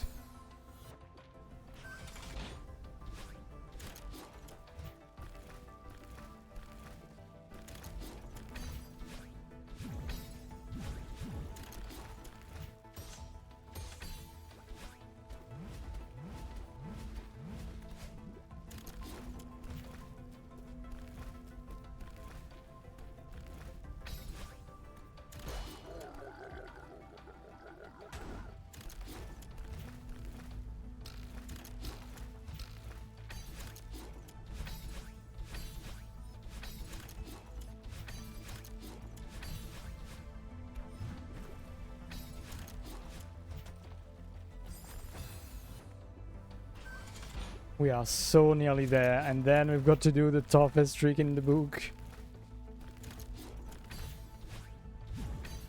Speaker 1: We are so nearly there, and then we've got to do the toughest trick in the book.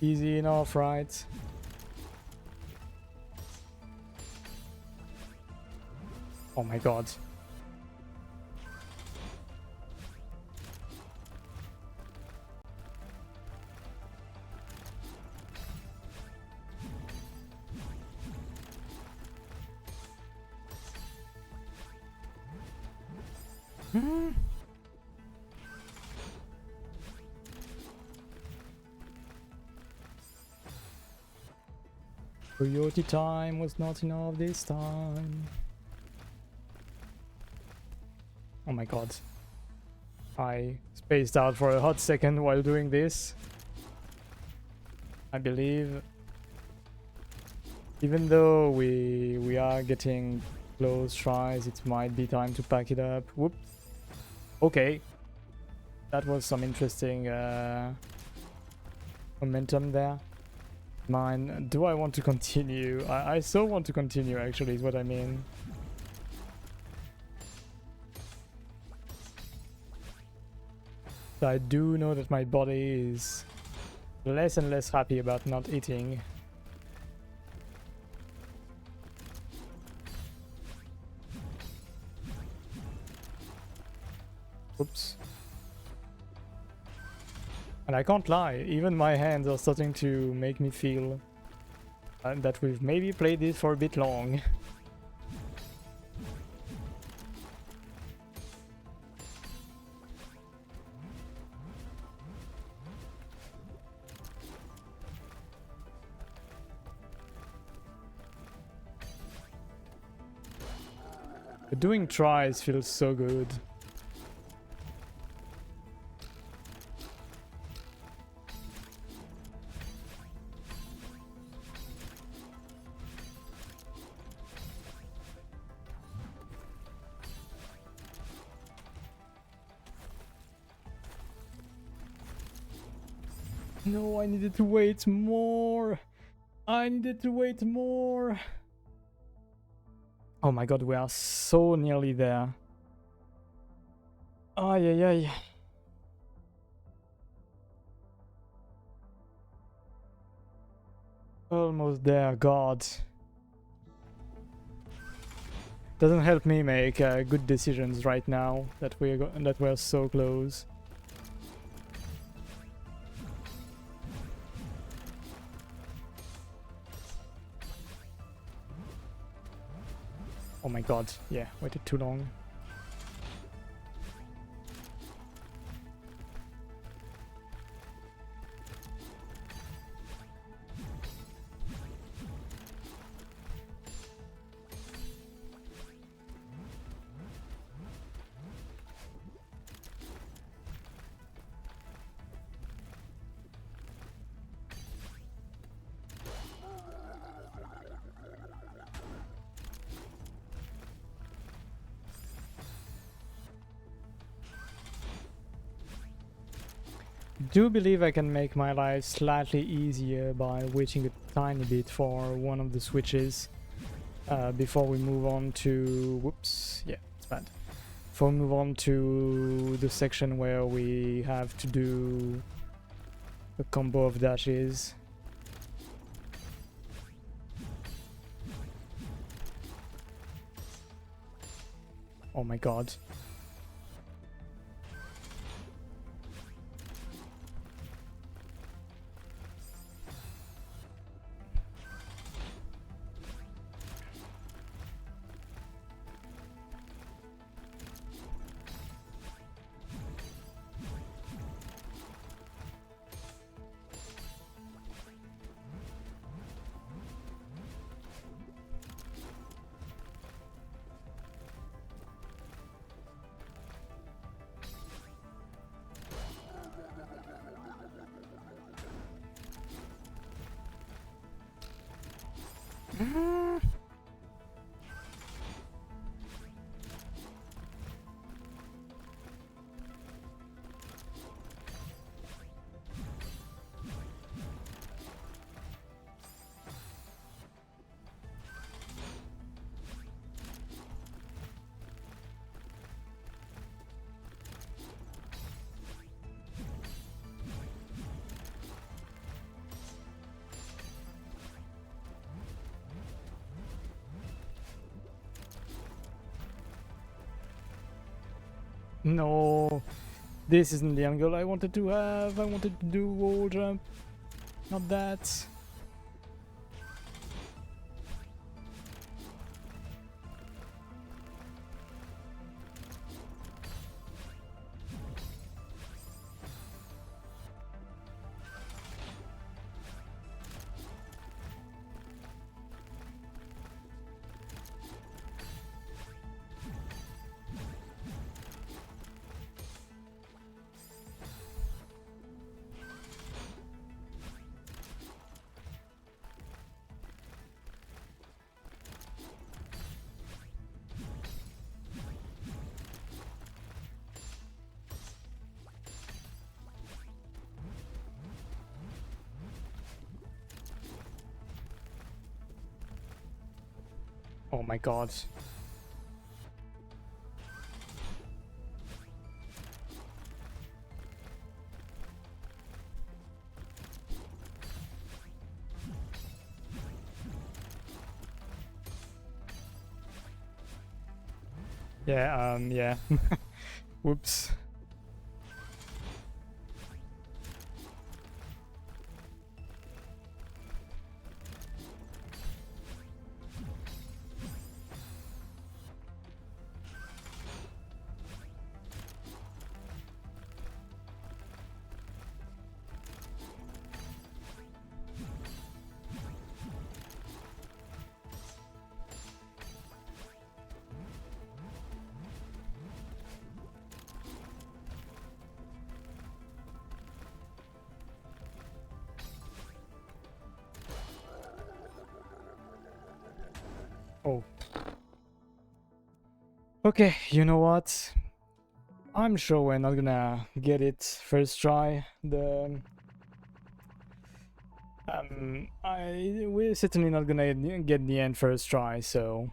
Speaker 1: Easy enough, right? Oh my god. Coyote time was not enough this time. Oh my god. I spaced out for a hot second while doing this. I believe. Even though we are getting close tries, it might be time to pack it up. Whoop. Okay. That was some interesting momentum there. Mine. Do I want to continue? I still want to continue, actually, is what I mean. I do know that my body is less and less happy about not eating. Oops. And I can't lie, even my hands are starting to make me feel that we've maybe played this for a bit long. But doing tries feels so good. No, I needed to wait more. I needed to wait more. Oh my god, we are so nearly there. Ay, ay, ay. Almost there, god. Doesn't help me make good decisions right now that we're so close. Oh my god, yeah, waited too long. Do believe I can make my life slightly easier by waiting a tiny bit for one of the switches before we move on to... Whoops, yeah, it's bad. Before we move on to the section where we have to do a combo of dashes. Oh my god. No, this isn't the angle I wanted to have. I wanted to do wall jump, not that. Oh my god. Yeah. Whoops. Oh. Okay, you know what? I'm sure we're not gonna get it first try. We're certainly not gonna get the end first try, so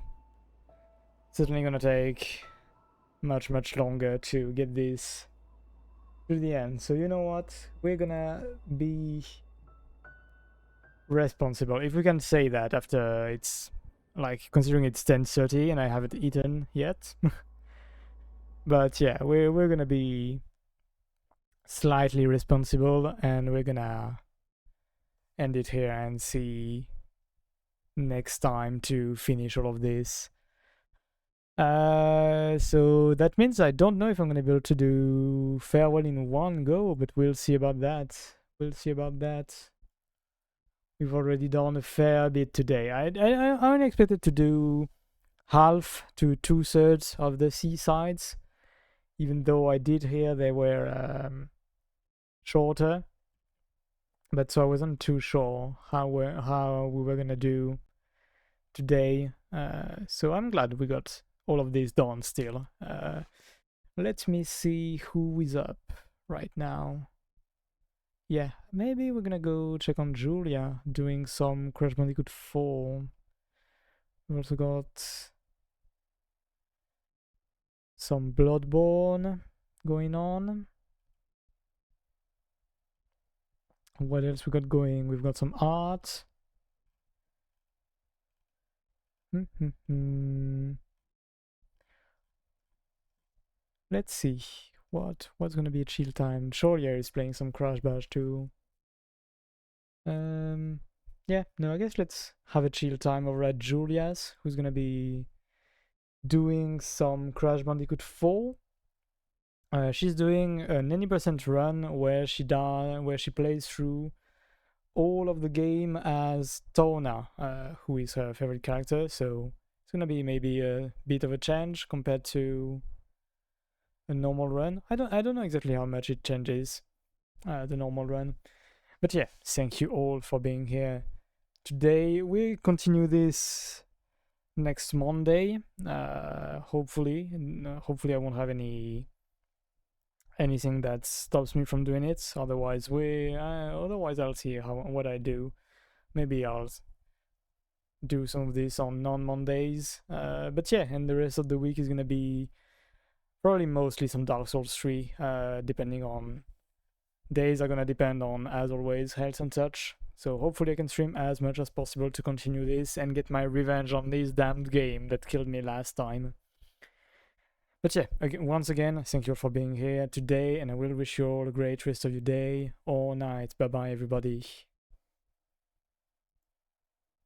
Speaker 1: certainly gonna take much longer to get this to the end. So you know what? We're gonna be responsible, if we can say that after it's like considering it's 10:30 and I haven't eaten yet. But yeah, we're gonna be slightly responsible and we're gonna end it here and see next time to finish all of this. So that means I don't know if I'm gonna be able to do farewell in one go, but we'll see about that. We'll see about that. We've already done a fair bit today. I only expected to do half to 2/3 of the seasides, even though I did hear they were shorter. But so I wasn't too sure how we were gonna do today. So I'm glad we got all of this done still. Let me see who is up right now. Yeah, maybe we're gonna go check on Julia doing some Crash Bandicoot 4. We've also got some Bloodborne going on. What else we got going? We've got some art. Let's see. What's gonna be a chill time? Shoria is playing some Crash Bash too. Yeah, no, I guess let's have a chill time over at Julia's, who's gonna be doing some Crash Bandicoot 4. She's doing an 90% run where she plays through all of the game as Tona, who is her favorite character. So it's gonna be maybe a bit of a change compared to a normal run. I don't know exactly how much it changes the normal run, but yeah, thank you all for being here today. We continue this next Monday. Hopefully I won't have anything that stops me from doing it. Otherwise I'll see what I do. Maybe I'll do some of this on non-Mondays. But yeah, and the rest of the week is gonna be probably mostly some Dark Souls 3, depending on days are gonna depend on, as always, health and such. So hopefully I can stream as much as possible to continue this and get my revenge on this damned game that killed me last time. But yeah, once again, thank you all for being here today, and I will wish you all a great rest of your day or night. Bye bye, everybody.